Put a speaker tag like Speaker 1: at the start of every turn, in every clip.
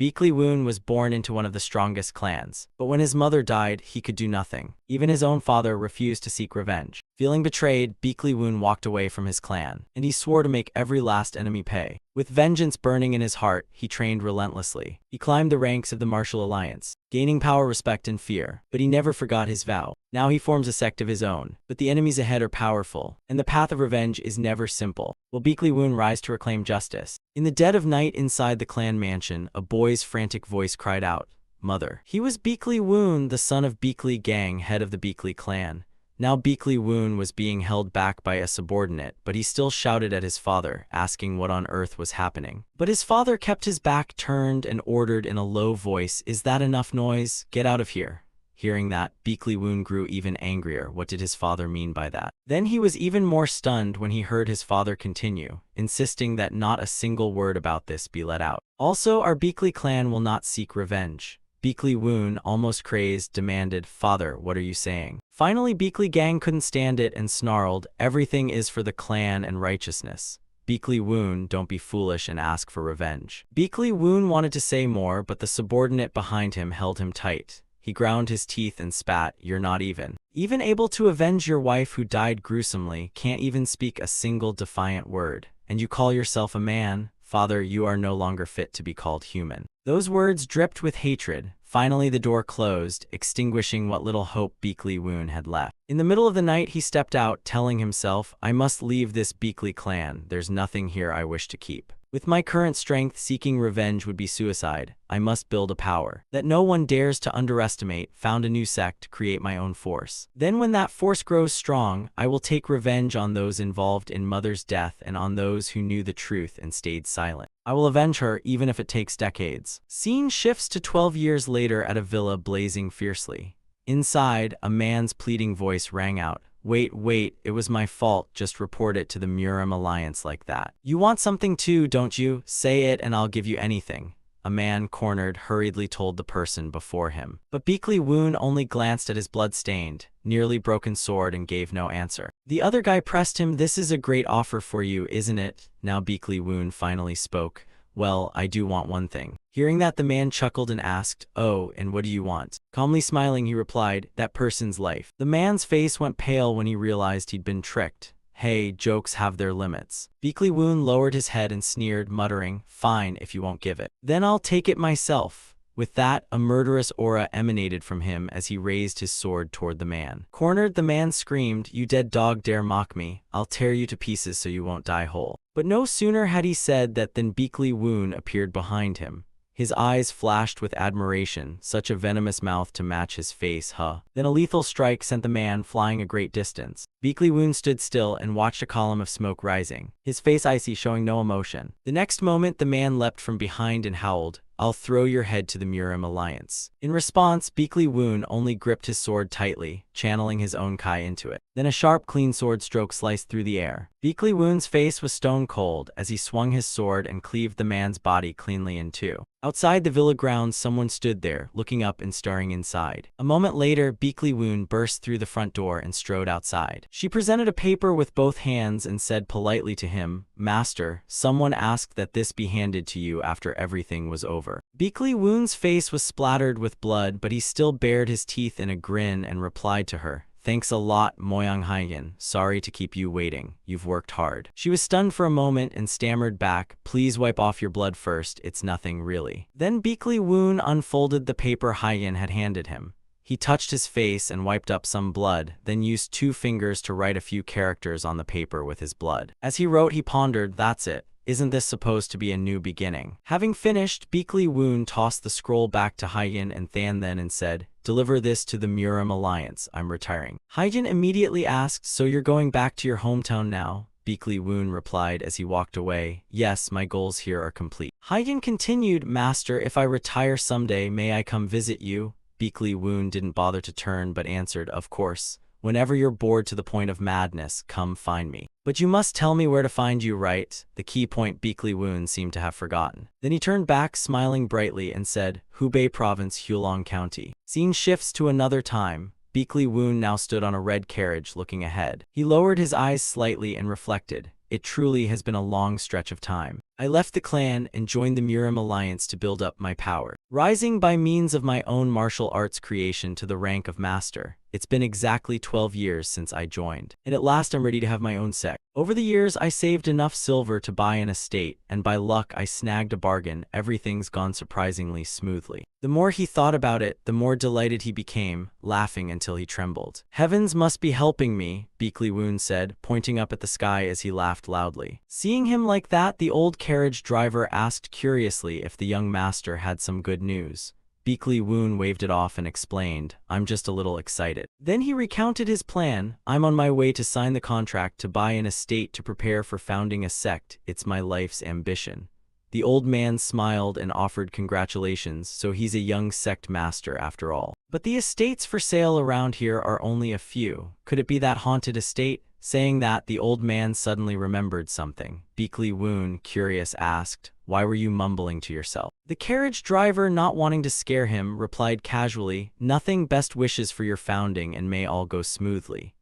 Speaker 1: Beakly Woon was born into one of the strongest clans, but when his mother died, he could do nothing. Even his own father refused to seek revenge. Feeling betrayed, Beakly Woon walked away from his clan, and he swore to make every last enemy pay. With vengeance burning in his heart, he trained relentlessly. He climbed the ranks of the martial alliance, gaining power, respect, and fear, but he never forgot his vow. Now he forms a sect of his own, but the enemies ahead are powerful, and the path of revenge is never simple. Will Beakly Woon rise to reclaim justice? In the dead of night inside the clan mansion, a boy's frantic voice cried out, "Mother." He was Beakly Woon, the son of Beakly Gang, head of the Beakly clan. Now Beakly Woon was being held back by a subordinate, but he still shouted at his father, asking what on earth was happening. But his father kept his back turned and ordered in a low voice, "Is that enough noise? Get out of here." Hearing that, Beakly Woon grew even angrier. What did his father mean by that? Then he was even more stunned when he heard his father continue, insisting that not a single word about this be let out. Also, our Beakly clan will not seek revenge. Beakly Woon, almost crazed, demanded, "Father, what are you saying?" Finally, Beakly Gang couldn't stand it and snarled, "Everything is for the clan and righteousness. Beakly Woon, don't be foolish and ask for revenge." Beakly Woon wanted to say more, but the subordinate behind him held him tight. He ground his teeth and spat, "You're not even able to avenge your wife who died gruesomely, can't even speak a single defiant word. And you call yourself a man? Father, you are no longer fit to be called human." Those words dripped with hatred. Finally, the door closed, extinguishing what little hope Beakly Woon had left. In the middle of the night, he stepped out, telling himself, "I must leave this Beakly clan. There's nothing here I wish to keep. With my current strength, seeking revenge would be suicide. I must build a power that no one dares to underestimate, found a new sect, create my own force. Then when that force grows strong, I will take revenge on those involved in Mother's death and on those who knew the truth and stayed silent. I will avenge her even if it takes decades." Scene shifts to 12 years later at a villa blazing fiercely. Inside, a man's pleading voice rang out, Wait, it was my fault, just report it to the Murim Alliance like that. You want something too, don't you? Say it and I'll give you anything." A man, cornered, hurriedly told the person before him. But Beakly Woon only glanced at his blood-stained, nearly broken sword and gave no answer. The other guy pressed him, "This is a great offer for you, isn't it?" Now Beakly Woon finally spoke. "Well, I do want one thing." Hearing that, the man chuckled and asked, "Oh, and what do you want?" Calmly smiling, he replied, "That person's life." The man's face went pale when he realized he'd been tricked. Hey, jokes have their limits. Beakly Woon lowered his head and sneered, muttering, "Fine, if you won't give it. Then I'll take it myself." With that, a murderous aura emanated from him as he raised his sword toward the man. Cornered, the man screamed, "You dead dog dare mock me? I'll tear you to pieces so you won't die whole." But no sooner had he said that than Beakly Woon appeared behind him. His eyes flashed with admiration, such a venomous mouth to match his face, huh? Then a lethal strike sent the man flying a great distance. Beakly Woon stood still and watched a column of smoke rising, his face icy, showing no emotion. The next moment, the man leapt from behind and howled, "I'll throw your head to the Murim Alliance." In response, Beakly Woon only gripped his sword tightly, channeling his own Kai into it. Then a sharp, clean sword stroke sliced through the air. Beakly Woon's face was stone cold as he swung his sword and cleaved the man's body cleanly in two. Outside the villa grounds, someone stood there, looking up and staring inside. A moment later, Beakly Woon burst through the front door and strode outside. She presented a paper with both hands and said politely to him, "Master, someone asked that this be handed to you after everything was over." Beakly Woon's face was splattered with blood, but he still bared his teeth in a grin and replied to her, "Thanks a lot, Moyang Haegan. Sorry to keep you waiting. You've worked hard." She was stunned for a moment and stammered back, "Please wipe off your blood first. It's nothing really." Then Beakly Woon unfolded the paper Haegan had handed him. He touched his face and wiped up some blood, then used 2 fingers to write a few characters on the paper with his blood. As he wrote, he pondered, "That's it. Isn't this supposed to be a new beginning?" Having finished, Beakly Woon tossed the scroll back to Haegan and Than then and said, "Deliver this to the Murim Alliance. I'm retiring." Haegan immediately asked, "So you're going back to your hometown now?" Beakly Woon replied as he walked away, "Yes, my goals here are complete." Haegan continued, "Master, if I retire someday, may I come visit you?" Beakly Woon didn't bother to turn but answered, "Of course. Whenever you're bored to the point of madness, come find me. But you must tell me where to find you, right?" The key point Beakly Woon seemed to have forgotten. Then he turned back, smiling brightly, and said, "Hubei Province, Hulong County." Scene shifts to another time. Beakly Woon now stood on a red carriage looking ahead. He lowered his eyes slightly and reflected, "It truly has been a long stretch of time. I left the clan and joined the Murim Alliance to build up my power, rising by means of my own martial arts creation to the rank of master. It's been exactly 12 years since I joined, and at last I'm ready to have my own sect. Over the years, I saved enough silver to buy an estate, and by luck I snagged a bargain. Everything's gone surprisingly smoothly. The more he thought about it, the more delighted he became, laughing until he trembled. Heavens must be helping me, Beakley Woon said, pointing up at the sky as he laughed loudly. Seeing him like that, the old carriage driver asked curiously if the young master had some good news. Beakley Woon waved it off and explained, I'm just a little excited. Then he recounted his plan. I'm on my way to sign the contract to buy an estate to prepare for founding a sect. It's my life's ambition. The old man smiled and offered congratulations, so he's a young sect master after all. But the estates for sale around here are only a few. Could it be that haunted estate? Saying that, the old man suddenly remembered something. Beakley Woon, curious, asked, why were you mumbling to yourself? The carriage driver, not wanting to scare him, replied casually, nothing, best wishes for your founding and may all go smoothly.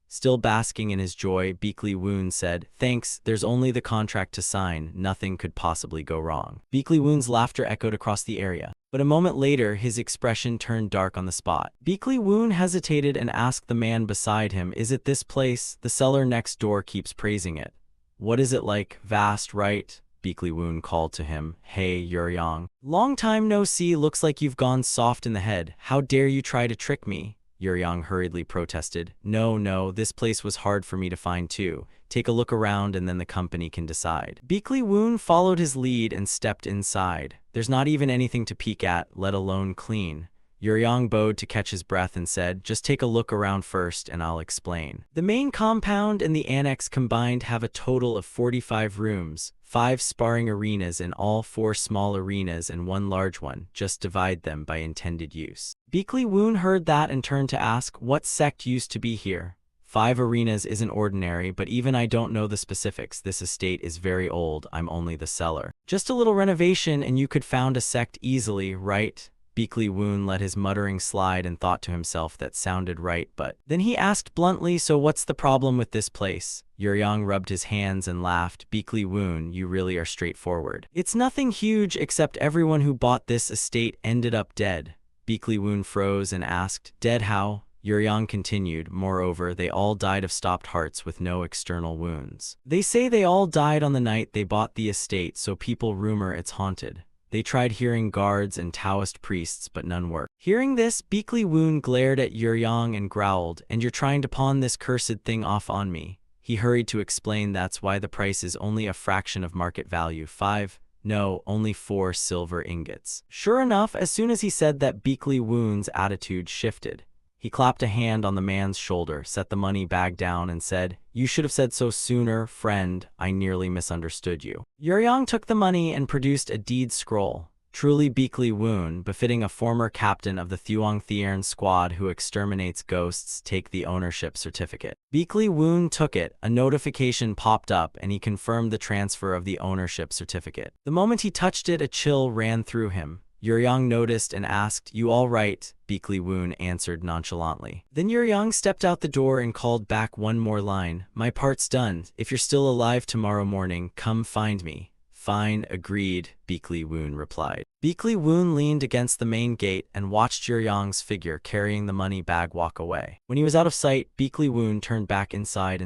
Speaker 1: Still basking in his joy, Beakley Woon said, thanks, there's only the contract to sign, nothing could possibly go wrong. Beakley Woon's laughter echoed across the area. But a moment later, his expression turned dark on the spot. Beakley Woon hesitated and asked the man beside him, is it this place? The seller next door keeps praising it. What is it like? Vast, right? Beakley Woon called to him. Hey, Yuryong. Long time no see, looks like you've gone soft in the head. How dare you try to trick me? Yuryong hurriedly protested. No, this place was hard for me to find too. Take a look around and then the company can decide. Beakley Woon followed his lead and stepped inside. There's not even anything to peek at, let alone clean. Yuryong bowed to catch his breath and said, just take a look around first and I'll explain. The main compound and the annex combined have a total of 45 rooms, 5 sparring arenas and all 4 small arenas and 1 large one. Just divide them by intended use. Beakley Woon heard that and turned to ask, what sect used to be here? 5 arenas isn't ordinary, but even I don't know the specifics. This estate is very old, I'm only the seller. Just a little renovation and you could found a sect easily, right? Beakley Woon let his muttering slide and thought to himself that sounded right, but then he asked bluntly, so what's the problem with this place? Yuryong rubbed his hands and laughed. Beakley Woon, you really are straightforward. It's nothing huge except everyone who bought this estate ended up dead. Beakley Woon froze and asked, dead how? Yuryong continued, moreover, they all died of stopped hearts with no external wounds. They say they all died on the night they bought the estate, so people rumor it's haunted. They tried hearing guards and Taoist priests, but none worked. Hearing this, Beakley Woon glared at Yuryong and growled, and you're trying to pawn this cursed thing off on me. He hurried to explain that's why the price is only a fraction of market value, 5, no, only 4 silver ingots. Sure enough, as soon as he said that, Beakley Woon's attitude shifted. He clapped a hand on the man's shoulder, set the money bag down, and said, you should have said so sooner, friend, I nearly misunderstood you. Yuryong took the money and produced a deed scroll. Truly Beakley Woon, befitting a former captain of the Thuong Thiern squad who exterminates ghosts, take the ownership certificate. Beakley Woon took it, a notification popped up, and he confirmed the transfer of the ownership certificate. The moment he touched it, a chill ran through him. Yuryong noticed and asked, you all right? Beakley Woon answered nonchalantly. Then Yuryong stepped out the door and called back one more line. My part's done. If you're still alive tomorrow morning, come find me. Fine, agreed, Beakley Woon replied. Beakley Woon leaned against the main gate and watched Yuryong's figure carrying the money bag walk away. When he was out of sight, Beakley Woon turned back inside.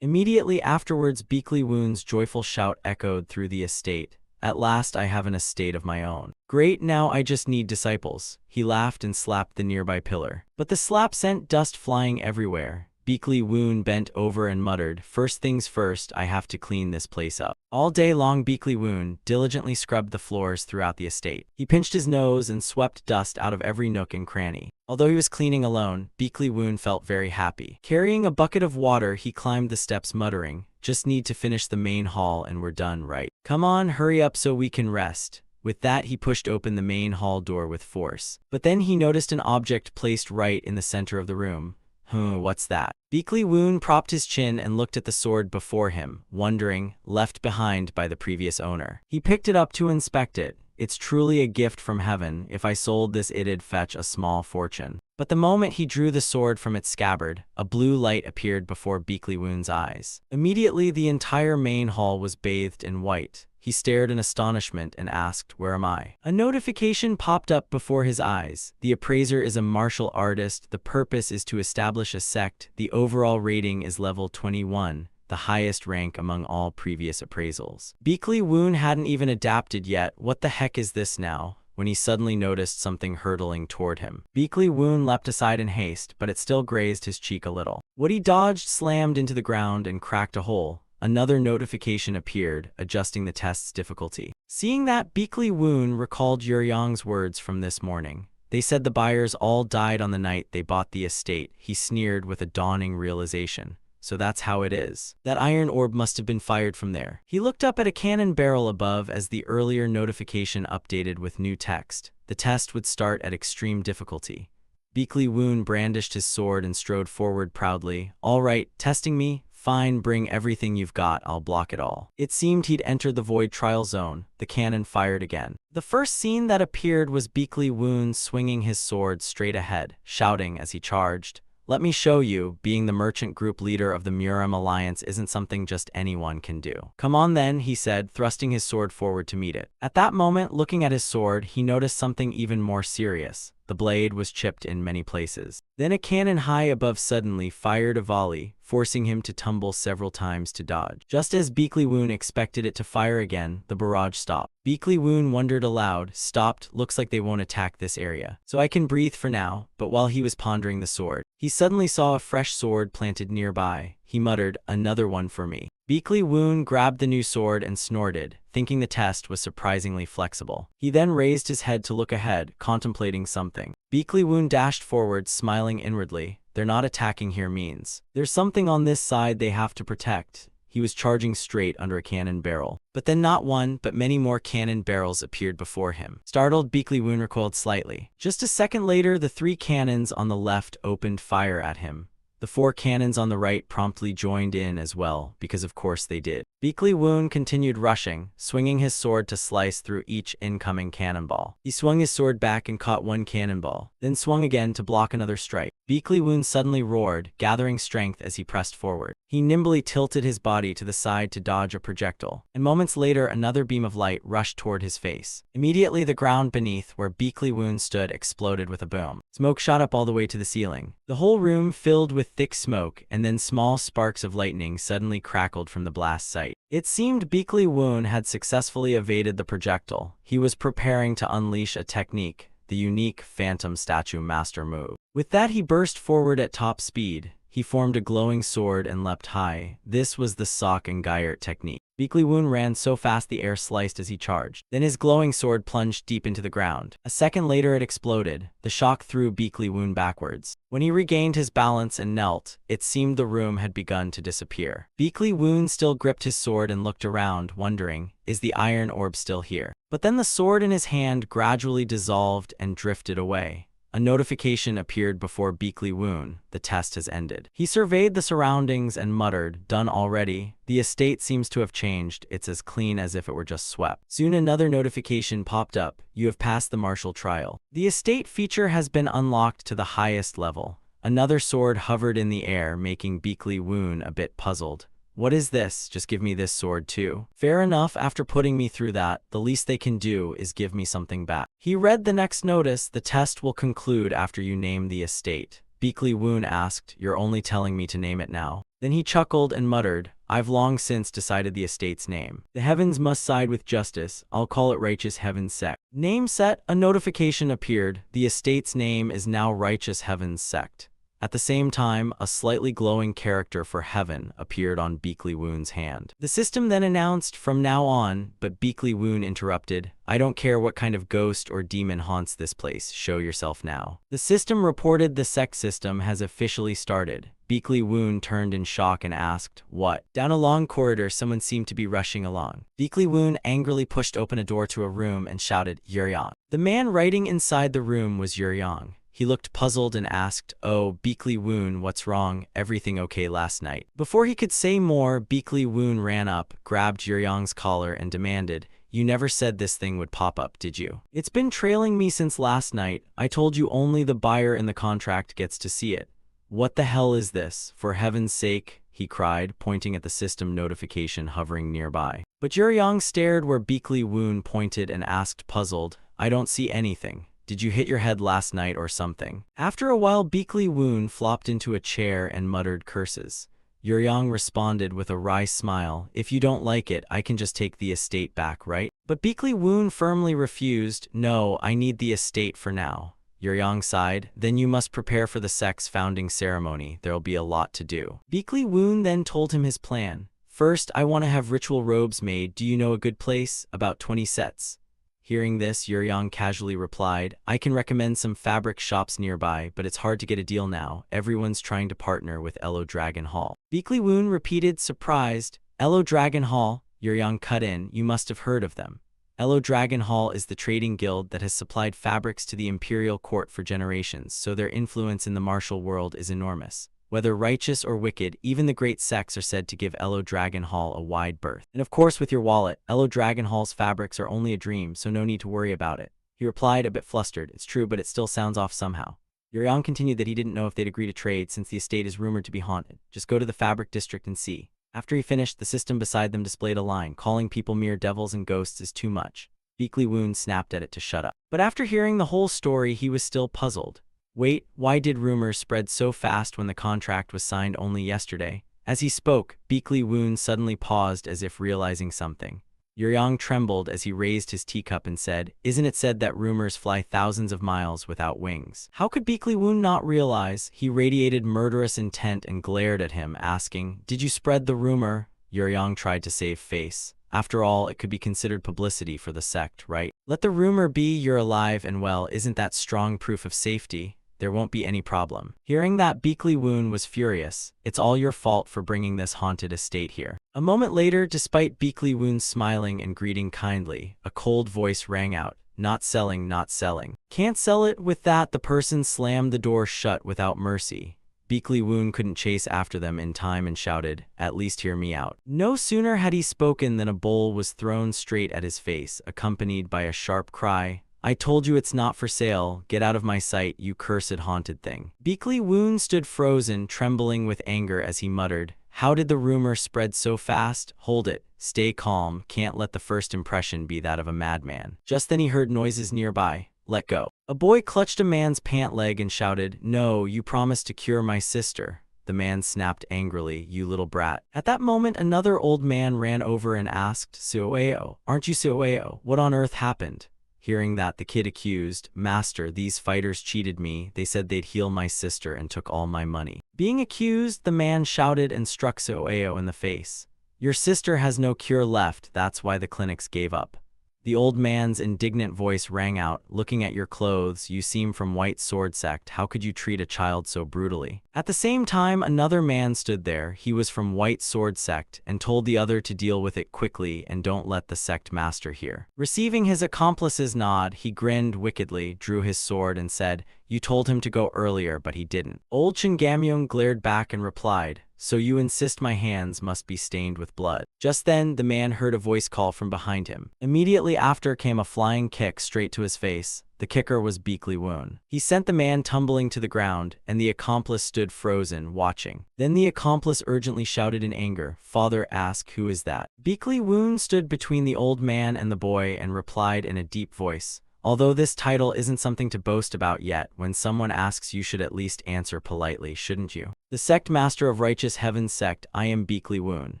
Speaker 1: Immediately afterwards, Beakley Woon's joyful shout echoed through the estate. At last I have an estate of my own. Great, now I just need disciples. He laughed and slapped the nearby pillar. But the slap sent dust flying everywhere. Beakley Woon bent over and muttered, first things first, I have to clean this place up. All day long Beakley Woon diligently scrubbed the floors throughout the estate. He pinched his nose and swept dust out of every nook and cranny. Although he was cleaning alone, Beakley Woon felt very happy. Carrying a bucket of water, he climbed the steps muttering, just need to finish the main hall and we're done, right? Come on, hurry up so we can rest. With that, he pushed open the main hall door with force. But then he noticed an object placed right in the center of the room. What's that? Beakley Woon propped his chin and looked at the sword before him, wondering, left behind by the previous owner. He picked it up to inspect it. It's truly a gift from heaven. If I sold this, it'd fetch a small fortune. But the moment he drew the sword from its scabbard, a blue light appeared before Beakley Woon's eyes. Immediately, the entire main hall was bathed in white. He stared in astonishment and asked, "Where am I?" A notification popped up before his eyes. The appraiser is a martial artist. The purpose is to establish a sect. The overall rating is level 21. The highest rank among all previous appraisals. Beakley Woon hadn't even adapted yet. What the heck is this now? When he suddenly noticed something hurtling toward him. Beakley Woon leapt aside in haste, but it still grazed his cheek a little. What he dodged slammed into the ground and cracked a hole. Another notification appeared, adjusting the test's difficulty. Seeing that, Beakley Woon recalled Yuryong's words from this morning. They said the buyers all died on the night they bought the estate. He sneered with a dawning realization. So that's how it is. That iron orb must have been fired from there. He looked up at a cannon barrel above as the earlier notification updated with new text. The test would start at extreme difficulty. Beakley Woon brandished his sword and strode forward proudly. "All right, testing me? Fine, bring everything you've got, I'll block it all." It seemed he'd entered the void trial zone. The cannon fired again. The first scene that appeared was Beakley Woon swinging his sword straight ahead, shouting as he charged, "Let me show you, being the merchant group leader of the Muram Alliance isn't something just anyone can do." "Come on then," he said, thrusting his sword forward to meet it. At that moment, looking at his sword, he noticed something even more serious. The blade was chipped in many places. Then a cannon high above suddenly fired a volley, forcing him to tumble several times to dodge. Just as Beakley Woon expected it to fire again, the barrage stopped. Beakley Woon wondered aloud, "Stopped, looks like they won't attack this area. So I can breathe for now." But while he was pondering the sword, he suddenly saw a fresh sword planted nearby. He muttered, "Another one for me." Beakley Woon grabbed the new sword and snorted, thinking the test was surprisingly flexible. He then raised his head to look ahead, contemplating something. Beakley Woon dashed forward, smiling inwardly. "They're not attacking here means there's something on this side they have to protect." He was charging straight under a cannon barrel. But then not one, but many more cannon barrels appeared before him. Startled, Beakley Woon recoiled slightly. Just a second later, the 3 cannons on the left opened fire at him. The 4 cannons on the right promptly joined in as well, because of course they did. Beakley Woon continued rushing, swinging his sword to slice through each incoming cannonball. He swung his sword back and caught one cannonball, then swung again to block another strike. Beakley Woon suddenly roared, gathering strength as he pressed forward. He nimbly tilted his body to the side to dodge a projectile, and moments later another beam of light rushed toward his face. Immediately the ground beneath where Beakley Woon stood exploded with a boom. Smoke shot up all the way to the ceiling. The whole room filled with thick smoke, and then small sparks of lightning suddenly crackled from the blast site. It seemed Beakley Woon had successfully evaded the projectile. He was preparing to unleash a technique, the unique Phantom Statue Master move. With that, he burst forward at top speed. He formed a glowing sword and leapt high. This was the Sock and Gyert technique. Beakley Woon ran so fast the air sliced as he charged. Then his glowing sword plunged deep into the ground. A second later it exploded. The shock threw Beakley Woon backwards. When he regained his balance and knelt, it seemed the room had begun to disappear. Beakley Woon still gripped his sword and looked around, wondering, is the iron orb still here? But then the sword in his hand gradually dissolved and drifted away. A notification appeared before Beakley Woon. The test has ended. He surveyed the surroundings and muttered, "Done already? The estate seems to have changed. It's as clean as if it were just swept." Soon another notification popped up. "You have passed the martial trial. The estate feature has been unlocked to the highest level." Another sword hovered in the air, making Beakley Woon a bit puzzled. "What is this? Just give me this sword too." "Fair enough, after putting me through that, the least they can do is give me something back." He read the next notice. "The test will conclude after you name the estate." Beakley Woon asked, "You're only telling me to name it now?" Then he chuckled and muttered, "I've long since decided the estate's name. The heavens must side with justice. I'll call it Righteous Heavens Sect." Name set. A notification appeared. The estate's name is now Righteous Heavens Sect. At the same time, a slightly glowing character for heaven appeared on Beakley Woon's hand. The system then announced, "From now on," but Beakley Woon interrupted, "I don't care what kind of ghost or demon haunts this place, show yourself now." The system reported the Sect system has officially started. Beakley Woon turned in shock and asked, "What?" Down a long corridor, someone seemed to be rushing along. Beakley Woon angrily pushed open a door to a room and shouted, "Yuryong." The man writing inside the room was Yuryong. He looked puzzled and asked, "Oh, Beakley Woon, what's wrong? Everything okay last night?" Before he could say more, Beakley Woon ran up, grabbed Yuryong's collar and demanded, "You never said this thing would pop up, did you? It's been trailing me since last night. I told you only the buyer in the contract gets to see it. What the hell is this? For heaven's sake." he cried, pointing at the system notification hovering nearby. But Yuryang stared where Beakley Woon pointed and asked, puzzled, I don't see anything. Did you hit your head last night or something? After a while, Beakley Woon flopped into a chair and muttered curses. Yuryang responded with a wry smile, if you don't like it, I can just take the estate back, right? But Beakley Woon firmly refused, no, I need the estate for now. Yuryang sighed, then you must prepare for the Sect's founding ceremony, there'll be a lot to do. Beakley Woon then told him his plan. First, I want to have ritual robes made, do you know a good place? About 20 sets. Hearing this, Yuryang casually replied, I can recommend some fabric shops nearby, but it's hard to get a deal now. Everyone's trying to partner with Elo Dragon Hall. Beakley Woon repeated, surprised, Elo Dragon Hall? Yuryang cut in, you must have heard of them. Elo Dragon Hall is the trading guild that has supplied fabrics to the imperial court for generations, so their influence in the martial world is enormous. Whether righteous or wicked, even the great sects are said to give Elo Dragon Hall a wide berth. And of course with your wallet, Elo Dragon Hall's fabrics are only a dream, so no need to worry about it. He replied, a bit flustered, it's true, but it still sounds off somehow. Yuryang continued that he didn't know if they'd agree to trade since the estate is rumored to be haunted. Just go to the fabric district and see. After he finished, the system beside them displayed a line, calling people mere devils and ghosts is too much. Beakley Woon snapped at it to shut up. But after hearing the whole story, he was still puzzled. Wait, why did rumors spread so fast when the contract was signed only yesterday? As he spoke, Beakley Woon suddenly paused as if realizing something. Yuryang trembled as he raised his teacup and said, isn't it said that rumors fly thousands of miles without wings? How could Beakley Woon not realize? He radiated murderous intent and glared at him, asking, did you spread the rumor? Yuryang tried to save face. After all, it could be considered publicity for the sect, right? Let the rumor be you're alive and well, isn't that strong proof of safety? There won't be any problem. Hearing that, Beakley Woon was furious. It's all your fault for bringing this haunted estate here. A moment later, despite Beakley Woon smiling and greeting kindly, a cold voice rang out, not selling, not selling. Can't sell it. With that, the person slammed the door shut without mercy. Beakley Woon couldn't chase after them in time and shouted, at least hear me out. No sooner had he spoken than a bowl was thrown straight at his face, accompanied by a sharp cry, I told you it's not for sale, get out of my sight, you cursed haunted thing. Beakley Woon stood frozen, trembling with anger as he muttered, how did the rumor spread so fast? Hold it, stay calm, can't let the first impression be that of a madman. Just then he heard noises nearby. Let go. A boy clutched a man's pant leg and shouted, no, you promised to cure my sister. The man snapped angrily, you little brat. At that moment, another old man ran over and asked, Suoeo, aren't you Suoeo? What on earth happened? Hearing that, the kid accused, Master, these fighters cheated me. They said they'd heal my sister and took all my money. Being accused, the man shouted and struck Suoeo in the face. Your sister has no cure left, that's why the clinics gave up. The old man's indignant voice rang out, looking at your clothes, you seem from White Sword Sect, how could you treat a child so brutally? At the same time, another man stood there, he was from White Sword Sect, and told the other to deal with it quickly and don't let the sect master hear. Receiving his accomplice's nod, he grinned wickedly, drew his sword and said, you told him to go earlier, but he didn't. Old Chingamyong glared back and replied, so you insist my hands must be stained with blood. Just then, the man heard a voice call from behind him. Immediately after came a flying kick straight to his face. The kicker was Beakley Woon. He sent the man tumbling to the ground, and the accomplice stood frozen, watching. Then the accomplice urgently shouted in anger, Father, ask who is that? Beakley Woon stood between the old man and the boy and replied in a deep voice, although this title isn't something to boast about yet, when someone asks you should at least answer politely, shouldn't you? The sect master of Righteous Heaven Sect, I am Beakley Woon.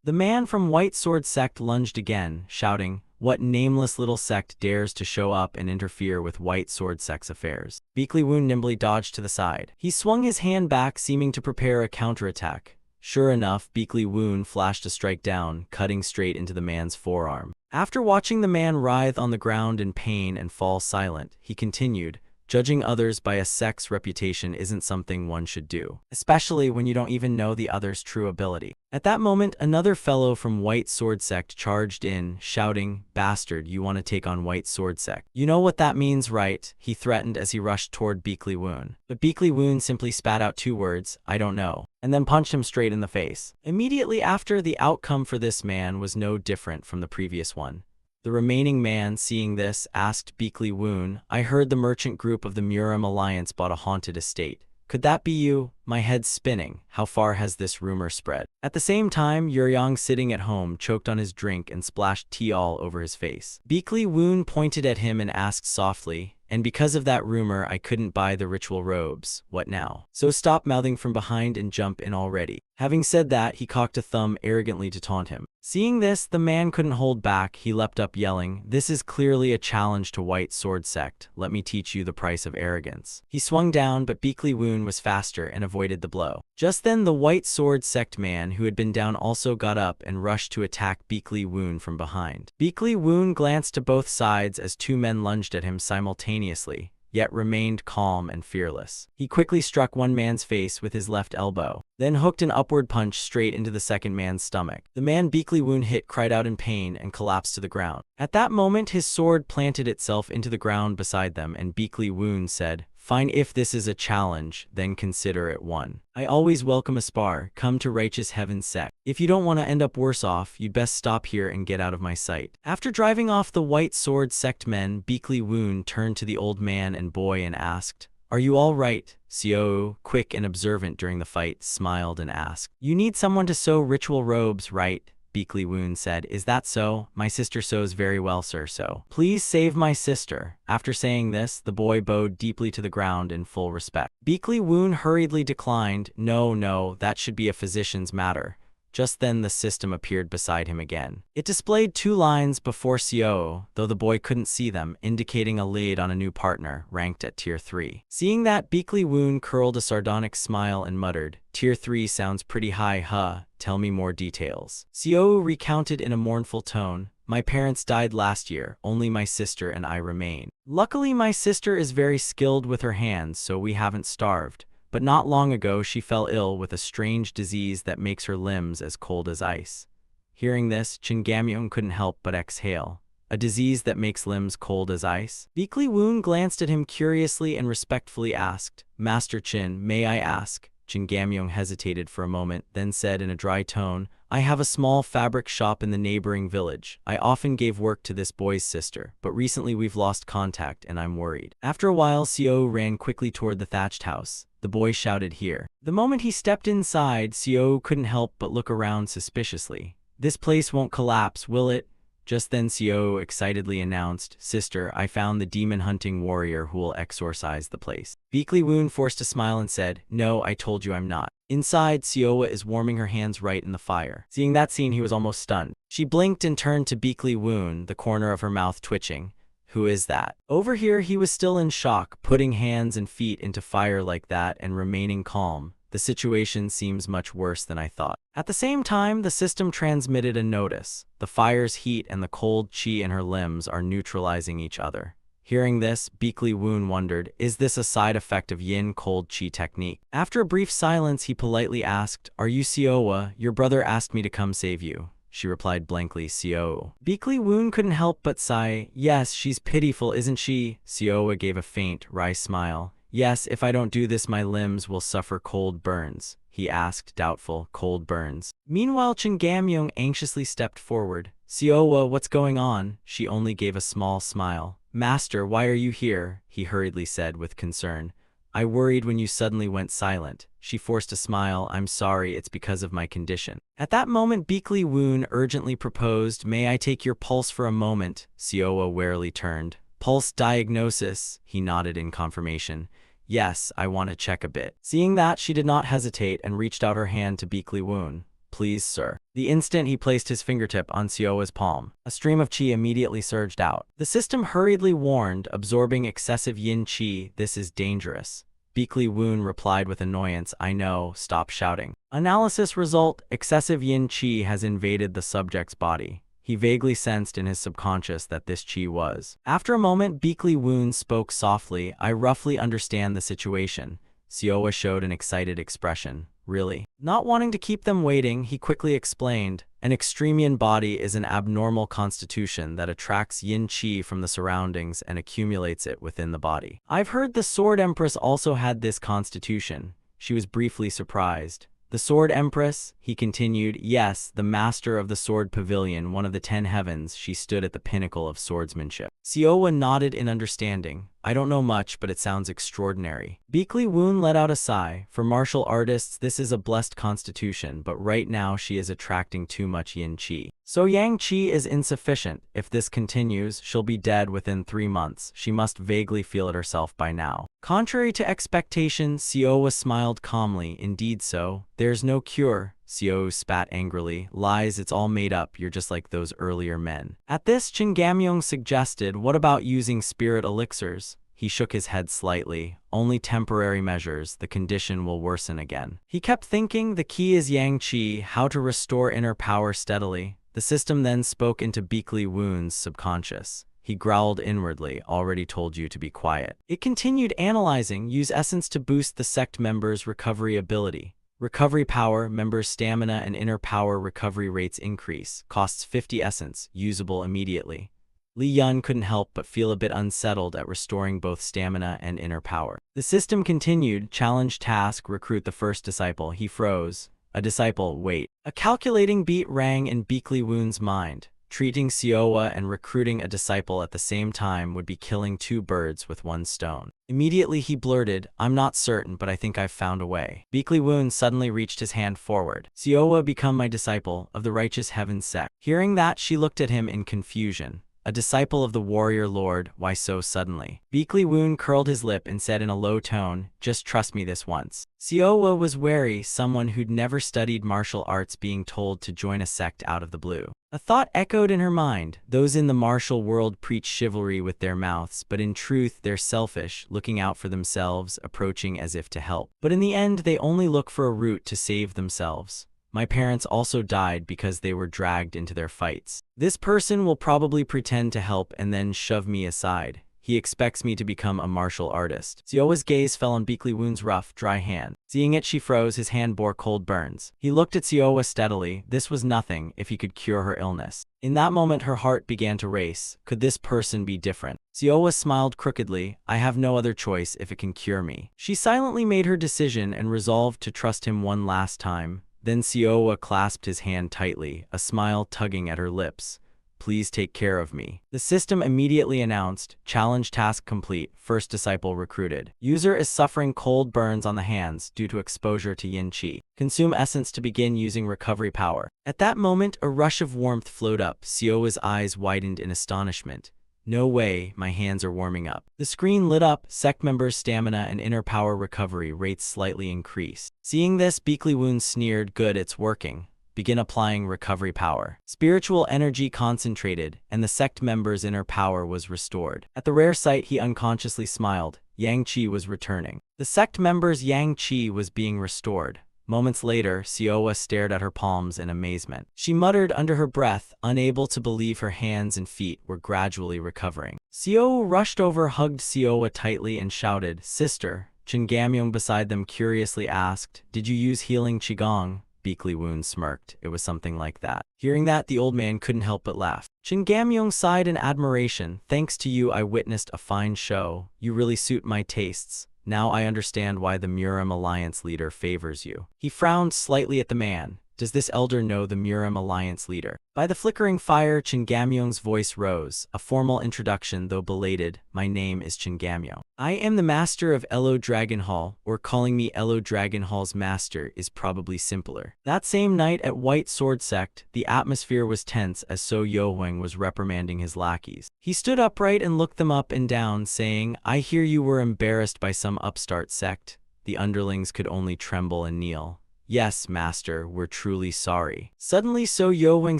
Speaker 1: The man from White Sword Sect lunged again, shouting, what nameless little sect dares to show up and interfere with White Sword Sect's affairs? Beakley Woon nimbly dodged to the side. He swung his hand back, seeming to prepare a counterattack. Sure enough, Beakley Woon flashed a strike down, cutting straight into the man's forearm. After watching the man writhe on the ground in pain and fall silent, he continued, judging others by a sect's reputation isn't something one should do, especially when you don't even know the other's true ability. At that moment, another fellow from White Sword Sect charged in, shouting, bastard, you want to take on White Sword Sect? You know what that means, right? He threatened as he rushed toward Beakley Woon. But Beakley Woon simply spat out two words, I don't know, and then punched him straight in the face. Immediately after, the outcome for this man was no different from the previous one. The remaining man, seeing this, asked Beakley Woon, I heard the merchant group of the Muram Alliance bought a haunted estate. Could that be you? My head's spinning. How far has this rumor spread? At the same time, Yuryong, sitting at home, choked on his drink and splashed tea all over his face. Beakley Woon pointed at him and asked softly, "And because of that rumor, I couldn't buy the ritual robes. What now? So stop mouthing from behind and jump in already." Having said that, he cocked a thumb arrogantly to taunt him. Seeing this, the man couldn't hold back. He leapt up yelling, "This is clearly a challenge to White Sword Sect. Let me teach you the price of arrogance." He swung down, but Beakley Woon was faster and avoided the blow. Just then, the White Sword Sect man who had been down also got up and rushed to attack Beakley Woon from behind. Beakley Woon glanced to both sides as two men lunged at him simultaneously, yet remained calm and fearless. He quickly struck one man's face with his left elbow, then hooked an upward punch straight into the second man's stomach. The man Beakley Woon hit cried out in pain and collapsed to the ground. At that moment, his sword planted itself into the ground beside them, and Beakley Woon said, "Fine, if this is a challenge, then consider it won. I always welcome a spar. Come to Righteous Heaven's Sect. If you don't want to end up worse off, you'd best stop here and get out of my sight." After driving off the White Sword Sect men, Beakley Woon turned to the old man and boy and asked, "Are you all right?" Seo, quick and observant during the fight, smiled and asked, "You need someone to sew ritual robes, right?" Beakley Woon said, "Is that so? My sister sews very well, sir, so please save my sister." After saying this, the boy bowed deeply to the ground in full respect. Beakley Woon hurriedly declined, "No, that should be a physician's matter." Just then the system appeared beside him again. It displayed two lines before Seo, though the boy couldn't see them, indicating a lead on a new partner, ranked at Tier 3. Seeing that, Beakley Woon curled a sardonic smile and muttered, "Tier 3 sounds pretty high, huh? Tell me more details." Seo recounted in a mournful tone, "My parents died last year, only my sister and I remain. Luckily my sister is very skilled with her hands, so we haven't starved. But not long ago she fell ill with a strange disease that makes her limbs as cold as ice." Hearing this, Gamyong couldn't help but exhale. A disease that makes limbs cold as ice? Beakley Woon glanced at him curiously and respectfully asked, "Master Chin, may I ask?" Gamyong hesitated for a moment, then said in a dry tone, "I have a small fabric shop in the neighboring village. I often gave work to this boy's sister, but recently we've lost contact and I'm worried." After a while, Seo ran quickly toward the thatched house. The boy shouted, "Here." The moment he stepped inside, Seo couldn't help but look around suspiciously. "This place won't collapse, will it?" Just then Seo excitedly announced, "Sister, I found the demon-hunting warrior who will exorcise the place." Beakley Woon forced a smile and said, "No, I told you I'm not." Inside, Seowa is warming her hands right in the fire. Seeing that scene, he was almost stunned. She blinked and turned to Beakley Woon, the corner of her mouth twitching. "Who is that?" Over here, he was still in shock, putting hands and feet into fire like that and remaining calm. "The situation seems much worse than I thought." At the same time, the system transmitted a notice. The fire's heat and the cold chi in her limbs are neutralizing each other. Hearing this, Beakley Woon wondered, is this a side effect of yin cold chi technique? After a brief silence, he politely asked, "Are you Seowa? Your brother asked me to come save you." She replied blankly, "Seo." Beakley Woon couldn't help but sigh. "Yes, she's pitiful, isn't she?" Seowa gave a faint, wry smile. "Yes, if I don't do this my limbs will suffer cold burns," he asked, doubtful. "Cold burns?" Meanwhile, Gamyong anxiously stepped forward. "Seowa, what's going on?" She only gave a small smile. "Master, why are you here?" he hurriedly said with concern. "I worried when you suddenly went silent." She forced a smile. "I'm sorry, it's because of my condition." At that moment, Beakley Woon urgently proposed, "May I take your pulse for a moment?" Seowa warily turned. "Pulse diagnosis?" He nodded in confirmation. "Yes, I want to check a bit." Seeing that, she did not hesitate and reached out her hand to Beakley Woon. "Please, sir." The instant he placed his fingertip on Seowa's palm, a stream of chi immediately surged out. The system hurriedly warned, absorbing excessive yin chi, "This is dangerous." Beakley Woon replied with annoyance, "I know, stop shouting." Analysis result, excessive yin chi has invaded the subject's body. He vaguely sensed in his subconscious that this chi was. After a moment, Beakley Woon spoke softly, "I roughly understand the situation." Seowa showed an excited expression. "Really?" Not wanting to keep them waiting, he quickly explained, "An extreme yin body is an abnormal constitution that attracts yin chi from the surroundings and accumulates it within the body. I've heard the Sword Empress also had this constitution." She was briefly surprised. "The Sword Empress?" he continued. "Yes, the master of the Sword Pavilion, one of the 10 heavens. She stood at the pinnacle of swordsmanship." Siowa nodded in understanding. I don't know much, but it sounds extraordinary. Beakley Woon let out a sigh. For martial artists, this is a blessed constitution, but right now she is attracting too much yin qi. So yang qi is insufficient. If this continues, she'll be dead within 3 months. She must vaguely feel it herself by now. Contrary to expectation, Siowa smiled calmly. Indeed so. There's no cure. Siowa spat angrily. Lies, it's all made up. You're just like those earlier men. At this, Chin Gamyong suggested, what about using spirit elixirs? He shook his head slightly. Only temporary measures. The condition will worsen again. He kept thinking, the key is yang qi, how to restore inner power steadily. The system then spoke into Beakley Woon's subconscious. He growled inwardly, already told you to be quiet. It continued analyzing, use essence to boost the sect members' recovery ability. Recovery power, members' stamina and inner power recovery rates increase. Costs 50 essence, usable immediately. Li Yun couldn't help but feel a bit unsettled at restoring both stamina and inner power. The system continued, challenge task, recruit the first disciple. He froze. A disciple, wait. A calculating beat rang in Beakley Woon's mind. Treating Siowa and recruiting a disciple at the same time would be killing 2 birds with 1 stone. Immediately he blurted, I'm not certain, but I think I've found a way. Beakley Woon suddenly reached his hand forward. Siowa, become my disciple of the righteous heaven sect. Hearing that, she looked at him in confusion. A disciple of the warrior lord, why so suddenly? Beakley Woon curled his lip and said in a low tone, just trust me this once. Siowa was wary, someone who'd never studied martial arts being told to join a sect out of the blue. A thought echoed in her mind. Those in the martial world preach chivalry with their mouths, but in truth they're selfish, looking out for themselves, approaching as if to help. But in the end they only look for a route to save themselves. My parents also died because they were dragged into their fights. This person will probably pretend to help and then shove me aside. He expects me to become a martial artist. Siowa's gaze fell on Beakley Woon's rough, dry hand. Seeing it, she froze. His hand bore cold burns. He looked at Siowa steadily. This was nothing if he could cure her illness. In that moment, her heart began to race. Could this person be different? Siowa smiled crookedly. I have no other choice if it can cure me. She silently made her decision and resolved to trust him one last time. Then Siowa clasped his hand tightly, a smile tugging at her lips. Please take care of me. The system immediately announced, challenge task complete, first disciple recruited. User is suffering cold burns on the hands due to exposure to yin qi. Consume essence to begin using recovery power. At that moment, a rush of warmth flowed up. Siowa's eyes widened in astonishment. No way, my hands are warming up. The screen lit up, sect members' stamina and inner power recovery rates slightly increased. Seeing this, Beakley Woon sneered, good, it's working. Begin applying recovery power. Spiritual energy concentrated, and the sect members' inner power was restored. At the rare sight, he unconsciously smiled. Yang qi was returning. The sect members' yang qi was being restored. Moments later, Siowa stared at her palms in amazement. She muttered under her breath, unable to believe her hands and feet were gradually recovering. Siowa rushed over, hugged Siowa tightly and shouted, Sister. Chin Gamyong beside them curiously asked, Did you use healing qigong? Beakley Woon smirked. It was something like that. Hearing that, the old man couldn't help but laugh. Chin Gamyong sighed in admiration. Thanks to you, I witnessed a fine show. You really suit my tastes. Now I understand why the Murim Alliance leader favors you. He frowned slightly at the man. Does this elder know the Murim Alliance leader? By the flickering fire, Chin Gamyong's voice rose. A formal introduction, though belated. My name is Chin Gamyong. I am the master of Elo Dragon Hall, or calling me Elo Dragon Hall's master is probably simpler. That same night at White Sword Sect, the atmosphere was tense as So Yohuang was reprimanding his lackeys. He stood upright and looked them up and down, saying, I hear you were embarrassed by some upstart sect. The underlings could only tremble and kneel. Yes, master, we're truly sorry. Suddenly, So Yohuang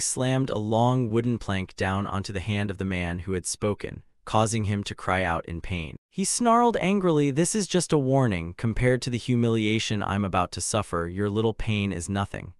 Speaker 1: slammed a long wooden plank down onto the hand of the man who had spoken, causing him to cry out in pain. He snarled angrily, this is just a warning. Compared to the humiliation I'm about to suffer, your little pain is nothing.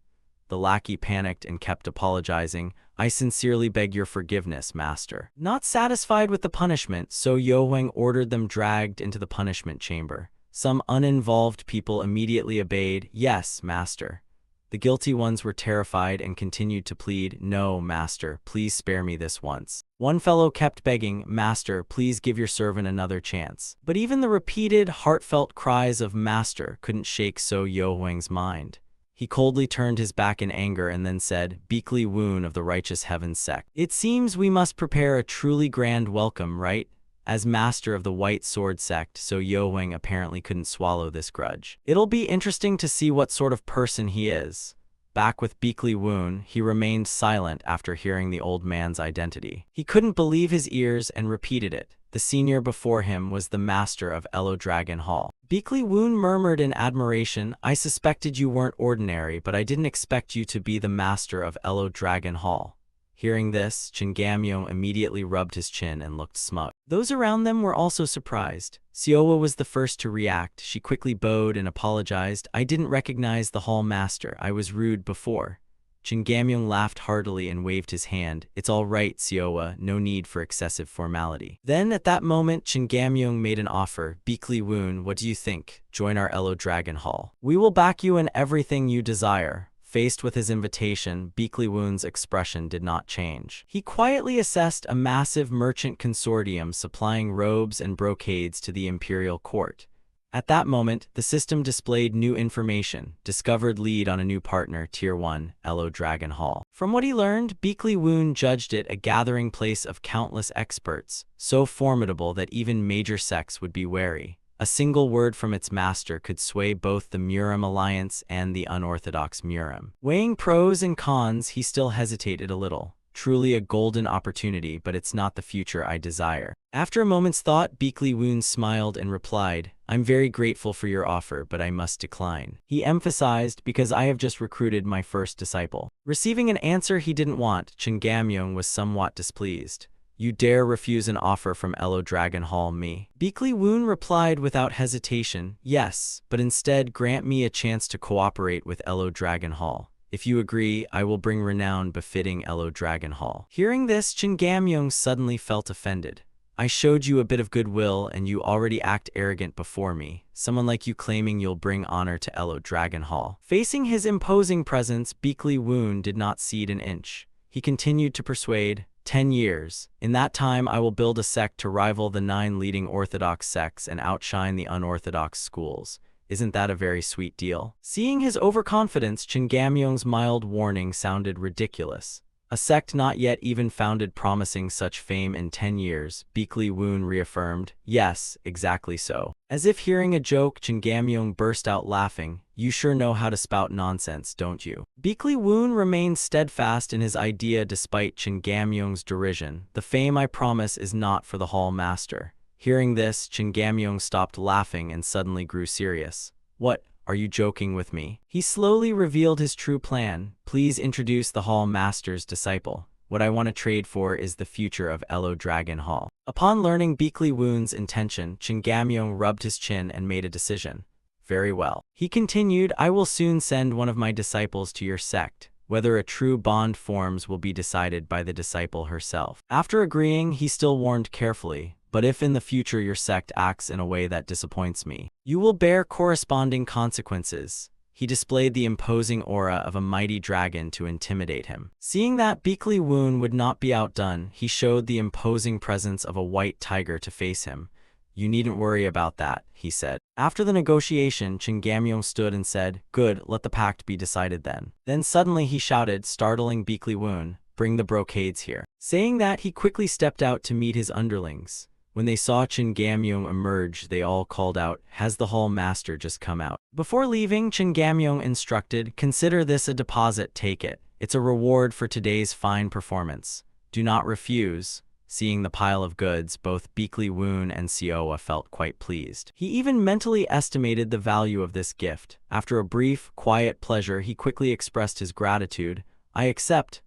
Speaker 1: The lackey panicked and kept apologizing. I sincerely beg your forgiveness, master. Not satisfied with the punishment, So Yohuang ordered them dragged into the punishment chamber. Some uninvolved people immediately obeyed, yes, master. The guilty ones were terrified and continued to plead, no, master, please spare me this once. One fellow kept begging, master, please give your servant another chance. But even the repeated, heartfelt cries of master couldn't shake So Yohuang's mind. He coldly turned his back in anger and then said, "Beakly Woon of the Righteous Heavens Sect. It seems we must prepare a truly grand welcome, right?" As master of the White Sword Sect, so Yo-Wang apparently couldn't swallow this grudge. It'll be interesting to see what sort of person he is. Back with Beakly Woon, he remained silent after hearing the old man's identity. He couldn't believe his ears and repeated it. The senior before him was the master of Elo Dragon Hall. Beakly Woon murmured in admiration, "I suspected you weren't ordinary, but I didn't expect you to be the master of Elo Dragon Hall." Hearing this, Chingamyong immediately rubbed his chin and looked smug. Those around them were also surprised. Siowa was the first to react. She quickly bowed and apologized. "I didn't recognize the hall master. I was rude before." Chingamyong laughed heartily and waved his hand. "It's all right, Siowa. No need for excessive formality." Then, at that moment, Chingamyong made an offer. "Beakly Woon, what do you think? Join our Elo Dragon Hall. We will back you in everything you desire." Faced with his invitation, Beakly Woon's expression did not change. He quietly assessed a massive merchant consortium supplying robes and brocades to the imperial court. At that moment, the system displayed new information. Discovered lead on a new partner, Tier 1, Elo Dragon Hall. From what he learned, Beakly Woon judged it a gathering place of countless experts, so formidable that even major sects would be wary. A single word from its master could sway both the Murim alliance and the unorthodox Murim. Weighing pros and cons, he still hesitated a little. Truly a golden opportunity, but it's not the future I desire. After a moment's thought, Beakly Woon smiled and replied, "I'm very grateful for your offer, but I must decline." He emphasized, "Because I have just recruited my first disciple." Receiving an answer he didn't want, Chingamyong was somewhat displeased. "You dare refuse an offer from Elo Dragon Hall me?" Beakly Woon replied without hesitation, "Yes, but instead grant me a chance to cooperate with Elo Dragon Hall. If you agree, I will bring renown befitting Elo Dragon Hall." Hearing this, Chingamyong suddenly felt offended. "I showed you a bit of goodwill and you already act arrogant before me. Someone like you claiming you'll bring honor to Elo Dragon Hall." Facing his imposing presence, Beakly Woon did not cede an inch. He continued to persuade, 10 years. In that time, I will build a sect to rival the 9 leading orthodox sects and outshine the unorthodox schools. Isn't that a very sweet deal?" Seeing his overconfidence, Chingamyong's mild warning sounded ridiculous. A sect not yet even founded promising such fame in 10 years, Beakly Woon reaffirmed, "Yes, exactly so." As if hearing a joke, Chingamyong burst out laughing. "You sure know how to spout nonsense, don't you?" Beakly Woon remained steadfast in his idea despite Chingamyong's derision. "The fame I promise is not for the hall master." Hearing this, Chingamyong stopped laughing and suddenly grew serious. "What? Are you joking with me?" He slowly revealed his true plan. "Please introduce the hall master's disciple. What I want to trade for is the future of Elo Dragon Hall." Upon learning Beakly Woon's intention, Chingamyong rubbed his chin and made a decision. "Very well." He continued, "I will soon send one of my disciples to your sect. Whether a true bond forms will be decided by the disciple herself." After agreeing, he still warned carefully, "But if in the future your sect acts in a way that disappoints me, you will bear corresponding consequences." He displayed the imposing aura of a mighty dragon to intimidate him. Seeing that Beakly Woon would not be outdone, he showed the imposing presence of a white tiger to face him. "You needn't worry about that," he said. After the negotiation, Chingamyong stood and said, "Good, let the pact be decided then." Then suddenly he shouted, startling Beakly Woon, "Bring the brocades here." Saying that, he quickly stepped out to meet his underlings. When they saw Chingamyong emerge, they all called out, "Has the hall master just come out?" Before leaving, Chingamyong instructed, "Consider this a deposit, take it. It's a reward for today's fine performance. Do not refuse." Seeing the pile of goods, both Beakly Woon and Siowa felt quite pleased. He even mentally estimated the value of this gift. After a brief, quiet pleasure, he quickly expressed his gratitude. "I accept."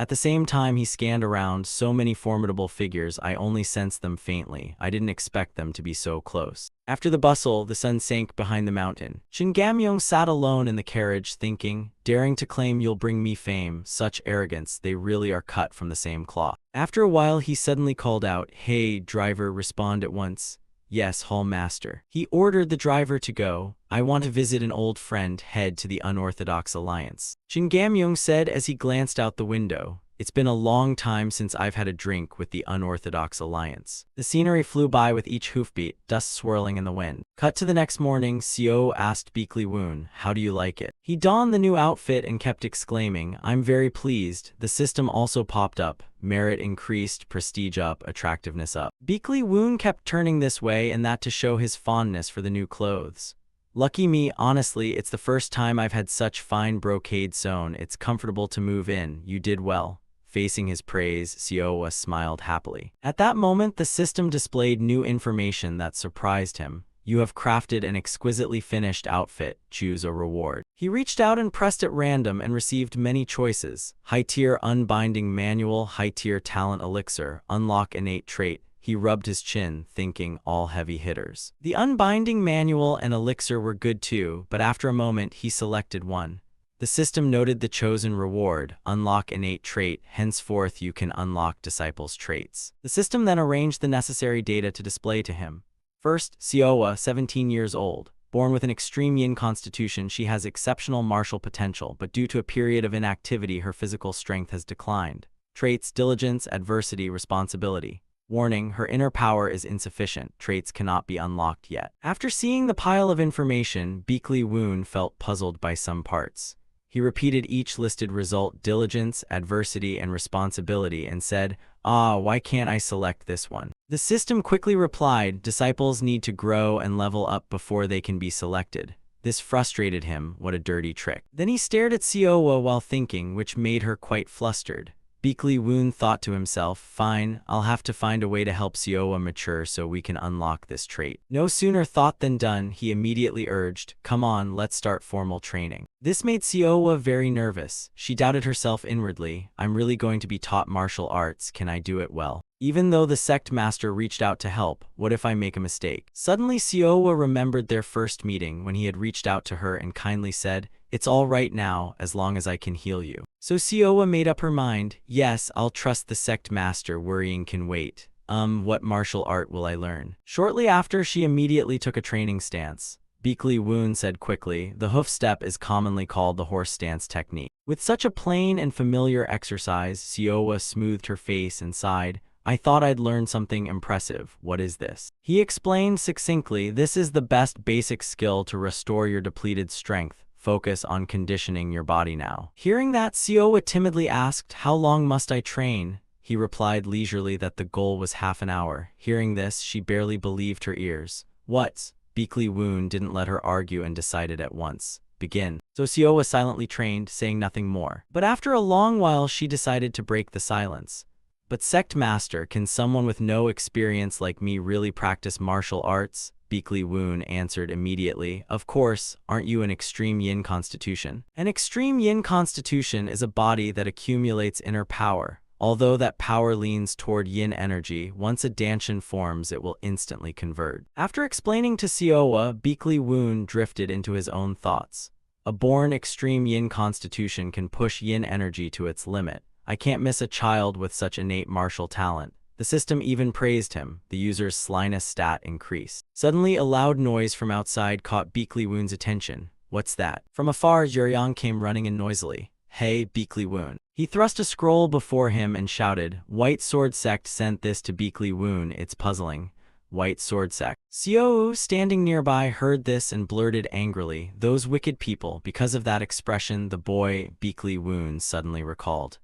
Speaker 1: At the same time, he scanned around. "So many formidable figures, I only sensed them faintly. I didn't expect them to be so close." After the bustle, the sun sank behind the mountain. Chingamyong sat alone in the carriage, thinking, "Daring to claim you'll bring me fame, such arrogance, they really are cut from the same cloth." After a while, he suddenly called out, "Hey, driver, respond at once." "Yes, hall master." He ordered the driver to go. "I want to visit an old friend, head to the Unorthodox Alliance." Chingamyong said as he glanced out the window. It's been a long time since I've had a drink with the Unorthodox Alliance. The scenery flew by with each hoofbeat, dust swirling in the wind. Cut to the next morning, Seo asked Beakley Woon, "How do you like it?" He donned the new outfit and kept exclaiming, "I'm very pleased." The system also popped up. Merit increased, prestige up, attractiveness up. Beakley Woon kept turning this way and that to show his fondness for the new clothes. Lucky me, honestly, it's the first time I've had such fine brocade sewn. It's comfortable to move in. You did well. Facing his praise, Seo smiled happily. At that moment, the system displayed new information that surprised him. You have crafted an exquisitely finished outfit. Choose a reward. He reached out and pressed at random and received many choices. High-tier unbinding manual, high-tier talent elixir, unlock innate trait. He rubbed his chin, thinking all heavy hitters. The unbinding manual and elixir were good too, but after a moment he selected one. The system noted the chosen reward, unlock innate trait, henceforth you can unlock disciples' traits. The system then arranged the necessary data to display to him. First, Seo, 17 years old. Born with an extreme yin constitution, she has exceptional martial potential, but due to a period of inactivity, her physical strength has declined. Traits: diligence, adversity, responsibility. Warning, her inner power is insufficient. Traits cannot be unlocked yet. After seeing the pile of information, Beakley Woon felt puzzled by some parts. He repeated each listed result: diligence, adversity, and responsibility, and said, why can't I select this one? The system quickly replied, disciples need to grow and level up before they can be selected. This frustrated him. What a dirty trick. Then he stared at Seo while thinking, which made her quite flustered. Beakley Woon thought to himself, fine, I'll have to find a way to help Seo mature so we can unlock this trait. No sooner thought than done, he immediately urged, come on, let's start formal training. This made Seo very nervous. She doubted herself inwardly. I'm really going to be taught martial arts. Can I do it well? Even though the sect master reached out to help, what if I make a mistake? Suddenly Seo remembered their first meeting when he had reached out to her and kindly said, it's all right now, as long as I can heal you. So Seo made up her mind. Yes, I'll trust the sect master. Worrying can wait. What martial art will I learn? Shortly after, she immediately took a training stance. Beakley Woon said quickly, the hoof step is commonly called the horse stance technique. With such a plain and familiar exercise, Seo smoothed her face and sighed. I thought I'd learn something impressive. What is this? He explained succinctly, this is the best basic skill to restore your depleted strength. Focus on conditioning your body now. Hearing that, Seo timidly asked, how long must I train? He replied leisurely that the goal was half an hour. Hearing this, she barely believed her ears. What? Beakley Woon didn't let her argue and decided at once. Begin. So Seo silently trained, saying nothing more. But after a long while, she decided to break the silence. But sect master, can someone with no experience like me really practice martial arts? Beakley Woon answered immediately, of course, aren't you an extreme yin constitution? An extreme yin constitution is a body that accumulates inner power. Although that power leans toward yin energy, once a danshin forms, it will instantly convert. After explaining to Seo, Beakley Woon drifted into his own thoughts. A born extreme yin constitution can push yin energy to its limit. I can't miss a child with such innate martial talent. The system even praised him. The user's slyness stat increased. Suddenly, a loud noise from outside caught Beakley Woon's attention. What's that? From afar, Yuryang came running in noisily. Hey, Beakley Woon. He thrust a scroll before him and shouted, White Sword Sect sent this to Beakley Woon. It's puzzling. White Sword Sect. Seo, standing nearby, heard this and blurted angrily, those wicked people. Because of that expression, the boy, Beakley Woon, suddenly recalled.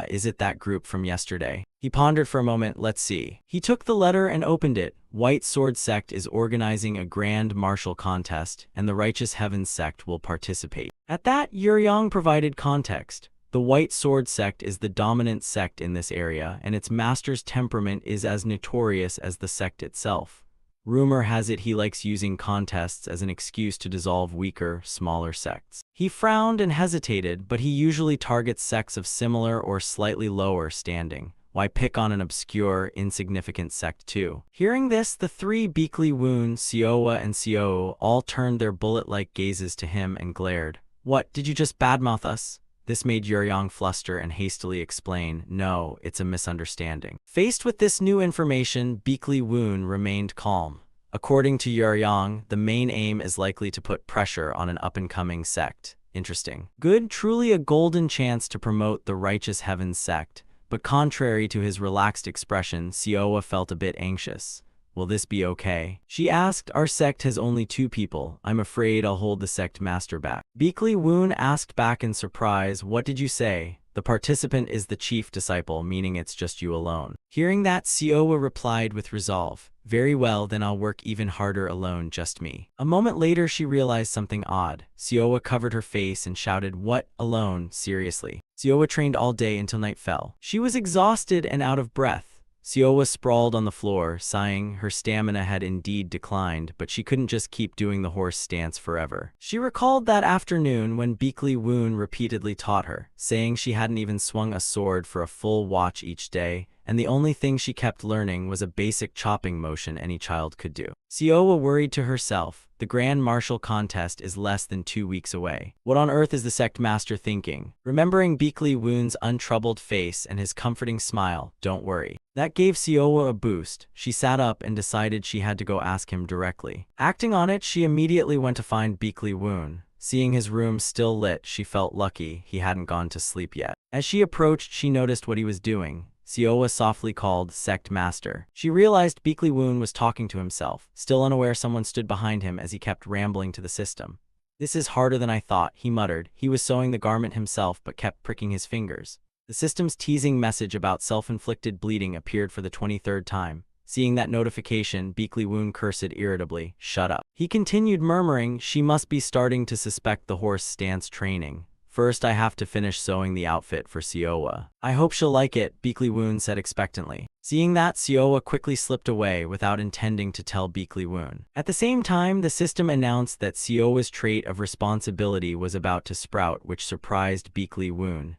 Speaker 1: Is it that group from yesterday? He pondered for a moment. Let's see. He took the letter and opened it. White Sword Sect is organizing a grand martial contest, and the Righteous Heavens Sect will participate. At that, Yuryang provided context. The White Sword Sect is the dominant sect in this area, and its master's temperament is as notorious as the sect itself. Rumor has it he likes using contests as an excuse to dissolve weaker, smaller sects. He frowned and hesitated, but he usually targets sects of similar or slightly lower standing. Why pick on an obscure, insignificant sect too? Hearing this, the three, Beakley Woon, Seo, and Seo, all turned their bullet-like gazes to him and glared. What, did you just badmouth us? This made Yuryang fluster and hastily explain, no, it's a misunderstanding. Faced with this new information, Beakley Woon remained calm. According to Yuryang, the main aim is likely to put pressure on an up-and-coming sect. Interesting. Good, truly a golden chance to promote the righteous heavens sect. But contrary to his relaxed expression, Sioa felt a bit anxious. Will this be okay? She asked, our sect has only 2 people. I'm afraid I'll hold the sect master back. Beakley Woon asked back in surprise, what did you say? The participant is the chief disciple, meaning it's just you alone. Hearing that, Sioa replied with resolve. Very well, then I'll work even harder alone, just me. A moment later, she realized something odd. Sioa covered her face and shouted, what, alone, seriously? Sioa trained all day until night fell. She was exhausted and out of breath. Sioa sprawled on the floor, sighing. Her stamina had indeed declined, but she couldn't just keep doing the horse stance forever. She recalled that afternoon when Beakley Woon repeatedly taught her, saying she hadn't even swung a sword for a full watch each day, and the only thing she kept learning was a basic chopping motion any child could do. Sioa worried to herself, the Grand Martial Contest is less than 2 weeks away. What on earth is the sect master thinking? Remembering Beakley Woon's untroubled face and his comforting smile, don't worry. That gave Sioa a boost. She sat up and decided she had to go ask him directly. Acting on it, she immediately went to find Beakley Woon. Seeing his room still lit, she felt lucky he hadn't gone to sleep yet. As she approached, she noticed what he was doing. Sioa softly called, Sect Master. She realized Beakley Woon was talking to himself. Still unaware, someone stood behind him as he kept rambling to the system. This is harder than I thought, he muttered. He was sewing the garment himself but kept pricking his fingers. The system's teasing message about self-inflicted bleeding appeared for the 23rd time. Seeing that notification, Beakley Woon cursed irritably, shut up. He continued murmuring, she must be starting to suspect the horse stance training. First, I have to finish sewing the outfit for Sioa. I hope she'll like it, Beakley Woon said expectantly. Seeing that, Sioa quickly slipped away without intending to tell Beakley Woon. At the same time, the system announced that Sioa's trait of responsibility was about to sprout, which surprised Beakley Woon.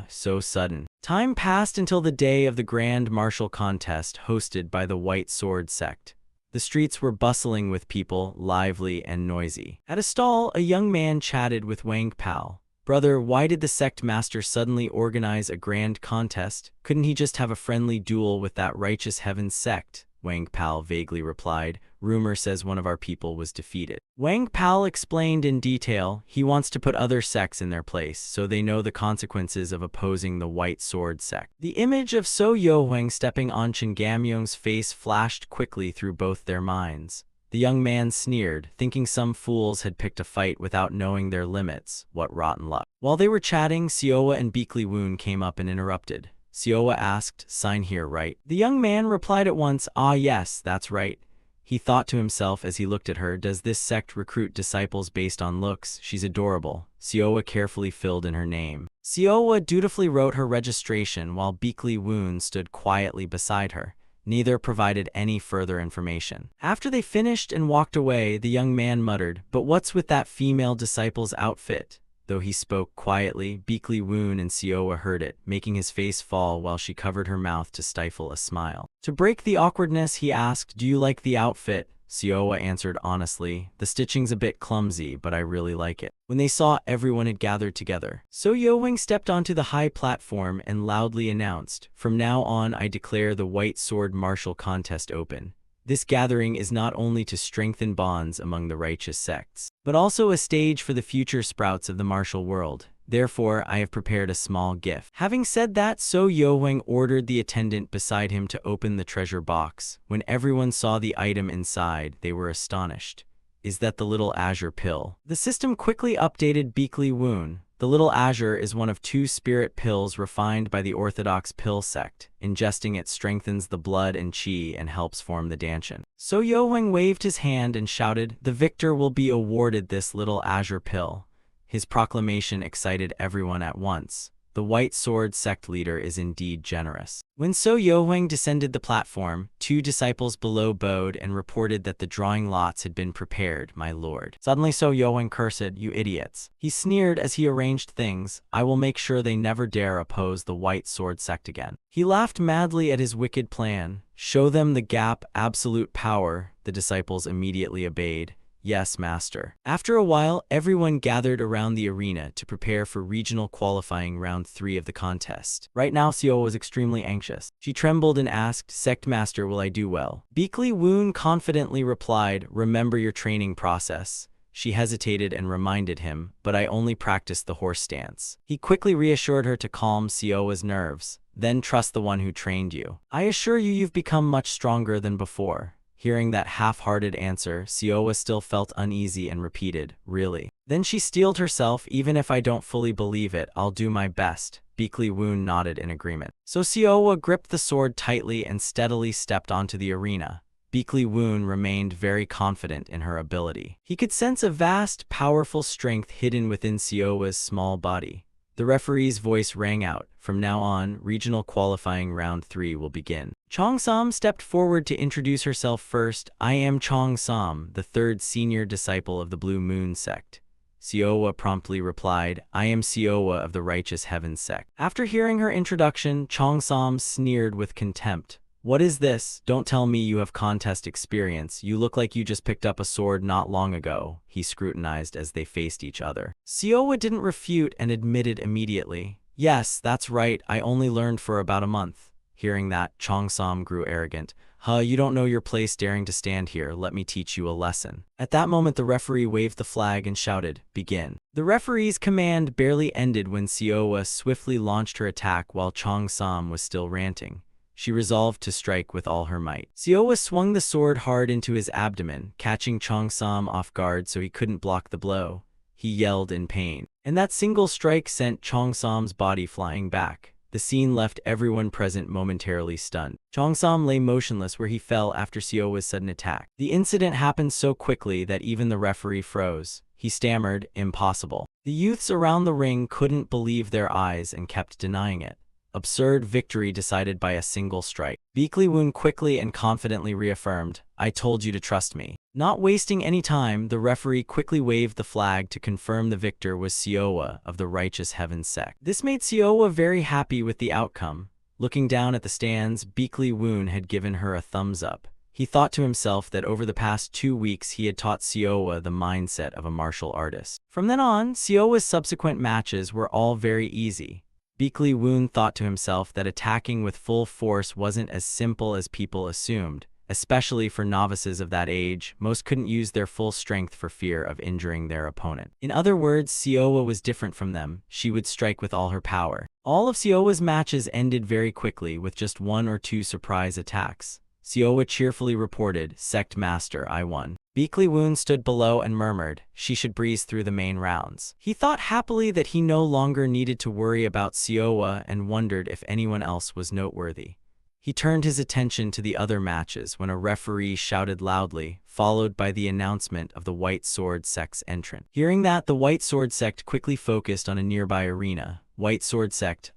Speaker 1: So sudden. Time passed until the day of the Grand Martial Contest hosted by the White Sword Sect. The streets were bustling with people, lively and noisy. At a stall, a young man chatted with Wang Pal. Brother, why did the sect master suddenly organize a grand contest? Couldn't he just have a friendly duel with that righteous heavens sect? Wang Pal vaguely replied. Rumor says one of our people was defeated. Wang Pal explained in detail, he wants to put other sects in their place so they know the consequences of opposing the White Sword Sect. The image of So Yohuang stepping on Chen Gamyong's face flashed quickly through both their minds. The young man sneered, thinking some fools had picked a fight without knowing their limits. What rotten luck. While they were chatting, Sioa and Beakley Woon came up and interrupted. Sioa asked, sign here, right? The young man replied at once, ah yes, that's right. He thought to himself as he looked at her, does this sect recruit disciples based on looks? She's adorable. Sioa carefully filled in her name. Sioa dutifully wrote her registration while Beakley Woon stood quietly beside her. Neither provided any further information. After they finished and walked away, the young man muttered, but what's with that female disciple's outfit? Though he spoke quietly, Beakley Woon and Sioa heard it, making his face fall while she covered her mouth to stifle a smile. To break the awkwardness, he asked, do you like the outfit? Sioa answered honestly, the stitching's a bit clumsy, but I really like it. When they saw everyone had gathered together, So Yohuang stepped onto the high platform and loudly announced, from now on I declare the White Sword Martial Contest open. This gathering is not only to strengthen bonds among the righteous sects, but also a stage for the future sprouts of the martial world. Therefore, I have prepared a small gift. Having said that, So Yohuang ordered the attendant beside him to open the treasure box. When everyone saw the item inside, they were astonished. Is that the little azure pill? The system quickly updated Beakley Woon. The little azure is one of 2 spirit pills refined by the orthodox pill sect. Ingesting it strengthens the blood and chi and helps form the danshan. So Yohuang waved his hand and shouted, the victor will be awarded this little azure pill. His proclamation excited everyone at once. The White Sword Sect leader is indeed generous. When So Yohuang descended the platform, 2 disciples below bowed and reported that the drawing lots had been prepared, my lord. Suddenly So Yohuang cursed, you idiots. He sneered as he arranged things, I will make sure they never dare oppose the White Sword Sect again. He laughed madly at his wicked plan. Show them the gap, absolute power. The disciples immediately obeyed. Yes, master. After a while, everyone gathered around the arena to prepare for regional qualifying round 3 of the contest. Right now, Sioa was extremely anxious. She trembled and asked, Sect Master, will I do well? Beakley Woon confidently replied, remember your training process. She hesitated and reminded him, "But I only practiced the horse stance." He quickly reassured her to calm Sioa's nerves. "Then trust the one who trained you. I assure you you've become much stronger than before." Hearing that half-hearted answer, Sioa still felt uneasy and repeated, "Really?" Then she steeled herself, "Even if I don't fully believe it, I'll do my best." Beakley Woon nodded in agreement. So Sioa gripped the sword tightly and steadily stepped onto the arena. Beakley Woon remained very confident in her ability. He could sense a vast, powerful strength hidden within Sioa's small body. The referee's voice rang out. "From now on, regional qualifying round 3 will begin." Chong Sam stepped forward to introduce herself first. "I am Chong Sam, the third senior disciple of the Blue Moon Sect." Sioa promptly replied, "I am Sioa of the Righteous Heaven Sect." After hearing her introduction, Chong Sam sneered with contempt. "What is this? Don't tell me you have contest experience. You look like you just picked up a sword not long ago," he scrutinized as they faced each other. Sioa didn't refute and admitted immediately, "Yes, that's right, I only learned for about a month." Hearing that, Chong Sam grew arrogant. You don't know your place daring to stand here. Let me teach you a lesson." At that moment, the referee waved the flag and shouted, "Begin." The referee's command barely ended when Sioa swiftly launched her attack while Chong Sam was still ranting. She resolved to strike with all her might. Sioa swung the sword hard into his abdomen, catching Chong Sam off guard so he couldn't block the blow. He yelled in pain, and that single strike sent Chong Sam's body flying back. The scene left everyone present momentarily stunned. Chong Sam lay motionless where he fell after Sioa's sudden attack. The incident happened so quickly that even the referee froze. He stammered, "Impossible." The youths around the ring couldn't believe their eyes and kept denying it. Absurd victory decided by a single strike. Beakley Woon quickly and confidently reaffirmed, "I told you to trust me." Not wasting any time, the referee quickly waved the flag to confirm the victor was Sioa of the Righteous Heaven Sect. This made Sioa very happy with the outcome. Looking down at the stands, Beakley Woon had given her a thumbs up. He thought to himself that over the past 2 weeks he had taught Sioa the mindset of a martial artist. From then on, Sioa's subsequent matches were all very easy. Beakley Woon thought to himself that attacking with full force wasn't as simple as people assumed, especially for novices of that age. Most couldn't use their full strength for fear of injuring their opponent. In other words, Sioa was different from them. She would strike with all her power. All of Sioa's matches ended very quickly with just 1 or 2 surprise attacks. Sioa cheerfully reported, "Sect Master, I won." Beakley Woon stood below and murmured, "She should breeze through the main rounds." He thought happily that he no longer needed to worry about Sioa and wondered if anyone else was noteworthy. He turned his attention to the other matches when a referee shouted loudly, followed by the announcement of the White Sword Sect's entrant. Hearing that, the White Sword Sect quickly focused on a nearby arena. White Sword Sect,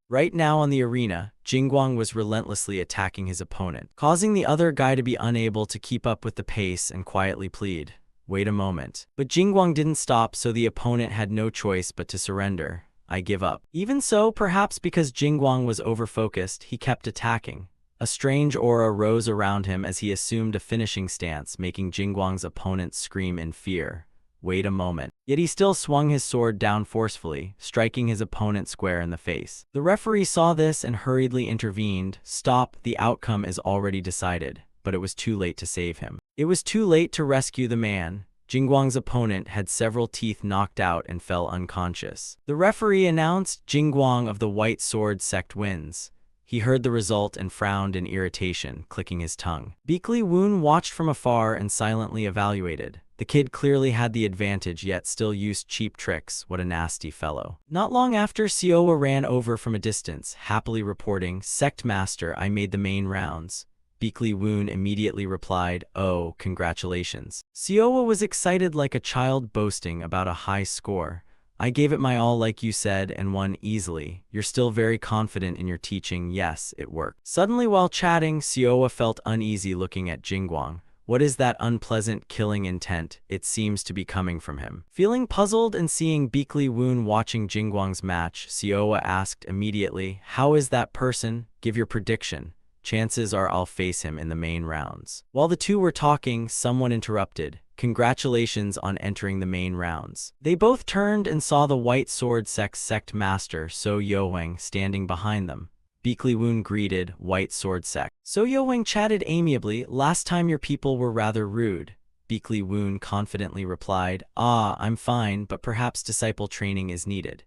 Speaker 1: Right now on the arena, Jingguang was relentlessly attacking his opponent, causing the other guy to be unable to keep up with the pace and quietly plead, "Wait a moment." But Jingguang didn't stop, so the opponent had no choice but to surrender. "I give up." Even so, perhaps because Jingguang was over-focused, he kept attacking. A strange aura rose around him as he assumed a finishing stance, making Jingguang's opponent scream in fear. "Wait a moment." Yet he still swung his sword down forcefully, striking his opponent square in the face. The referee saw this and hurriedly intervened. "Stop, the outcome is already decided." But it was too late to save him. It was too late to rescue the man. Jingguang's opponent had several teeth knocked out and fell unconscious. The referee announced, "Jingguang of the White Sword Sect wins." He heard the result and frowned in irritation, clicking his tongue. Beakley Woon watched from afar and silently evaluated. The kid clearly had the advantage, yet still used cheap tricks. What a nasty fellow. Not long after, Sioa ran over from a distance, happily reporting, "Sect Master, I made the main rounds." Beakley Woon immediately replied, "Oh, congratulations." Sioa was excited like a child boasting about a high score. "I gave it my all like you said and won easily. You're still very confident in your teaching." "Yes, it worked." Suddenly while chatting, Sioa felt uneasy looking at Jingguang. What is that unpleasant killing intent? It seems to be coming from him. Feeling puzzled and seeing Beakley Woon watching Jingguang's match, Sioa asked immediately, "How is that person? Give your prediction." "Chances are I'll face him in the main rounds." While the two were talking, someone interrupted. "Congratulations on entering the main rounds." They both turned and saw the White Sword Sect's Sect Master, So Yoheng, standing behind them. Beakley Woon greeted, "White Sword Sect." So Yoheng chatted amiably, "Last time your people were rather rude." Beakley Woon confidently replied, "Ah, I'm fine, but perhaps disciple training is needed."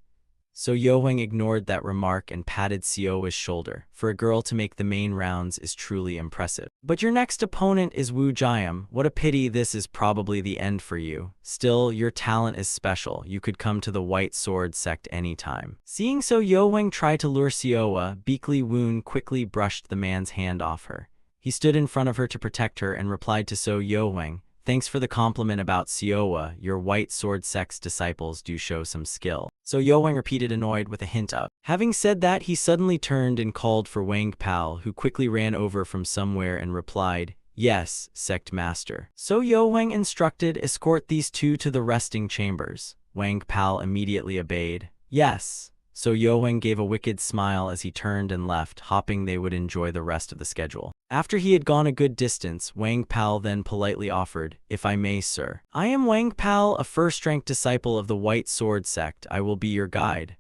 Speaker 1: So Yoheng ignored that remark and patted Sioa's shoulder. For a girl to make the main rounds is truly impressive. "But your next opponent is Wu Jiam. What a pity, this is probably the end for you. Still, your talent is special. You could come to the White Sword Sect anytime." Seeing so Yoheng tried to lure Sioa, Beakley Woon quickly brushed the man's hand off her. He stood in front of her to protect her and replied to So Yoheng, "Thanks for the compliment about Sioa. Your White Sword Sect's disciples do show some skill." So Yoheng repeated, annoyed with a hint of. Having said that, he suddenly turned and called for Wang Pal, who quickly ran over from somewhere and replied, "Yes, Sect Master." So Yoheng instructed, "Escort these two to the resting chambers." Wang Pal immediately obeyed. "Yes." So Yoheng gave a wicked smile as he turned and left, hoping they would enjoy the rest of the schedule. After he had gone a good distance, Wang Pal then politely offered, "If I may, sir. I am Wang Pal, a first-rank disciple of the White Sword Sect. I will be your guide."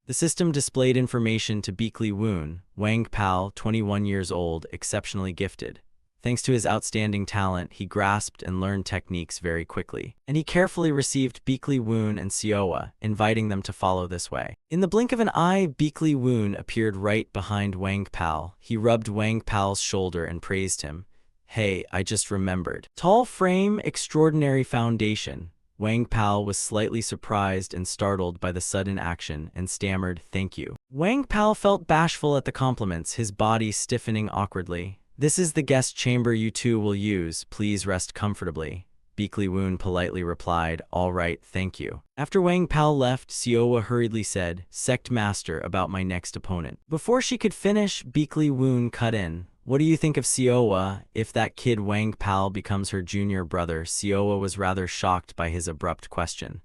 Speaker 1: The system displayed information to Beakley Woon, Wang Pal, 21 years old, exceptionally gifted. Thanks to his outstanding talent, he grasped and learned techniques very quickly, and he carefully received Beakley Woon and Sioa, inviting them to follow this way. In the blink of an eye, Beakley Woon appeared right behind Wang Pal. He rubbed Wang Pal's shoulder and praised him. "Hey, I just remembered. Tall frame, extraordinary foundation." Wang Pal was slightly surprised and startled by the sudden action and stammered, "Thank you." Wang Pal felt bashful at the compliments, his body stiffening awkwardly. "This is the guest chamber you two will use. Please rest comfortably." Beakley Woon politely replied, "All right, thank you." After Wang Pal left, Sioa hurriedly said, "Sect Master, about my next opponent." Before she could finish, Beakley Woon cut in. "What do you think of Sioa if that kid Wang Pal becomes her junior brother?" Sioa was rather shocked by his abrupt question.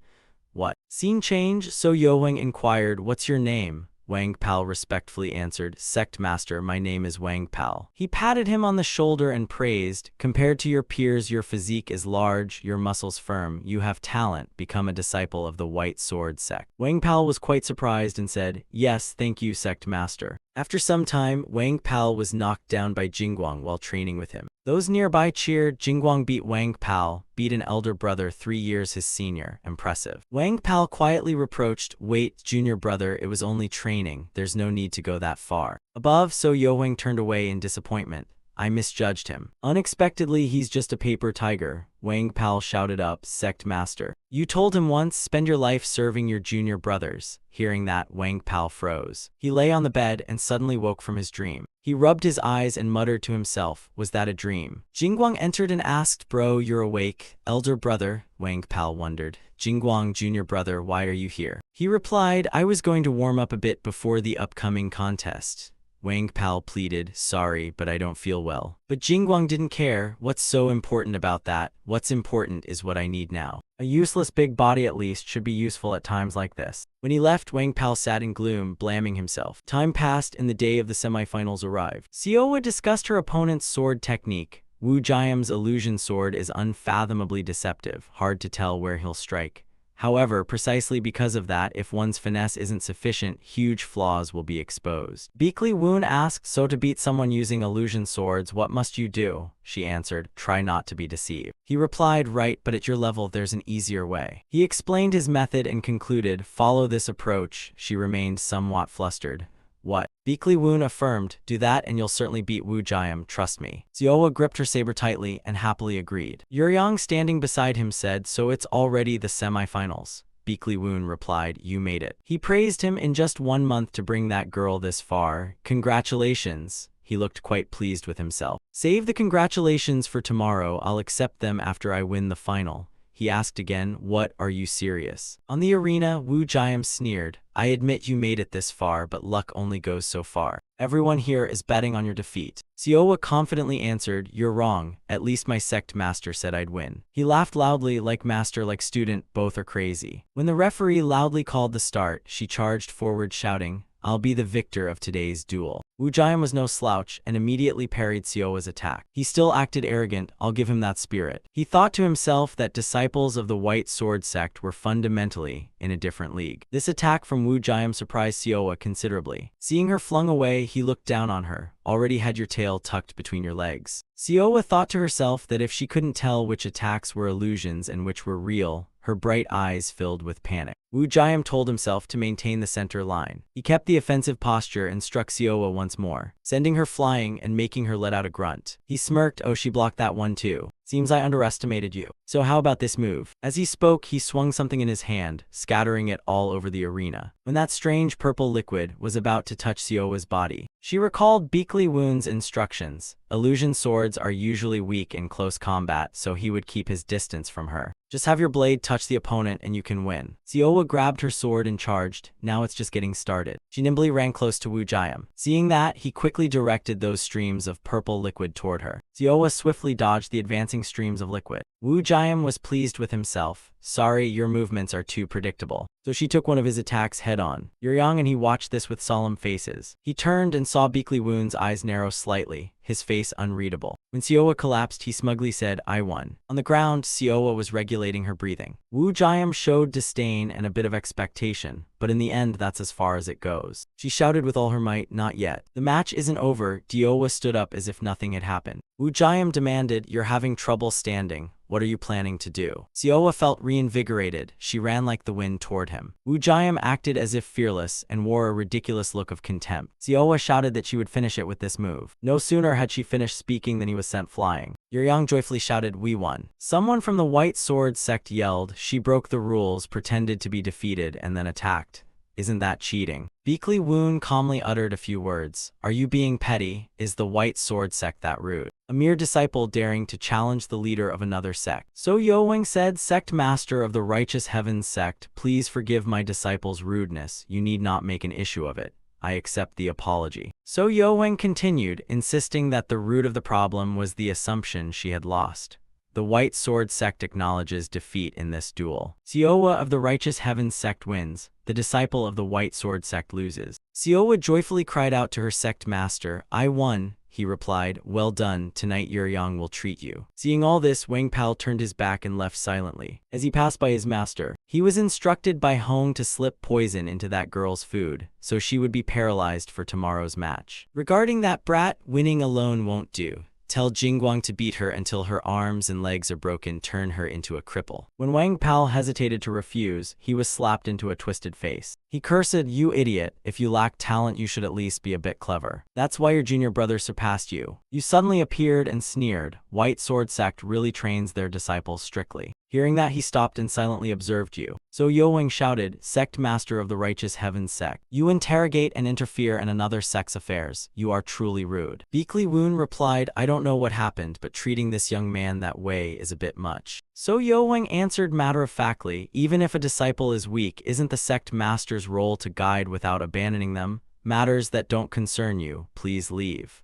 Speaker 1: "What?" Scene change, So Yoheng inquired, "What's your name?" Wang Pal respectfully answered, "Sect Master, my name is Wang Pal." He patted him on the shoulder and praised, "Compared to your peers, your physique is large, your muscles firm, you have talent, become a disciple of the White Sword Sect." Wang Pal was quite surprised and said, "Yes, thank you, Sect Master." After some time, Wang Pal was knocked down by Jingguang while training with him. Those nearby cheered. Jingguang beat Wang Pal, beat an elder brother 3 years his senior. Impressive. Wang Pal quietly reproached, "Wait, junior brother, it was only training. There's no need to go that far." Above, So Yoheng turned away in disappointment. "I misjudged him. Unexpectedly, he's just a paper tiger." Wang Pal shouted up, "Sect Master. You told him once, spend your life serving your junior brothers." Hearing that, Wang Pal froze. He lay on the bed and suddenly woke from his dream. He rubbed his eyes and muttered to himself, "Was that a dream?" Jingguang entered and asked, "Bro, you're awake?" "Elder brother," Wang Pal wondered. "Jingguang, junior brother, why are you here?" He replied, "I was going to warm up a bit before the upcoming contest." Wang Pal pleaded, "Sorry, but I don't feel well." But Jingguang didn't care. "What's so important about that? What's important is what I need now. A useless big body at least should be useful at times like this." When he left, Wang Pal sat in gloom, blaming himself. Time passed and the day of the semifinals arrived. Sioa discussed her opponent's sword technique. Wu Jiam's illusion sword is unfathomably deceptive, hard to tell where he'll strike. However, precisely because of that, if one's finesse isn't sufficient, huge flaws will be exposed. Beakley Woon asked, "So to beat someone using illusion swords, what must you do?" She answered, "Try not to be deceived." He replied, "Right, but at your level there's an easier way." He explained his method and concluded, "Follow this approach." She remained somewhat flustered. "What?" Beakley Woon affirmed, "Do that and you'll certainly beat Wu Jiam, trust me." Sioa gripped her saber tightly and happily agreed. Yuryang, standing beside him, said, "So it's already the semifinals." Beakley Woon replied, "You made it." He praised him. "In just 1 month to bring that girl this far. Congratulations." He looked quite pleased with himself. "Save the congratulations for tomorrow. I'll accept them after I win the final." He asked again, "What, are you serious?" On the arena, Wu Jiam sneered, "I admit you made it this far, but luck only goes so far. Everyone here is betting on your defeat." Sioa confidently answered, "You're wrong. At least my sect master said I'd win." He laughed loudly, "Like master, like student, both are crazy." When the referee loudly called the start, she charged forward shouting, I'll be the victor of today's duel. Wu Jian was no slouch and immediately parried Sioa's attack. He still acted arrogant, I'll give him that spirit. He thought to himself that disciples of the White Sword Sect were fundamentally in a different league. This attack from Wu Jian surprised Sioa considerably. Seeing her flung away, he looked down on her. Already had your tail tucked between your legs. Sioa thought to herself that if she couldn't tell which attacks were illusions and which were real, her bright eyes filled with panic. Wu Jian told himself to maintain the center line. He kept the offensive posture and struck Sioa once more, sending her flying and making her let out a grunt. He smirked, oh, she blocked that one too. Seems I underestimated you. So how about this move? As he spoke, he swung something in his hand, scattering it all over the arena. When that strange purple liquid was about to touch Sioa's body, she recalled Beakley Woon's instructions. Illusion swords are usually weak in close combat, so he would keep his distance from her. Just have your blade touch the opponent and you can win. Sioa grabbed her sword and charged. Now it's just getting started. She nimbly ran close to Wu Jian. Seeing that, he quickly directed those streams of purple liquid toward her. Sioa swiftly dodged the advancing streams of liquid. Wu Jian was pleased with himself. Sorry, your movements are too predictable. So she took one of his attacks head-on. Yuryang and he watched this with solemn faces. He turned and saw Beakley Woon's eyes narrow slightly, his face unreadable. When Sioa collapsed, he smugly said, I won. On the ground, Sioa was regulating her breathing. Wu Jian showed disdain and a bit of expectation, but in the end, that's as far as it goes. She shouted with all her might, not yet. The match isn't over. Sioa stood up as if nothing had happened. Wu Jian demanded, you're having trouble standing. What are you planning to do? Sioa felt reinvigorated. She ran like the wind toward him. Wu Jian acted as if fearless and wore a ridiculous look of contempt. Sioa shouted that she would finish it with this move. No sooner had she finished speaking than he was sent flying. Yuryang joyfully shouted, we won. Someone from the White Sword Sect yelled. She broke the rules, pretended to be defeated, and then attacked. Isn't that cheating? Beakley Woon calmly uttered a few words. Are you being petty? Is the White Sword Sect that rude? A mere disciple daring to challenge the leader of another sect. So Yoweng said, Sect Master of the Righteous Heavens Sect, please forgive my disciple's rudeness. You need not make an issue of it. I accept the apology. So Yoweng continued, insisting that the root of the problem was the assumption she had lost. The White Sword Sect acknowledges defeat in this duel. Sioa of the Righteous Heavens Sect wins. The disciple of the White Sword Sect loses. Sioa joyfully cried out to her sect master, I won. He replied, well done, tonight Yuryang will treat you. Seeing all this, Wang Pao turned his back and left silently. As he passed by his master, he was instructed by Hong to slip poison into that girl's food, so she would be paralyzed for tomorrow's match. Regarding that brat, winning alone won't do. Tell Jingguang to beat her until her arms and legs are broken, turn her into a cripple. When Wang Pao hesitated to refuse, he was slapped into a twisted face. He cursed, you idiot, if you lack talent you should at least be a bit clever. That's why your junior brother surpassed you. You suddenly appeared and sneered. White Sword Sect really trains their disciples strictly. Hearing that, he stopped and silently observed you. So Yoweng shouted, Sect Master of the Righteous Heavens Sect. You interrogate and interfere in another sect's affairs. You are truly rude. Beakley Woon replied, I don't know what happened, but treating this young man that way is a bit much. So Yoweng answered matter-of-factly, even if a disciple is weak, isn't the sect master's role to guide without abandoning them? Matters that don't concern you, please leave.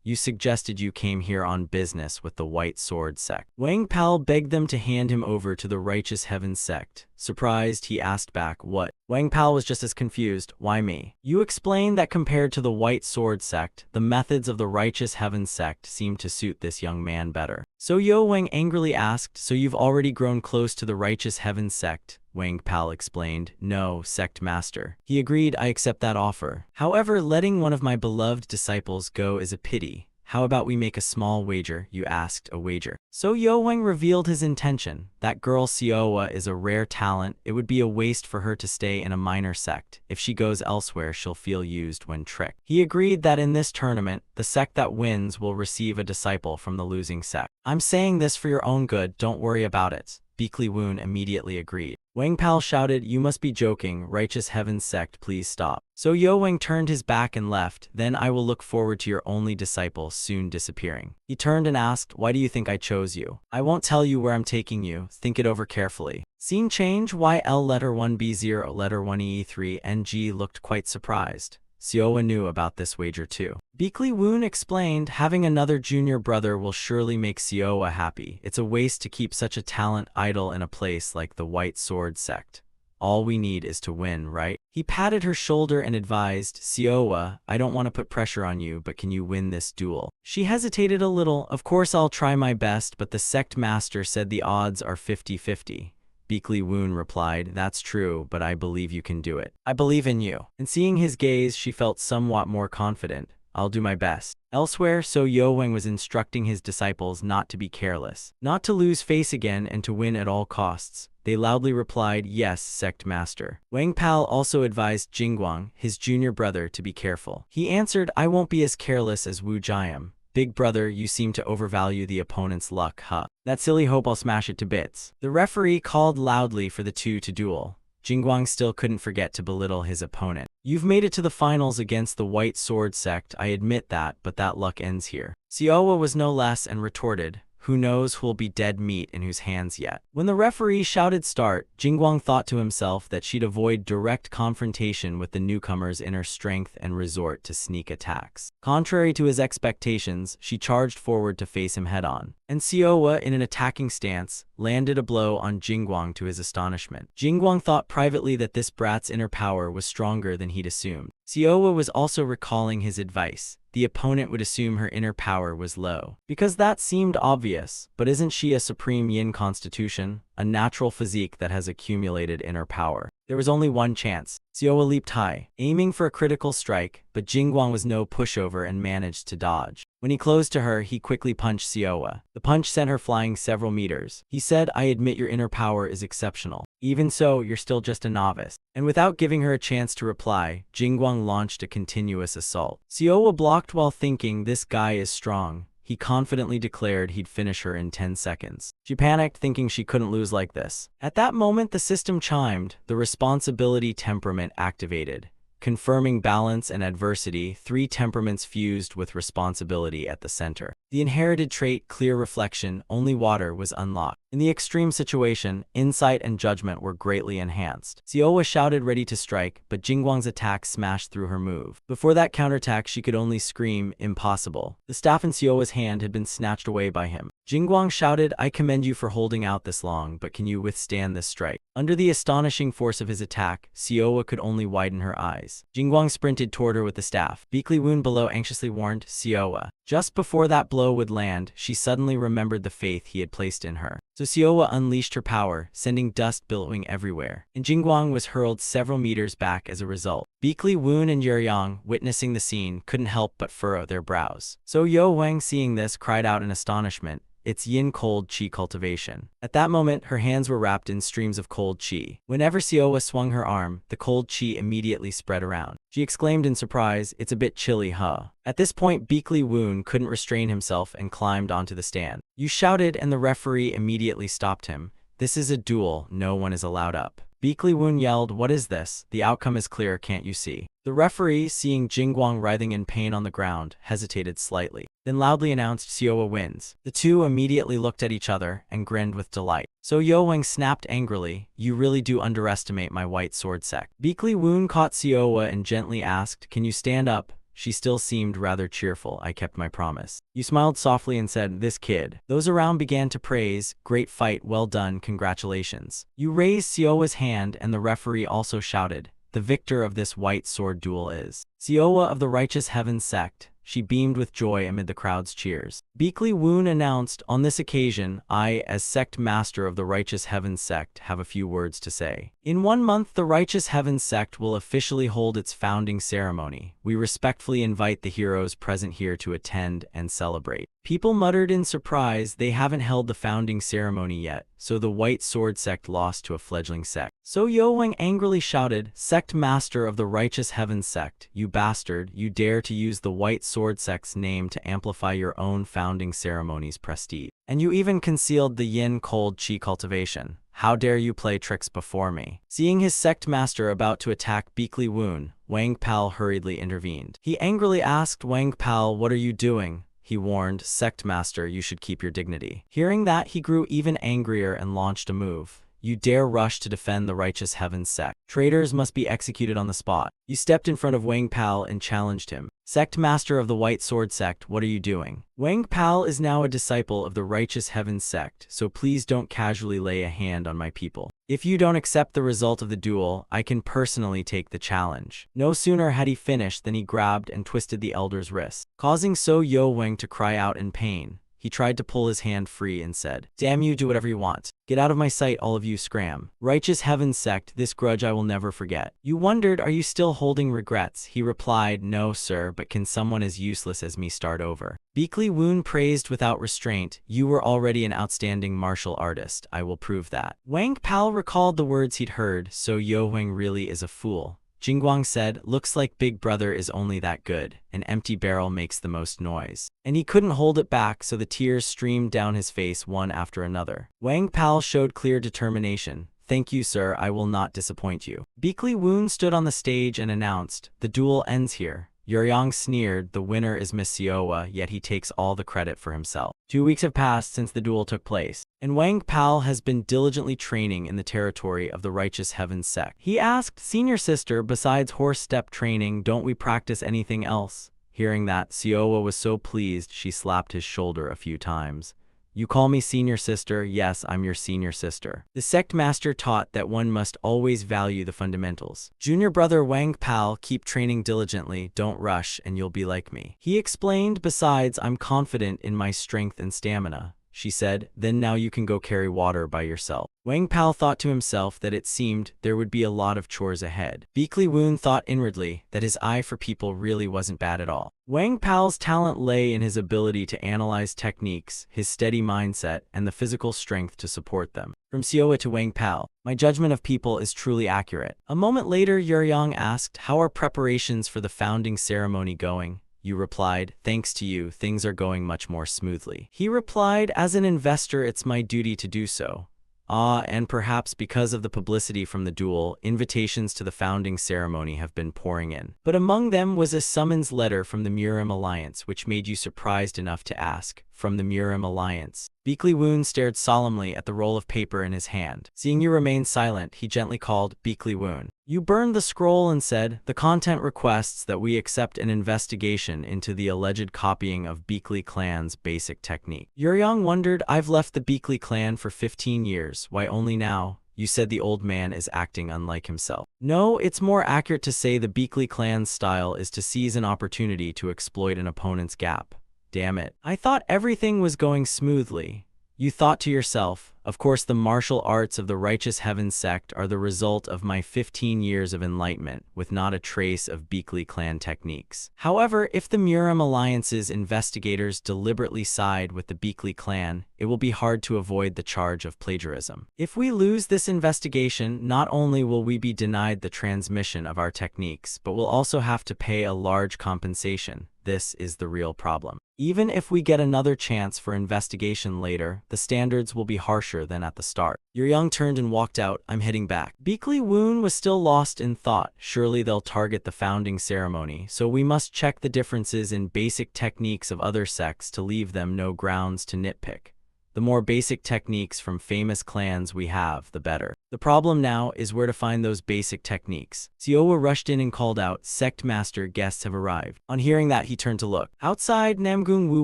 Speaker 1: You suggested you came here on business with the White Sword Sect. Wang Pao begged them to hand him over to the Righteous Heavens Sect. Surprised, he asked back, what? Wang Pao was just as confused. Why me? You explained that compared to the White Sword Sect, the methods of the Righteous Heavens Sect seemed to suit this young man better. So Yoweng angrily asked, so you've already grown close to the Righteous Heavens Sect? Wang Pao explained, no, Sect Master. He agreed, I accept that offer. However, letting one of my beloved disciples go is a pity. How about we make a small wager? You asked, a wager. So Yoweng revealed his intention. That girl Sioa is a rare talent. It would be a waste for her to stay in a minor sect. If she goes elsewhere, she'll feel used when tricked. He agreed that in this tournament, the sect that wins will receive a disciple from the losing sect. I'm saying this for your own good, don't worry about it. Beakley Woon immediately agreed. Wang Pao shouted, you must be joking, Righteous Heavens Sect, please stop. So Yoweng turned his back and left, then I will look forward to your only disciple soon disappearing. He turned and asked, why do you think I chose you? I won't tell you where I'm taking you, think it over carefully. Scene change, YL letter 1B0 letter 1E3 NG looked quite surprised. Sioa knew about this wager too. Beakley Woon explained, having another junior brother will surely make Sioa happy. It's a waste to keep such a talent idle in a place like the White Sword Sect. all we need is to win, right? He patted her shoulder and advised, Siowa, I don't want to put pressure on you, but can you win this duel? She hesitated a little. Of course I'll try my best, but the sect master said the odds are 50-50. Beakley Woon replied, that's true, but I believe you can do it. I believe in you. And seeing his gaze, she felt somewhat more confident. I'll do my best. Elsewhere, So Yo-wang was instructing his disciples not to be careless, not to lose face again and to win at all costs. They loudly replied, yes, sect master. Wang Pal also advised Jingguang, his junior brother, to be careful. He answered, I won't be as careless as Wu Jiam. Big brother, you seem to overvalue the opponent's luck, huh? That silly hope I'll smash it to bits. The referee called loudly for the two to duel. Jingguang still couldn't forget to belittle his opponent. You've made it to the finals against the White Sword Sect, I admit that, but that luck ends here. Siowa was no less and retorted, who knows who'll be dead meat in whose hands yet. When the referee shouted start, Jingguang thought to himself that she'd avoid direct confrontation with the newcomer's inner strength and resort to sneak attacks. Contrary to his expectations, she charged forward to face him head-on. And Siowa, in an attacking stance, landed a blow on Jingguang to his astonishment. Jingguang thought privately that this brat's inner power was stronger than he'd assumed. Siowa was also recalling his advice. The opponent would assume her inner power was low. Because that seemed obvious, but isn't she a supreme yin constitution, a natural physique that has accumulated inner power? There was only one chance. Siowa leaped high, aiming for a critical strike, but Jingguang was no pushover and managed to dodge. When he closed to her, he quickly punched Siowa. The punch sent her flying several meters. He said, I admit your inner power is exceptional. Even so, you're still just a novice. And without giving her a chance to reply, Jingguang launched a continuous assault. Siowa blocked while thinking, this guy is strong. He confidently declared he'd finish her in 10 seconds. She panicked, thinking she couldn't lose like this. At that moment, the system chimed. The responsibility temperament activated. Confirming balance and adversity, 3 temperaments fused with responsibility at the center. The inherited trait, clear reflection, only water, was unlocked. In the extreme situation, insight and judgment were greatly enhanced. Siowa shouted ready to strike, but Jingguang's attack smashed through her move. Before that counterattack, she could only scream, impossible. The staff in Siowa's hand had been snatched away by him. Jingguang shouted, I commend you for holding out this long, but can you withstand this strike? Under the astonishing force of his attack, Siowa could only widen her eyes. Jingguang sprinted toward her with the staff. Beakley Woon below anxiously warned, Siowa. Just before that blow would land, she suddenly remembered the faith he had placed in her. So Siowa unleashed her power, sending dust billowing everywhere, and Jingguang was hurled several meters back as a result. Beakley Woon and Yeryang, witnessing the scene, couldn't help but furrow their brows. So Yo-wang, seeing this, cried out in astonishment, it's yin cold chi cultivation. At that moment, her hands were wrapped in streams of cold chi. Whenever Siowa swung her arm, the cold chi immediately spread around. She exclaimed in surprise, it's a bit chilly, huh? At this point, Beakley Woon couldn't restrain himself and climbed onto the stand. You shouted, and the referee immediately stopped him. This is a duel, no one is allowed up. Beakley Woon yelled, what is this? The outcome is clear, can't you see? The referee, seeing Jingguang writhing in pain on the ground, hesitated slightly, then loudly announced Siowa wins. The two immediately looked at each other and grinned with delight. So Yo-wang snapped angrily, you really do underestimate my White Sword Sect. Beakley Woon caught Siowa and gently asked, can you stand up? She still seemed rather cheerful. I kept my promise. You smiled softly and said, this kid. Those around began to praise, great fight, well done, congratulations. You raised Siowa's hand and the referee also shouted, the victor of this white sword duel is Siowa of the Righteous Heaven Sect. She beamed with joy amid the crowd's cheers. Beakley Woon announced, on this occasion, I, as Sect Master of the Righteous Heaven Sect, have a few words to say. In 1 month, the Righteous Heaven Sect will officially hold its founding ceremony. We respectfully invite the heroes present here to attend and celebrate. People muttered in surprise, they haven't held the founding ceremony yet, so the White Sword Sect lost to a fledgling sect. So Yo-wang angrily shouted, Sect Master of the Righteous Heaven Sect, you bastard, you dare to use the White Sword Sect's name to amplify your own founding ceremony's prestige. And you even concealed the yin cold chi cultivation. How dare you play tricks before me? Seeing his sect master about to attack Beakley Woon, Wang Pal hurriedly intervened. He angrily asked Wang Pal, what are you doing? He warned, Sect Master, you should keep your dignity. Hearing that, he grew even angrier and launched a move. You dare rush to defend the righteous heavens sect. Traitors must be executed on the spot. You stepped in front of Wang Pal and challenged him. Sect Master of the White Sword Sect, what are you doing? Wang Pal is now a disciple of the Righteous Heavens Sect, so please don't casually lay a hand on my people. If you don't accept the result of the duel, I can personally take the challenge. No sooner had he finished than he grabbed and twisted the elder's wrist, causing So Yo Wang to cry out in pain. He tried to pull his hand free and said, "Damn you, do whatever you want. Get out of my sight, all of you, scram. Righteous Heavens Sect, this grudge I will never forget." You wondered, are you still holding regrets? He replied, "No, sir, but can someone as useless as me start over?" Beakley Woon praised without restraint, "You were already an outstanding martial artist. I will prove that." Wang Pal recalled the words he'd heard, "So Yo Wang really is a fool." Jingguang said, "Looks like Big Brother is only that good. An empty barrel makes the most noise." And he couldn't hold it back, so the tears streamed down his face one after another. Wang Pal showed clear determination. "Thank you, sir, I will not disappoint you." Beakley Woon stood on the stage and announced, "The duel ends here." Yuryang sneered, "The winner is Miss Siowa, yet he takes all the credit for himself." 2 weeks have passed since the duel took place, and Wang Pal has been diligently training in the territory of the Righteous Heavens Sect. He asked, "Senior sister, besides horse step training, don't we practice anything else?" Hearing that, Siowa was so pleased she slapped his shoulder a few times. "You call me senior sister? Yes, I'm your senior sister." The sect master taught that one must always value the fundamentals. "Junior brother Wang Pal, keep training diligently, don't rush, and you'll be like me." He explained, "Besides, I'm confident in my strength and stamina." She said, "Then now you can go carry water by yourself." Wang Pal thought to himself that it seemed there would be a lot of chores ahead. Beakley Woon thought inwardly that his eye for people really wasn't bad at all. Wang Pal's talent lay in his ability to analyze techniques, his steady mindset, and the physical strength to support them. From Siowa to Wang Pal, my judgment of people is truly accurate. A moment later, Yuryang asked, "How are preparations for the founding ceremony going?" You replied, "Thanks to you, things are going much more smoothly." He replied, "As an investor, it's my duty to do so." And perhaps because of the publicity from the duel, invitations to the founding ceremony have been pouring in. But among them was a summons letter from the Murim Alliance, which made you surprised enough to ask, "From the Murim Alliance?" Beakley Woon stared solemnly at the roll of paper in his hand. Seeing you remain silent, he gently called, "Beakley Woon." You burned the scroll and said, "The content requests that we accept an investigation into the alleged copying of Beakley clan's basic technique." Yuryang wondered, "I've left the Beakley clan for 15 years, why only now?" You said the old man is acting unlike himself. No, it's more accurate to say the Beakley clan's style is to seize an opportunity to exploit an opponent's gap. Damn it. I thought everything was going smoothly. You thought to yourself, of course the martial arts of the Righteous Heavens Sect are the result of my 15 years of enlightenment, with not a trace of Beakley clan techniques. However, if the Murim Alliance's investigators deliberately side with the Beakley clan, it will be hard to avoid the charge of plagiarism. If we lose this investigation, not only will we be denied the transmission of our techniques, but we'll also have to pay a large compensation. This is the real problem. Even if we get another chance for investigation later, the standards will be harsher than at the start. Yuryang turned and walked out. I'm heading back. Beakley Woon was still lost in thought. Surely they'll target the founding ceremony, so we must check the differences in basic techniques of other sects to leave them no grounds to nitpick. The more basic techniques from famous clans we have, the better. The problem now is where to find those basic techniques. Siowa rushed in and called out, "Sect Master, guests have arrived." On hearing that, he turned to look. Outside, Namgung Wu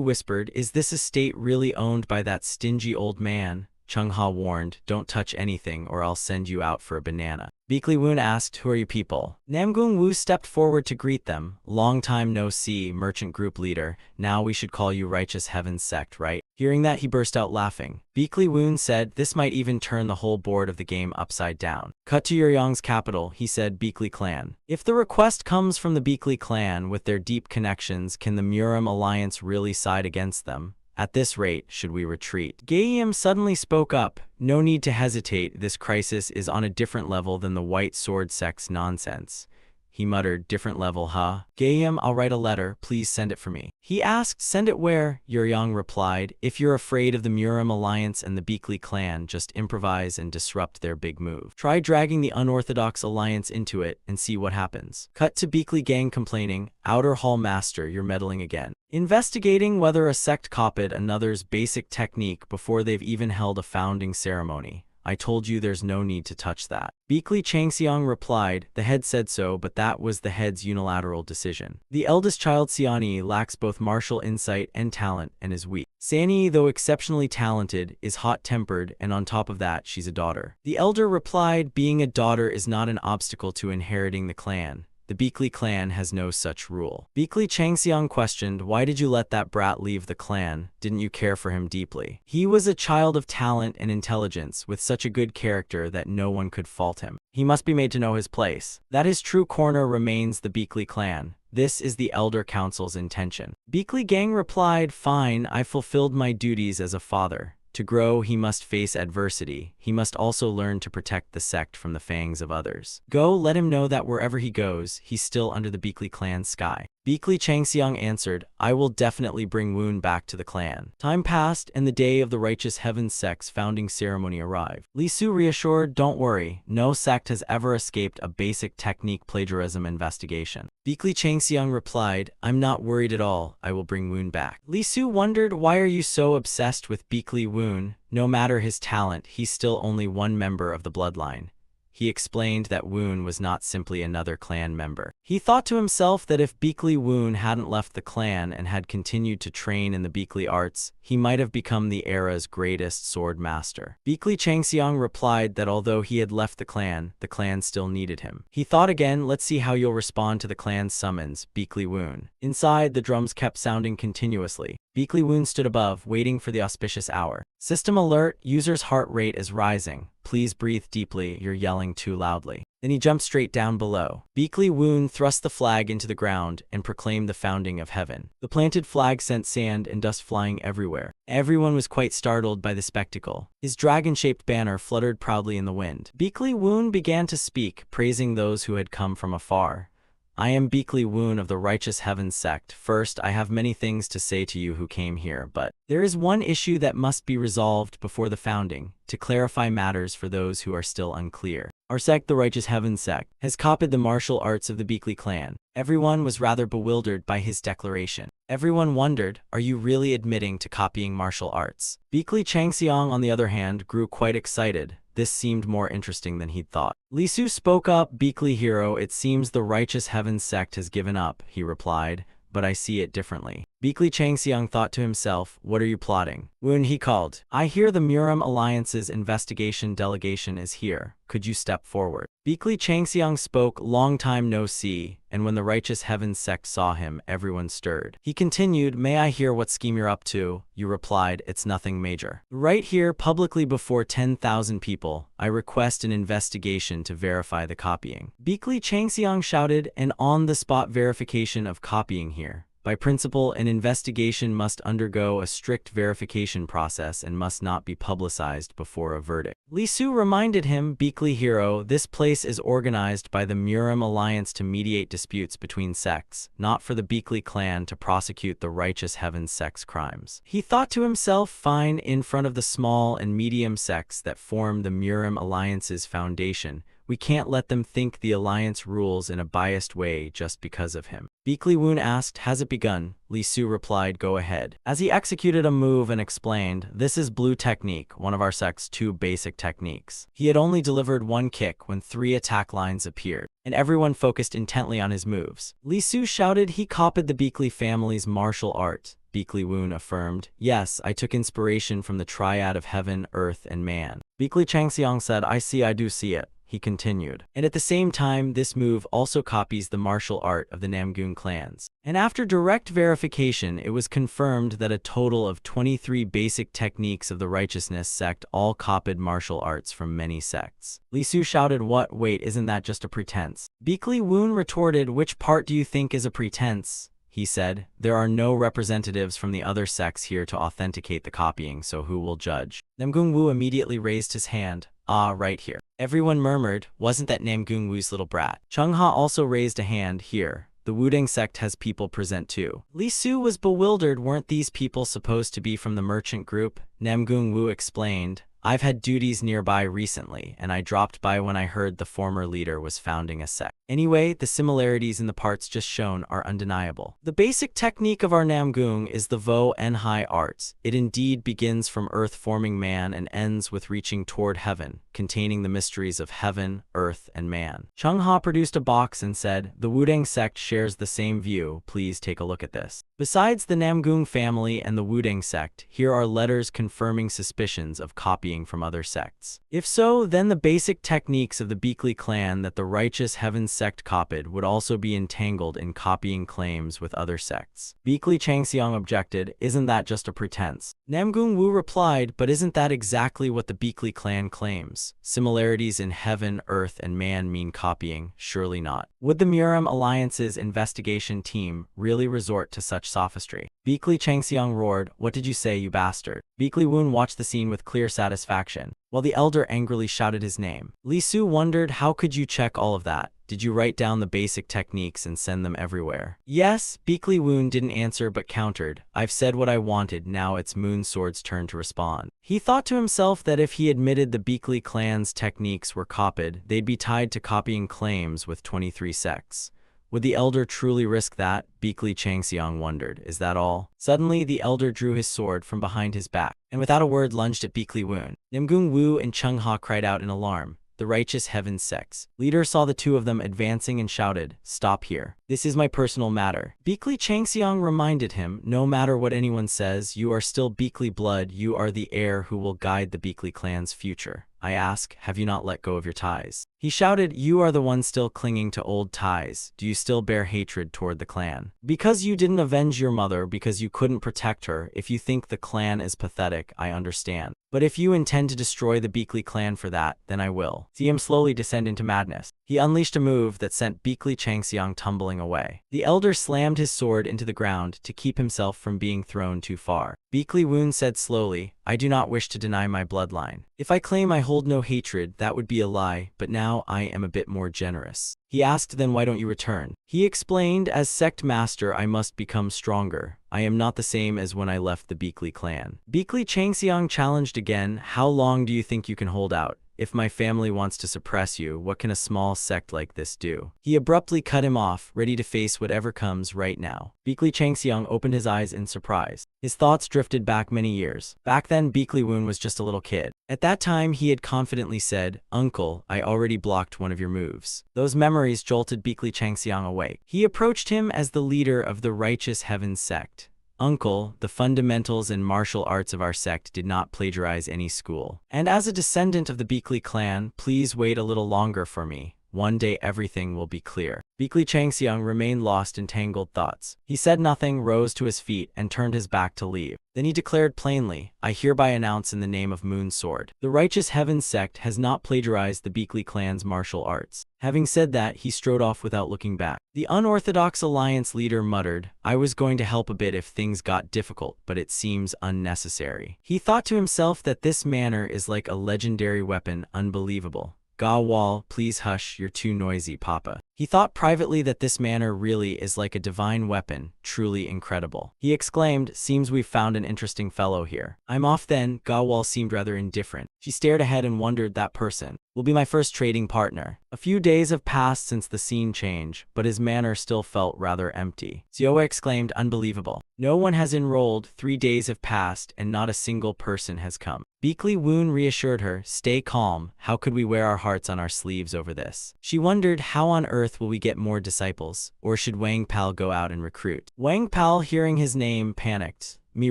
Speaker 1: whispered, "Is this estate really owned by that stingy old man?" Chung Ha warned, "Don't touch anything or I'll send you out for a banana." Beakley Woon asked, "Who are you people?" Namgung Wu stepped forward to greet them. "Long time no see, merchant group leader. Now we should call you Righteous Heavens Sect, right?" Hearing that, he burst out laughing. Beakley Woon said, "This might even turn the whole board of the game upside down." Cut to Yuryang's capital, he said, "Beakley clan. If the request comes from the Beakley clan with their deep connections, can the Murim Alliance really side against them? At this rate, should we retreat?" Gaeyam suddenly spoke up. "No need to hesitate, this crisis is on a different level than the White Sword Sect's nonsense." He muttered, "Different level, huh? Gaeyam, I'll write a letter, please send it for me." He asked, "Send it where?" Yuryang replied, "If you're afraid of the Murim Alliance and the Beakley clan, just improvise and disrupt their big move. Try dragging the unorthodox alliance into it and see what happens." Cut to Beakley gang complaining, "Outer Hall Master, you're meddling again. Investigating whether a sect copied another's basic technique before they've even held a founding ceremony. I told you there's no need to touch that. Beakley Changseong replied, the head said so, but that was the head's unilateral decision. The eldest child Seani lacks both martial insight and talent and is weak. Seani, though exceptionally talented, is hot-tempered, and on top of that, she's a daughter. The elder replied, being a daughter is not an obstacle to inheriting the clan. The Beakley clan has no such rule. Beakley Changseong questioned, why did you let that brat leave the clan? Didn't you care for him deeply? He was a child of talent and intelligence, with such a good character that no one could fault him. He must be made to know his place. That his true corner remains the Beakley clan. This is the Elder Council's intention. Beakley Gang replied, fine, I fulfilled my duties as a father. To grow, he must face adversity. He must also learn to protect the sect from the fangs of others. Go, let him know that wherever he goes, he's still under the Beakley clan's sky. Beakley Changseong answered, I will definitely bring Woon back to the clan. Time passed, and the day of the Righteous Heavens Sect's founding ceremony arrived. Lee Soo reassured, don't worry, no sect has ever escaped a basic technique plagiarism investigation. Beakley Changseong replied, I'm not worried at all, I will bring Woon back. Lee Soo wondered, why are you so obsessed with Beakley Woon? No matter his talent, he's still only one member of the bloodline. He explained that Woon was not simply another clan member. He thought to himself that if Beakley Woon hadn't left the clan and had continued to train in the Beakley arts, he might have become the era's greatest sword master. Beakley Changseong replied that although he had left the clan still needed him. He thought again, let's see how you'll respond to the clan's summons, Beakley Woon. Inside, the drums kept sounding continuously. Beakley Woon stood above, waiting for the auspicious hour. System alert, user's heart rate is rising. Please breathe deeply, you're yelling too loudly. Then he jumped straight down below. Beakley Woon thrust the flag into the ground and proclaimed the founding of heaven. The planted flag sent sand and dust flying everywhere. Everyone was quite startled by the spectacle. His dragon-shaped banner fluttered proudly in the wind. Beakley Woon began to speak, praising those who had come from afar. I am Beakley Woon of the Righteous Heavens Sect. First, I have many things to say to you who came here, but there is one issue that must be resolved before the founding, to clarify matters for those who are still unclear. Our sect, the Righteous Heavens Sect, has copied the martial arts of the Beakley clan. Everyone was rather bewildered by his declaration. Everyone wondered, are you really admitting to copying martial arts? Beakley Changseong, on the other hand, grew quite excited. This seemed more interesting than he'd thought. Lee Soo spoke up, Beakley hero, it seems the Righteous Heavens Sect has given up, he replied, but I see it differently. Beakley Changseong thought to himself, what are you plotting? Woon, he called. I hear the Murim Alliance's investigation delegation is here. Could you step forward? Beakley Changseong spoke, long time no see, and when the Righteous Heavens Sect saw him, everyone stirred. He continued, may I hear what scheme you're up to? You replied, it's nothing major. Right here, publicly before 10,000 people, I request an investigation to verify the copying. Beakley Changseong shouted, an on-the-spot verification of copying here. By principle, an investigation must undergo a strict verification process and must not be publicized before a verdict. Lee Soo reminded him, Beakley hero, this place is organized by the Murim Alliance to mediate disputes between sects, not for the Beakley clan to prosecute the Righteous Heavens Sect's crimes. He thought to himself, fine, in front of the small and medium sects that form the Murim Alliance's foundation, we can't let them think the alliance rules in a biased way just because of him. Beakley Woon asked, has it begun? Lee Soo replied, go ahead. As he executed a move and explained, this is blue technique, one of our sect's 2 basic techniques. He had only delivered 1 kick when 3 attack lines appeared, and everyone focused intently on his moves. Lee Soo shouted, he copied the Beakley family's martial art. Beakley Woon affirmed, yes, I took inspiration from the triad of heaven, earth, and man. Beakley Changseong said, I do see it. He continued. And at the same time, this move also copies the martial art of the Namgung clans. And after direct verification, it was confirmed that a total of 23 basic techniques of the Righteousness Sect all copied martial arts from many sects. Lee Soo shouted, what? Wait, isn't that just a pretense? Beakley Woon retorted, which part do you think is a pretense? He said, there are no representatives from the other sects here to authenticate the copying, so who will judge? Namgung Woo immediately raised his hand. Ah, right here. Everyone murmured, wasn't that Namgung Woo's little brat? Chung Ha also raised a hand, here. The Wudang sect has people present too. Lee Soo was bewildered, weren't these people supposed to be from the merchant group? Namgung Woo explained, I've had duties nearby recently, and I dropped by when I heard the former leader was founding a sect. Anyway, the similarities in the parts just shown are undeniable. The basic technique of our Namgung is the Vo Enhai arts. It indeed begins from earth forming man and ends with reaching toward heaven, containing the mysteries of heaven, earth, and man. Chung Ha produced a box and said, "The Wudang sect shares the same view, please take a look at this." Besides the Namgung family and the Wudang sect, here are letters confirming suspicions of copying from other sects. If so, then the basic techniques of the Beakley clan that the righteous heaven sect copied would also be entangled in copying claims with other sects. Beakley Changseong objected, "Isn't that just a pretense?" Namgung Wu replied, "But isn't that exactly what the Beakley clan claims? Similarities in heaven, earth, and man mean copying? Surely not. Would the Muram Alliance's investigation team really resort to such sophistry?" Beakley Changseong roared, "What did you say, you bastard?" Beakley Woon watched the scene with clear satisfaction, while the elder angrily shouted his name. Li Su wondered, "How could you check all of that? Did you write down the basic techniques and send them everywhere?" "Yes." Beakley Woon didn't answer but countered, "I've said what I wanted, now it's Moonsword's turn to respond." He thought to himself that if he admitted the Beakley clan's techniques were copied, they'd be tied to copying claims with 23 sects. Would the elder truly risk that? Beakley Changseong wondered. Is that all? Suddenly, the elder drew his sword from behind his back, and without a word lunged at Beakley Woon. Namgung Wu and Chung Ha cried out in alarm. The righteous heaven sects leader saw the two of them advancing and shouted, "Stop here. This is my personal matter." Beakley Changseong reminded him, "No matter what anyone says, you are still Beakley blood, you are the heir who will guide the Beakley clan's future. I ask, have you not let go of your ties?" He shouted, "You are the one still clinging to old ties. Do you still bear hatred toward the clan? Because you didn't avenge your mother, because you couldn't protect her. If you think the clan is pathetic, I understand. But if you intend to destroy the Beakley clan for that, then I will." See him slowly descend into madness. He unleashed a move that sent Beakley Changseong tumbling away. The elder slammed his sword into the ground to keep himself from being thrown too far. Beakley Woon said slowly, "I do not wish to deny my bloodline. If I claim I hold no hatred, that would be a lie, but now I am a bit more generous." He asked, "Then why don't you return?" He explained, "As sect master I must become stronger. I am not the same as when I left the Beakley clan." Beakley Changseong challenged again, "How long do you think you can hold out? If my family wants to suppress you, what can a small sect like this do?" He abruptly cut him off, ready to face whatever comes right now. Beakley Changseong opened his eyes in surprise. His thoughts drifted back many years. Back then, Beakley Woon was just a little kid. At that time, he had confidently said, "Uncle, I already blocked one of your moves." Those memories jolted Beakley Changseong awake. He approached him as the leader of the Righteous Heaven sect. "Uncle, the fundamentals and martial arts of our sect did not plagiarize any school. And as a descendant of the Beakley clan, please wait a little longer for me. One day everything will be clear." Beakley Changseong remained lost in tangled thoughts. He said nothing, rose to his feet, and turned his back to leave. Then he declared plainly, "I hereby announce in the name of Moonsword, the Righteous Heaven sect has not plagiarized the Beakley clan's martial arts." Having said that, he strode off without looking back. The Unorthodox Alliance leader muttered, "I was going to help a bit if things got difficult, but it seems unnecessary." He thought to himself that this manner is like a legendary weapon, unbelievable. "Ga Wall, please hush, you're too noisy, Papa." He thought privately that this manner really is like a divine weapon, truly incredible. He exclaimed, "Seems we've found an interesting fellow here. I'm off then." Ga Wall seemed rather indifferent. She stared ahead and wondered, "That person will be my first trading partner." A few days have passed since the scene change, but his manner still felt rather empty. Xiaowa exclaimed, "Unbelievable. No one has enrolled, 3 days have passed, and not a single person has come." Beakley Woon reassured her, "Stay calm, how could we wear our hearts on our sleeves over this?" She wondered, how on earth will we get more disciples? Or should Wang Pal go out and recruit? Wang Pal, hearing his name, panicked. "Me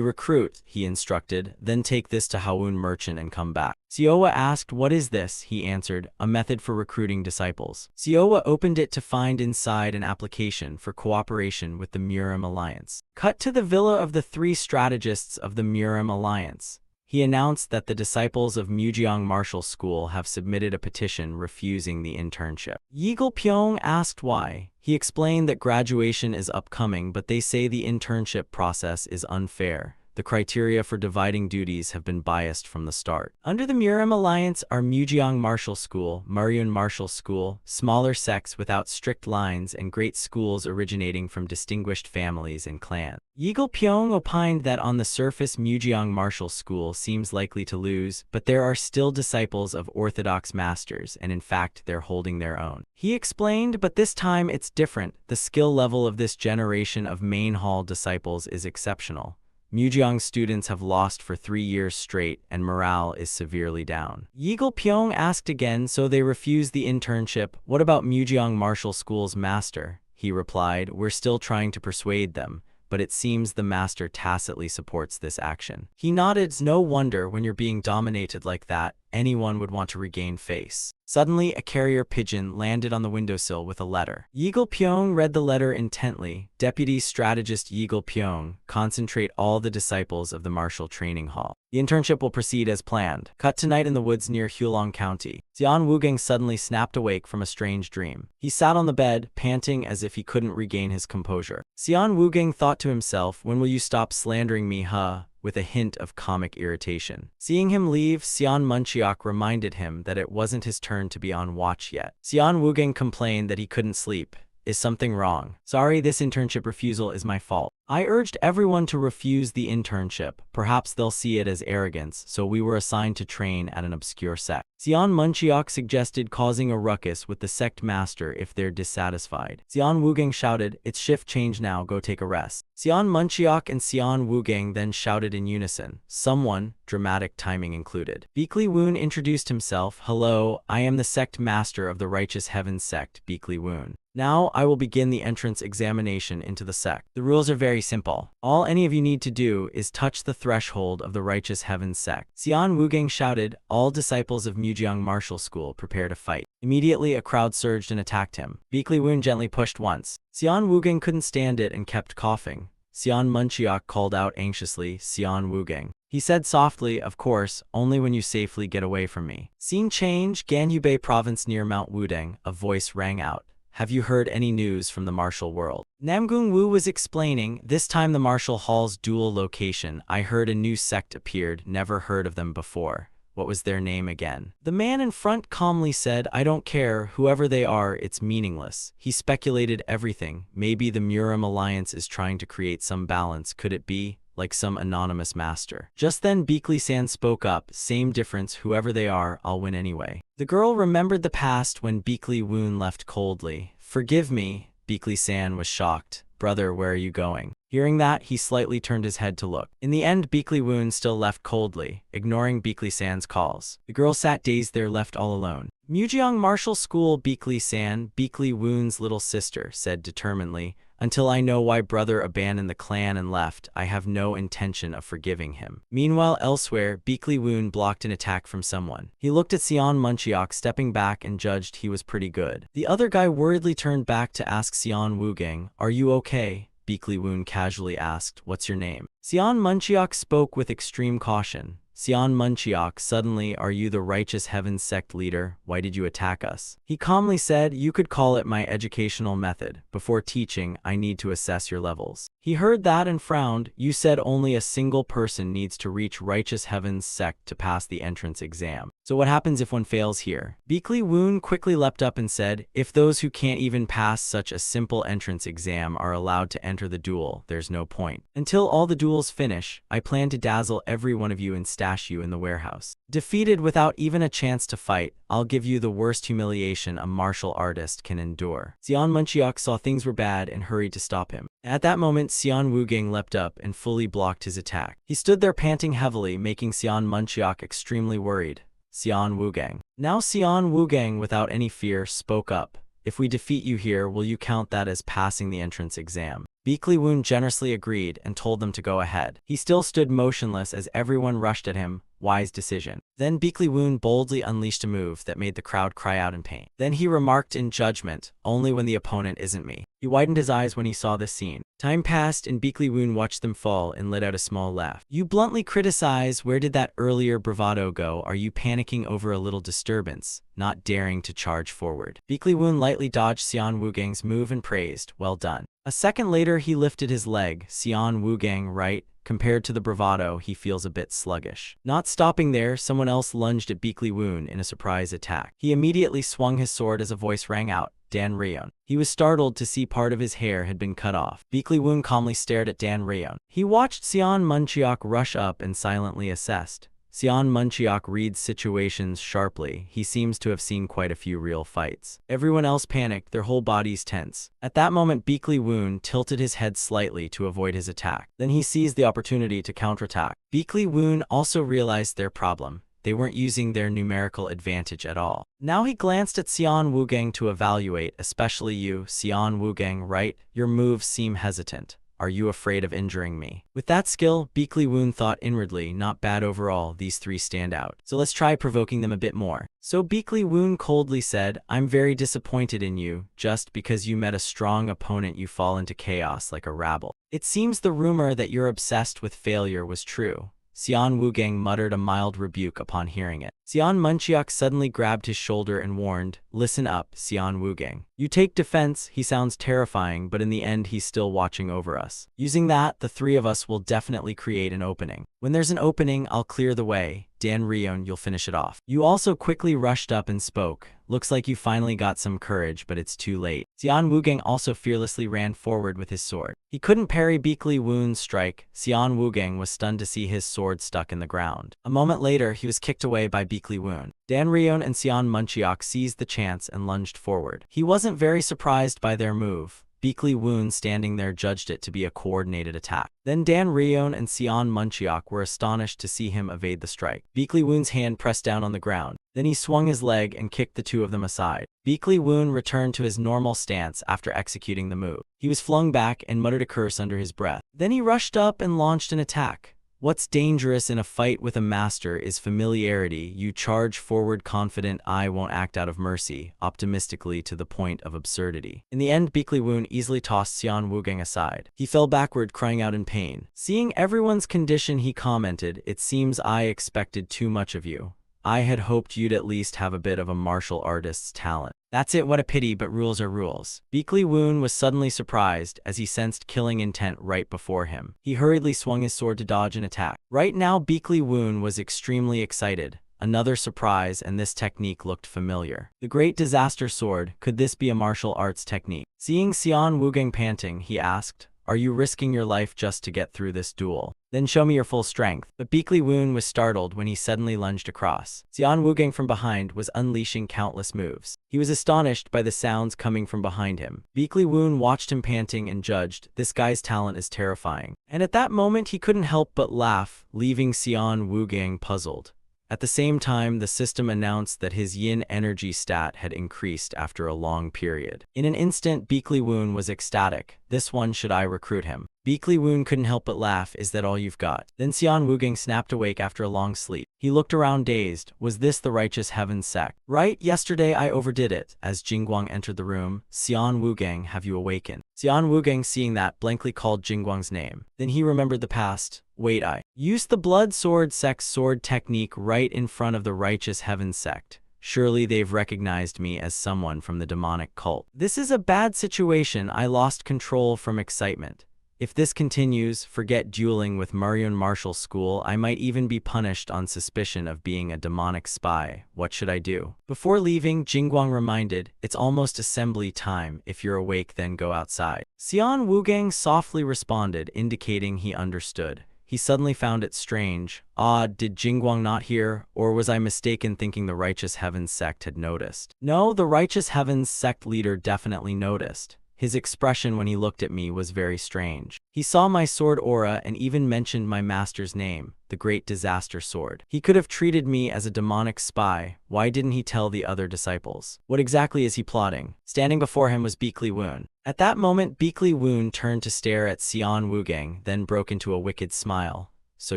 Speaker 1: recruit," he instructed, "then take this to Haoun Merchant and come back." Xiaowa asked, "What is this?" He answered, "A method for recruiting disciples." Xiaowa opened it to find inside an application for cooperation with the Muram Alliance. Cut to the villa of the 3 strategists of the Muram Alliance. He announced that the disciples of Mujiang Martial School have submitted a petition refusing the internship. Yeagle Pyong asked why. He explained that graduation is upcoming, but they say the internship process is unfair. the criteria for dividing duties have been biased from the start. Under the Murim Alliance are Mujiang Martial School, Maryun Martial School, smaller sects without strict lines, and great schools originating from distinguished families and clans. Yeagle Pyong opined that on the surface Mujiang Martial School seems likely to lose, but there are still disciples of orthodox masters, and in fact they're holding their own. He explained, but this time it's different. The skill level of this generation of main hall disciples is exceptional. Mujiang students have lost for 3 years straight, and morale is severely down. Yeagle Pyong asked again, so they refused the internship. What about Mujiang Martial School's master? He replied, we're still trying to persuade them, but it seems the master tacitly supports this action. He nodded. No wonder when you're being dominated like that, anyone would want to regain face. Suddenly, a carrier pigeon landed on the windowsill with a letter. Yeagle Pyong read the letter intently. Deputy Strategist Yeagle Pyong, concentrate all the disciples of the Martial Training Hall. The internship will proceed as planned. Cut tonight in the woods near Hulong County. Xian Wugeng suddenly snapped awake from a strange dream. He sat on the bed, panting as if he couldn't regain his composure. Xian Wugeng thought to himself, when will you stop slandering me, huh? With a hint of comic irritation. Seeing him leave, Xian Munchiak reminded him that it wasn't his turn to be on watch yet. Xian Wugeng complained that he couldn't sleep. Is something wrong? Sorry, this internship refusal is my fault. I urged everyone to refuse the internship. Perhaps they'll see it as arrogance, so we were assigned to train at an obscure sect. Xian Munchiak suggested causing a ruckus with the sect master if they're dissatisfied. Xian Wugeng shouted, it's shift change now, go take a rest. Xian Munchiak and Xian Wugeng then shouted in unison. Someone, dramatic timing included. Beekli Woon introduced himself. Hello, I am the sect master of the Righteous Heavens sect, Beekli Woon. Now, I will begin the entrance examination into the sect. The rules are very simple. All any of you need to do is touch the threshold of the Righteous Heavens sect. Xian Wugeng shouted, all disciples of Mujiang Martial School prepare to fight. Immediately, a crowd surged and attacked him. Beekli Woon gently pushed once. Xian Wugeng couldn't stand it and kept coughing. Xian Munchiak called out anxiously, Xian Wugeng. He said softly, of course, only when you safely get away from me. Scene change, Ganhubei province near Mount Wudeng. A voice rang out. Have you heard any news from the martial world? Namgung Wu was explaining, this time the martial hall's dual location. I heard a new sect appeared, never heard of them before. What was their name again? The man in front calmly said, I don't care, whoever they are, it's meaningless. He speculated everything. Maybe the Murim Alliance is trying to create some balance. Could it be? Like some anonymous master. Just then Beekli-san spoke up, same difference, whoever they are, I'll win anyway. The girl remembered the past when Beekli Woon left coldly. Forgive me, Beekli-san was shocked. Brother, where are you going? Hearing that, he slightly turned his head to look. In the end, Beekli Woon still left coldly, ignoring Beekli-san's calls. The girl sat dazed there, left all alone. Mujiang Martial School, Beekli-san, Beekli Woon's little sister, said determinedly, until I know why brother abandoned the clan and left, I have no intention of forgiving him. Meanwhile, elsewhere, Beekli Woon blocked an attack from someone. He looked at Xian Munchiak stepping back and judged he was pretty good. The other guy worriedly turned back to ask Xian Wugeng, are you okay? Beekli Woon casually asked, what's your name? Xian Munchiak spoke with extreme caution. Xian Munchiak, suddenly, are you the Righteous Heavens sect leader? Why did you attack us? He calmly said, you could call it my educational method. Before teaching, I need to assess your levels. He heard that and frowned. You said only a single person needs to reach Righteous Heavens sect to pass the entrance exam. So what happens if one fails here? Beekli Woon quickly leapt up and said, if those who can't even pass such a simple entrance exam are allowed to enter the duel, there's no point. Until all the duels finish, I plan to dazzle every one of you and stash you in the warehouse. Defeated without even a chance to fight, I'll give you the worst humiliation a martial artist can endure. Xian Munchiak saw things were bad and hurried to stop him. At that moment, Xian Wugeng leapt up and fully blocked his attack. He stood there panting heavily, making Xian Munchiak extremely worried. Xian Wugeng. Now Xian Wugeng, without any fear, spoke up. If we defeat you here, will you count that as passing the entrance exam? Beekli Woon generously agreed and told them to go ahead. He still stood motionless as everyone rushed at him. Wise decision. Then Beekli Woon boldly unleashed a move that made the crowd cry out in pain. Then he remarked in judgment, only when the opponent isn't me. He widened his eyes when he saw this scene. Time passed and Beekli Woon watched them fall and let out a small laugh. You bluntly criticize, where did that earlier bravado go? Are you panicking over a little disturbance, not daring to charge forward? Beekli Woon lightly dodged Xian Wugeng's move and praised, well done. A second later, he lifted his leg, Xian Wugang, right? Compared to the bravado, he feels a bit sluggish. Not stopping there, someone else lunged at Beakly Woon in a surprise attack. He immediately swung his sword as a voice rang out, Dan Ryeon. He was startled to see part of his hair had been cut off. Beakly Woon calmly stared at Dan Ryeon. He watched Xian Munchiok rush up and silently assessed. Xian Munchiok reads situations sharply. He seems to have seen quite a few real fights. Everyone else panicked, their whole bodies tense. At that moment, Beakly Woon tilted his head slightly to avoid his attack. Then he seized the opportunity to counterattack. Beakly Woon also realized their problem. They weren't using their numerical advantage at all. Now he glanced at Xian Wugang to evaluate, especially you, Xian Wugang, right? Your moves seem hesitant. Are you afraid of injuring me? With that skill, Beakly Woon thought inwardly, not bad overall, these three stand out. So let's try provoking them a bit more. So Beakly Woon coldly said, I'm very disappointed in you. Just because you met a strong opponent you fall into chaos like a rabble. It seems the rumor that you're obsessed with failure was true. Xian Wugang muttered a mild rebuke upon hearing it. Xian Munchiok suddenly grabbed his shoulder and warned, listen up, Xian Wugang. You take defense, he sounds terrifying, but in the end he's still watching over us. Using that, the three of us will definitely create an opening. When there's an opening, I'll clear the way. Dan Ryeon, you'll finish it off. You also quickly rushed up and spoke. Looks like you finally got some courage, but it's too late. Xian Wugang also fearlessly ran forward with his sword. He couldn't parry Beakly Woon's strike. Xian Wugang was stunned to see his sword stuck in the ground. A moment later, he was kicked away by Beakly Woon. Dan Ryeon and Xian Munchiok seized the chance and lunged forward. He wasn't very surprised by their move. Beakly Woon standing there judged it to be a coordinated attack. Then Dan Ryeon and Xian Munchiok were astonished to see him evade the strike. Beakly Woon's hand pressed down on the ground. Then he swung his leg and kicked the two of them aside. Beakly Woon returned to his normal stance after executing the move. He was flung back and muttered a curse under his breath. Then he rushed up and launched an attack. What's dangerous in a fight with a master is familiarity. You charge forward confident, I won't act out of mercy, optimistically to the point of absurdity. In the end, Beakly Woon easily tossed Xian Wugang aside. He fell backward, crying out in pain. Seeing everyone's condition, he commented, it seems I expected too much of you. I had hoped you'd at least have a bit of a martial artist's talent. That's it, what a pity, but rules are rules. Beakly Woon was suddenly surprised as he sensed killing intent right before him. He hurriedly swung his sword to dodge an attack. Right now, Beakly Woon was extremely excited. Another surprise, and this technique looked familiar. The Great Disaster Sword, could this be a martial arts technique? Seeing Xian Wugang panting, he asked, are you risking your life just to get through this duel? Then show me your full strength. But Beakly Woon was startled when he suddenly lunged across. Xian Wugang from behind was unleashing countless moves. He was astonished by the sounds coming from behind him. Beakly Woon watched him panting and judged, this guy's talent is terrifying. And at that moment he couldn't help but laugh, leaving Xian Wugang puzzled. At the same time, the system announced that his yin energy stat had increased after a long period. In an instant, Beakly Woon was ecstatic. This one, should I recruit him? Beakly Woon couldn't help but laugh, is that all you've got? Then Xian Wugang snapped awake after a long sleep. He looked around dazed. Was this the Righteous Heaven's Sect? Right, yesterday I overdid it. As Jingguang entered the room, Xian Wugang, have you awakened? Xian Wugang, seeing that, blankly called Jingguang's name. Then he remembered the past. Wait, I used the Blood Sword Sect's sword technique right in front of the Righteous Heaven's Sect. Surely they've recognized me as someone from the demonic cult. This is a bad situation. I lost control from excitement. If this continues, forget dueling with Marion Martial School. I might even be punished on suspicion of being a demonic spy. What should I do? Before leaving, Jingguang reminded, it's almost assembly time. If you're awake, then go outside. Xian Wugang softly responded, indicating he understood. He suddenly found it strange. Did Jingguang not hear, or was I mistaken thinking the Righteous Heavens Sect had noticed? No, the Righteous Heavens Sect leader definitely noticed. His expression when he looked at me was very strange. He saw my sword aura and even mentioned my master's name, the Great Disaster Sword. He could have treated me as a demonic spy. Why didn't he tell the other disciples? What exactly is he plotting? Standing before him was Beakly Woon. At that moment, Beakly Woon turned to stare at Xian Wugang, then broke into a wicked smile. So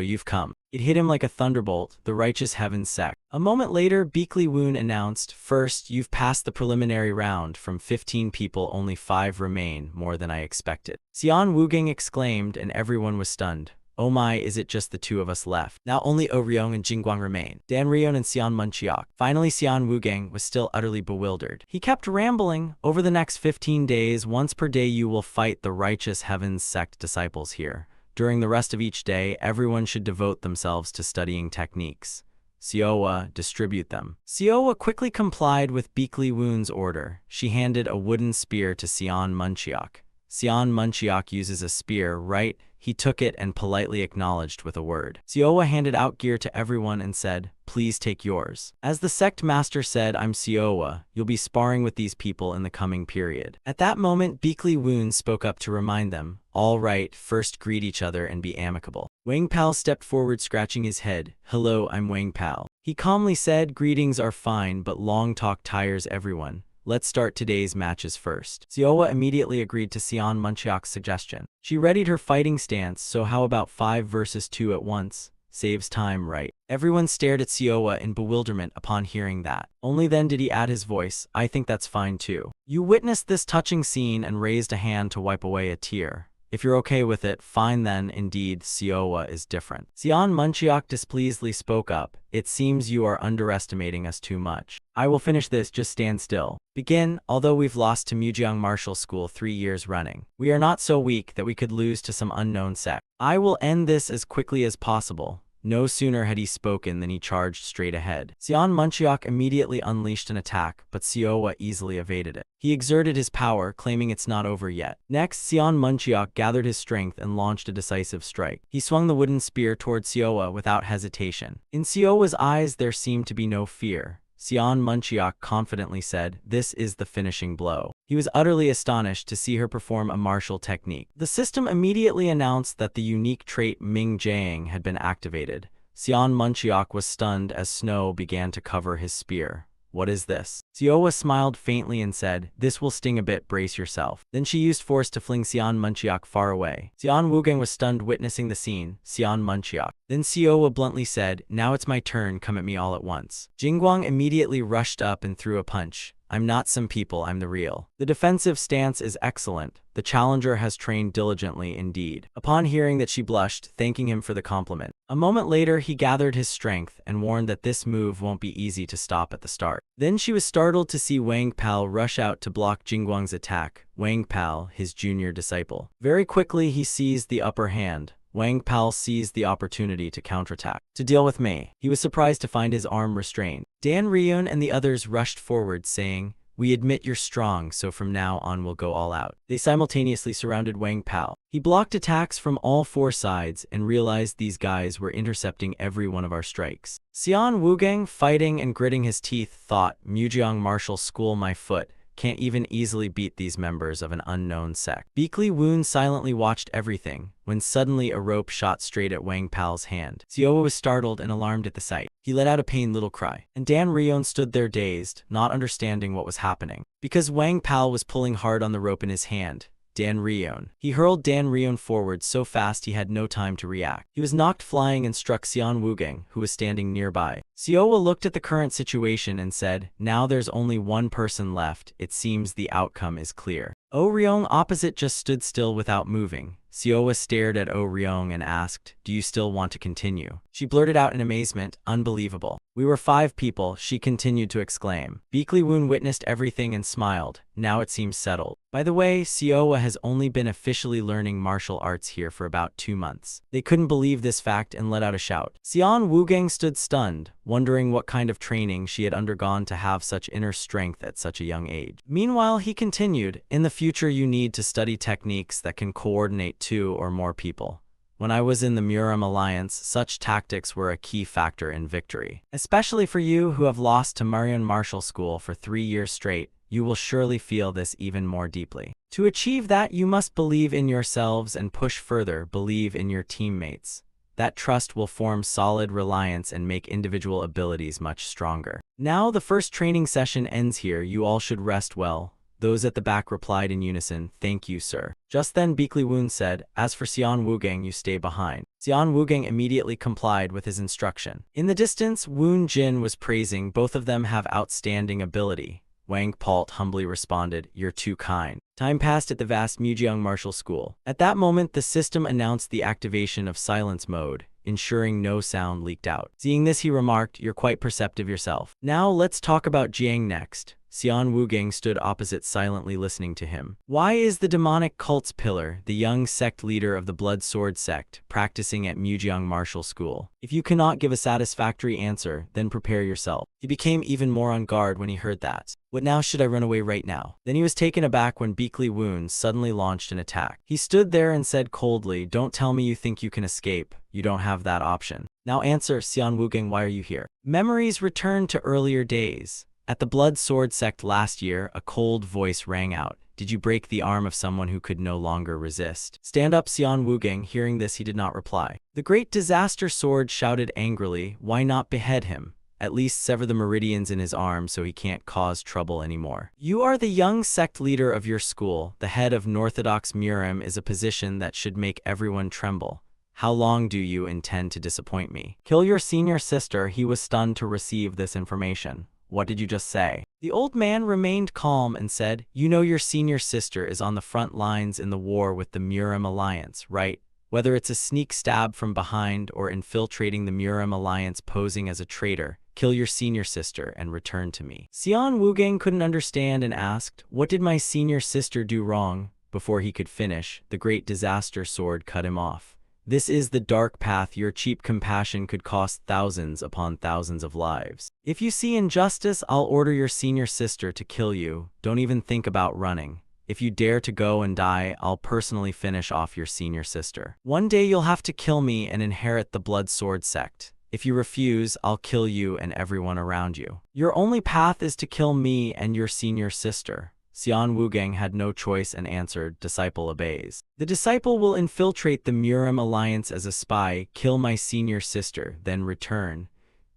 Speaker 1: you've come. It hit him like a thunderbolt, the Righteous Heavens Sect. A moment later, Beakly Woon announced, first, you've passed the preliminary round. From 15 people, only 5 remain, more than I expected. Xian Wugang exclaimed, and everyone was stunned. Oh my, is it just the two of us left? Now only Oh Ryong and Jingguang remain. Dan Ryeon and Xian Munchiok. Finally, Xian Wugang was still utterly bewildered. He kept rambling. Over the next 15 days, once per day you will fight the righteous heavens sect disciples here. During the rest of each day, everyone should devote themselves to studying techniques. Siowa, distribute them. Siowa quickly complied with Beakley Woon's order. She handed a wooden spear to Xian Munchiok. Xian Munchiok uses a spear, right? He took it and politely acknowledged with a word. Siowa handed out gear to everyone and said, please take yours. As the sect master said, I'm Siowa. You'll be sparring with these people in the coming period. At that moment, Beakley Woon spoke up to remind them, all right, first greet each other and be amicable. Wang Pal stepped forward scratching his head. Hello, I'm Wang Pal. He calmly said, greetings are fine, but long talk tires everyone. Let's start today's matches first. Siowa immediately agreed to Xian Munchiok's suggestion. She readied her fighting stance, so how about 5 versus 2 at once? Saves time, right? Everyone stared at Siowa in bewilderment upon hearing that. Only then did he add his voice, I think that's fine too. You witnessed this touching scene and raised a hand to wipe away a tear. If you're okay with it, fine then, indeed, Siowa is different. Xian Munchiok displeasedly spoke up. It seems you are underestimating us too much. I will finish this, just stand still. Begin, although we've lost to Mujiang Martial School 3 years running. We are not so weak that we could lose to some unknown sect. I will end this as quickly as possible. No sooner had he spoken than he charged straight ahead. Xian Munchiok immediately unleashed an attack, but Siowa easily evaded it. He exerted his power, claiming it's not over yet. Next, Xian Munchiok gathered his strength and launched a decisive strike. He swung the wooden spear toward Siowa without hesitation. In Siowa's eyes there seemed to be no fear. Xian Munchiok confidently said, this is the finishing blow. He was utterly astonished to see her perform a martial technique. The system immediately announced that the unique trait Ming Jiang had been activated. Xian Munchiok was stunned as snow began to cover his spear. What is this? Siowa smiled faintly and said, this will sting a bit, brace yourself. Then she used force to fling Xian Munchiok far away. Xian Wugang was stunned witnessing the scene. Xian Munchiok. Then Siowa bluntly said, now it's my turn, come at me all at once. Jingguang immediately rushed up and threw a punch. I'm not some people, I'm the real. The defensive stance is excellent. The challenger has trained diligently indeed. Upon hearing that, she blushed, thanking him for the compliment. A moment later, he gathered his strength and warned that this move won't be easy to stop at the start. Then she was startled to see Wang Pal rush out to block Jingguang's attack. Wang Pal, his junior disciple. Very quickly, he seized the upper hand. Wang Pal seized the opportunity to counterattack. To deal with me, he was surprised to find his arm restrained. Dan Ryeon and the others rushed forward, saying, we admit you're strong, so from now on we'll go all out. They simultaneously surrounded Wang Pal. He blocked attacks from all 4 sides and realized these guys were intercepting every one of our strikes. Xian Wugang, fighting and gritting his teeth, thought, Mujiang Martial School, my foot. Can't even easily beat these members of an unknown sect. Beakley Woon silently watched everything, when suddenly a rope shot straight at Wang Pal's hand. Siowa was startled and alarmed at the sight. He let out a pained little cry. And Dan Ryeon stood there dazed, not understanding what was happening. Because Wang Pal was pulling hard on the rope in his hand. Dan Ryeon. He hurled Dan Ryeon forward so fast he had no time to react. He was knocked flying and struck Xian Wugang, who was standing nearby. Siowa looked at the current situation and said, now there's only one person left. It seems the outcome is clear. Oh Ryong opposite just stood still without moving. Siowa stared at Oh Ryong and asked, do you still want to continue? She blurted out in amazement, unbelievable. We were 5 people, she continued to exclaim. Beakley Woon witnessed everything and smiled. Now it seems settled. By the way, Siowa has only been officially learning martial arts here for about 2 months. They couldn't believe this fact and let out a shout. Xian Wugang stood stunned, wondering what kind of training she had undergone to have such inner strength at such a young age. Meanwhile, he continued, in the future you need to study techniques that can coordinate 2 or more people. When I was in the Muram Alliance, such tactics were a key factor in victory. Especially for you who have lost to Marion Martial School for 3 years straight, you will surely feel this even more deeply. To achieve that, you must believe in yourselves and push further, believe in your teammates. That trust will form solid reliance and make individual abilities much stronger. Now the first training session ends here, you all should rest well. Those at the back replied in unison, thank you, sir. Just then Beakley Woon said, as for Xian Wugang, you stay behind. Xian Wugang immediately complied with his instruction. In the distance, Woon Jin was praising, both of them have outstanding ability. Wang Palt humbly responded, "You're too kind." Time passed at the vast Mujiang Martial School. At that moment, the system announced the activation of silence mode, ensuring no sound leaked out. Seeing this, he remarked, "You're quite perceptive yourself." Now let's talk about Jiang next. Xian Wugang stood opposite, silently listening to him. Why is the demonic cult's pillar, the young sect leader of the Blood Sword sect, practicing at Mujiang Martial School? If you cannot give a satisfactory answer, then prepare yourself. He became even more on guard when he heard that. What now? Should I run away right now? Then he was taken aback when Beakly Woon suddenly launched an attack. He stood there and said coldly, "Don't tell me you think you can escape. You don't have that option. Now answer, Xian Wugang, why are you here?" Memories returned to earlier days. At the Blood Sword sect last year, a cold voice rang out. "Did you break the arm of someone who could no longer resist?" "Stand up, Xian Wugang." Hearing this, he did not reply. The Great Disaster Sword shouted angrily, "Why not behead him? At least sever the meridians in his arm so he can't cause trouble anymore. You are the young sect leader of your school. The head of Northodox Murim is a position that should make everyone tremble. How long do you intend to disappoint me? Kill your senior sister." He was stunned to receive this information. "What did you just say?" The old man remained calm and said, "You know your senior sister is on the front lines in the war with the Murim Alliance, right? Whether it's a sneak stab from behind or infiltrating the Murim Alliance posing as a traitor, kill your senior sister and return to me." Xian Wugang couldn't understand and asked, "What did my senior sister do wrong?" Before he could finish, the Great Disaster Sword cut him off. "This is the dark path. Your cheap compassion could cost thousands upon thousands of lives. If you see injustice, I'll order your senior sister to kill you. Don't even think about running. If you dare to go and die, I'll personally finish off your senior sister. One day you'll have to kill me and inherit the Blood Sword sect. If you refuse, I'll kill you and everyone around you. Your only path is to kill me and your senior sister." Xian Wugang had no choice and answered, "Disciple obeys." "The disciple will infiltrate the Murim Alliance as a spy, kill my senior sister, then return."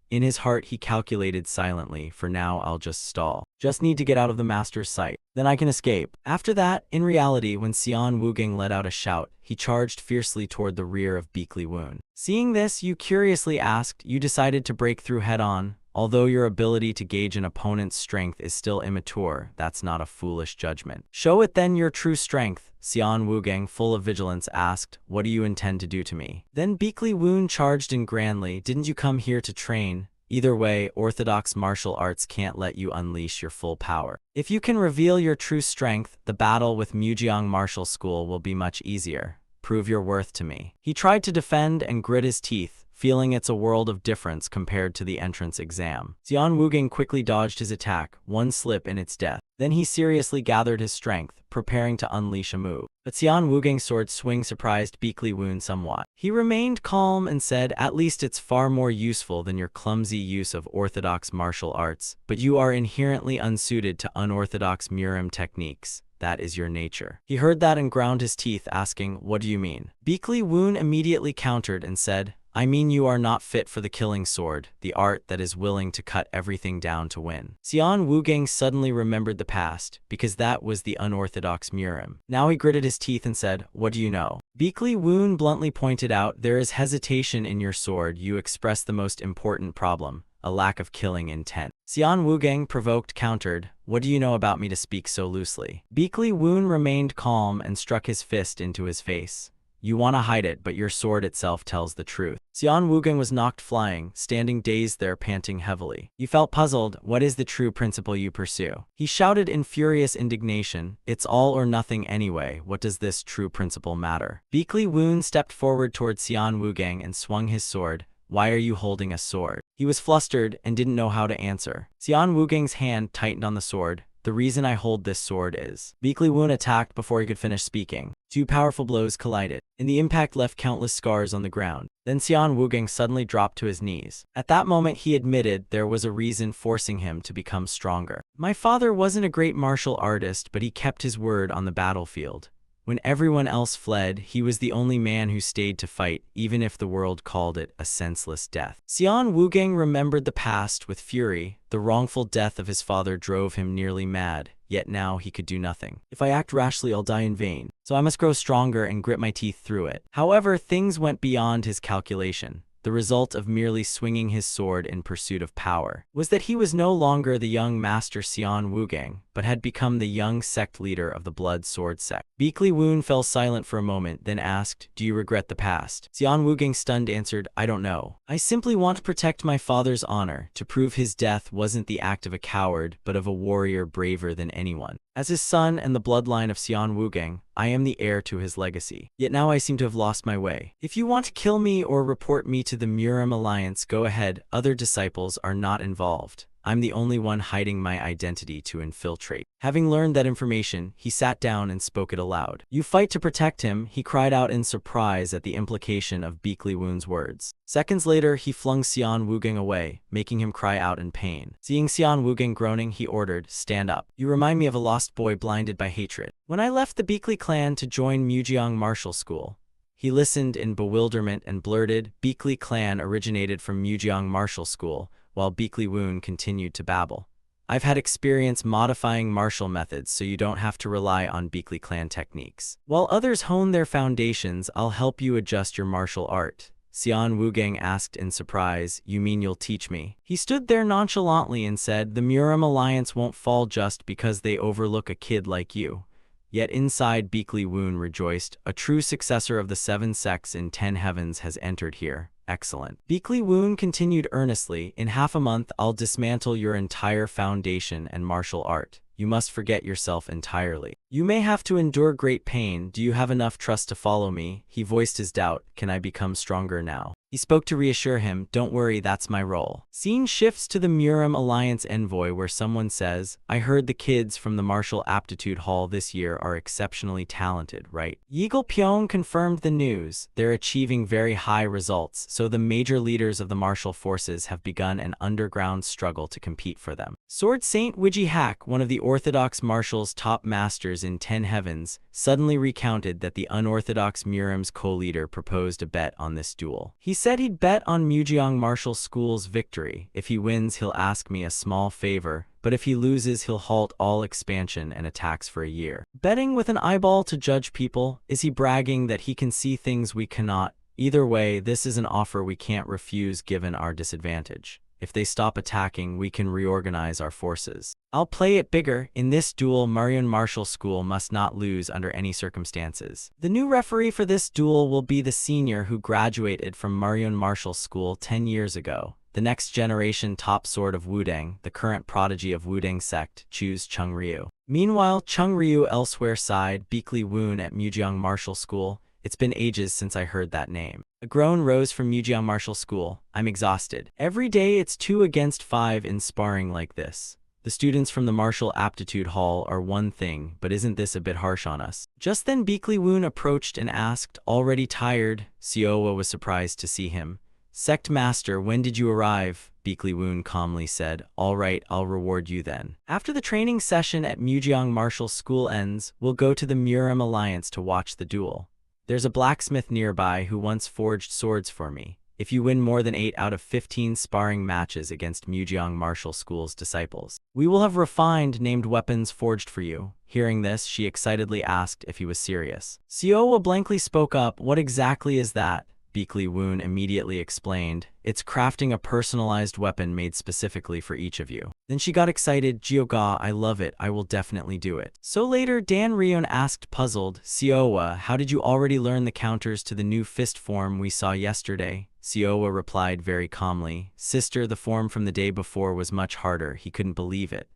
Speaker 1: In his heart, he calculated silently, "For now, I'll just stall. Just need to get out of the master's sight. Then I can escape." After that, in reality, when Xian Wugang let out a shout, he charged fiercely toward the rear of Beakly Woon. Seeing this, you curiously asked, "You decided to break through head-on? Although your ability to gauge an opponent's strength is still immature, that's not a foolish judgment. Show it then your true strength." Xian Wugang, full of vigilance, asked, "What do you intend to do to me?" Then Beakly Woon charged in grandly, "Didn't you come here to train? Either way, orthodox martial arts can't let you unleash your full power. If you can reveal your true strength, the battle with Mujiang Martial School will be much easier. Prove your worth to me." He tried to defend and grit his teeth, feeling it's a world of difference compared to the entrance exam. Xian Wugang quickly dodged his attack, one slip and it's death. Then he seriously gathered his strength, preparing to unleash a move. But Xian Wugang's sword swing surprised Beakly Woon somewhat. He remained calm and said, "At least it's far more useful than your clumsy use of orthodox martial arts, but you are inherently unsuited to unorthodox Murim techniques. That is your nature." He heard that and ground his teeth, asking, "What do you mean?" Beakly Woon immediately countered and said, "I mean you are not fit for the killing sword, the art that is willing to cut everything down to win." Xian Wugang suddenly remembered the past, because that was the unorthodox Murim. Now he gritted his teeth and said, "What do you know?" Beakly Woon bluntly pointed out, "There is hesitation in your sword. You express the most important problem, a lack of killing intent." Xian Wugang, provoked, countered, "What do you know about me to speak so loosely?" Beakly Woon remained calm and struck his fist into his face. "You want to hide it, but your sword itself tells the truth." Xian Wugang was knocked flying, standing dazed there, panting heavily. "You felt puzzled. What is the true principle you pursue?" He shouted in furious indignation, "It's all or nothing anyway. What does this true principle matter?" Beakly Woon stepped forward toward Xian Wugang and swung his sword. "Why are you holding a sword?" He was flustered and didn't know how to answer. Xian Wugang's hand tightened on the sword. "The reason I hold this sword is..." Beakly Woon attacked before he could finish speaking. Two powerful blows collided, and the impact left countless scars on the ground. Then Xian Wugang suddenly dropped to his knees. At that moment, he admitted there was a reason forcing him to become stronger. "My father wasn't a great martial artist, but he kept his word on the battlefield. When everyone else fled, he was the only man who stayed to fight, even if the world called it a senseless death." Xian Wugang remembered the past with fury. The wrongful death of his father drove him nearly mad, yet now he could do nothing. "If I act rashly, I'll die in vain. So I must grow stronger and grit my teeth through it." However, things went beyond his calculation. the result of merely swinging his sword in pursuit of power, was that he was no longer the young master Xian Wugang, but had become the young sect leader of the Blood Sword Sect. Beakley Woon fell silent for a moment, then asked, "Do you regret the past?" Xian Wugang, stunned, answered, "I don't know. I simply want to protect my father's honor, to prove his death wasn't the act of a coward, but of a warrior braver than anyone. As his son and the bloodline of Xian Wugang, I am the heir to his legacy. Yet now I seem to have lost my way. If you want to kill me or report me to the Murim Alliance, go ahead. Other disciples are not involved. I'm the only one hiding my identity to infiltrate." Having learned that information, he sat down and spoke it aloud. "You fight to protect him," he cried out in surprise at the implication of Beakley Woon's words. Seconds later, he flung Xian Wugang away, making him cry out in pain. Seeing Xian Wugang groaning, he ordered, "Stand up. You remind me of a lost boy blinded by hatred. When I left the Beakley clan to join Mujiang Martial School." He listened in bewilderment and blurted, "Beakley clan originated from Mujiang Martial School," while Beakley Woon continued to babble. "I've had experience modifying martial methods, so you don't have to rely on Beakley clan techniques. While others hone their foundations, I'll help you adjust your martial art." Xian Wugang asked in surprise, "You mean you'll teach me?" He stood there nonchalantly and said, "The Murim Alliance won't fall just because they overlook a kid like you." Yet inside, Beakley Woon rejoiced. "A true successor of the 7 sects in 10 heavens has entered here. Excellent." Beakley Woon continued earnestly, "In half a month, I'll dismantle your entire foundation and martial art. You must forget yourself entirely. You may have to endure great pain. Do you have enough trust to follow me?" He voiced his doubt. "Can I become stronger now?" He spoke to reassure him. "Don't worry, that's my role." Scene shifts to the Murim Alliance envoy, where someone says, "I heard the kids from the Martial Aptitude Hall this year are exceptionally talented, right?" Yeagle Pyong confirmed the news. "They're achieving very high results, so the major leaders of the martial forces have begun an underground struggle to compete for them." Sword Saint Wiji Hak, one of the Orthodox martial's top masters in 10 heavens, suddenly recounted that the unorthodox Murim's co-leader proposed a bet on this duel. He said he'd bet on Mujiang Martial School's victory. "If he wins, he'll ask me a small favor, but if he loses, he'll halt all expansion and attacks for a year." Betting with an eyeball to judge people? Is he bragging that he can see things we cannot? Either way, this is an offer we can't refuse given our disadvantage. If they stop attacking, we can reorganize our forces. I'll play it bigger. In this duel, Murim Martial School must not lose under any circumstances. The new referee for this duel will be the senior who graduated from Murim Martial School 10 years ago. The next generation top sword of Wudang, the current prodigy of Wudang sect, choose Chung Ryu. Meanwhile, Chung Ryu elsewhere side, Beakley Woon at Mujiang Martial School. "It's been ages since I heard that name." A groan rose from Mujiang Martial School. "I'm exhausted. Every day it's 2 against 5 in sparring like this. The students from the Martial Aptitude Hall are one thing, but isn't this a bit harsh on us?" Just then Beakley Woon approached and asked, "Already tired?" Siowa was surprised to see him. "Sect Master, when did you arrive?" Beakley Woon calmly said, "All right, I'll reward you then. After the training session at Mujiang Martial School ends, we'll go to the Murim Alliance to watch the duel. There's a blacksmith nearby who once forged swords for me. If you win more than 8 out of 15 sparring matches against Mujiang Martial School's disciples, we will have refined named weapons forged for you." Hearing this, she excitedly asked if he was serious. Siowa blankly spoke up, "What exactly is that?" Beakley Woon immediately explained, "It's crafting a personalized weapon made specifically for each of you." Then she got excited, "Jioga, I love it, I will definitely do it." So later, Dan Rion asked puzzled, "Siowa, how did you already learn the counters to the new fist form we saw yesterday?" Siowa replied very calmly, "Sister, the form from the day before was much harder, he couldn't believe it."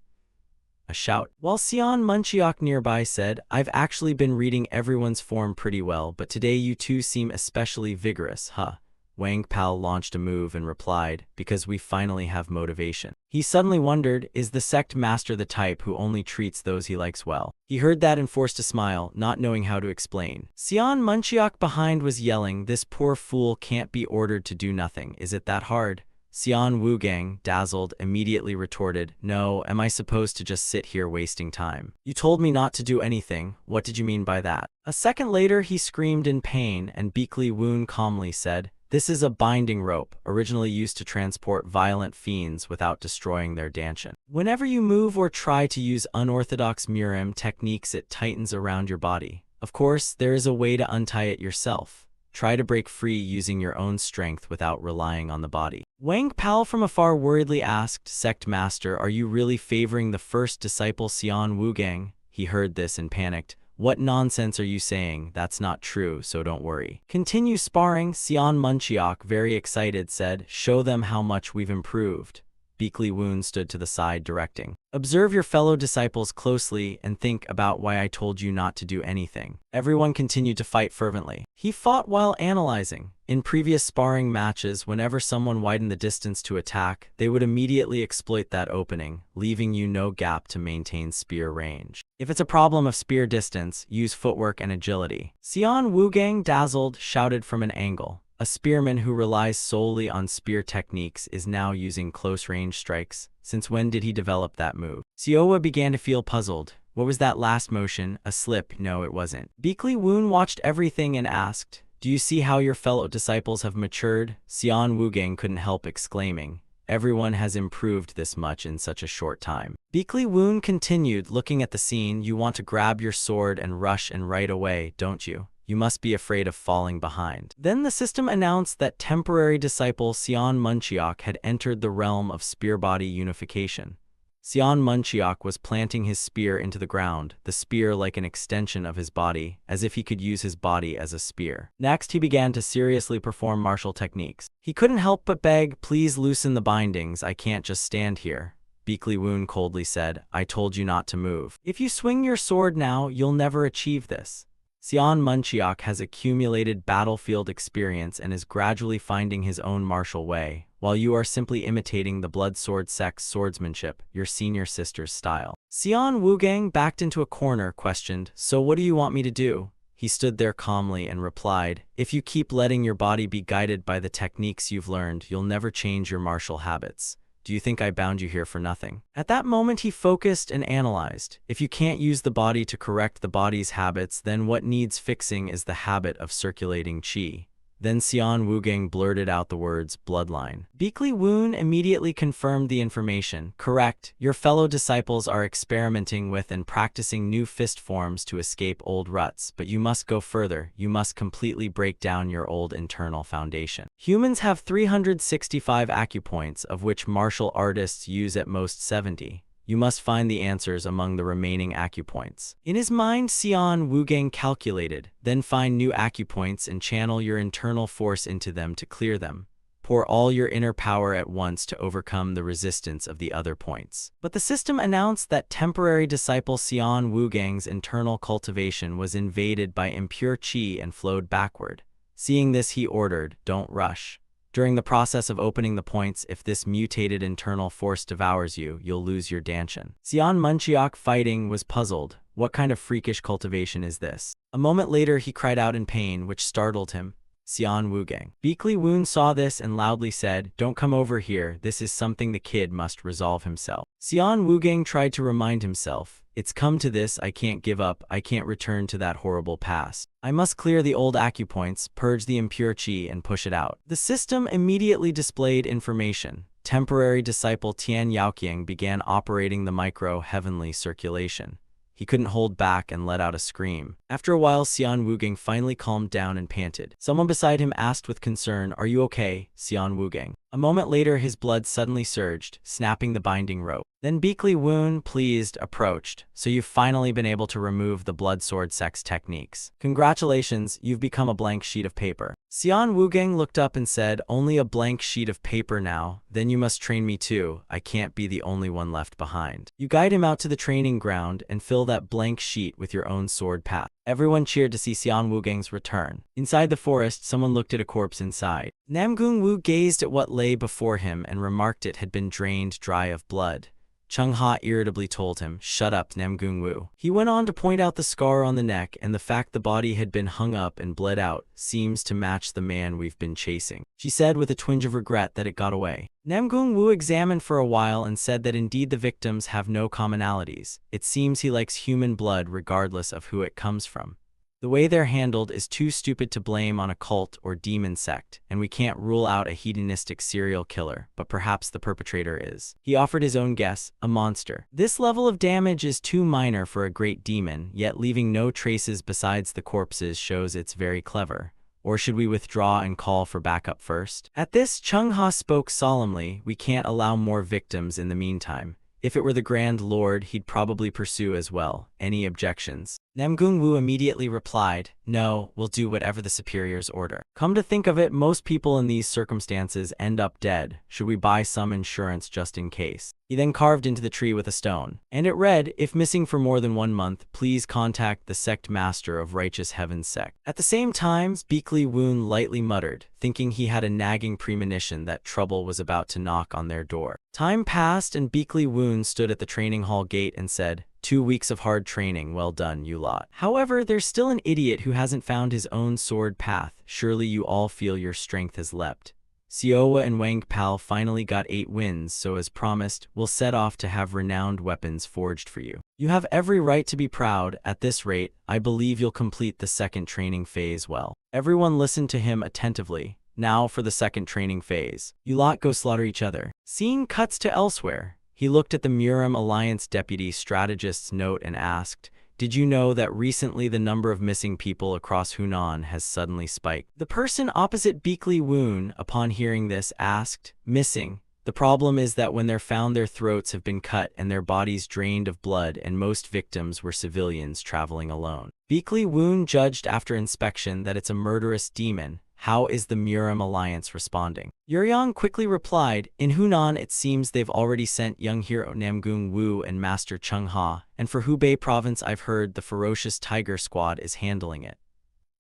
Speaker 1: A shout. While Sion Munchiok nearby said, "I've actually been reading everyone's form pretty well, but today you two seem especially vigorous, huh?" Wang Pao launched a move and replied, "Because we finally have motivation." He suddenly wondered, is the sect master the type who only treats those he likes well? He heard that and forced a smile, not knowing how to explain. Sion Munchiok behind was yelling, "This poor fool can't be ordered to do nothing, is it that hard?" Xian Wugang, dazzled, immediately retorted, "No, am I supposed to just sit here wasting time? You told me not to do anything, what did you mean by that?" A second later he screamed in pain, and Beakley Woon calmly said, "This is a binding rope, originally used to transport violent fiends without destroying their danshin. Whenever you move or try to use unorthodox Murim techniques, it tightens around your body. Of course, there is a way to untie it yourself. Try to break free using your own strength without relying on the body. Wang Pao from afar worriedly asked, Sect Master, are you really favoring the first disciple Xian Wugang? He heard this and panicked. What nonsense are you saying? That's not true, so don't worry. Continue sparring, Xian Munchiok, very excited, said. Show them how much we've improved. Beakley Woon stood to the side, directing. Observe your fellow disciples closely and think about why I told you not to do anything. Everyone continued to fight fervently. He fought while analyzing. In previous sparring matches, whenever someone widened the distance to attack, they would immediately exploit that opening, leaving you no gap to maintain spear range. If it's a problem of spear distance, use footwork and agility. Xian Wugang, dazzled, shouted from an angle. A spearman who relies solely on spear techniques is now using close-range strikes. Since when did he develop that move? Xiaowa began to feel puzzled. What was that last motion? A slip? No, it wasn't. Beakley Woon watched everything and asked, do you see how your fellow disciples have matured? Xian Wugang couldn't help exclaiming. Everyone has improved this much in such a short time. Beakley Woon continued, looking at the scene. You want to grab your sword and rush and right away, don't you? You must be afraid of falling behind. Then the system announced that temporary disciple Xian Munchiok had entered the realm of spear body unification. Xian Munchiok was planting his spear into the ground, the spear like an extension of his body, as if he could use his body as a spear. Next, he began to seriously perform martial techniques. He couldn't help but beg, please loosen the bindings, I can't just stand here. Beakley Woon coldly said, I told you not to move. If you swing your sword now, you'll never achieve this. Xian Munchiok has accumulated battlefield experience and is gradually finding his own martial way, while you are simply imitating the Blood Sword Sect's swordsmanship, your senior sister's style. Xian Wugang backed into a corner, questioned, so what do you want me to do? He stood there calmly and replied, if you keep letting your body be guided by the techniques you've learned, you'll never change your martial habits. Do you think I bound you here for nothing? At that moment he focused and analyzed. If you can't use the body to correct the body's habits, then what needs fixing is the habit of circulating qi. Then Xian Wugang blurted out the words, bloodline. Beakley Woon immediately confirmed the information. Correct, your fellow disciples are experimenting with and practicing new fist forms to escape old ruts, but you must go further. You must completely break down your old internal foundation. Humans have 365 acupoints, of which martial artists use at most 70. You must find the answers among the remaining acupoints. In his mind, Xian Wugang calculated, then find new acupoints and channel your internal force into them to clear them. Pour all your inner power at once to overcome the resistance of the other points. But the system announced that temporary disciple Xian Wugang's internal cultivation was invaded by impure qi and flowed backward. Seeing this, he ordered, don't rush. During the process of opening the points, if this mutated internal force devours you, you'll lose your danshan. Xian Munchiok, fighting, was puzzled. What kind of freakish cultivation is this? A moment later, he cried out in pain, which startled him. Xian Wugang. Beakley Woon saw this and loudly said, don't come over here, this is something the kid must resolve himself. Xian Wugang tried to remind himself, it's come to this, I can't give up, I can't return to that horrible past. I must clear the old acupoints, purge the impure qi, and push it out. The system immediately displayed information. Temporary disciple Tian Yaoqiang began operating the micro-heavenly circulation. He couldn't hold back and let out a scream. After a while, Xian Wugang finally calmed down and panted. Someone beside him asked with concern, are you okay, Xian Wugang? A moment later, his blood suddenly surged, snapping the binding rope. Then Beakley Woon, pleased, approached. So you've finally been able to remove the Blood Sword Sect's techniques. Congratulations, you've become a blank sheet of paper. Xian Wugang looked up and said, only a blank sheet of paper now? Then you must train me too. I can't be the only one left behind. You guide him out to the training ground and fill that blank sheet with your own sword path. Everyone cheered to see Xian Wugang's return. Inside the forest, someone looked at a corpse inside. Namgung Wu gazed at what lay before him and remarked it had been drained dry of blood. Chung Ha irritably told him, shut up, Namgung Wu. He went on to point out the scar on the neck, and the fact the body had been hung up and bled out seems to match the man we've been chasing. She said with a twinge of regret that it got away. Namgung Wu examined for a while and said that indeed the victims have no commonalities. It seems he likes human blood regardless of who it comes from. The way they're handled is too stupid to blame on a cult or demon sect, and we can't rule out a hedonistic serial killer, but perhaps the perpetrator is. He offered his own guess, a monster. This level of damage is too minor for a great demon, yet leaving no traces besides the corpses shows it's very clever. Or should we withdraw and call for backup first? At this, Chung-ha spoke solemnly, we can't allow more victims in the meantime. If it were the Grand Lord, he'd probably pursue as well. Any objections? Namgung-woo immediately replied, no, we'll do whatever the superiors order. Come to think of it, most people in these circumstances end up dead. Should we buy some insurance just in case? He then carved into the tree with a stone, and it read, if missing for more than 1 month, please contact the Sect Master of Righteous Heaven's Sect. At the same time, Beakley Woon lightly muttered, thinking he had a nagging premonition that trouble was about to knock on their door. Time passed and Beakley Woon stood at the training hall gate and said, 2 weeks of hard training, well done, you lot. However, there's still an idiot who hasn't found his own sword path. Surely you all feel your strength has leapt. Seowa and Wang Pal finally got 8 wins, so as promised, we'll set off to have renowned weapons forged for you. You have every right to be proud. At this rate, I believe you'll complete the second training phase well. Everyone listened to him attentively. Now for the second training phase. You lot go slaughter each other. Scene cuts to elsewhere. He looked at the Murim Alliance deputy strategist's note and asked, did you know that recently the number of missing people across Hunan has suddenly spiked? The person opposite Beakley Woon, upon hearing this, asked, missing. The problem is that when they're found, their throats have been cut and their bodies drained of blood, and most victims were civilians traveling alone. Beakley Woon judged after inspection that it's a murderous demon. How is the Murim Alliance responding? Yuryong quickly replied, in Hunan it seems they've already sent young hero Namgung Woo and Master Chung-ha, and for Hubei province I've heard the ferocious Tiger Squad is handling it.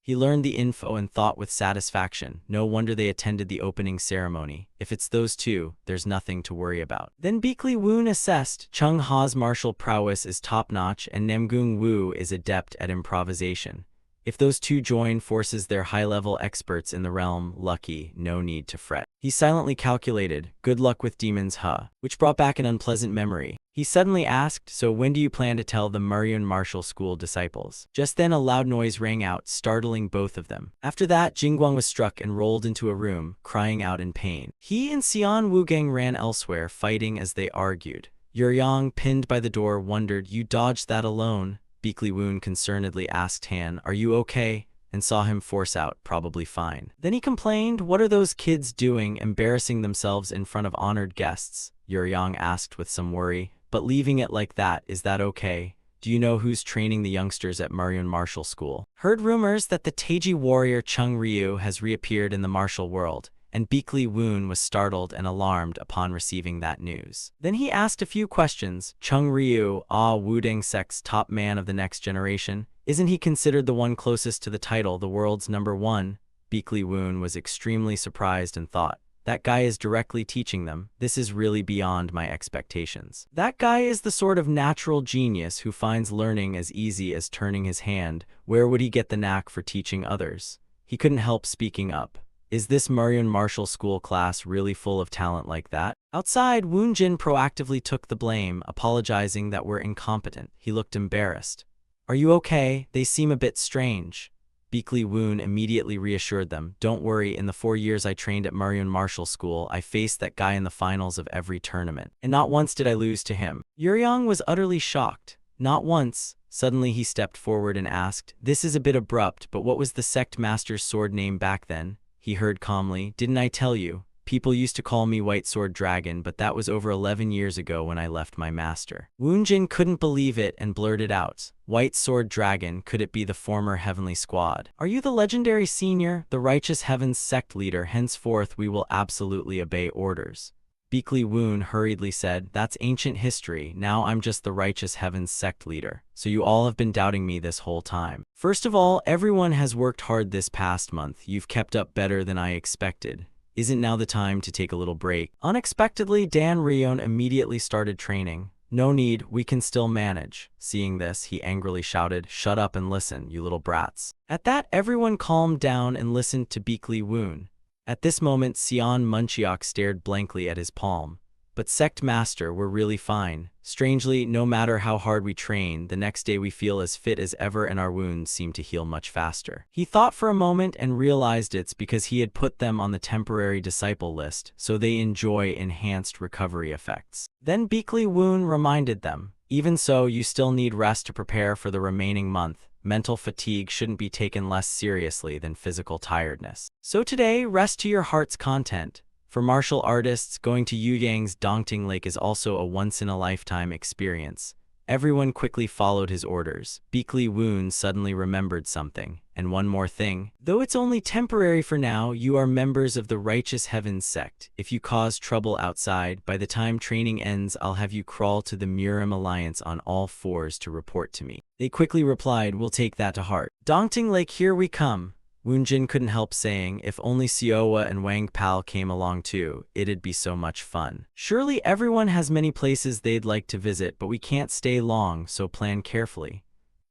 Speaker 1: He learned the info and thought with satisfaction, no wonder they attended the opening ceremony. If it's those two, there's nothing to worry about. Then Beakley Woon assessed, Chung-ha's martial prowess is top-notch and Namgung Woo is adept at improvisation. If those two join forces, they're high-level experts in the realm. Lucky, no need to fret. He silently calculated, good luck with demons, huh? Which brought back an unpleasant memory. He suddenly asked, so when do you plan to tell the Muryon Martial School disciples? Just then a loud noise rang out, startling both of them. After that, Jingguang was struck and rolled into a room, crying out in pain. He and Xian Wugang ran elsewhere, fighting as they argued. Yuryong, pinned by the door, wondered, you dodged that alone? Beakley Woon concernedly asked Han, are you okay? And saw him force out, probably fine. Then he complained, what are those kids doing, embarrassing themselves in front of honored guests? Yuryong asked with some worry, but leaving it like that, is that okay? Do you know who's training the youngsters at Muryon Martial School? Heard rumors that the Taiji warrior Chung Ryu has reappeared in the martial world, and Beakley Woon was startled and alarmed upon receiving that news. Then he asked a few questions. Chung Ryu, Wudang Sect's top man of the next generation, isn't he considered the one closest to the title, the world's #1? Beakley Woon was extremely surprised and thought, that guy is directly teaching them. This is really beyond my expectations. That guy is the sort of natural genius who finds learning as easy as turning his hand. Where would he get the knack for teaching others? He couldn't help speaking up. Is this Muryon Martial School class really full of talent like that? Outside, Woon Jin proactively took the blame, apologizing that we're incompetent. He looked embarrassed. Are you okay? They seem a bit strange. Beakley Woon immediately reassured them. Don't worry, in the 4 years I trained at Muryon Martial School, I faced that guy in the finals of every tournament. And not once did I lose to him. Yuryong was utterly shocked. Not once. Suddenly he stepped forward and asked, this is a bit abrupt, but what was the sect master's sword name back then? He heard calmly, didn't I tell you? People used to call me White Sword Dragon, but that was over 11 years ago when I left my master. Woon Jin couldn't believe it and blurted out, White Sword Dragon, could it be the former Heavenly Squad? Are you the legendary senior, the Righteous Heavens sect leader? Henceforth we will absolutely obey orders. Beakley Woon hurriedly said, that's ancient history, now I'm just the Righteous Heavens sect leader. So you all have been doubting me this whole time. First of all, everyone has worked hard this past month. You've kept up better than I expected. Isn't now the time to take a little break? Unexpectedly, Dan Ryon immediately started training. No need, we can still manage. Seeing this, he angrily shouted, shut up and listen, you little brats. At that, everyone calmed down and listened to Beakley Woon. At this moment, Sion Munchiok stared blankly at his palm. But Sect Master, we're really fine. Strangely, no matter how hard we train, the next day we feel as fit as ever and our wounds seem to heal much faster. He thought for a moment and realized it's because he had put them on the temporary disciple list, so they enjoy enhanced recovery effects. Then Beakley Woon reminded them, even so, you still need rest to prepare for the remaining month. mental fatigue shouldn't be taken less seriously than physical tiredness. So today, rest to your heart's content. For martial artists, going to Yuyang's Dongting Lake is also a once-in-a-lifetime experience. Everyone quickly followed his orders. Beakley Woon suddenly remembered something. And one more thing. Though it's only temporary for now, you are members of the Righteous Heavens Sect. If you cause trouble outside, by the time training ends, I'll have you crawl to the Murim Alliance on all fours to report to me. They quickly replied, we'll take that to heart. Dongting Lake, here we come. Woonjin couldn't help saying, if only Siowa and Wang Pal came along too, it'd be so much fun. Surely everyone has many places they'd like to visit, but we can't stay long, so plan carefully.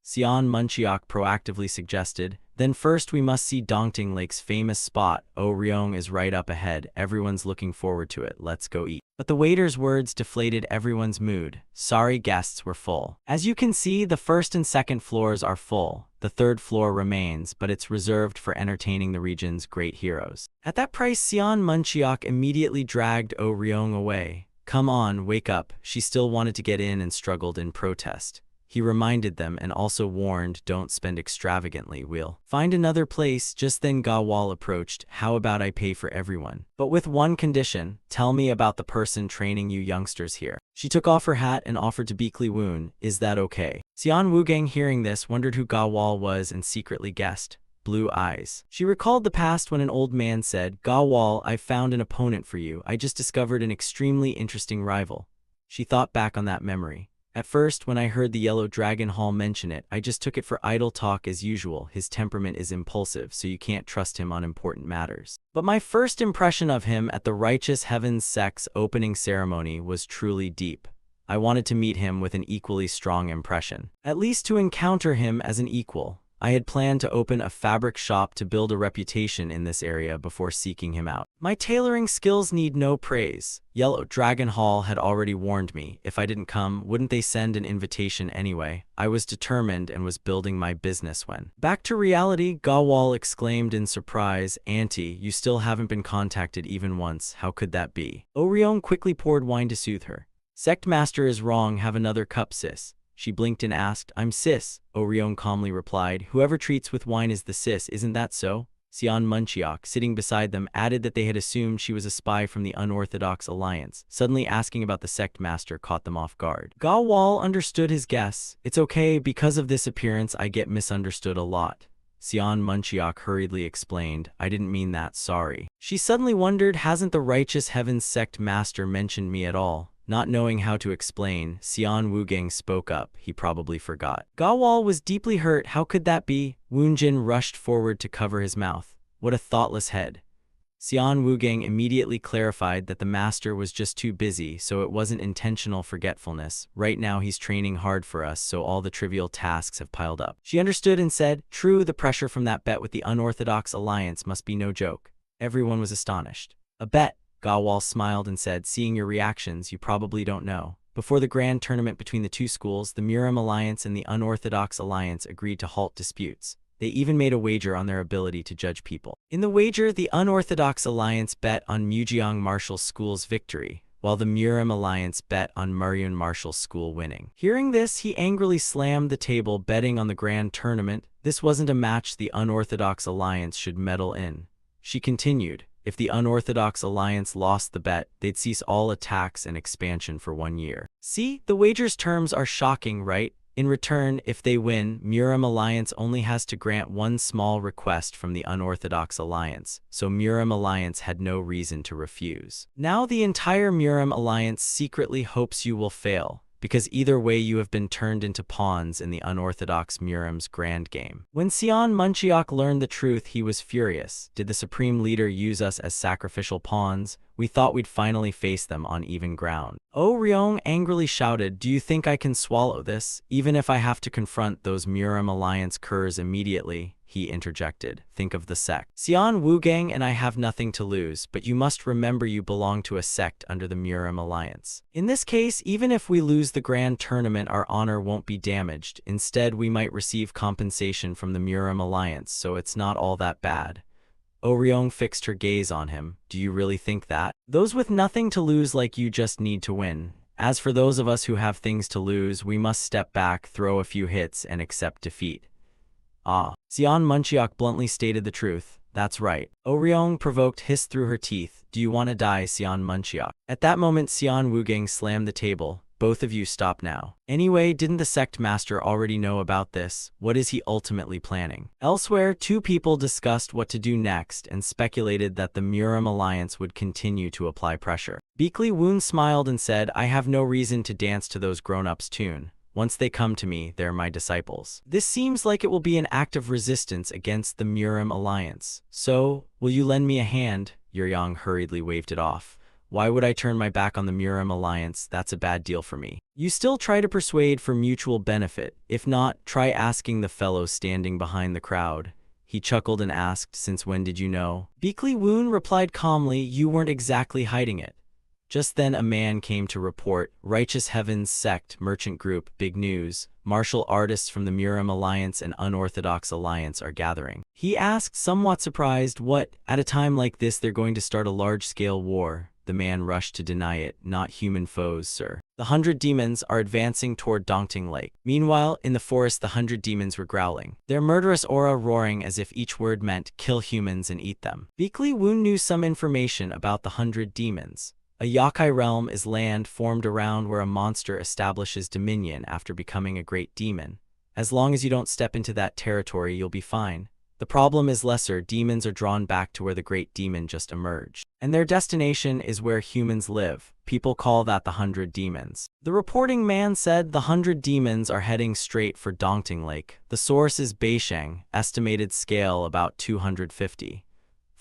Speaker 1: Sion Munchiok proactively suggested, then first we must see Dongting Lake's famous spot. Oh, Ryong is right up ahead, everyone's looking forward to it, let's go eat. But the waiter's words deflated everyone's mood. Sorry, guests were full. As you can see, the first and second floors are full. The third floor remains, but it's reserved for entertaining the region's great heroes. At that price, Sion Munchiok immediately dragged Oh Ryong away. Come on, wake up. She still wanted to get in and struggled in protest. He reminded them and also warned, don't spend extravagantly, we'll find another place. Just then Ga Wall approached, how about I pay for everyone? But with one condition, tell me about the person training you youngsters here. She took off her hat and offered to Beakley Woon, is that okay? Xian Wugang, hearing this, wondered who Ga Wall was and secretly guessed. Blue eyes. She recalled the past when an old man said, Ga Wall, I've found an opponent for you. I just discovered an extremely interesting rival. She thought back on that memory. At first, when I heard the Yellow Dragon Hall mention it, I just took it for idle talk as usual. His temperament is impulsive, so you can't trust him on important matters. But my first impression of him at the Righteous Heavens Sect's opening ceremony was truly deep. I wanted to meet him with an equally strong impression. At least to encounter him as an equal. I had planned to open a fabric shop to build a reputation in this area before seeking him out. My tailoring skills need no praise. Yellow Dragon Hall had already warned me, if I didn't come, wouldn't they send an invitation anyway? I was determined and was building my business when. Back to reality, Gawal exclaimed in surprise, Auntie, you still haven't been contacted even once, how could that be? Orion quickly poured wine to soothe her. Sect Master is wrong, have another cup, sis. She blinked and asked, I'm sis, Orion calmly replied. Whoever treats with wine is the sis, isn't that so? Sion Munchiok, sitting beside them, added that they had assumed she was a spy from the Unorthodox Alliance. Suddenly asking about the Sect Master caught them off guard. Ga Wall understood his guess. It's okay, because of this appearance I get misunderstood a lot. Sion Munchiok hurriedly explained, I didn't mean that, sorry. She suddenly wondered, hasn't the Righteous Heavens Sect Master mentioned me at all? Not knowing how to explain, Xian Wugang spoke up. He probably forgot. Gawal was deeply hurt. How could that be? Woonjin rushed forward to cover his mouth. What a thoughtless head. Xian Wugang immediately clarified that the master was just too busy, so it wasn't intentional forgetfulness. Right now he's training hard for us, so all the trivial tasks have piled up. She understood and said, true, the pressure from that bet with the Unorthodox Alliance must be no joke. Everyone was astonished. A bet? Gawal smiled and said, seeing your reactions, you probably don't know. Before the grand tournament between the two schools, the Murim Alliance and the Unorthodox Alliance agreed to halt disputes. They even made a wager on their ability to judge people. In the wager, the Unorthodox Alliance bet on Mujiang Martial School's victory, while the Murim Alliance bet on Muryun Martial School winning. Hearing this, he angrily slammed the table, betting on the grand tournament. This wasn't a match the Unorthodox Alliance should meddle in. She continued, if the Unorthodox Alliance lost the bet, they'd cease all attacks and expansion for 1 year. See, the wager's terms are shocking, right? In return, if they win, Murim Alliance only has to grant one small request from the Unorthodox Alliance, so Murim Alliance had no reason to refuse. Now the entire Murim Alliance secretly hopes you will fail, because either way you have been turned into pawns in the Unorthodox Murim's grand game. When Sion Munchiok learned the truth, he was furious. Did the Supreme Leader use us as sacrificial pawns? We thought we'd finally face them on even ground. Oh Ryong angrily shouted, do you think I can swallow this? Even if I have to confront those Murim Alliance curs immediately, he interjected. Think of the sect. Xian Wugang and I have nothing to lose, but you must remember you belong to a sect under the Murim Alliance. In this case, even if we lose the grand tournament, our honor won't be damaged. Instead, we might receive compensation from the Murim Alliance, so it's not all that bad. Orion fixed her gaze on him. Do you really think that? Those with nothing to lose like you just need to win. As for those of us who have things to lose, we must step back, throw a few hits, and accept defeat. Ah. Xian Munchiok bluntly stated the truth. That's right. Oryong provoked hissed through her teeth. Do you want to die, Xian Munchiok? At that moment, Xian Wugang slammed the table. Both of you stop now. Anyway, didn't the sect master already know about this? What is he ultimately planning? Elsewhere, two people discussed what to do next and speculated that the Murim alliance would continue to apply pressure. Beakley Woon smiled and said, I have no reason to dance to those grown-ups' tune. Once they come to me, they're my disciples. This seems like it will be an act of resistance against the Murim alliance. So, will you lend me a hand? Yuryong hurriedly waved it off. Why would I turn my back on the Murim alliance? That's a bad deal for me. You still try to persuade for mutual benefit. If not, try asking the fellow standing behind the crowd. He chuckled and asked, since when did you know? Beakley Woon replied calmly, you weren't exactly hiding it. Just then a man came to report, Righteous Heavens Sect, Merchant Group, big news. Martial artists from the Murim Alliance and Unorthodox Alliance are gathering. He asked, somewhat surprised, what, at a time like this they're going to start a large-scale war? The man rushed to deny it, not human foes, sir. The 100 demons are advancing toward Dongting Lake. Meanwhile, in the forest the 100 demons were growling, their murderous aura roaring as if each word meant, kill humans and eat them. Beakley Woon knew some information about the 100 demons. A Yakai realm is land formed around where a monster establishes dominion after becoming a great demon. As long as you don't step into that territory, you'll be fine. The problem is lesser demons are drawn back to where the great demon just emerged. And their destination is where humans live. People call that the 100 demons. The reporting man said the 100 demons are heading straight for Dongting Lake. The source is Beisheng, estimated scale about 250.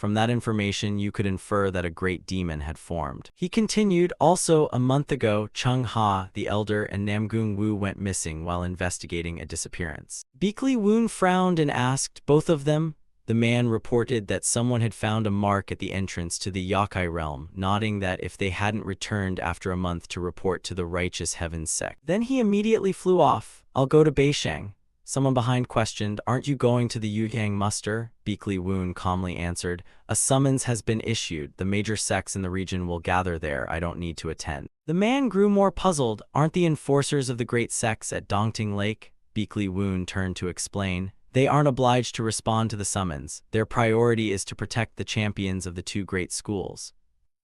Speaker 1: From that information, you could infer that a great demon had formed. He continued, also, a month ago, Chung Ha, the elder, and Namgung Wu went missing while investigating a disappearance. Beakley Woon frowned and asked, both of them? The man reported that someone had found a mark at the entrance to the Yakai realm, nodding that if they hadn't returned after a month to report to the Righteous Heavens Sect. Then he immediately flew off. I'll go to Beisheng. Someone behind questioned, aren't you going to the Yuhyang muster? Beakley Woon calmly answered, a summons has been issued. The major sects in the region will gather there. I don't need to attend. The man grew more puzzled. Aren't the enforcers of the great sects at Dongting Lake? Beakley Woon turned to explain. They aren't obliged to respond to the summons. Their priority is to protect the champions of the two great schools.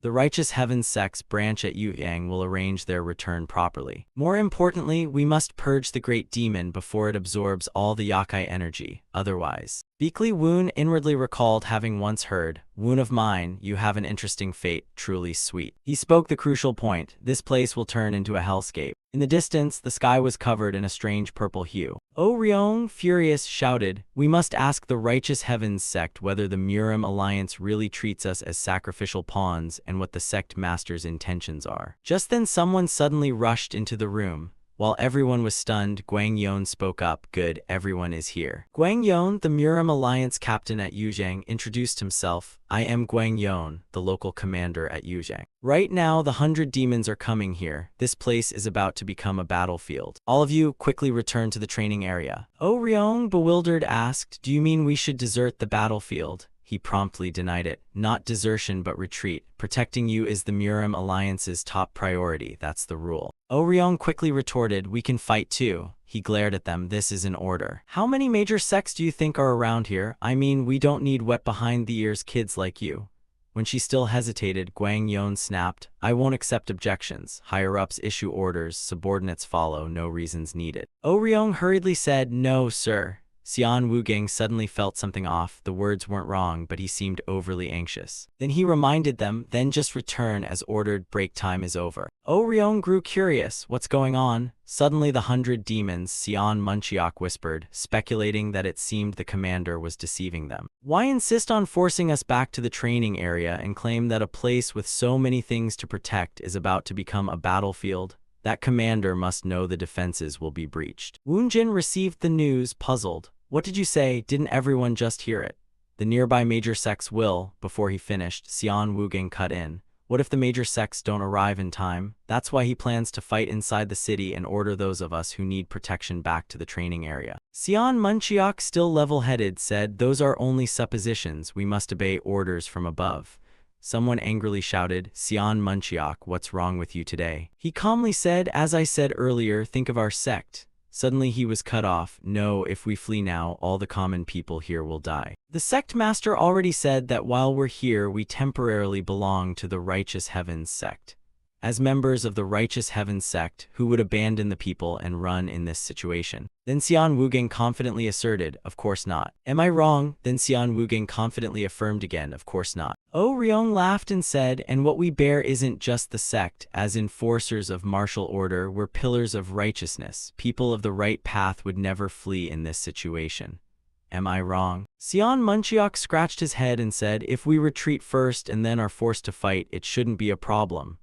Speaker 1: The Righteous Heavens Sect's branch at Yuhyang will arrange their return properly. More importantly, we must purge the great demon before it absorbs all the Yakai energy, otherwise. Beakley Woon inwardly recalled having once heard, Woon of mine, you have an interesting fate, truly sweet. He spoke the crucial point, this place will turn into a hellscape. In the distance, the sky was covered in a strange purple hue. O Ryong, furious, shouted, we must ask the Righteous Heavens Sect whether the Murim Alliance really treats us as sacrificial pawns and what the sect master's intentions are. Just then someone suddenly rushed into the room. While everyone was stunned, Guang Yon spoke up, good, everyone is here. Guang Yon, the Murim Alliance captain at Yuhyang, introduced himself. I am Guang Yon, the local commander at Yuhyang. Right now, the 100 demons are coming here. This place is about to become a battlefield. All of you, quickly return to the training area. O Ryong, bewildered, asked, do you mean we should desert the battlefield? He promptly denied it. Not desertion but retreat. Protecting you is the Murim Alliance's top priority, that's the rule. Oryong quickly retorted, we can fight too. He glared at them, this is an order. How many major sects do you think are around here? I mean, we don't need wet behind the ears kids like you. When she still hesitated, Guang Yon snapped, I won't accept objections. Higher-ups issue orders, subordinates follow, no reasons needed. Oryong hurriedly said, no, sir. Xian Wugang suddenly felt something off. The words weren't wrong, but he seemed overly anxious. Then he reminded them, then just return as ordered, break time is over. Oryong grew curious, what's going on? Suddenly the 100 demons, Xian Munchiok whispered, speculating that it seemed the commander was deceiving them. Why insist on forcing us back to the training area and claim that a place with so many things to protect is about to become a battlefield? That commander must know the defenses will be breached. Woonjin received the news, puzzled. What did you say? Didn't everyone just hear it? The nearby major sects will, before he finished, Xian Wugang cut in. What if the major sects don't arrive in time? That's why he plans to fight inside the city and order those of us who need protection back to the training area. Xian Munchiok, still level-headed, said, those are only suppositions, we must obey orders from above. Someone angrily shouted, Xian Munchiok, what's wrong with you today? He calmly said, as I said earlier, think of our sect. Suddenly he was cut off. No, if we flee now, all the common people here will die. The sect master already said that while we're here, we temporarily belong to the Righteous Heavens sect. As members of the Righteous Heavens sect, who would abandon the people and run in this situation? Then Xian Wugang confidently asserted, of course not. Am I wrong? Then Xian Wugang confidently affirmed again, of course not. Oh Ryong laughed and said, and what we bear isn't just the sect. As enforcers of martial order, we're pillars of righteousness. People of the right path would never flee in this situation. Am I wrong? Xian Munchiok scratched his head and said, if we retreat first and then are forced to fight, it shouldn't be a problem.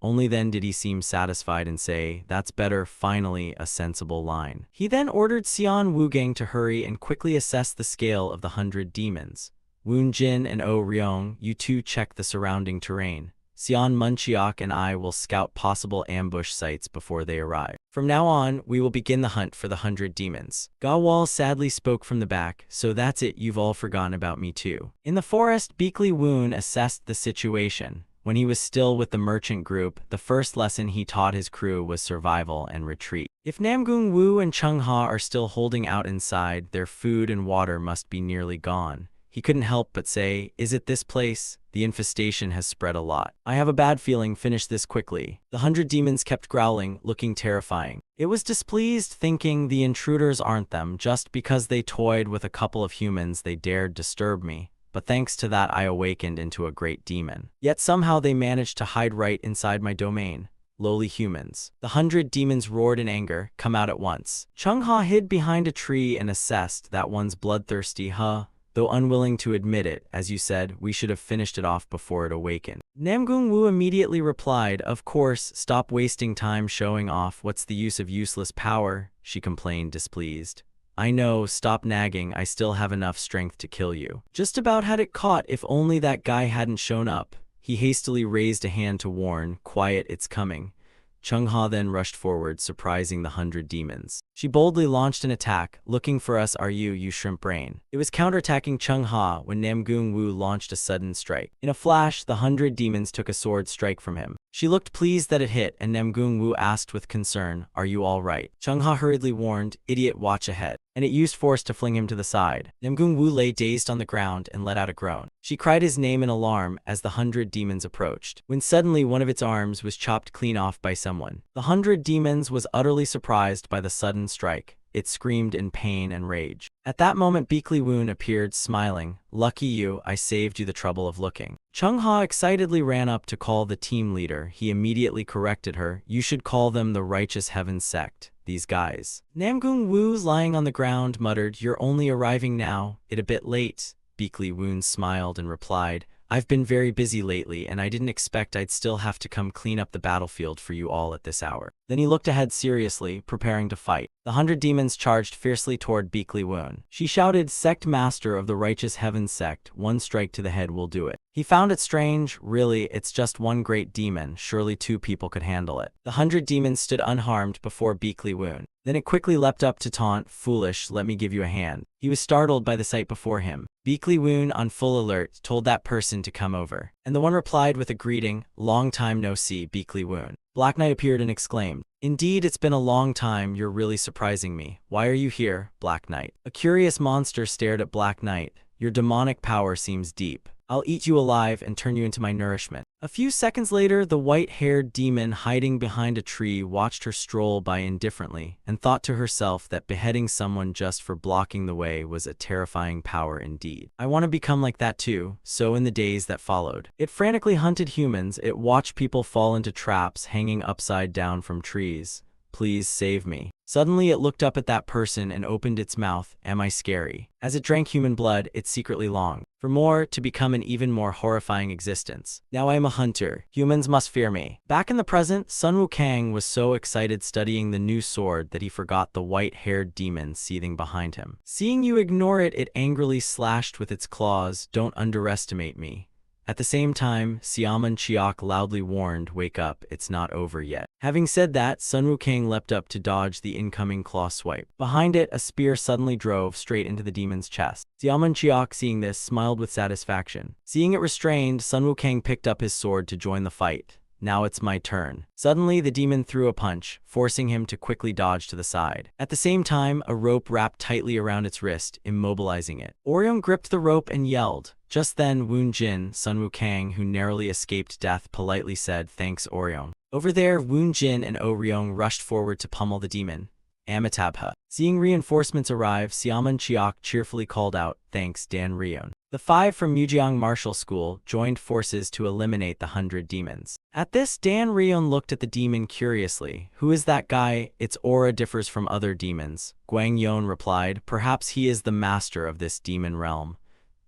Speaker 1: Only then did he seem satisfied and say, that's better, finally, a sensible line. He then ordered Xian Wugang to hurry and quickly assess the scale of the 100 demons. Woon Jin and Oh Ryong, you two check the surrounding terrain. Xian Munchiok and I will scout possible ambush sites before they arrive. From now on, we will begin the hunt for the 100 demons. Ga Wall sadly spoke from the back, so that's it, you've all forgotten about me too. In the forest, Beakley Woon assessed the situation. When he was still with the merchant group, the first lesson he taught his crew was survival and retreat. If Namgung Wu and Chung Ha are still holding out inside, their food and water must be nearly gone. He couldn't help but say, is it this place? The infestation has spread a lot. I have a bad feeling, finish this quickly. The 100 demons kept growling, looking terrifying. It was displeased, thinking the intruders aren't them. Just because they toyed with a couple of humans, they dared disturb me. But thanks to that, I awakened into a great demon. Yet somehow they managed to hide right inside my domain. Lowly humans. The 100 demons roared in anger, come out at once. Chung Ha hid behind a tree and assessed, that one's bloodthirsty, huh? Though unwilling to admit it, as you said, we should have finished it off before it awakened. Namgung Wu immediately replied, of course, stop wasting time showing off. What's the use of useless power? She complained, displeased. I know, stop nagging, I still have enough strength to kill you. Just about had it caught, if only that guy hadn't shown up. He hastily raised a hand to warn, quiet, it's coming. Chung Ha then rushed forward, surprising the 100 demons. She boldly launched an attack, looking for us are you, you shrimp brain. It was counterattacking Chung Ha when Namgung Wu launched a sudden strike. In a flash, the 100 demons took a sword strike from him. She looked pleased that it hit, and Namgung Wu asked with concern, are you all right? Chung Ha hurriedly warned, idiot, watch ahead. And it used force to fling him to the side. Namgung Wu lay dazed on the ground and let out a groan. She cried his name in alarm as the 100 demons approached, when suddenly one of its arms was chopped clean off by someone. The 100 demons was utterly surprised by the sudden strike. It screamed in pain and rage. At that moment, Beakley Woon appeared, smiling. Lucky you, I saved you the trouble of looking. Chung Ha excitedly ran up to call the team leader. He immediately corrected her. You should call them the Righteous Heavens sect. These guys. Namgung Wu, lying on the ground, muttered, you're only arriving now. It a bit late. Beakley Woon smiled and replied, I've been very busy lately, and I didn't expect I'd still have to come clean up the battlefield for you all at this hour. Then he looked ahead seriously, preparing to fight. The 100 demons charged fiercely toward Beakley Woon. She shouted, Sect Master of the Righteous Heavens Sect, one strike to the head will do it. He found it strange. Really, it's just one great demon. Surely 2 people could handle it. The 100 demons stood unharmed before Beakley Woon. Then it quickly leapt up to taunt, foolish, let me give you a hand. He was startled by the sight before him. Beakley Woon, on full alert, told that person to come over. And the one replied with a greeting, long time no see, Beakley Woon. Black Knight appeared and exclaimed, indeed, it's been a long time, you're really surprising me. Why are you here, Black Knight? A curious monster stared at Black Knight. Your demonic power seems deep. I'll eat you alive and turn you into my nourishment. A few seconds later, the white-haired demon hiding behind a tree watched her stroll by indifferently and thought to herself that beheading someone just for blocking the way was a terrifying power indeed. I want to become like that too. So in the days that followed, it frantically hunted humans. It watched people fall into traps hanging upside down from trees. Please save me. Suddenly it looked up at that person and opened its mouth. Am I scary? As it drank human blood, it secretly longed for more, to become an even more horrifying existence. Now I am a hunter. Humans must fear me. Back in the present, Sun Wukang was so excited studying the new sword that he forgot the white-haired demon seething behind him. Seeing you ignore it, it angrily slashed with its claws. Don't underestimate me. At the same time, Xiamen Chiok loudly warned, wake up, it's not over yet. Having said that, Sun Wukang leapt up to dodge the incoming claw swipe. Behind it, a spear suddenly drove straight into the demon's chest. Xiamen Chiok, seeing this, smiled with satisfaction. Seeing it restrained, Sun Wukang picked up his sword to join the fight. now it's my turn. Suddenly, the demon threw a punch, forcing him to quickly dodge to the side. At the same time, a rope wrapped tightly around its wrist, immobilizing it. Orion gripped the rope and yelled. Just then, Woon Jin, Sun Wukong, who narrowly escaped death, politely said, "Thanks, Orion." Over there, Woon Jin and Oh Ryong rushed forward to pummel the demon. Amitabha. Seeing reinforcements arrive, Xiamen Chiok cheerfully called out, "Thanks, Dan Ryon." The 5 from Mujiang Martial School joined forces to eliminate the 100 demons. At this, Dan Ryon looked at the demon curiously. "Who is that guy? Its aura differs from other demons." Guang Yon replied, "Perhaps he is the master of this demon realm."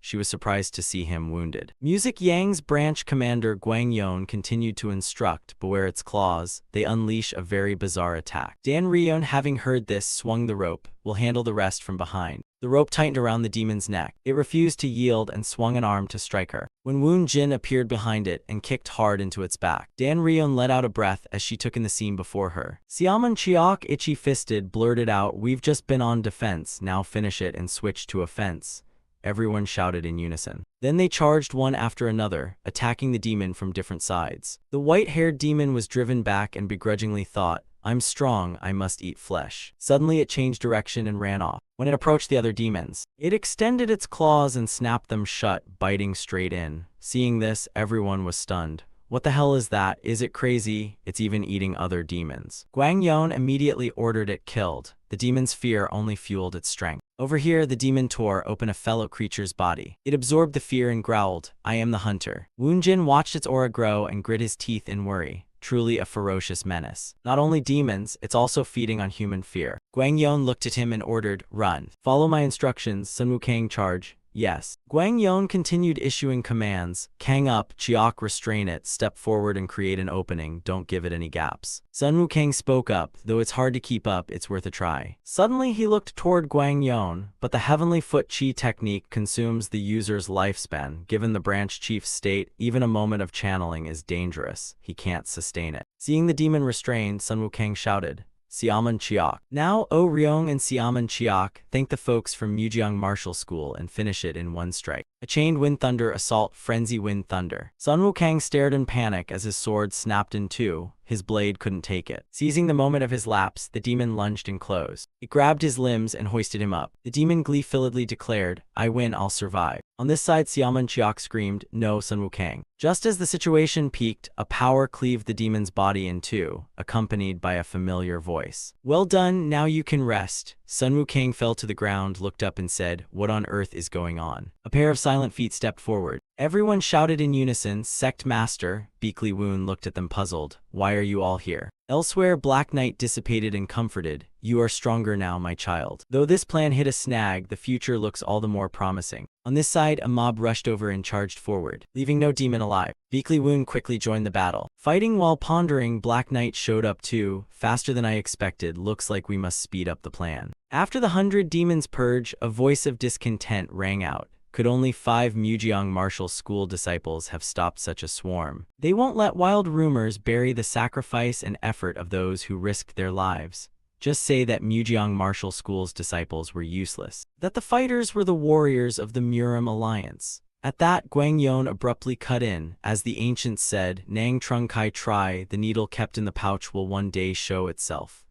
Speaker 1: She was surprised to see him wounded. Music Yang's branch commander Guang Yon continued to instruct, "Beware its claws, they unleash a very bizarre attack." Dan Ryon, having heard this, swung the rope. "We'll handle the rest from behind." The rope tightened around the demon's neck. It refused to yield and swung an arm to strike her. When Woon Jin appeared behind it and kicked hard into its back, Dan Ryon let out a breath as she took in the scene before her. Xiamen Chiok, itchy-fisted, blurted out, "We've just been on defense, now finish it and switch to offense." Everyone shouted in unison. Then they charged one after another, attacking the demon from different sides. The white-haired demon was driven back and begrudgingly thought, "I'm strong, I must eat flesh." Suddenly it changed direction and ran off. When it approached the other demons, it extended its claws and snapped them shut, biting straight in. Seeing this, everyone was stunned. "What the hell is that? Is it crazy? It's even eating other demons." Guang Yon immediately ordered it killed. The demon's fear only fueled its strength. Over here, the demon tore open a fellow creature's body. It absorbed the fear and growled, "I am the hunter." Woon Jin watched its aura grow and grit his teeth in worry. Truly a ferocious menace. Not only demons, it's also feeding on human fear. Guang Yon looked at him and ordered, "Run. Follow my instructions." Sun Wukong charge. "Yes." Guang Yon continued issuing commands. "Kang up, Chiok, restrain it, step forward and create an opening, don't give it any gaps." Sun Wukong spoke up, "Though it's hard to keep up, it's worth a try." Suddenly he looked toward Guang Yon, but the Heavenly Foot Chi technique consumes the user's lifespan. Given the branch chief's state, even a moment of channeling is dangerous. He can't sustain it. Seeing the demon restrained, Sun Wukong shouted, "Xiamen Chiok." Now, Oh Ryong and Xiamen Chiok thank the folks from Mujiang Martial School and finish it in one strike. A chained wind thunder assault, frenzy wind thunder. Sun Wukong stared in panic as his sword snapped in two. His blade couldn't take it. Seizing the moment of his lapse, the demon lunged and closed. It grabbed his limbs and hoisted him up. The demon gleefully declared, "I win, I'll survive." On this side, Xiamen Chiok screamed, "No, Sun Wukong." Just as the situation peaked, a power cleaved the demon's body in two, accompanied by a familiar voice. "Well done, now you can rest." Sun Wukong fell to the ground, looked up and said, "What on earth is going on?" A pair of silent feet stepped forward. Everyone shouted in unison, "Sect Master." Beakley Woon looked at them puzzled. "Why are you all here?" Elsewhere, Black Knight dissipated and comforted. "You are stronger now, my child. Though this plan hit a snag, the future looks all the more promising." On this side, a mob rushed over and charged forward, leaving no demon alive. Beakley Woon quickly joined the battle. Fighting while pondering, Black Knight showed up too. "Faster than I expected. Looks like we must speed up the plan." After the 100 demons purge, a voice of discontent rang out. Could only 5 Mujiang Martial School disciples have stopped such a swarm? They won't let wild rumors bury the sacrifice and effort of those who risked their lives. Just say that Mujiang Martial School's disciples were useless. That the fighters were the warriors of the Murim Alliance. At that, Guang Yon abruptly cut in. As the ancients said, "Nang Trung Kai Tri, the needle kept in the pouch will one day show itself."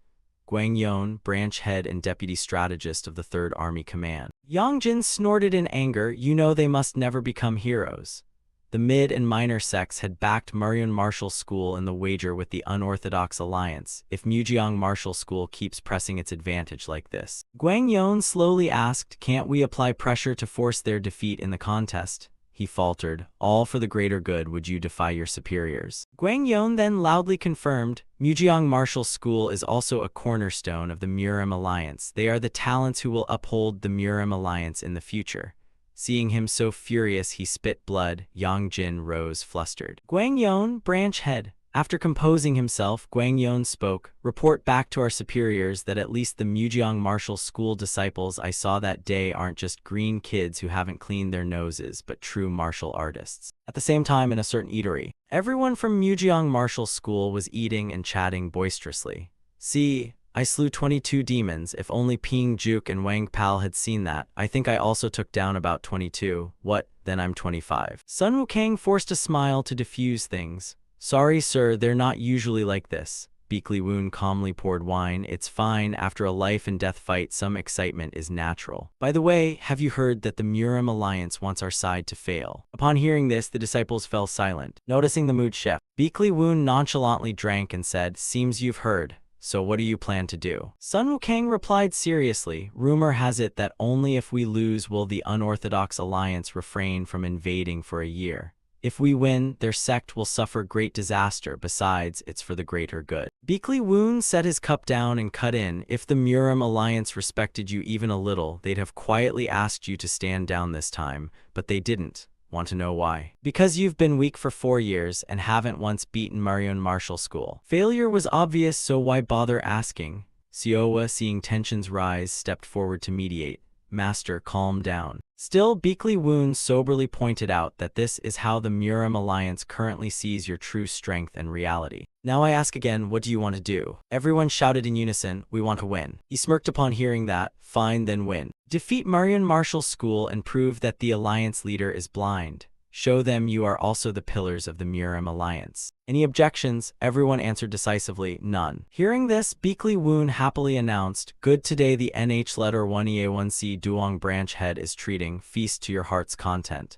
Speaker 1: Guang Yon, branch head and deputy strategist of the 3rd Army Command. Yang Jin snorted in anger, "You know they must never become heroes." The mid and minor sects had backed Muryun Martial School in the wager with the Unorthodox Alliance. If Mujiang Martial School keeps pressing its advantage like this, Guang Yon slowly asked, "Can't we apply pressure to force their defeat in the contest?" He faltered, "All for the greater good, would you defy your superiors?" Guang Yon then loudly confirmed, "Mujiang Martial School is also a cornerstone of the Murim Alliance. They are the talents who will uphold the Murim Alliance in the future." Seeing him so furious he spit blood, Yang Jin rose flustered. Guang Yon, branch head. After composing himself, Guang Yon spoke, "Report back to our superiors that at least the Mujiang Martial School disciples I saw that day aren't just green kids who haven't cleaned their noses but true martial artists." At the same time, in a certain eatery, everyone from Mujiang Martial School was eating and chatting boisterously. "See, I slew 22 demons. If only Ping Juk and Wang Pal had seen that. I think I also took down about 22. What, then I'm 25. Sun Wukong forced a smile to diffuse things. Sorry, sir, they're not usually like this. Beakley Woon calmly poured wine. It's fine. After a life-and-death fight, some excitement is natural. By the way, have you heard that the Murim Alliance wants our side to fail? Upon hearing this, the disciples fell silent, noticing the mood shift. Beakley Woon nonchalantly drank and said, "Seems you've heard. So what do you plan to do?" Sun Wukong replied seriously, "Rumor has it that only if we lose will the unorthodox alliance refrain from invading for a year. If we win, their sect will suffer great disaster. Besides, it's for the greater good." Beakley Woon set his cup down and cut in. "If the Murim Alliance respected you even a little, they'd have quietly asked you to stand down this time, but they didn't. Want to know why? Because you've been weak for 4 years and haven't once beaten Marion Martial School. Failure was obvious, so why bother asking?" Siowa, seeing tensions rise, stepped forward to mediate. "Master, calm down." Still, Beakley Woon soberly pointed out that this is how the Murim Alliance currently sees your true strength and reality. "Now I ask again, what do you want to do?" Everyone shouted in unison, "We want to win." He smirked upon hearing that. "Fine, then win. Defeat Marion Martial School and prove that the Alliance leader is blind. Show them you are also the pillars of the Murim Alliance." Any objections? Everyone answered decisively, none. Hearing this, Beakley Woon happily announced, "Good, today the NH letter 1EA1C Duong branch head is treating, feast to your heart's content."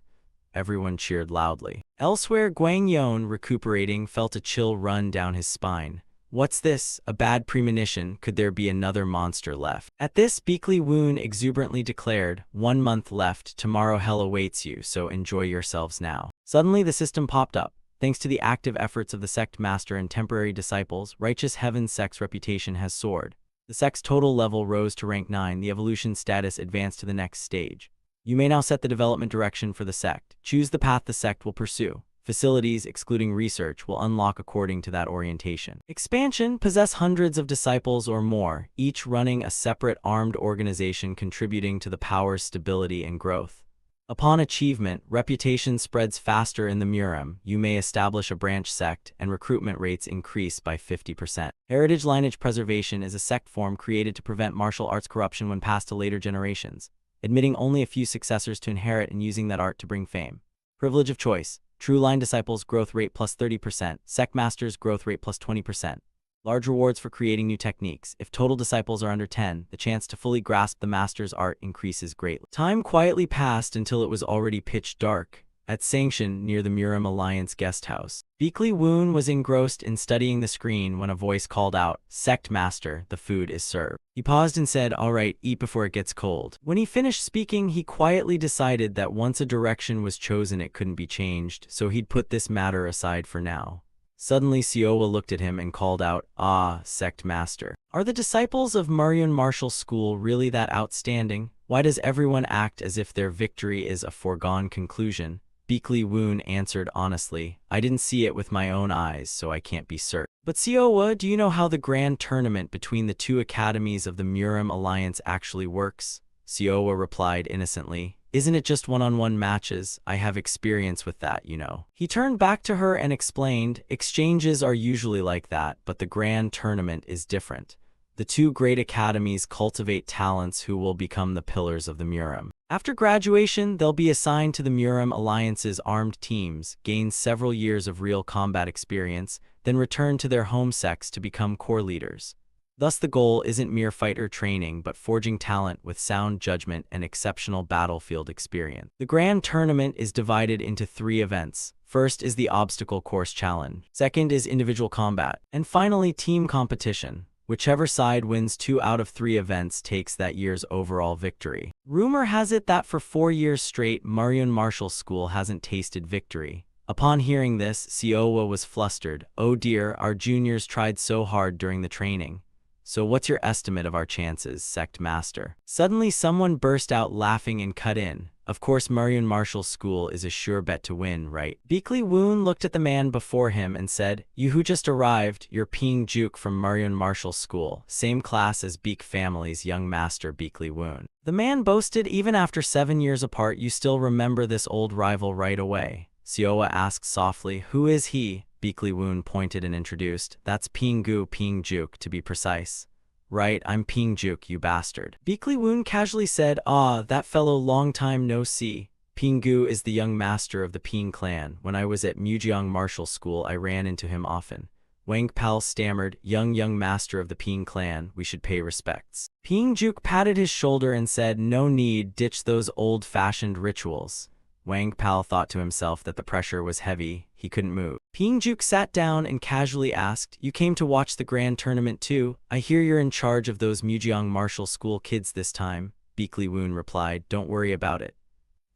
Speaker 1: Everyone cheered loudly. Elsewhere, Guang Yon, recuperating, felt a chill run down his spine. "What's this? A bad premonition? Could there be another monster left?" At this, Beakley Woon exuberantly declared, "1 month left, tomorrow hell awaits you, so enjoy yourselves now." Suddenly the system popped up. Thanks to the active efforts of the sect master and temporary disciples, Righteous Heaven Sect's reputation has soared. The sect's total level rose to rank 9, the evolution status advanced to the next stage. You may now set the development direction for the sect. Choose the path the sect will pursue. Facilities, excluding research, will unlock according to that orientation. Expansion, possess hundreds of disciples or more, each running a separate armed organization contributing to the power's stability and growth. Upon achievement, reputation spreads faster in the Murim. You may establish a branch sect, and recruitment rates increase by 50%. Heritage lineage preservation is a sect form created to prevent martial arts corruption when passed to later generations, admitting only a few successors to inherit and using that art to bring fame. Privilege of choice. True line disciples growth rate plus 30%, sect masters growth rate plus 20%. Large rewards for creating new techniques. If total disciples are under 10, the chance to fully grasp the master's art increases greatly. Time quietly passed until it was already pitch dark. At Sanction, near the Murim Alliance guest house, Beakley Woon was engrossed in studying the screen when a voice called out, "Sect Master, the food is served." He paused and said, "All right, eat before it gets cold." When he finished speaking, he quietly decided that once a direction was chosen it couldn't be changed, so he'd put this matter aside for now. Suddenly, Siowa looked at him and called out, "Ah, Sect Master. Are the disciples of Marion Martial School really that outstanding? Why does everyone act as if their victory is a foregone conclusion?" Beakley Woon answered honestly, "I didn't see it with my own eyes, so I can't be certain." "But Siowa, do you know how the grand tournament between the 2 academies of the Murim Alliance actually works?" Siowa replied innocently, "Isn't it just one-on-one matches? I have experience with that, you know." He turned back to her and explained, "Exchanges are usually like that, but the grand tournament is different. The 2 great academies cultivate talents who will become the pillars of the Murim. After graduation, they'll be assigned to the Murim Alliance's armed teams, gain several years of real combat experience, then return to their home sects to become core leaders. Thus the goal isn't mere fighter training but forging talent with sound judgment and exceptional battlefield experience." The grand tournament is divided into 3 events. First is the obstacle course challenge. Second is individual combat. And finally, team competition. Whichever side wins 2 out of 3 events takes that year's overall victory. Rumor has it that for 4 years straight, Marion Martial School hasn't tasted victory. Upon hearing this, Siowa was flustered. "Oh dear, our juniors tried so hard during the training. So what's your estimate of our chances, Sect Master?" Suddenly someone burst out laughing and cut in. "Of course Marion Martial School is a sure bet to win, right?" Beakley Woon looked at the man before him and said, "You who just arrived, you're Ping Juk from Marion Martial School, same class as Beak family's young master Beakley Woon." The man boasted, "Even after 7 years apart you still remember this old rival right away." Siowa asked softly, "Who is he?" Beakley Woon pointed and introduced, "That's Ping Juk, to be precise." "Right, I'm Ping Juk, you bastard." Beakley Woon casually said, "Ah, that fellow, long time no see." Pingu is the young master of the Ping clan. When I was at Mujiang Martial School, I ran into him often. Wang Pal stammered, young master of the Ping clan, we should pay respects. Ping Juk patted his shoulder and said, no need, ditch those old-fashioned rituals. Wang Pal thought to himself that the pressure was heavy, he couldn't move. Ping Juk sat down and casually asked, you came to watch the grand tournament too? I hear you're in charge of those Mujiang Martial School kids this time. Beakley Woon replied, don't worry about it.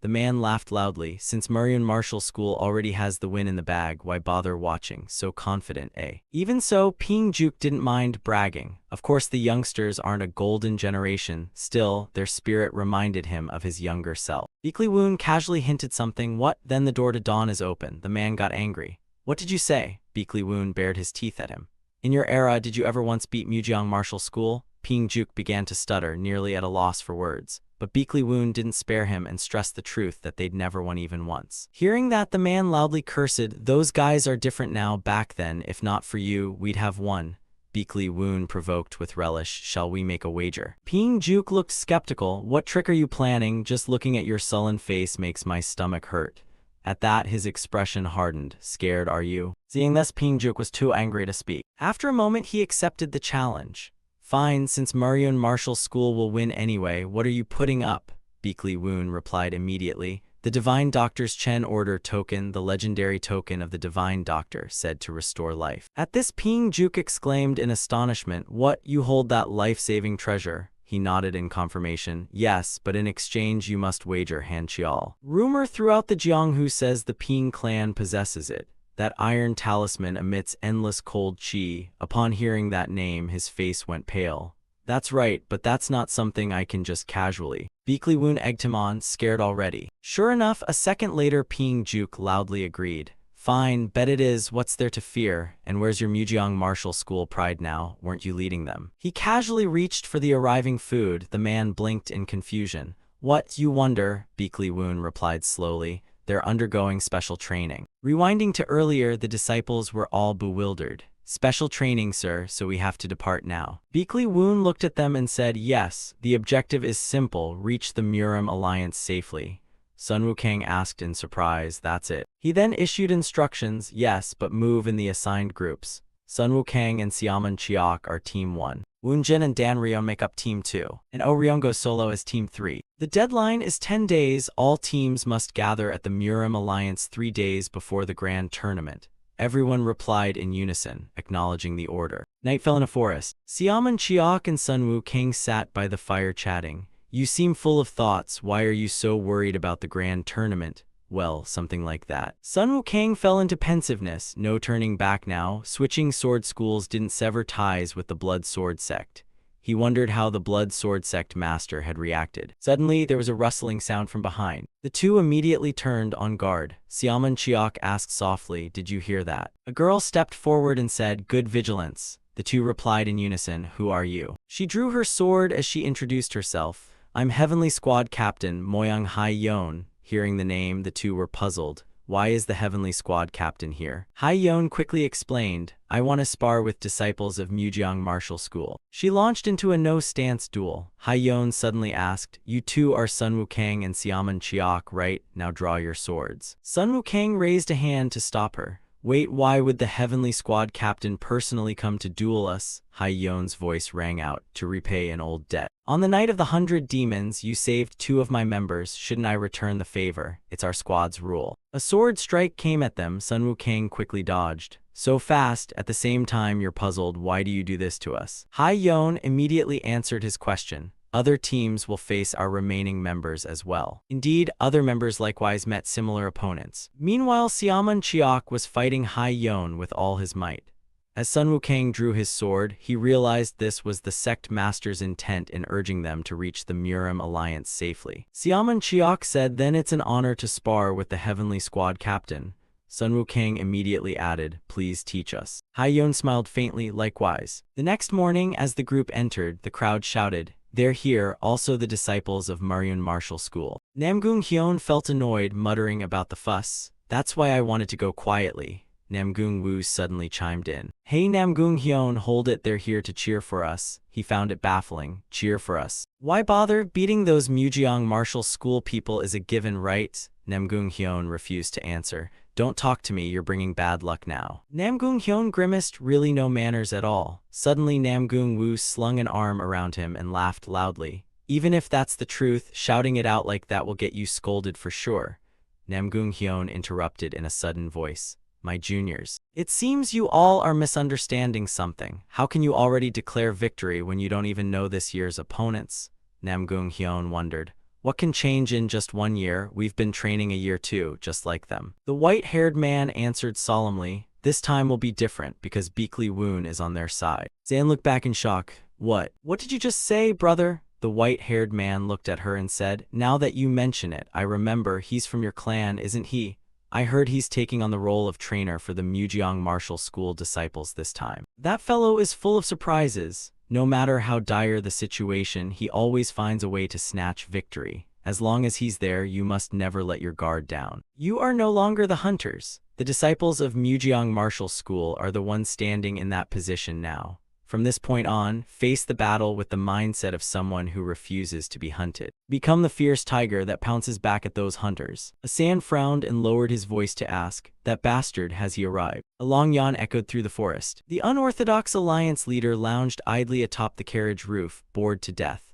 Speaker 1: The man laughed loudly. Since Marion Martial School already has the win in the bag, why bother watching? So confident, eh? Even so, Ping Juk didn't mind bragging. Of course, the youngsters aren't a golden generation. Still, their spirit reminded him of his younger self. Beakley Woon casually hinted something. What? Then the door to dawn is open. The man got angry. What did you say? Beakley Woon bared his teeth at him. In your era, did you ever once beat Mujiang Martial School? Ping Juk began to stutter, nearly at a loss for words. But Beakley Woon didn't spare him and stressed the truth that they'd never won even once. Hearing that, the man loudly cursed, those guys are different now. Back then, if not for you, we'd have won. Beakley Woon provoked with relish, shall we make a wager? Ping Juk looked skeptical. What trick are you planning? Just looking at your sullen face makes my stomach hurt. At that, his expression hardened. Scared, are you? Seeing this, Ping Juk was too angry to speak. After a moment, he accepted the challenge. Fine, since Marion Martial School will win anyway, what are you putting up? Beakley Woon replied immediately. The Divine Doctor's Chen Order token, the legendary token of the Divine Doctor, said to restore life. At this, Ping Juk exclaimed in astonishment, what, you hold that life-saving treasure? He nodded in confirmation. Yes, but in exchange you must wager Han Chial. Rumor throughout the Jianghu says the Ping clan possesses it. That iron talisman emits endless cold qi. Upon hearing that name, his face went pale. That's right, but that's not something I can just casually. Beakley Woon egged him on, scared already. Sure enough, a second later, Ping Juk loudly agreed. Fine, bet it is, what's there to fear? And where's your Mujiang Martial School pride now? Weren't you leading them? He casually reached for the arriving food. The man blinked in confusion. What, you wonder? Beakley Woon replied slowly. They're undergoing special training. Rewinding to earlier, the disciples were all bewildered. Special training, sir, so we have to depart now. Beakley Woon looked at them and said, yes, the objective is simple, reach the Murim Alliance safely. Sun Wukong asked in surprise, that's it. He then issued instructions, yes, but move in the assigned groups. Sun Wukong and Xiamen Chiak are Team 1. Woon Jin and Dan Rion make up Team 2, and Oh Ryong goes solo as Team 3. The deadline is 10 days. All teams must gather at the Murim Alliance 3 days before the grand tournament. Everyone replied in unison, acknowledging the order. Night fell in a forest. Xiamen Chiak and Sun Wukong sat by the fire chatting. You seem full of thoughts. Why are you so worried about the grand tournament? Well, something like that. Sun Wukong fell into pensiveness. No turning back now. Switching sword schools didn't sever ties with the Blood Sword Sect. He wondered how the Blood Sword Sect master had reacted. Suddenly, there was a rustling sound from behind. The two immediately turned on guard. Xiamen Chiak asked softly, did you hear that? A girl stepped forward and said, good vigilance. The two replied in unison, who are you? She drew her sword as she introduced herself. I'm Heavenly Squad Captain Moyang Hai Yon. Hearing the name, the two were puzzled. Why is the Heavenly Squad Captain here? Hai Yon quickly explained, I want to spar with disciples of Mujiang Martial School. She launched into a no-stance duel. Hai Yon suddenly asked, you two are Sun Wukong and Xiamen Chiak, right? Now draw your swords. Sun Wukong raised a hand to stop her. Wait, why would the Heavenly Squad Captain personally come to duel us? Hai Yon's voice rang out, to repay an old debt. On the night of the 100 demons, you saved 2 of my members. Shouldn't I return the favor? It's our squad's rule. A sword strike came at them. Sun Wukong quickly dodged. So fast, at the same time you're puzzled. Why do you do this to us? Hai Yon immediately answered his question. Other teams will face our remaining members as well. Indeed, other members likewise met similar opponents. Meanwhile, Xiamen Chiak was fighting Hai Yon with all his might. As Sun Wukong drew his sword, he realized this was the sect master's intent in urging them to reach the Murim Alliance safely. Xiamen Chiak said, then it's an honor to spar with the Heavenly Squad Captain. Sun Wukong immediately added, please teach us. Hai Yon smiled faintly, likewise. The next morning, as the group entered, the crowd shouted, they're here, also the disciples of Marion Martial School. Namgung Hyun felt annoyed, muttering about the fuss. That's why I wanted to go quietly. Namgung Woo suddenly chimed in. Hey Namgung Hyun, hold it, they're here to cheer for us. He found it baffling. Cheer for us. Why bother? Beating those Mujiang Martial School people is a given, right? Namgung Hyun refused to answer. Don't talk to me, you're bringing bad luck now. Namgung Hyun grimaced, really no manners at all. Suddenly Namgung Woo slung an arm around him and laughed loudly. Even if that's the truth, shouting it out like that will get you scolded for sure. Namgung Hyun interrupted in a sudden voice. My juniors, it seems you all are misunderstanding something. How can you already declare victory when you don't even know this year's opponents? Namgung Hyun wondered. What can change in just 1 year? We've been training a year too, just like them. The white-haired man answered solemnly. This time will be different because Beakley Woon is on their side. Zan looked back in shock. What did you just say, brother? The white-haired man looked at her and said, now that you mention it, I remember he's from your clan, isn't he? I heard he's taking on the role of trainer for the Mujeong Martial School disciples this time. That fellow is full of surprises. No matter how dire the situation, he always finds a way to snatch victory. As long as he's there, you must never let your guard down. You are no longer the hunters. The disciples of Mujeong Martial School are the ones standing in that position now. From this point on, face the battle with the mindset of someone who refuses to be hunted. Become the fierce tiger that pounces back at those hunters. Asan frowned and lowered his voice to ask, that bastard, has he arrived? A long yawn echoed through the forest. The unorthodox alliance leader lounged idly atop the carriage roof, bored to death.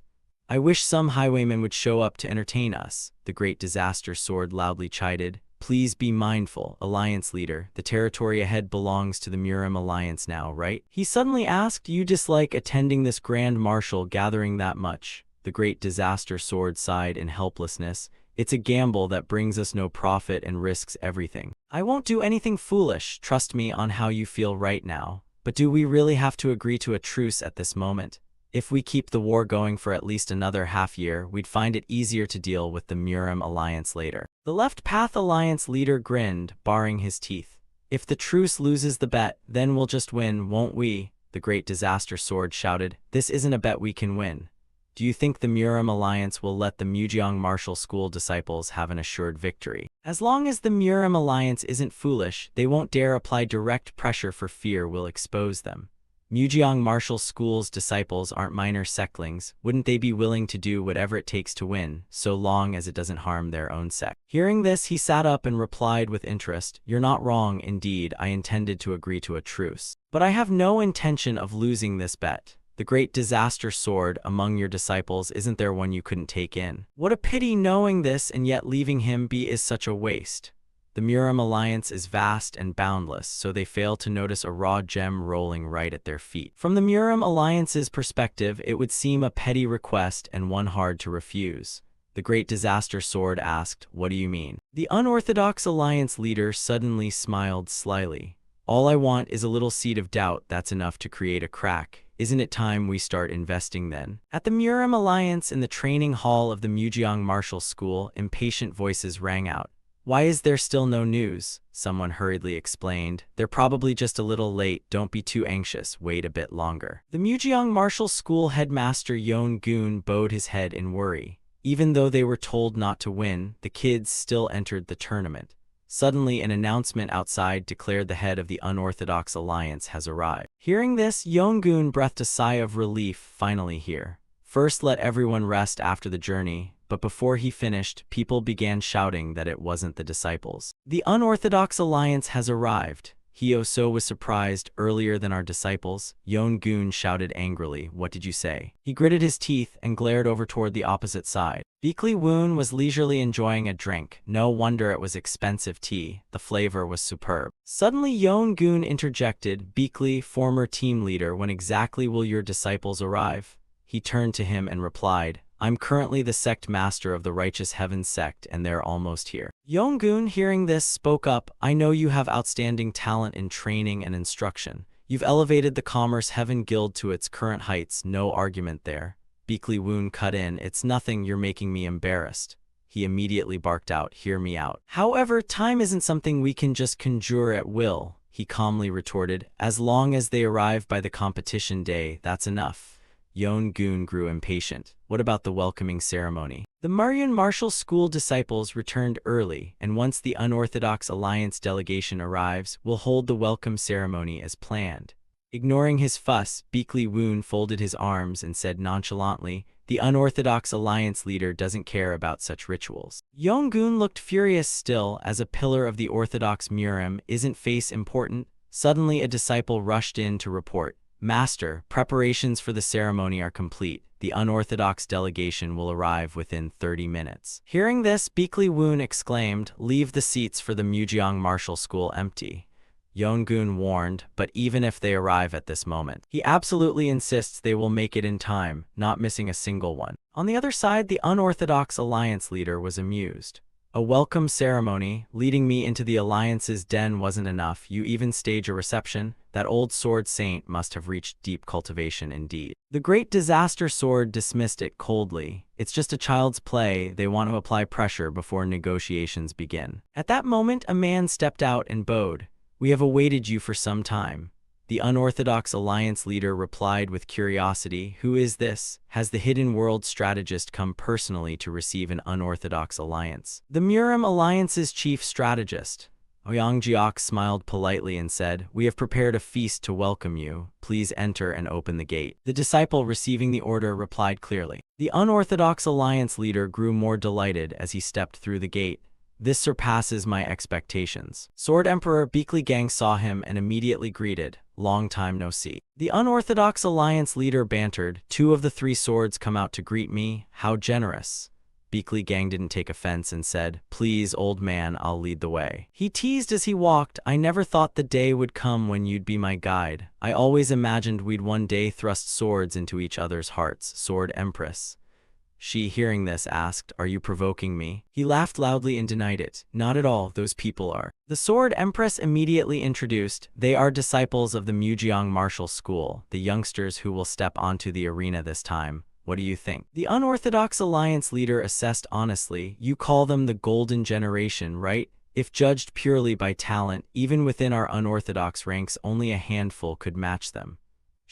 Speaker 1: I wish some highwayman would show up to entertain us, the great disaster sword loudly chided. Please be mindful, Alliance leader. The territory ahead belongs to the Murim Alliance now, right? He suddenly asked, you dislike attending this grand martial gathering that much? The great disaster sword sighed in helplessness. It's a gamble that brings us no profit and risks everything. I won't do anything foolish, trust me on how you feel right now. But do we really have to agree to a truce at this moment? If we keep the war going for at least another half-year, we'd find it easier to deal with the Murim Alliance later. The Left Path Alliance leader grinned, baring his teeth. If the truce loses the bet, then we'll just win, won't we? The great disaster sword shouted. This isn't a bet we can win. Do you think the Murim Alliance will let the Mujeong Martial School disciples have an assured victory? As long as the Murim Alliance isn't foolish, they won't dare apply direct pressure for fear we'll expose them. Mujeong Martial School's disciples aren't minor sectlings. Wouldn't they be willing to do whatever it takes to win, so long as it doesn't harm their own sect? Hearing this, he sat up and replied with interest, You're not wrong, indeed, I intended to agree to a truce. But I have no intention of losing this bet. The great disaster sword among your disciples, isn't there one you couldn't take in? What a pity knowing this and yet leaving him be is such a waste. The Murim Alliance is vast and boundless, so they fail to notice a raw gem rolling right at their feet. From the Murim Alliance's perspective, it would seem a petty request and one hard to refuse. The great disaster sword asked, What do you mean? The unorthodox alliance leader suddenly smiled slyly. All I want is a little seed of doubt that's enough to create a crack. Isn't it time we start investing then? At the Murim Alliance in the training hall of the Mujeong Martial School, impatient voices rang out. Why is there still no news? Someone hurriedly explained. They're probably just a little late, don't be too anxious, wait a bit longer. The Mujeong Martial School headmaster Yeon-gun bowed his head in worry. Even though they were told not to win, the kids still entered the tournament. Suddenly, an announcement outside declared the head of the unorthodox alliance has arrived. Hearing this, Yeon-gun breathed a sigh of relief, finally here. First let everyone rest after the journey. But before he finished, people began shouting that it wasn't the disciples. The unorthodox alliance has arrived. Hyo-so was surprised earlier than our disciples. Yeon-gun shouted angrily, What did you say? He gritted his teeth and glared over toward the opposite side. Beakley Woon was leisurely enjoying a drink. No wonder it was expensive tea. The flavor was superb. Suddenly Yeon-gun interjected, Beakley, former team leader, when exactly will your disciples arrive? He turned to him and replied, I'm currently the sect master of the Righteous Heaven sect, and they're almost here. Yeon-gun, hearing this, spoke up, I know you have outstanding talent in training and instruction. You've elevated the Commerce Heaven Guild to its current heights, no argument there. Beakley Woon cut in, It's nothing, you're making me embarrassed. He immediately barked out, Hear me out. However, time isn't something we can just conjure at will, he calmly retorted. As long as they arrive by the competition day, that's enough. Yeon-gun grew impatient. What about the welcoming ceremony? The Mujeong Martial School disciples returned early, and once the unorthodox alliance delegation arrives, we'll hold the welcome ceremony as planned. Ignoring his fuss, Beakley Woon folded his arms and said nonchalantly, The unorthodox alliance leader doesn't care about such rituals. Yongun looked furious still, as a pillar of the orthodox Murim isn't face important. Suddenly a disciple rushed in to report, "Master, preparations for the ceremony are complete. The unorthodox delegation will arrive within 30 minutes. Hearing this, Beekly Woon exclaimed, "Leave the seats for the Mujiang Martial School empty." Yongun warned, "But even if they arrive at this moment, he absolutely insists they will make it in time, not missing a single one." On the other side, the unorthodox alliance leader was amused. "A welcome ceremony, leading me into the alliance's den wasn't enough. You even stage a reception? That old sword saint must have reached deep cultivation indeed." The great disaster sword dismissed it coldly. "It's just a child's play. They want to apply pressure before negotiations begin." At that moment, a man stepped out and bowed. "We have awaited you for some time." The unorthodox alliance leader replied with curiosity, "Who is this? Has the hidden world strategist come personally to receive an unorthodox alliance?" "The Murim Alliance's chief strategist." Ouyang smiled politely and said, "We have prepared a feast to welcome you. Please enter and open the gate." The disciple, receiving the order, replied clearly. The unorthodox alliance leader grew more delighted as he stepped through the gate. "This surpasses my expectations." Sword Emperor Beekly Gang saw him and immediately greeted, "Long time no see." The unorthodox alliance leader bantered, "Two of the three swords come out to greet me. How generous." Beekly Gang didn't take offense and said, "Please, old man, I'll lead the way." He teased as he walked, "I never thought the day would come when you'd be my guide. I always imagined we'd one day thrust swords into each other's hearts." Sword Empress. She, hearing this, asked, "Are you provoking me?" He laughed loudly and denied it. "Not at all, those people are." The Sword Empress immediately introduced, "They are disciples of the Mujiang Martial School, the youngsters who will step onto the arena this time. What do you think?" The unorthodox alliance leader assessed honestly, "You call them the golden generation, right? If judged purely by talent, even within our unorthodox ranks, only a handful could match them."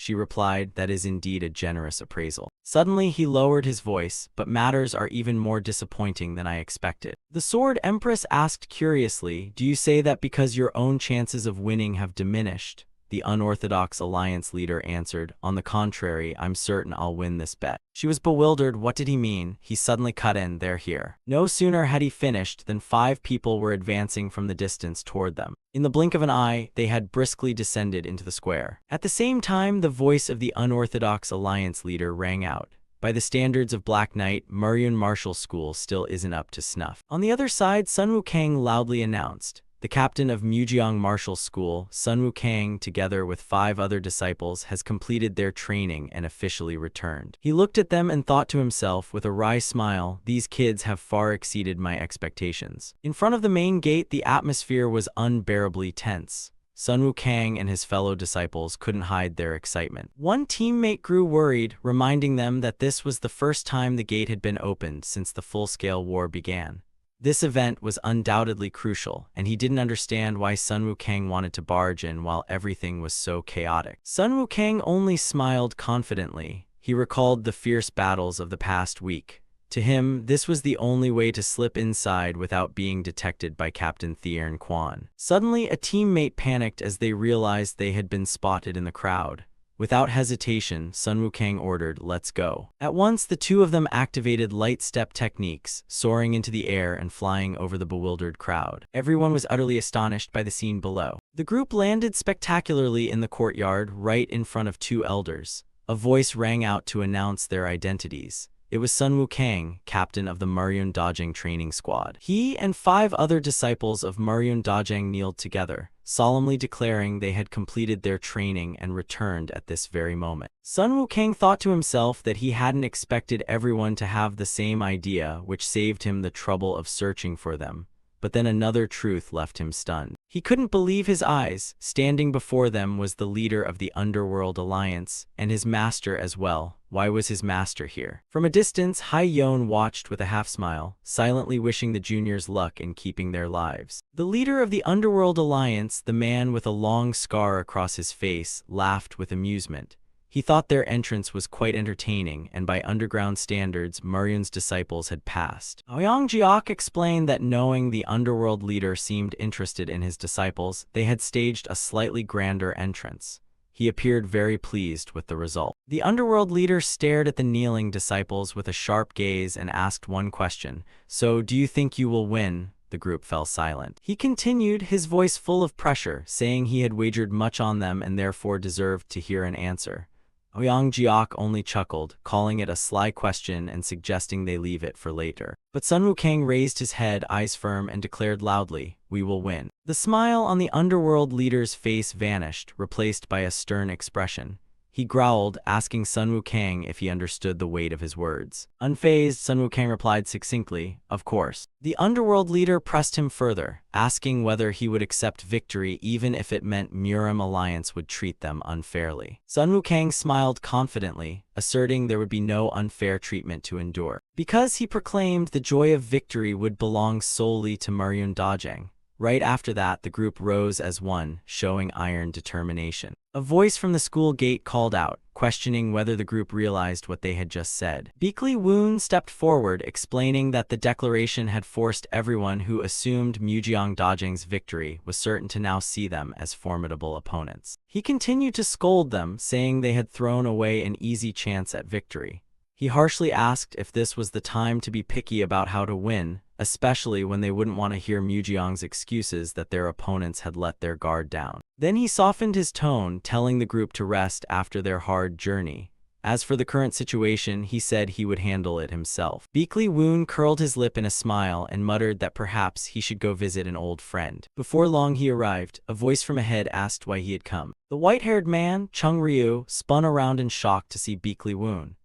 Speaker 1: She replied, "That is indeed a generous appraisal." Suddenly he lowered his voice, "But matters are even more disappointing than I expected." The Sword Empress asked curiously, "Do you say that because your own chances of winning have diminished?" The unorthodox alliance leader answered, "On the contrary, I'm certain I'll win this bet." She was bewildered. What did he mean? He suddenly cut in, "They're here." No sooner had he finished than 5 people were advancing from the distance toward them. In the blink of an eye, they had briskly descended into the square. At the same time, the voice of the unorthodox alliance leader rang out, "By the standards of Black Knight, Muryun Martial School still isn't up to snuff." On the other side, Sun Wukang loudly announced, "The captain of Mujiang Martial School, Sun Wukang, together with 5 other disciples, has completed their training and officially returned." He looked at them and thought to himself with a wry smile, "These kids have far exceeded my expectations." In front of the main gate, the atmosphere was unbearably tense. Sun Wukang and his fellow disciples couldn't hide their excitement. One teammate grew worried, reminding them that this was the first time the gate had been opened since the full-scale war began. This event was undoubtedly crucial, and he didn't understand why Sun Wukang wanted to barge in while everything was so chaotic. Sun Wukang only smiled confidently. He recalled the fierce battles of the past week. To him, this was the only way to slip inside without being detected by Captain Thiern Quan. Suddenly, a teammate panicked as they realized they had been spotted in the crowd. Without hesitation, Sun Wukang ordered, "Let's go." At once, the two of them activated light step techniques, soaring into the air and flying over the bewildered crowd. Everyone was utterly astonished by the scene below. The group landed spectacularly in the courtyard, right in front of 2 elders. A voice rang out to announce their identities. It was Sun Wukang, captain of the Muryun Dajang training squad. He and 5 other disciples of Muryun Dajang kneeled together, solemnly declaring they had completed their training and returned at this very moment. Sun Wukang thought to himself that he hadn't expected everyone to have the same idea, which saved him the trouble of searching for them. But then another truth left him stunned. He couldn't believe his eyes. Standing before them was the leader of the Underworld Alliance, and his master as well. Why was his master here? From a distance, Hai Yon watched with a half-smile, silently wishing the juniors luck in keeping their lives. The leader of the Underworld Alliance, the man with a long scar across his face, laughed with amusement. He thought their entrance was quite entertaining, and by underground standards, Muryun's disciples had passed. Ouyang explained that knowing the underworld leader seemed interested in his disciples, they had staged a slightly grander entrance. He appeared very pleased with the result. The underworld leader stared at the kneeling disciples with a sharp gaze and asked one question. "So, do you think you will win?" The group fell silent. He continued, his voice full of pressure, saying he had wagered much on them and therefore deserved to hear an answer. Ouyang Jiok only chuckled, calling it a sly question and suggesting they leave it for later. But Sun Wukong raised his head, eyes firm, and declared loudly, "We will win." The smile on the underworld leader's face vanished, replaced by a stern expression. He growled, asking Sun Wukong if he understood the weight of his words. Unfazed, Sun Wukong replied succinctly, "Of course." The underworld leader pressed him further, asking whether he would accept victory even if it meant Murim Alliance would treat them unfairly. Sun Wukong smiled confidently, asserting there would be no unfair treatment to endure, because he proclaimed the joy of victory would belong solely to Muryun Dajeng. Right after that, the group rose as one, showing iron determination. A voice from the school gate called out, questioning whether the group realized what they had just said. Beakley Woon stepped forward, explaining that the declaration had forced everyone who assumed Mujeong Dajeng's victory was certain to now see them as formidable opponents. He continued to scold them, saying they had thrown away an easy chance at victory. He harshly asked if this was the time to be picky about how to win, especially when they wouldn't want to hear Mujeong's excuses that their opponents had let their guard down. Then he softened his tone, telling the group to rest after their hard journey. As for the current situation, he said he would handle it himself. Beakley Woon curled his lip in a smile and muttered that perhaps he should go visit an old friend. Before long he arrived. A voice from ahead asked why he had come. The white-haired man, Chung Ryu, spun around in shock to see Beakley Woon.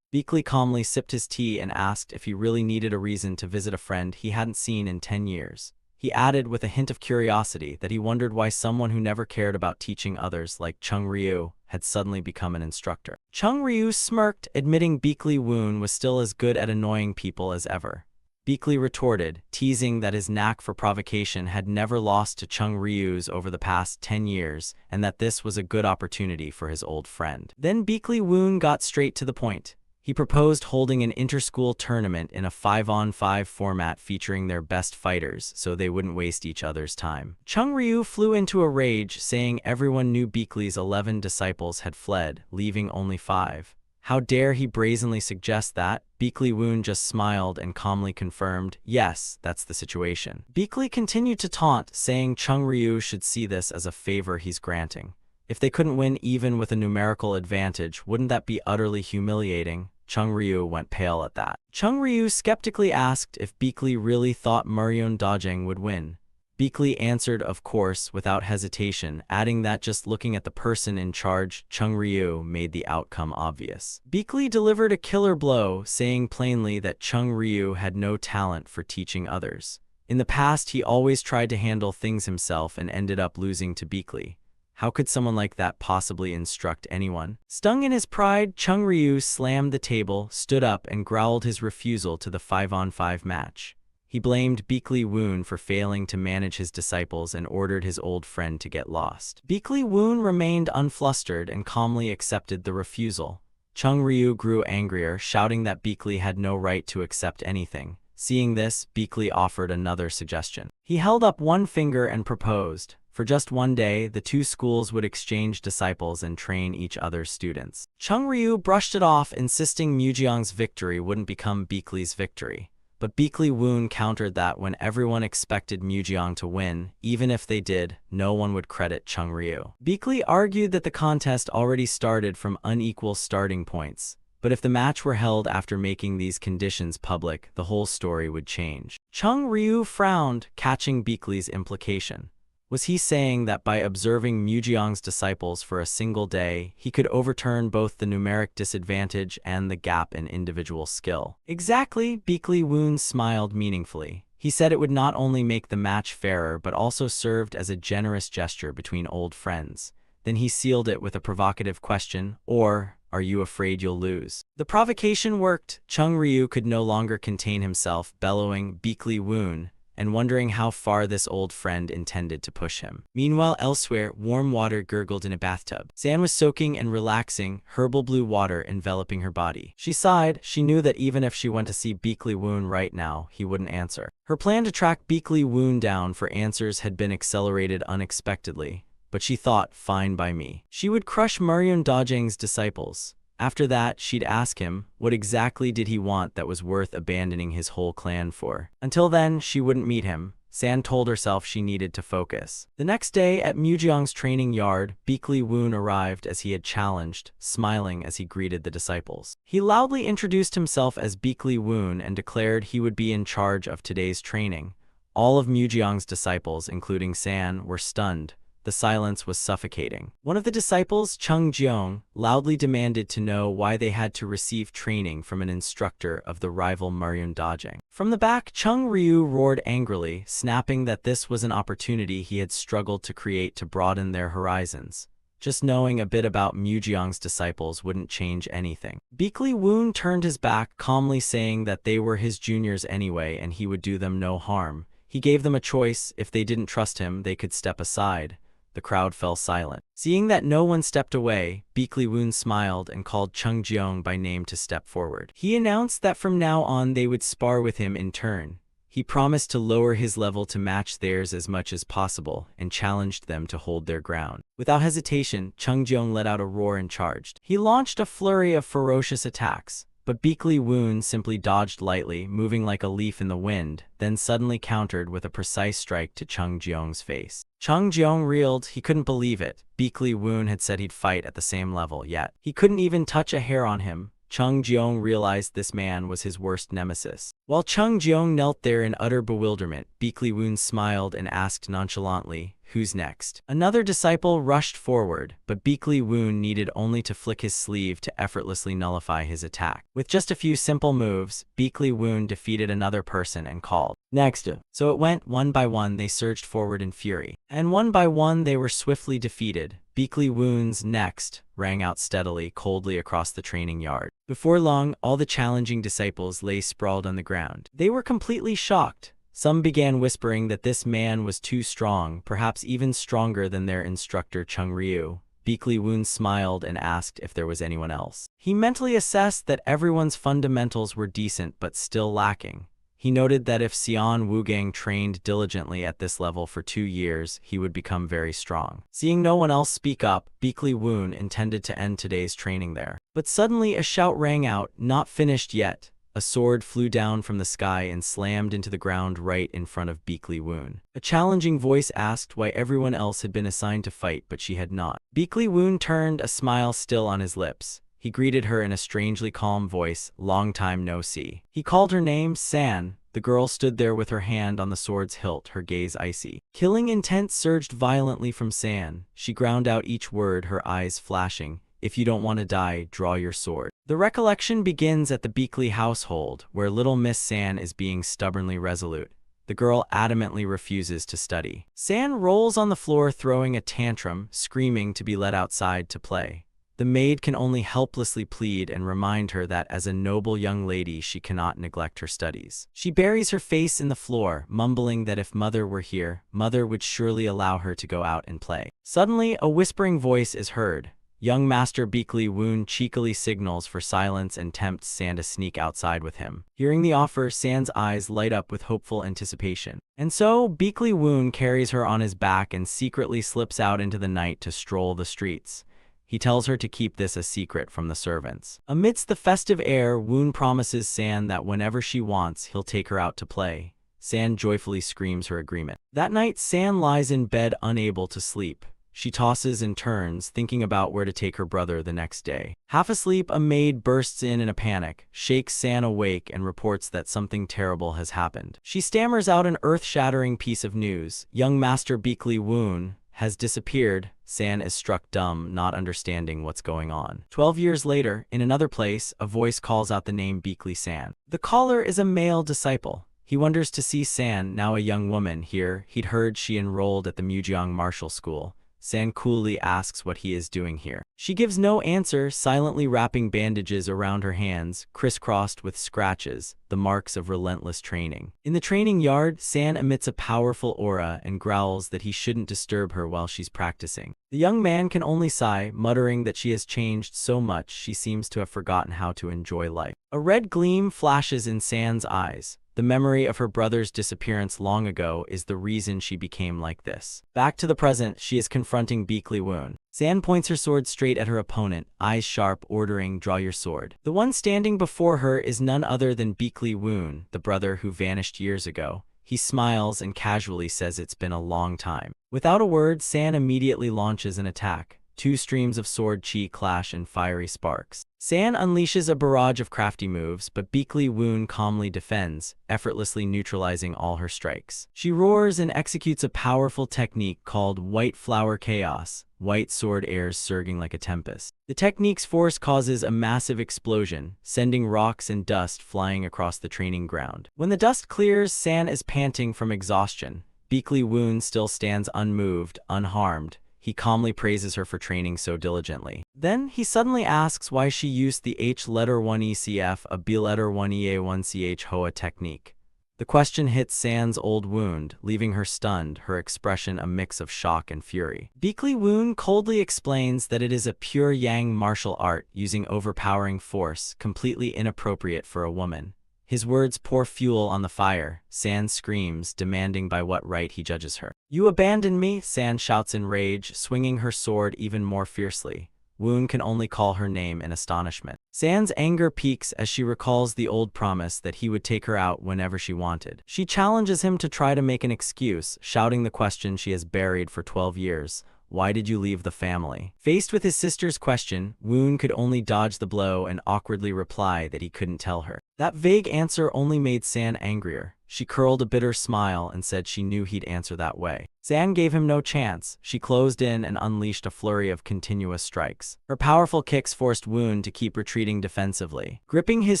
Speaker 1: Beakley calmly sipped his tea and asked if he really needed a reason to visit a friend he hadn't seen in 10 years. He added with a hint of curiosity that he wondered why someone who never cared about teaching others like Chung Ryu had suddenly become an instructor. Chung Ryu smirked, admitting Beakley Woon was still as good at annoying people as ever. Beakley retorted, teasing that his knack for provocation had never lost to Chung Ryu's over the past 10 years and that this was a good opportunity for his old friend. Then Beakley Woon got straight to the point. He proposed holding an inter-school tournament in a 5-on-5 format featuring their best fighters so they wouldn't waste each other's time. Chung Ryu flew into a rage, saying everyone knew Beakley's 11 disciples had fled, leaving only 5. How dare he brazenly suggest that? Beakley Woon just smiled and calmly confirmed, "Yes, that's the situation." Beakley continued to taunt, saying Chung Ryu should see this as a favor he's granting. If they couldn't win even with a numerical advantage, wouldn't that be utterly humiliating? Chung Ryu went pale at that. Chung Ryu skeptically asked if Beakley really thought Muryun Dajeng would win. Beakley answered of course without hesitation, adding that just looking at the person in charge, Chung Ryu, made the outcome obvious. Beakley delivered a killer blow, saying plainly that Chung Ryu had no talent for teaching others. In the past, he always tried to handle things himself and ended up losing to Beakley. How could someone like that possibly instruct anyone? Stung in his pride, Chung Ryu slammed the table, stood up, and growled his refusal to the 5-on-5 match. He blamed Beakley Woon for failing to manage his disciples and ordered his old friend to get lost. Beakley Woon remained unflustered and calmly accepted the refusal. Chung Ryu grew angrier, shouting that Beakley had no right to accept anything. Seeing this, Beakley offered another suggestion. He held up one finger and proposed. For just one day, the two schools would exchange disciples and train each other's students. Chung Ryu brushed it off, insisting Mujeong's victory wouldn't become Beakley's victory. But Beakley Woon countered that when everyone expected Mujeong to win, even if they did, no one would credit Chung Ryu. Beakley argued that the contest already started from unequal starting points. But if the match were held after making these conditions public, the whole story would change. Chung Ryu frowned, catching Beakley's implication. Was he saying that by observing Mujeong's disciples for a single day, he could overturn both the numeric disadvantage and the gap in individual skill? Exactly, Beakley Woon smiled meaningfully. He said it would not only make the match fairer but also served as a generous gesture between old friends. Then he sealed it with a provocative question, or, "Are you afraid you'll lose?" The provocation worked. Chung Ryu could no longer contain himself, bellowing, "Beakley Woon," and wondering how far this old friend intended to push him. Meanwhile, elsewhere, warm water gurgled in a bathtub. Zan was soaking and relaxing, herbal blue water enveloping her body. She sighed. She knew that even if she went to see Beakley Woon right now, he wouldn't answer. Her plan to track Beakley Woon down for answers had been accelerated unexpectedly. but she thought, fine by me. She would crush Muryeon Dojang's disciples. After that, she'd ask him, what exactly did he want that was worth abandoning his whole clan for? Until then, she wouldn't meet him. San told herself she needed to focus. The next day, at Mujeong's training yard, Beekly Woon arrived as he had challenged, smiling as he greeted the disciples. He loudly introduced himself as Beekly Woon and declared he would be in charge of today's training. All of Mujeong's disciples, including San, were stunned. The silence was suffocating. One of the disciples, Chung Jeong, loudly demanded to know why they had to receive training from an instructor of the rival Muryeon Dojang. From the back, Chung Ryu roared angrily, snapping that this was an opportunity he had struggled to create to broaden their horizons. Just knowing a bit about Mujeong's disciples wouldn't change anything. Beekly Woon turned his back, calmly saying that they were his juniors anyway and he would do them no harm. He gave them a choice. If they didn't trust him, they could step aside. The crowd fell silent. Seeing that no one stepped away, Beekly Woon smiled and called Chung Jeong by name to step forward. He announced that from now on they would spar with him in turn. He promised to lower his level to match theirs as much as possible and challenged them to hold their ground. Without hesitation, Chung Jeong let out a roar and charged. He launched a flurry of ferocious attacks. But Beekly Woon simply dodged lightly, moving like a leaf in the wind, then suddenly countered with a precise strike to Chung Jeong's face. Chung Jeong reeled. He couldn't believe it. Beekly Woon had said he'd fight at the same level, yet he couldn't even touch a hair on him. Chung Jeong realized this man was his worst nemesis. While Chung Jeong knelt there in utter bewilderment, Beekly Woon smiled and asked nonchalantly, "Who's next?" Another disciple rushed forward, but Beekly Woon needed only to flick his sleeve to effortlessly nullify his attack. With just a few simple moves, Beekly Woon defeated another person and called, "Next." So it went. One by one they surged forward in fury, and one by one they were swiftly defeated. Beekly Woon's "next" rang out steadily, coldly across the training yard. Before long, all the challenging disciples lay sprawled on the ground. They were completely shocked. Some began whispering that this man was too strong, perhaps even stronger than their instructor Chung Ryu. Beekly Woon smiled and asked if there was anyone else. He mentally assessed that everyone's fundamentals were decent but still lacking. He noted that if Seon Woogang trained diligently at this level for 2 years, he would become very strong. Seeing no one else speak up, Beekly Woon intended to end today's training there. But suddenly a shout rang out, "Not finished yet." A sword flew down from the sky and slammed into the ground right in front of Beekly Woon. A challenging voice asked why everyone else had been assigned to fight but she had not. Beekly Woon turned, a smile still on his lips. He greeted her in a strangely calm voice, "Long time no see." He called her name, San. The girl stood there with her hand on the sword's hilt, her gaze icy. Killing intent surged violently from San. She ground out each word, her eyes flashing. "If you don't want to die, draw your sword." The recollection begins at the Beekly household, where little Miss San is being stubbornly resolute. The girl adamantly refuses to study. San rolls on the floor throwing a tantrum, screaming to be let outside to play. The maid can only helplessly plead and remind her that as a noble young lady she cannot neglect her studies. She buries her face in the floor, mumbling that if Mother were here, Mother would surely allow her to go out and play. Suddenly, a whispering voice is heard. Young Master Beekly Woon cheekily signals for silence and tempts San to sneak outside with him. Hearing the offer, San's eyes light up with hopeful anticipation. And so, Beekly Woon carries her on his back and secretly slips out into the night to stroll the streets. He tells her to keep this a secret from the servants. Amidst the festive air, Woon promises San that whenever she wants, he'll take her out to play. San joyfully screams her agreement. That night, San lies in bed unable to sleep. She tosses and turns, thinking about where to take her brother the next day. Half asleep, a maid bursts in a panic, shakes San awake and reports that something terrible has happened. She stammers out an earth-shattering piece of news. Young Master Beekly Woon has disappeared. San is struck dumb, not understanding what's going on. 12 years later, in another place, a voice calls out the name Beekly San. The caller is a male disciple. He wonders to see San, now a young woman, here. He'd heard she enrolled at the Mujeong Martial School. San coolly asks what he is doing here. She gives no answer, silently wrapping bandages around her hands, crisscrossed with scratches, the marks of relentless training. In the training yard, San emits a powerful aura and growls that he shouldn't disturb her while she's practicing. The young man can only sigh, muttering that she has changed so much she seems to have forgotten how to enjoy life. A red gleam flashes in San's eyes. The memory of her brother's disappearance long ago is the reason she became like this. Back to the present, she is confronting Beakley Woon. San points her sword straight at her opponent, eyes sharp, ordering, "Draw your sword." The one standing before her is none other than Beakley Woon, the brother who vanished years ago. He smiles and casually says it's been a long time. Without a word, San immediately launches an attack. Two streams of sword chi clash in fiery sparks. San unleashes a barrage of crafty moves, but Beakley Woon calmly defends, effortlessly neutralizing all her strikes. She roars and executes a powerful technique called White Flower Chaos, white sword airs surging like a tempest. The technique's force causes a massive explosion, sending rocks and dust flying across the training ground. When the dust clears, San is panting from exhaustion. Beakley Woon still stands unmoved, unharmed. He calmly praises her for training so diligently. Then, he suddenly asks why she used the H letter 1 ECF, a B letter 1 EA1 CH Hoa technique. The question hits San's old wound, leaving her stunned, her expression a mix of shock and fury. Beakley Woon coldly explains that it is a pure yang martial art, using overpowering force, completely inappropriate for a woman. His words pour fuel on the fire. San screams, demanding by what right he judges her. "You abandoned me!" San shouts in rage, swinging her sword even more fiercely. Woon can only call her name in astonishment. San's anger peaks as she recalls the old promise that he would take her out whenever she wanted. She challenges him to try to make an excuse, shouting the question she has buried for 12 years. "Why did you leave the family?" Faced with his sister's question, Woon could only dodge the blow and awkwardly reply that he couldn't tell her. That vague answer only made San angrier. She curled a bitter smile and said she knew he'd answer that way. San gave him no chance. She closed in and unleashed a flurry of continuous strikes. Her powerful kicks forced Woon to keep retreating defensively. Gripping his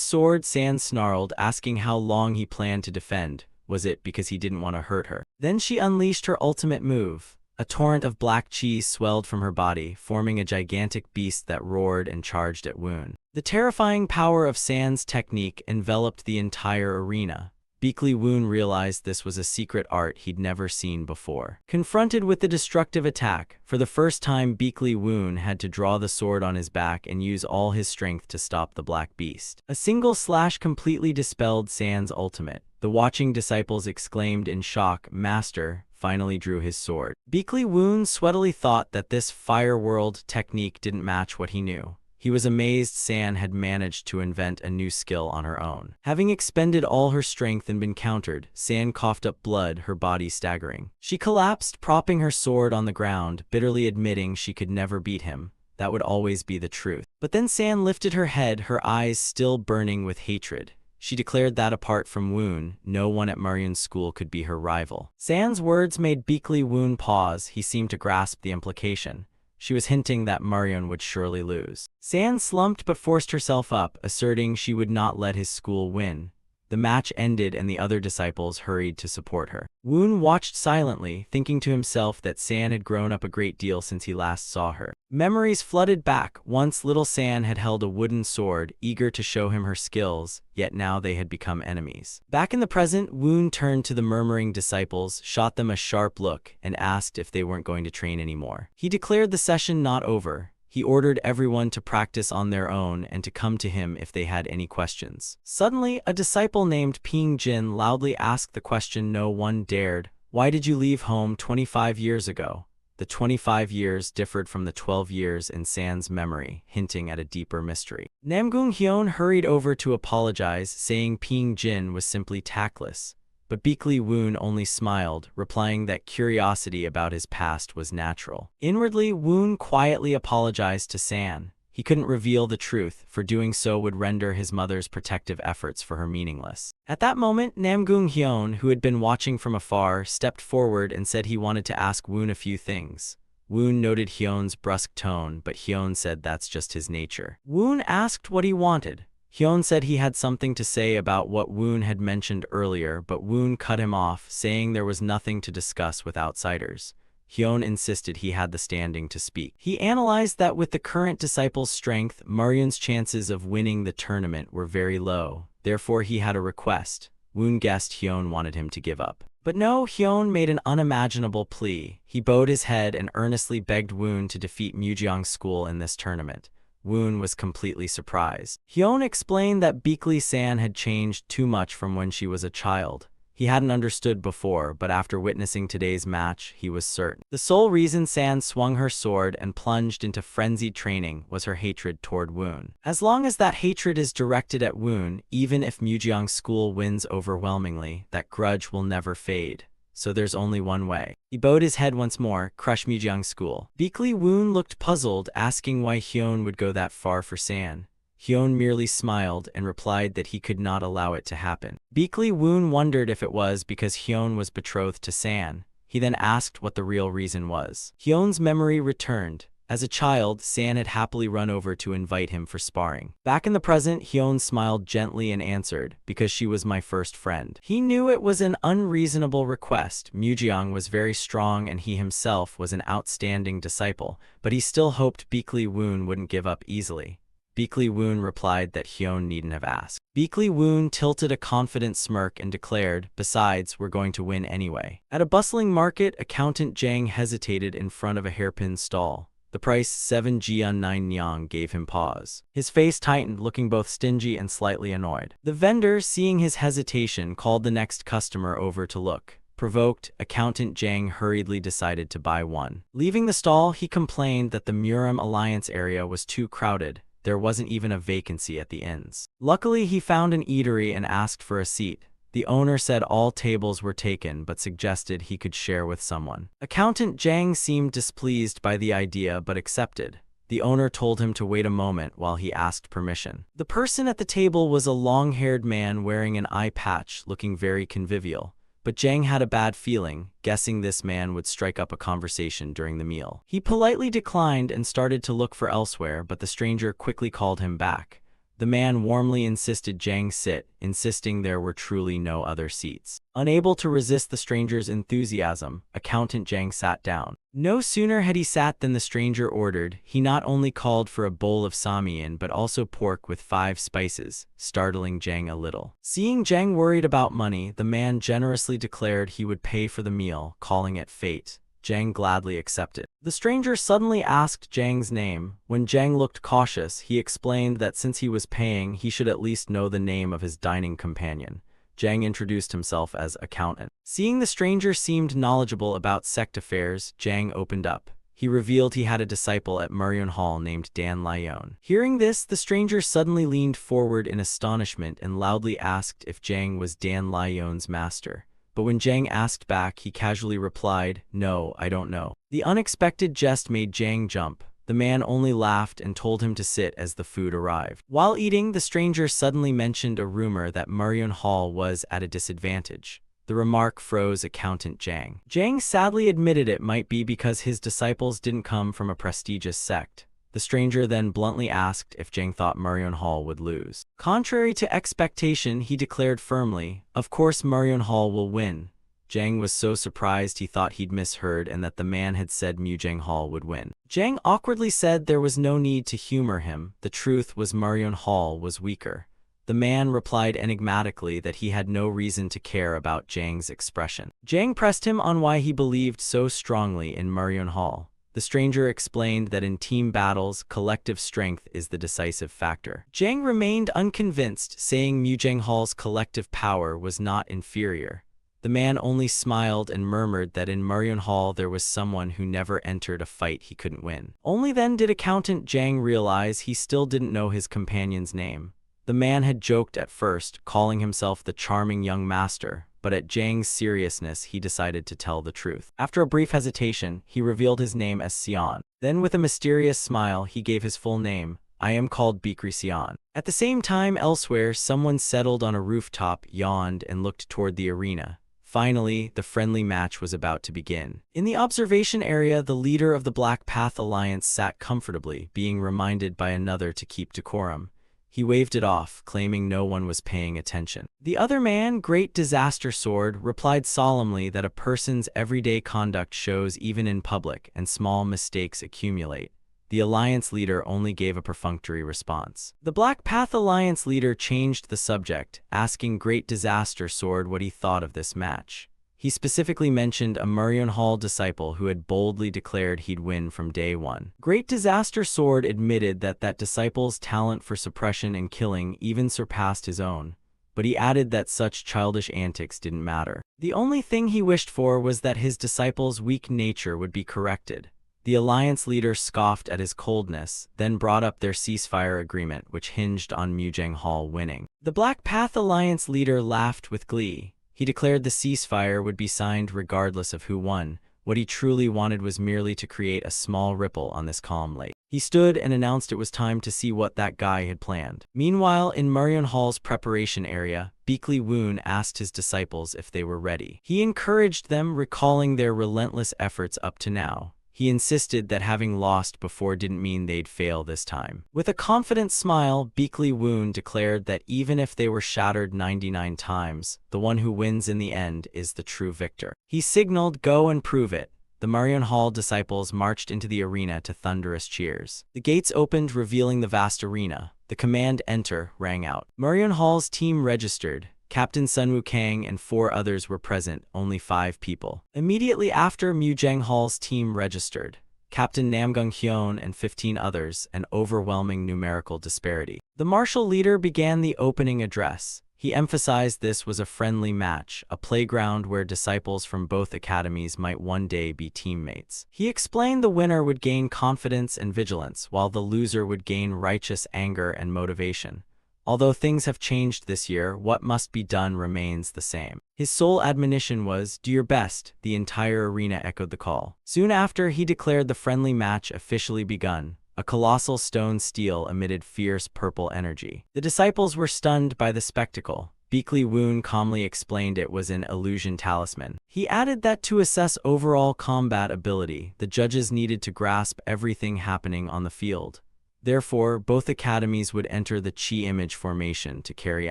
Speaker 1: sword, San snarled, asking how long he planned to defend. Was it because he didn't want to hurt her? Then she unleashed her ultimate move. A torrent of black chi swelled from her body, forming a gigantic beast that roared and charged at Woon. The terrifying power of San's technique enveloped the entire arena. Beakley Woon realized this was a secret art he'd never seen before. Confronted with the destructive attack, for the first time Beakley Woon had to draw the sword on his back and use all his strength to stop the black beast. A single slash completely dispelled San's ultimate. The watching disciples exclaimed in shock, "Master!" Finally drew his sword. Beakley Woon sweatily thought that this fire world technique didn't match what he knew. He was amazed San had managed to invent a new skill on her own. Having expended all her strength and been countered, San coughed up blood, her body staggering. She collapsed, propping her sword on the ground, bitterly admitting she could never beat him. That would always be the truth. But then San lifted her head, her eyes still burning with hatred. She declared that apart from Woon, no one at Marion's school could be her rival. San's words made Beakley Woon pause. He seemed to grasp the implication. She was hinting that Marion would surely lose. San slumped but forced herself up, asserting she would not let his school win. The match ended and the other disciples hurried to support her. Woon watched silently, thinking to himself that San had grown up a great deal since he last saw her. Memories flooded back. Once little San had held a wooden sword, eager to show him her skills, yet now they had become enemies. Back in the present, Woon turned to the murmuring disciples, shot them a sharp look, and asked if they weren't going to train anymore. He declared the session not over. He ordered everyone to practice on their own and to come to him if they had any questions. Suddenly, a disciple named Ping Jin loudly asked the question no one dared. "Why did you leave home 25 years ago?" The 25 years differed from the 12 years in San's memory, hinting at a deeper mystery. Namgung Hyun hurried over to apologize, saying Ping Jin was simply tactless. But Beakley Woon only smiled, replying that curiosity about his past was natural. Inwardly, Woon quietly apologized to San. He couldn't reveal the truth, for doing so would render his mother's protective efforts for her meaningless. At that moment, Namgung Hyun, who had been watching from afar, stepped forward and said he wanted to ask Woon a few things. Woon noted Hyun's brusque tone, but Hyun said that's just his nature. Woon asked what he wanted. Hyun said he had something to say about what Woon had mentioned earlier, but Woon cut him off, saying there was nothing to discuss with outsiders. Hyun insisted he had the standing to speak. He analyzed that with the current disciple's strength, Marion's chances of winning the tournament were very low. Therefore, he had a request. Woon guessed Hyun wanted him to give up. But no, Hyun made an unimaginable plea. He bowed his head and earnestly begged Woon to defeat Mujeong's school in this tournament. Woon was completely surprised. Hyun explained that Beakley-san had changed too much from when she was a child. He hadn't understood before, but after witnessing today's match, he was certain. The sole reason San swung her sword and plunged into frenzied training was her hatred toward Woon. As long as that hatred is directed at Woon, even if Mujeong's school wins overwhelmingly, that grudge will never fade. So there's only one way. He bowed his head once more, crush Mujeong's school. Beakley Woon looked puzzled, asking why Hyun would go that far for San. Hyun merely smiled and replied that he could not allow it to happen. Beakley Woon wondered if it was because Hyun was betrothed to San. He then asked what the real reason was. Hyun's memory returned. As a child, San had happily run over to invite him for sparring. Back in the present, Hyun smiled gently and answered, because she was my first friend. He knew it was an unreasonable request. Mujeong was very strong and he himself was an outstanding disciple, but he still hoped Beakley Woon wouldn't give up easily. Beakley Woon replied that Hyun needn't have asked. Beakley Woon tilted a confident smirk and declared, besides, we're going to win anyway. At a bustling market, accountant Jang hesitated in front of a hairpin stall. The price 7 Jian 9 Nyang gave him pause. His face tightened, looking both stingy and slightly annoyed. The vendor, seeing his hesitation, called the next customer over to look. Provoked, accountant Jang hurriedly decided to buy one. Leaving the stall, he complained that the Muram Alliance area was too crowded. There wasn't even a vacancy at the inns. Luckily, he found an eatery and asked for a seat. The owner said all tables were taken but suggested he could share with someone. Accountant Jang seemed displeased by the idea but accepted. The owner told him to wait a moment while he asked permission. The person at the table was a long-haired man wearing an eye patch, looking very convivial. But Jang had a bad feeling, guessing this man would strike up a conversation during the meal. He politely declined and started to look for elsewhere, but the stranger quickly called him back. The man warmly insisted Jang sit, insisting there were truly no other seats. Unable to resist the stranger's enthusiasm, accountant Jang sat down. No sooner had he sat than the stranger ordered. He not only called for a bowl of samian but also pork with 5 spices, startling Jang a little. Seeing Jang worried about money, the man generously declared he would pay for the meal, calling it fate. Jang gladly accepted. The stranger suddenly asked Jang's name. When Jang looked cautious, he explained that since he was paying, he should at least know the name of his dining companion. Jang introduced himself as accountant. Seeing the stranger seemed knowledgeable about sect affairs, Jang opened up. He revealed he had a disciple at Muryeon Hall named Dan Lyon. Hearing this, the stranger suddenly leaned forward in astonishment and loudly asked if Jang was Dan Lyon's master. But when Jang asked back, he casually replied, "No, I don't know." The unexpected jest made Jang jump. The man only laughed and told him to sit as the food arrived. While eating, the stranger suddenly mentioned a rumor that Muryeon Hall was at a disadvantage. The remark froze accountant Jang. Jang sadly admitted it might be because his disciples didn't come from a prestigious sect. The stranger then bluntly asked if Jang thought Muryeon Hall would lose. Contrary to expectation, he declared firmly, "Of course Muryeon Hall will win." Jang was so surprised he thought he'd misheard and that the man had said Mujeong Hall would win. Jang awkwardly said there was no need to humor him. The truth was Muryeon Hall was weaker. The man replied enigmatically that he had no reason to care about Jang's expression. Jang pressed him on why he believed so strongly in Muryeon Hall. The stranger explained that in team battles, collective strength is the decisive factor. Jang remained unconvinced, saying Mujeong Hall's collective power was not inferior. The man only smiled and murmured that in Muryeon Hall there was someone who never entered a fight he couldn't win. Only then did accountant Jang realize he still didn't know his companion's name. The man had joked at first, calling himself the charming young master, but at Jang's seriousness he decided to tell the truth. After a brief hesitation, he revealed his name as Sion. Then with a mysterious smile, he gave his full name. "I am called Beakley Sion." At the same time, elsewhere, someone settled on a rooftop, yawned, and looked toward the arena. Finally, the friendly match was about to begin. In the observation area, the leader of the Black Path Alliance sat comfortably, being reminded by another to keep decorum. He waved it off, claiming no one was paying attention. The other man, Great Disaster Sword, replied solemnly that a person's everyday conduct shows even in public, and small mistakes accumulate. The Alliance leader only gave a perfunctory response. The Black Path Alliance leader changed the subject, asking Great Disaster Sword what he thought of this match. He specifically mentioned a Muryeonhal disciple who had boldly declared he'd win from day one. Great Disaster Sword admitted that that disciple's talent for suppression and killing even surpassed his own, but he added that such childish antics didn't matter. The only thing he wished for was that his disciple's weak nature would be corrected. The alliance leader scoffed at his coldness, then brought up their ceasefire agreement, which hinged on Muryeonhal winning. The Black Path Alliance leader laughed with glee. He declared the ceasefire would be signed regardless of who won. What he truly wanted was merely to create a small ripple on this calm lake. He stood and announced it was time to see what that guy had planned. Meanwhile, in Muryeonhal's preparation area, Beekly Woon asked his disciples if they were ready. He encouraged them, recalling their relentless efforts up to now. He insisted that having lost before didn't mean they'd fail this time. With a confident smile, Beekly Woon declared that even if they were shattered 99 times, the one who wins in the end is the true victor. He signaled, "Go and prove it." The Muryeonhal disciples marched into the arena to thunderous cheers. The gates opened, revealing the vast arena. The command "Enter" rang out. Muryeonhal's team registered. Captain Sun Wukang and 4 others were present, only 5 people. Immediately after, Muryeonhal's team registered. Captain Namgung Hyun and 15 others, an overwhelming numerical disparity. The martial leader began the opening address. He emphasized this was a friendly match, a playground where disciples from both academies might one day be teammates. He explained the winner would gain confidence and vigilance, while the loser would gain righteous anger and motivation. Although things have changed this year, what must be done remains the same. His sole admonition was, "Do your best." The entire arena echoed the call. Soon after, he declared the friendly match officially begun. A colossal stone steel emitted fierce purple energy. The disciples were stunned by the spectacle. Beekly Woon calmly explained it was an illusion talisman. He added that to assess overall combat ability, the judges needed to grasp everything happening on the field. Therefore, both academies would enter the Chi image formation to carry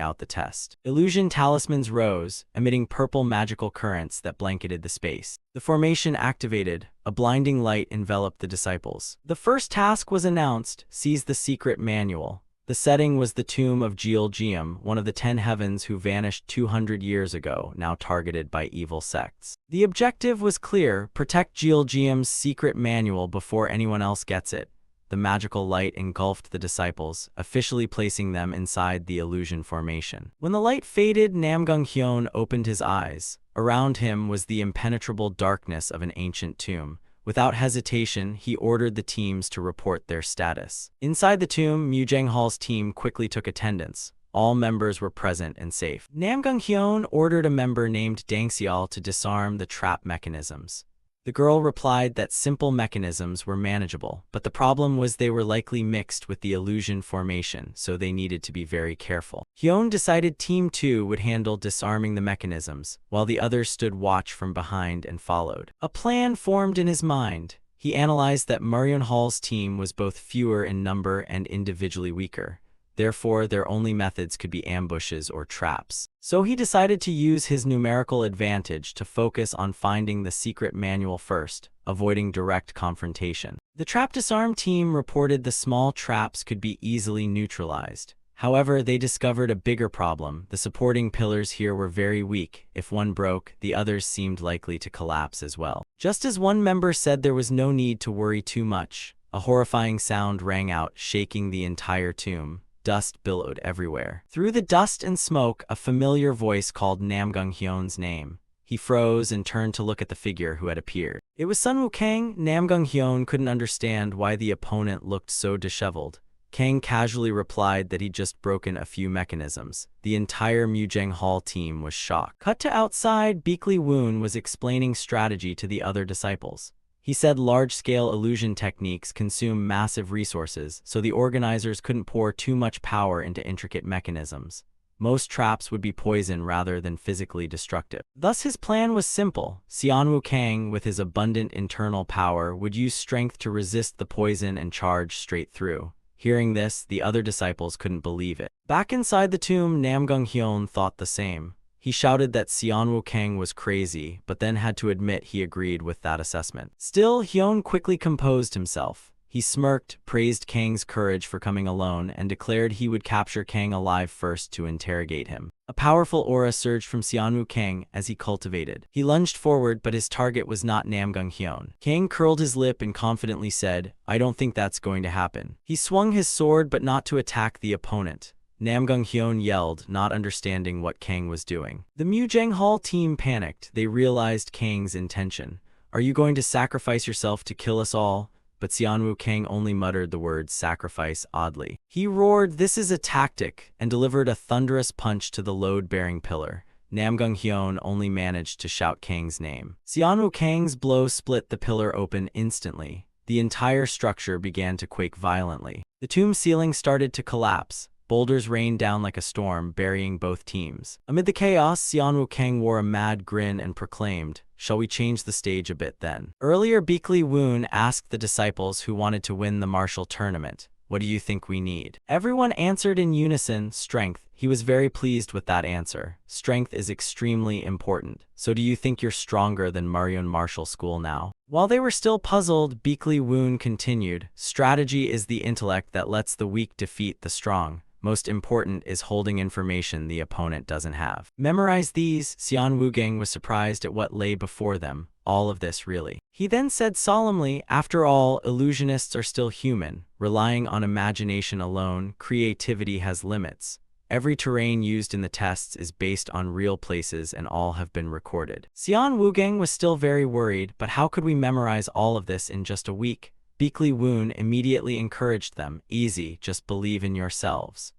Speaker 1: out the test. Illusion talismans rose, emitting purple magical currents that blanketed the space. The formation activated. A blinding light enveloped the disciples. The first task was announced: seize the secret manual. The setting was the tomb of Jeolgeum, one of the 10 heavens who vanished 200 years ago, now targeted by evil sects. The objective was clear: protect Jeolgeum's secret manual before anyone else gets it. The magical light engulfed the disciples, officially placing them inside the illusion formation. When the light faded, Namgung Hyun opened his eyes. Around him was the impenetrable darkness of an ancient tomb. Without hesitation, he ordered the teams to report their status. Inside the tomb, Muryeonhal's team quickly took attendance. All members were present and safe. Namgung Hyun ordered a member named Dangseol to disarm the trap mechanisms. The girl replied that simple mechanisms were manageable, but the problem was they were likely mixed with the illusion formation, so they needed to be very careful. Hyun decided Team 2 would handle disarming the mechanisms, while the others stood watch from behind and followed. A plan formed in his mind. He analyzed that Muryeonhal's team was both fewer in number and individually weaker. Therefore, their only methods could be ambushes or traps. So he decided to use his numerical advantage to focus on finding the secret manual first, avoiding direct confrontation. The trap disarm team reported the small traps could be easily neutralized. However, they discovered a bigger problem. The supporting pillars here were very weak. If one broke, the others seemed likely to collapse as well. Just as one member said there was no need to worry too much, a horrifying sound rang out, shaking the entire tomb. Dust billowed everywhere. Through the dust and smoke, a familiar voice called Namgung Hyun's name. He froze and turned to look at the figure who had appeared. It was Sun Wukang. Namgung Hyun couldn't understand why the opponent looked so disheveled. Kang casually replied that he'd just broken a few mechanisms. The entire Muryeonhal team was shocked. Cut to outside, Beekly Woon was explaining strategy to the other disciples. He said large-scale illusion techniques consume massive resources, so the organizers couldn't pour too much power into intricate mechanisms. Most traps would be poison rather than physically destructive. Thus his plan was simple. Sun Wukang, with his abundant internal power, would use strength to resist the poison and charge straight through. Hearing this, the other disciples couldn't believe it. Back inside the tomb, Namgung Hyun thought the same. He shouted that Sun Wukang was crazy, but then had to admit he agreed with that assessment. Still, Hyun quickly composed himself. He smirked, praised Kang's courage for coming alone, and declared he would capture Kang alive first to interrogate him. A powerful aura surged from Xianwu Kang as he cultivated. He lunged forward, but his target was not Namgung Hyun. Kang curled his lip and confidently said, "I don't think that's going to happen." He swung his sword, but not to attack the opponent. Namgung Hyun yelled, not understanding what Kang was doing. The Mujang Hall team panicked. They realized Kang's intention. "Are you going to sacrifice yourself to kill us all?" But Xianwu Kang only muttered the word sacrifice oddly. He roared, "This is a tactic," and delivered a thunderous punch to the load-bearing pillar. Namgung Hyun only managed to shout Kang's name. Xianwu Kang's blow split the pillar open instantly. The entire structure began to quake violently. The tomb ceiling started to collapse. Boulders rained down like a storm, burying both teams. Amid the chaos, Xianwu Kang wore a mad grin and proclaimed, "Shall we change the stage a bit then?" Earlier, Beakley Woon asked the disciples who wanted to win the martial tournament, "What do you think we need?" Everyone answered in unison, "Strength." He was very pleased with that answer. Strength is extremely important. "So do you think you're stronger than Marion Martial School now?" While they were still puzzled, Beakley Woon continued, "Strategy is the intellect that lets the weak defeat the strong. Most important is holding information the opponent doesn't have. Memorize these." Xian Wugang was surprised at what lay before them. All of this, really. He then said solemnly, "After all, illusionists are still human. Relying on imagination alone, creativity has limits. Every terrain used in the tests is based on real places and all have been recorded." Xian Wugang was still very worried, but how could we memorize all of this in just a week? Beakley Woon immediately encouraged them, "Easy, just believe in yourselves."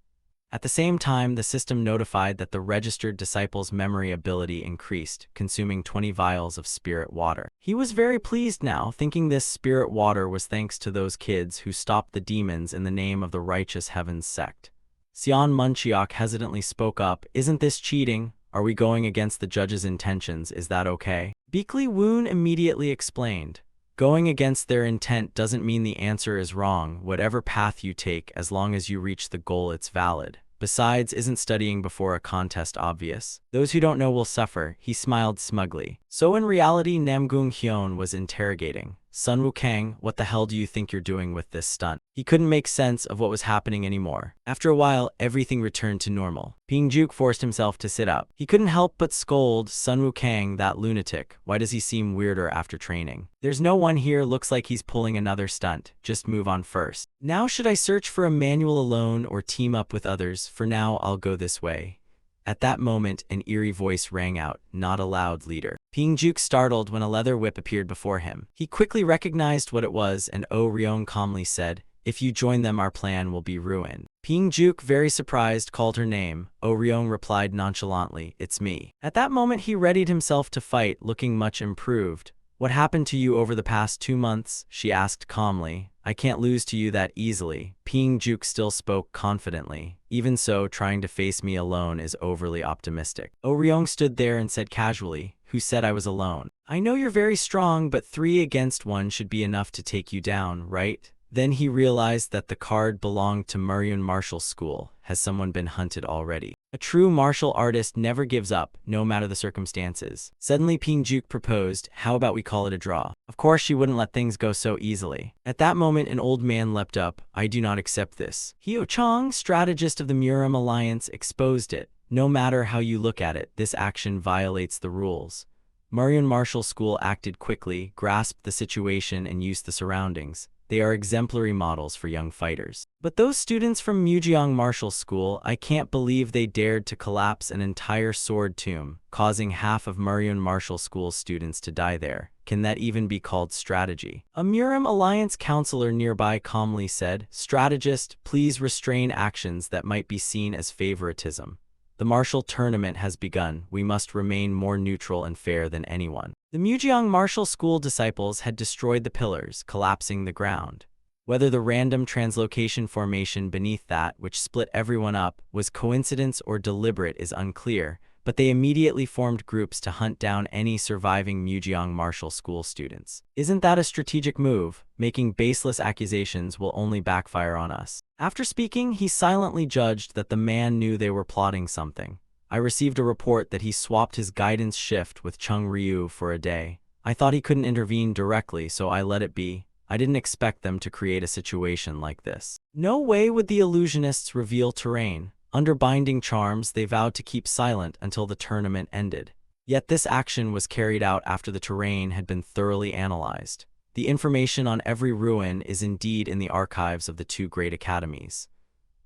Speaker 1: At the same time, the system notified that the registered disciple's memory ability increased, consuming 20 vials of spirit water. He was very pleased now, thinking this spirit water was thanks to those kids who stopped the demons in the name of the righteous heavens sect. Xian Munchiok hesitantly spoke up, "Isn't this cheating? Are we going against the judge's intentions? Is that okay?" Beakley Woon immediately explained, "Going against their intent doesn't mean the answer is wrong. Whatever path you take, as long as you reach the goal, it's valid. Besides, isn't studying before a contest obvious? Those who don't know will suffer." He smiled smugly. So in reality, Namgung Hyun was interrogating, "Sun Wukang, what the hell do you think you're doing with this stunt?" He couldn't make sense of what was happening anymore. After a while, everything returned to normal. Ping-juk forced himself to sit up. He couldn't help but scold, "Sun Wukang, that lunatic. Why does he seem weirder after training? There's no one here, looks like he's pulling another stunt. Just move on first. Now should I search for a manual alone or team up with others? For now, I'll go this way." At that moment, an eerie voice rang out, "Not allowed, leader." Ping-juk startled when a leather whip appeared before him. He quickly recognized what it was, and Oh Ryong calmly said, "If you join them, our plan will be ruined." Ping-juk, very surprised, called her name. Oh Ryong replied nonchalantly, "It's me." At that moment, he readied himself to fight, looking much improved. "What happened to you over the past 2 months?" she asked calmly. "I can't lose to you that easily." Ping-juk still spoke confidently. "Even so, trying to face me alone is overly optimistic." Oh Ryong stood there and said casually, "Who said I was alone? I know you're very strong, but 3 against 1 should be enough to take you down, right?" Then he realized that the card belonged to Marion Martial School. Has someone been hunted already? A true martial artist never gives up, no matter the circumstances. Suddenly Ping-juk proposed, "How about we call it a draw?" Of course she wouldn't let things go so easily. At that moment an old man leapt up, "I do not accept this." Hyo Chong, strategist of the Muram Alliance, exposed it. "No matter how you look at it, this action violates the rules." Marion Martial School acted quickly, grasped the situation and used the surroundings. They are exemplary models for young fighters. But those students from Mujeong Martial School, I can't believe they dared to collapse an entire sword tomb, causing half of Marion Martial School's students to die there. Can that even be called strategy? A Muram Alliance counselor nearby calmly said, "Strategist, please restrain actions that might be seen as favoritism. The martial tournament has begun. We must remain more neutral and fair than anyone." The Mujeong Martial School disciples had destroyed the pillars, collapsing the ground. Whether the random translocation formation beneath that, which split everyone up, was coincidence or deliberate is unclear, but they immediately formed groups to hunt down any surviving Mujeong Martial School students. Isn't that a strategic move? Making baseless accusations will only backfire on us. After speaking, he silently judged that the man knew they were plotting something. I received a report that he swapped his guidance shift with Chung Ryu for a day. I thought he couldn't intervene directly, so I let it be. I didn't expect them to create a situation like this. No way would the illusionists reveal terrain. Under binding charms, they vowed to keep silent until the tournament ended. Yet this action was carried out after the terrain had been thoroughly analyzed. The information on every ruin is indeed in the archives of the two great academies.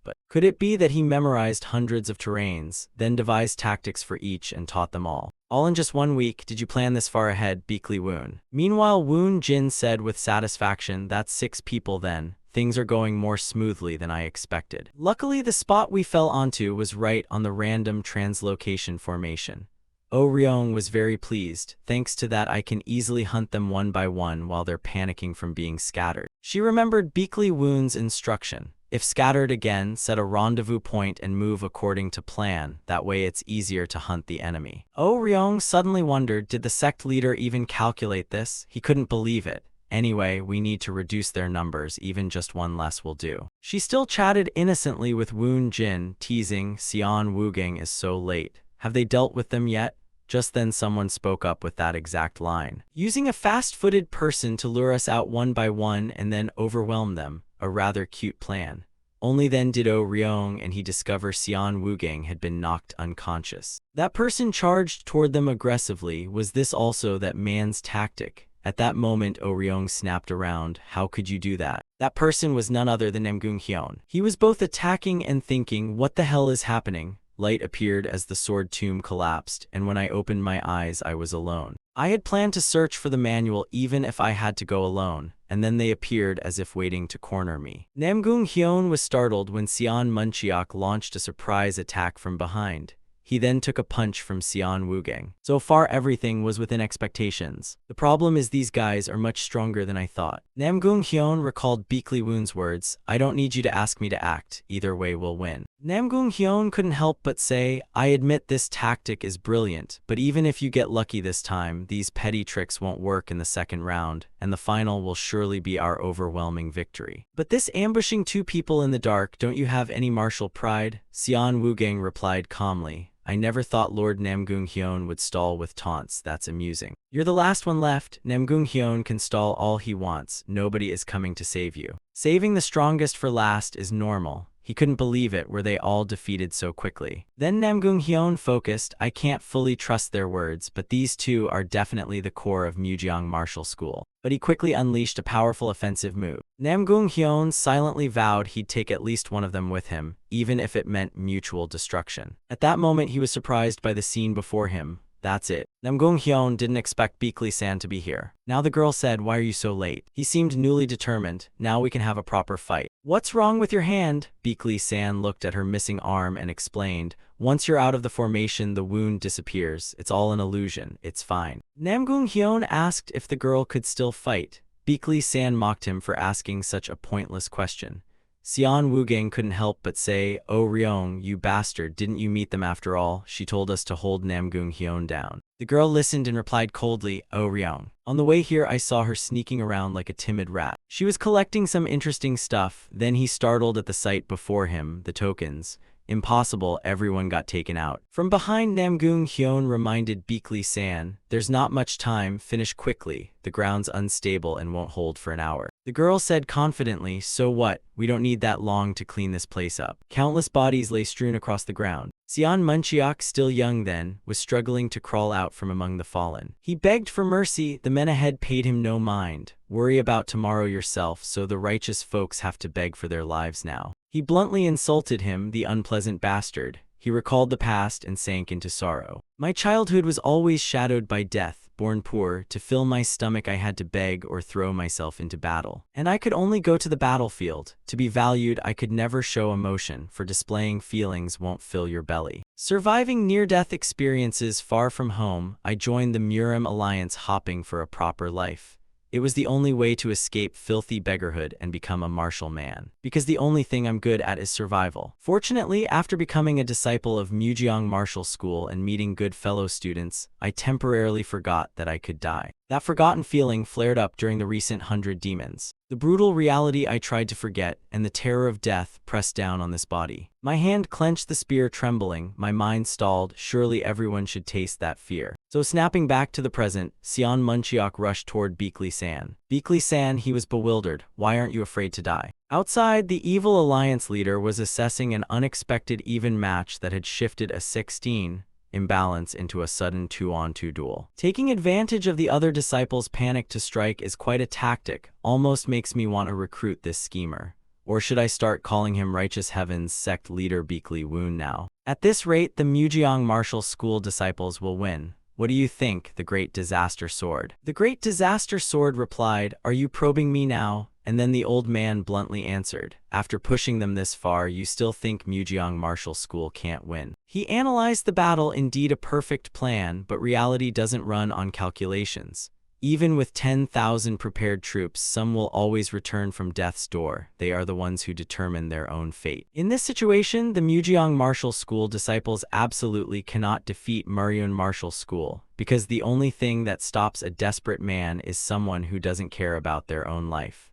Speaker 1: But could it be that he memorized hundreds of terrains, then devised tactics for each and taught them all in just 1 week? Did you plan this far ahead, Beakley Woon? Meanwhile, Woon Jin said with satisfaction, that's 6 people then. Things are going more smoothly than I expected. Luckily, the spot we fell onto was right on the random translocation formation. Oh Ryong was very pleased. Thanks to that, I can easily hunt them one by one while they're panicking from being scattered. She remembered Beakley Woon's instruction. If scattered again, set a rendezvous point and move according to plan. That way it's easier to hunt the enemy. Oh Ryong suddenly wondered, did the sect leader even calculate this? He couldn't believe it. Anyway, we need to reduce their numbers, even just 1 less will do. She still chatted innocently with Woon Jin, teasing, Xian Wugang is so late. Have they dealt with them yet? Just then someone spoke up with that exact line. Using a fast-footed person to lure us out one by one and then overwhelm them. A rather cute plan. Only then did Oh Ryong and he discover Xian Wugang had been knocked unconscious. That person charged toward them aggressively. Was this also that man's tactic? At that moment, Oh Ryong snapped around. How could you do that? That person was none other than Namgung Hyun. He was both attacking and thinking, what the hell is happening? Light appeared as the sword tomb collapsed, and when I opened my eyes, I was alone. I had planned to search for the manual even if I had to go alone, and then they appeared as if waiting to corner me. Namgung Hyun was startled when Xian Munchiak launched a surprise attack from behind. He then took a punch from Xian Wugang. So far everything was within expectations. The problem is these guys are much stronger than I thought. Namgung Hyun recalled Beakley Woon's words, I don't need you to ask me to act, either way we'll win. Namgung Hyun couldn't help but say, I admit this tactic is brilliant, but even if you get lucky this time, these petty tricks won't work in the second round, and the final will surely be our overwhelming victory. But this ambushing 2 people in the dark, don't you have any martial pride? Xian Wugang replied calmly. I never thought Lord Namgung Hyun would stall with taunts. That's amusing. You're the last one left. Namgung Hyun can stall all he wants. Nobody is coming to save you. Saving the strongest for last is normal. He couldn't believe it. Were they all defeated so quickly? Then Namgung Hyun focused. I can't fully trust their words, but these 2 are definitely the core of Mujiang Martial School. But he quickly unleashed a powerful offensive move. Namgung Hyun silently vowed he'd take at least one of them with him, even if it meant mutual destruction. At that moment, he was surprised by the scene before him. That's it. Namgung Hyun didn't expect Beakley-san to be here. Now the girl said, why are you so late? He seemed newly determined. Now we can have a proper fight. What's wrong with your hand? Beakley-san looked at her missing arm and explained, once you're out of the formation, the wound disappears. It's all an illusion. It's fine. Namgung Hyun asked if the girl could still fight. Beakley-san mocked him for asking such a pointless question. Xian Wugang couldn't help but say, Oh Ryong, you bastard, didn't you meet them after all? She told us to hold Namgung Hyun down. The girl listened and replied coldly, Oh Ryong. On the way here I saw her sneaking around like a timid rat. She was collecting some interesting stuff. Then he startled at the sight before him, the tokens. Impossible, everyone got taken out. From behind, Namgung Hyun reminded Beakley-san, there's not much time, finish quickly. The ground's unstable and won't hold for an hour. The girl said confidently, so what? We don't need that long to clean this place up. Countless bodies lay strewn across the ground. Xian Munchiak, still young then, was struggling to crawl out from among the fallen. He begged for mercy. The men ahead paid him no mind. Worry about tomorrow yourself, so the righteous folks have to beg for their lives now. He bluntly insulted him, the unpleasant bastard. He recalled the past and sank into sorrow. My childhood was always shadowed by death. Born poor, to fill my stomach I had to beg or throw myself into battle. And I could only go to the battlefield. To be valued, I could never show emotion, for displaying feelings won't fill your belly. Surviving near-death experiences far from home, I joined the Murim Alliance, hopping for a proper life. It was the only way to escape filthy beggarhood and become a martial man. Because the only thing I'm good at is survival. Fortunately, after becoming a disciple of Mujiang Martial School and meeting good fellow students, I temporarily forgot that I could die. That forgotten feeling flared up during the recent 100 demons. The brutal reality I tried to forget, and the terror of death pressed down on this body. My hand clenched, the spear trembling, my mind stalled. Surely everyone should taste that fear. So snapping back to the present, Sion Munchiok rushed toward Beakley-san. Beakley-san, he was bewildered. Why aren't you afraid to die? Outside, the evil alliance leader was assessing an unexpected even match that had shifted a 16 imbalance into a sudden 2-on-2 duel. Taking advantage of the other disciples' panic to strike is quite a tactic, almost makes me want to recruit this schemer. Or should I start calling him Righteous Heaven's Sect leader Beakley Woon now? At this rate, the Mujeong Martial School disciples will win. What do you think, the Great Disaster Sword? The Great Disaster Sword replied, "Are you probing me now?" And then the old man bluntly answered, "After pushing them this far, you still think Mujeong Martial School can't win?" He analyzed the battle, indeed a perfect plan, but reality doesn't run on calculations. Even with 10,000 prepared troops, some will always return from death's door. They are the ones who determine their own fate. In this situation, the Mujeong Martial School disciples absolutely cannot defeat Muryeon Martial School, because the only thing that stops a desperate man is someone who doesn't care about their own life.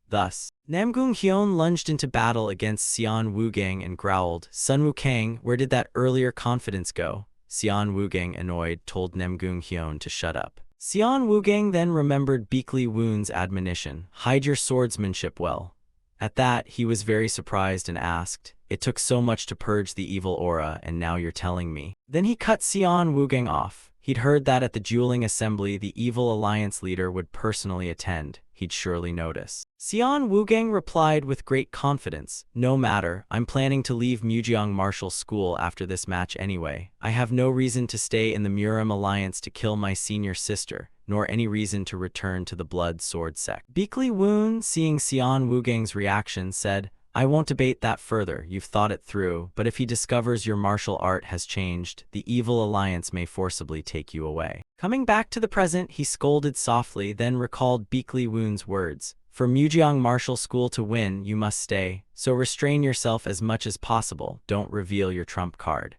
Speaker 1: Thus, Namgung Hyun lunged into battle against Sion Woogang and growled, "Sun Wukang, where did that earlier confidence go?" Sion Woogang, annoyed, told Namgung Hyun to shut up. Sion Woogang then remembered Beakley Woon's admonition, "Hide your swordsmanship well." At that, he was very surprised and asked, "It took so much to purge the evil aura, and now you're telling me?" Then he cut Sion Woogang off. He'd heard that at the dueling assembly the evil alliance leader would personally attend. He'd surely notice. Sion Woogang replied with great confidence, "No matter, I'm planning to leave Mujeong Martial School after this match anyway. I have no reason to stay in the Muram Alliance to kill my senior sister, nor any reason to return to the Blood Sword Sect." Beakley Woon, seeing Sion Woogang's reaction, said, "I won't debate that further, you've thought it through, but if he discovers your martial art has changed, the evil alliance may forcibly take you away." Coming back to the present, he scolded softly, then recalled Beakley Woon's words, "For Mujeong Martial School to win, you must stay, so restrain yourself as much as possible, don't reveal your trump card."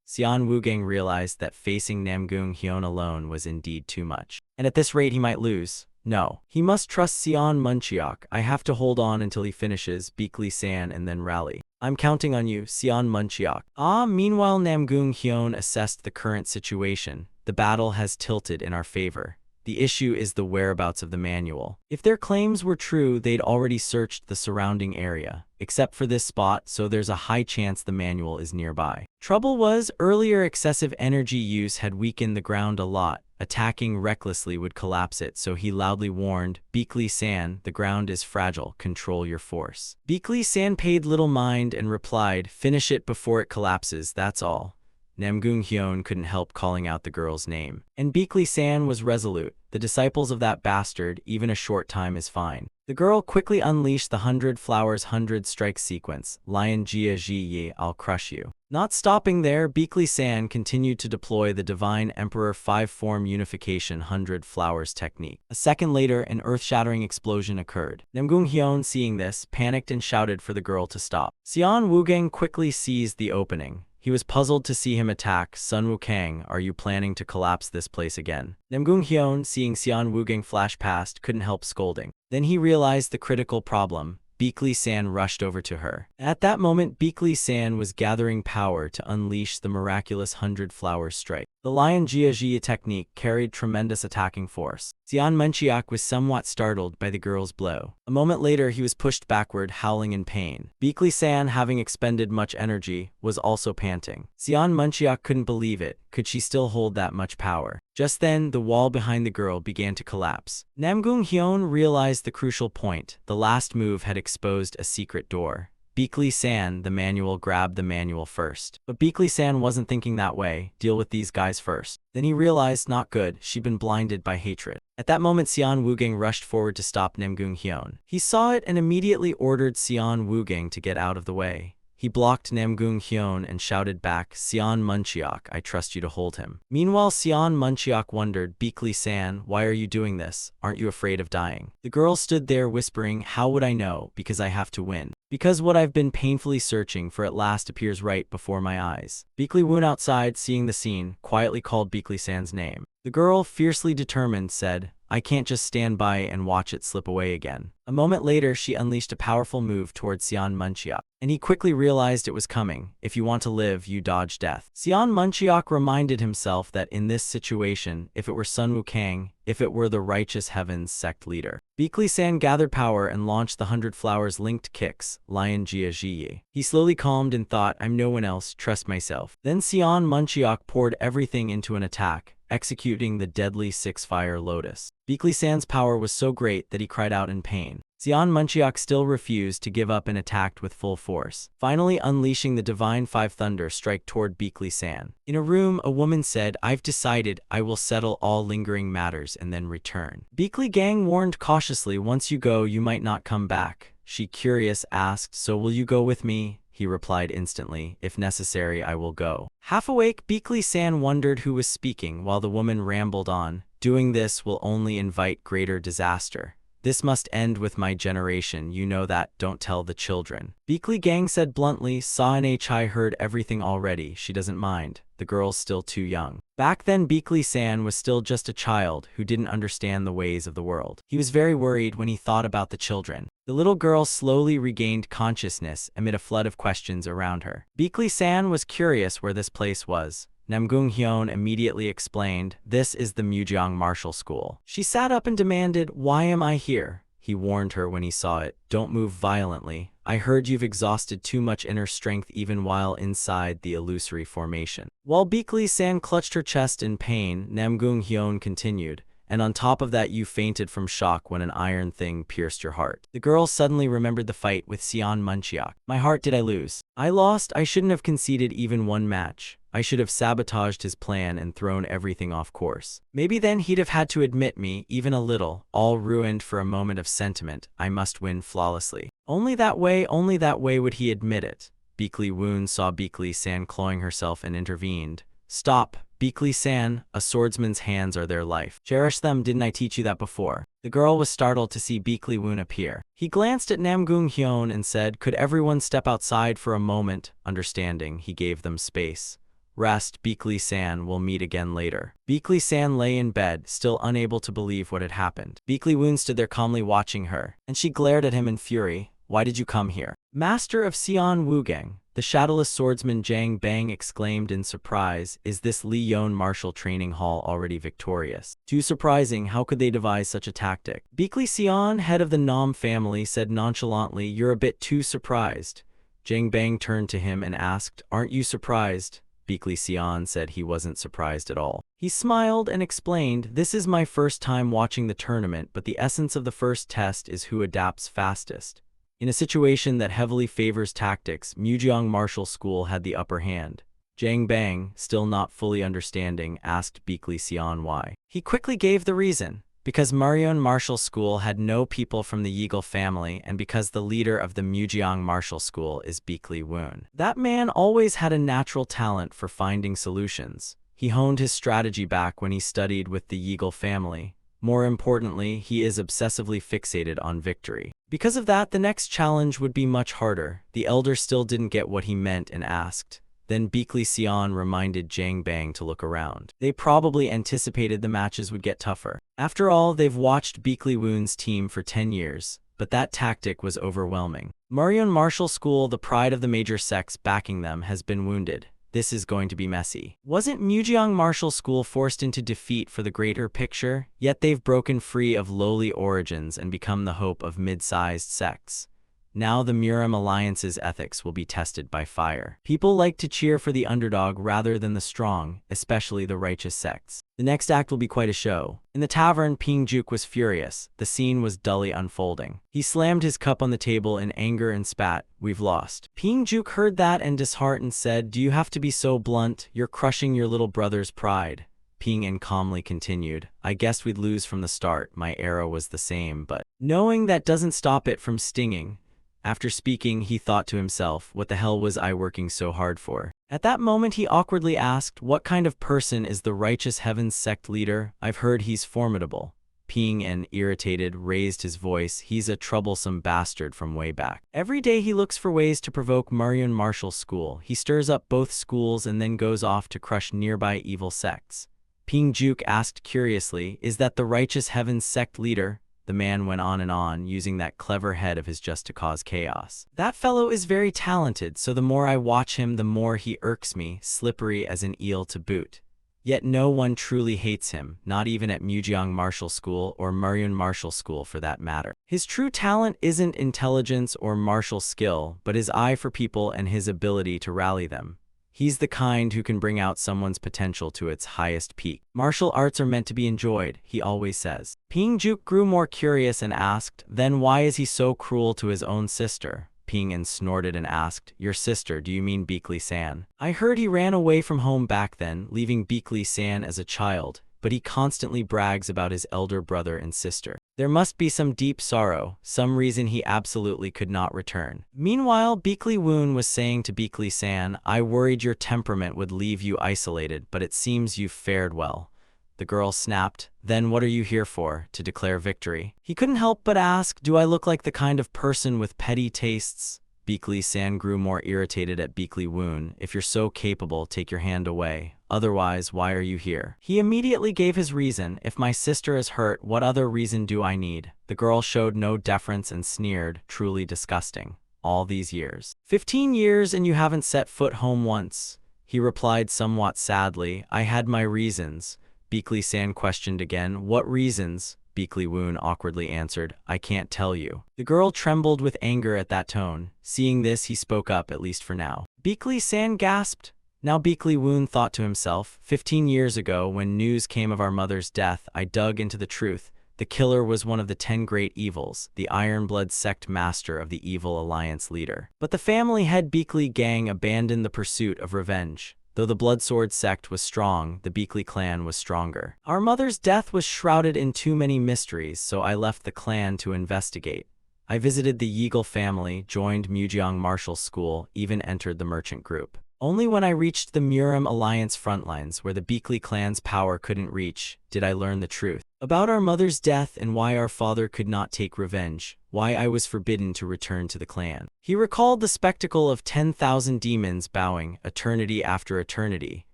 Speaker 1: Sion Woogang realized that facing Namgung Hyun alone was indeed too much, and at this rate he might lose. No, he must trust Sion Munchiok. "I have to hold on until he finishes Beakley-san and then rally. I'm counting on you, Sion Munchiok." Meanwhile, Namgung Hyun assessed the current situation. The battle has tilted in our favor. The issue is the whereabouts of the manual. If their claims were true, they'd already searched the surrounding area, except for this spot, so there's a high chance the manual is nearby. Trouble was, earlier excessive energy use had weakened the ground a lot. Attacking recklessly would collapse it, so he loudly warned, "Beakley-san, the ground is fragile, control your force." Beakley-san paid little mind and replied, "Finish it before it collapses, that's all." Namgung Hyun couldn't help calling out the girl's name. And Beakley-san was resolute. "The disciples of that bastard, even a short time is fine." The girl quickly unleashed the 100 Flowers 100 Strike sequence. "Lion Jia Ji Yi, I'll crush you." Not stopping there, Beakley-san continued to deploy the Divine Emperor 5-form unification 100 Flowers technique. A second later, an earth-shattering explosion occurred. Namgung Hyun, seeing this, panicked and shouted for the girl to stop. Sion Woogang quickly seized the opening. He was puzzled to see him attack. "Sun Wukang, are you planning to collapse this place again?" Namgung Hyun, seeing Sion Woogang flash past, couldn't help scolding. Then he realized the critical problem. Beakley-san rushed over to her. At that moment, Beakley-san was gathering power to unleash the miraculous 100 Flowers strike. The Lion Jia Jia technique carried tremendous attacking force. Sion Munchiok was somewhat startled by the girl's blow. A moment later, he was pushed backward, howling in pain. Beakley-san, having expended much energy, was also panting. Sion Munchiok couldn't believe it. Could she still hold that much power? Just then, the wall behind the girl began to collapse. Namgung Hyun realized the crucial point. The last move had exposed a secret door. Beakley-san, the manual, grabbed the manual first. But Beakley-san wasn't thinking that way. Deal with these guys first. Then he realized, not good, she'd been blinded by hatred. At that moment, Sion Woogang rushed forward to stop Namgung Hyun. He saw it and immediately ordered Sion Woogang to get out of the way. He blocked Namgung Hyun and shouted back, "Sion Munchiok, I trust you to hold him." Meanwhile, Sion Munchiok wondered, "Beakley-san, why are you doing this? Aren't you afraid of dying?" The girl stood there whispering, "How would I know? Because I have to win. Because what I've been painfully searching for at last appears right before my eyes." Beakley Woon outside, seeing the scene, quietly called Beakley-san's name. The girl, fiercely determined, said, I can't just stand by and watch it slip away again. A moment later, she unleashed a powerful move towards Sion Munchiak, and he quickly realized it was coming. If you want to live, you dodge death. Sion Munchiak reminded himself that in this situation, if it were Sun Wukong, if it were the righteous heavens sect leader. Beakley San gathered power and launched the 100 Flowers linked kicks, Lion Jia Jiyi. He slowly calmed and thought, I'm no one else, trust myself. Then Sion Munchiak poured everything into an attack, executing the deadly Six-Fire Lotus. Beakley San's power was so great that he cried out in pain. Sion Munchiak still refused to give up and attacked with full force, finally unleashing the Divine Five Thunder strike toward Beakley San. In a room, a woman said, I've decided I will settle all lingering matters and then return. Beakley Gang warned cautiously, once you go, you might not come back. She, curious, asked, so will you go with me? He replied instantly, if necessary, I will go. Half awake, Beakley San wondered who was speaking while the woman rambled on. Doing this will only invite greater disaster. This must end with my generation, you know that, don't tell the children. Beakley Gang said bluntly, Sa and Chai heard everything already, she doesn't mind, the girl's still too young. Back then Beakley San was still just a child who didn't understand the ways of the world. He was very worried when he thought about the children. The little girl slowly regained consciousness amid a flood of questions around her. Beakley San was curious where this place was. Namgung Hyun immediately explained, this is the Mujeong Martial School. She sat up and demanded, why am I here? He warned her when he saw it, don't move violently. I heard you've exhausted too much inner strength even while inside the illusory formation. While Beakley San clutched her chest in pain, Namgung Hyun continued, and on top of that you fainted from shock when an iron thing pierced your heart. The girl suddenly remembered the fight with Sion Munchiak. My heart did I lose? I lost. I shouldn't have conceded even one match. I should have sabotaged his plan and thrown everything off course. Maybe then he'd have had to admit me, even a little, all ruined for a moment of sentiment. I must win flawlessly. Only that way would he admit it. Beakley Woon saw Beakley San clawing herself and intervened. Stop, Beakley San, a swordsman's hands are their life. Cherish them, didn't I teach you that before? The girl was startled to see Beakley Woon appear. He glanced at Namgung Hyun and said, could everyone step outside for a moment? Understanding, he gave them space. Rest, Beakley San, we'll meet again later. Beakley San lay in bed, still unable to believe what had happened. Beakley Woon stood there calmly watching her, and she glared at him in fury. Why did you come here? Master of Sion Wukong, the shadowless swordsman Jang Bang exclaimed in surprise, is this Li Yon martial training hall already victorious? Too surprising, how could they devise such a tactic? Beakley Sion, head of the Nam family, said nonchalantly, you're a bit too surprised. Jang Bang turned to him and asked, aren't you surprised? Beakley Sion said he wasn't surprised at all. He smiled and explained, this is my first time watching the tournament, but the essence of the first test is who adapts fastest. In a situation that heavily favors tactics, Mujeong Martial School had the upper hand. Jang Bang, still not fully understanding, asked Beakley Sion why. He quickly gave the reason. Because Mujeong Martial School had no people from the Yeagle family and because the leader of the Mujeong Martial School is Beakley Woon. That man always had a natural talent for finding solutions. He honed his strategy back when he studied with the Yeagle family. More importantly, he is obsessively fixated on victory. Because of that, the next challenge would be much harder. The elder still didn't get what he meant and asked. Then Beakley Sion reminded Jang Bang to look around. They probably anticipated the matches would get tougher. After all, they've watched Beakley Woon's team for 10 years, but that tactic was overwhelming. Mujeong Martial School, the pride of the major sects backing them, has been wounded. This is going to be messy. Wasn't Mujeong Martial School forced into defeat for the greater picture? Yet they've broken free of lowly origins and become the hope of mid-sized sects. Now the Murim Alliance's ethics will be tested by fire. People like to cheer for the underdog rather than the strong, especially the righteous sects. The next act will be quite a show. In the tavern, Ping Juk was furious. The scene was dully unfolding. He slammed his cup on the table in anger and spat, "We've lost." Ping Juk heard that and disheartened said, "Do you have to be so blunt? You're crushing your little brother's pride." Ping En calmly continued, "I guess we'd lose from the start. My arrow was the same, but knowing that doesn't stop it from stinging." After speaking, he thought to himself, what the hell was I working so hard for? At that moment, he awkwardly asked, what kind of person is the Righteous Heavens sect leader? I've heard he's formidable. Ping En, irritated, raised his voice. He's a troublesome bastard from way back. Every day he looks for ways to provoke Mujeong Martial School. He stirs up both schools and then goes off to crush nearby evil sects. Ping-juk asked curiously, is that the righteous heaven's sect leader? The man went on and on, using that clever head of his just to cause chaos. That fellow is very talented, so the more I watch him, the more he irks me, slippery as an eel to boot. Yet no one truly hates him, not even at Mujeong Martial School or Muryeon Martial School for that matter. His true talent isn't intelligence or martial skill, but his eye for people and his ability to rally them. He's the kind who can bring out someone's potential to its highest peak. Martial arts are meant to be enjoyed, he always says. Ping-juk grew more curious and asked, then why is he so cruel to his own sister? Ping-in snorted and asked, your sister, do you mean Beekly-san? I heard he ran away from home back then, leaving Beekly-san as a child, but he constantly brags about his elder brother and sister. There must be some deep sorrow, some reason he absolutely could not return. Meanwhile, Beekly-woon was saying to Beekly-san, I worried your temperament would leave you isolated, but it seems you've fared well. The girl snapped, then what are you here for, to declare victory? He couldn't help but ask, do I look like the kind of person with petty tastes? Beekly-san grew more irritated at Beekly-woon. If you're so capable, take your hand away. Otherwise, why are you here? He immediately gave his reason. If my sister is hurt, what other reason do I need? The girl showed no deference and sneered, truly disgusting. All these years. 15 years and you haven't set foot home once. He replied somewhat sadly, I had my reasons. Beekly-san questioned again, what reasons? Beekly-woon awkwardly answered, I can't tell you. The girl trembled with anger at that tone. Seeing this, he spoke up, at least for now. Beekly-san gasped. Now Beekly-woon thought to himself, 15 years ago, when news came of our mother's death, I dug into the truth. The killer was one of the 10 great evils, the Ironblood sect master of the evil alliance leader. But the family head Beekly gang abandoned the pursuit of revenge. Though the Bloodsword sect was strong, the Beekly clan was stronger. Our mother's death was shrouded in too many mysteries, so I left the clan to investigate. I visited the Yeagle family, joined Mujeong Martial School, even entered the merchant group. Only when I reached the Murim Alliance frontlines, where the Beekly clan's power couldn't reach, did I learn the truth. About our mother's death and why our father could not take revenge, why I was forbidden to return to the clan. He recalled the spectacle of 10,000 demons bowing, eternity after eternity.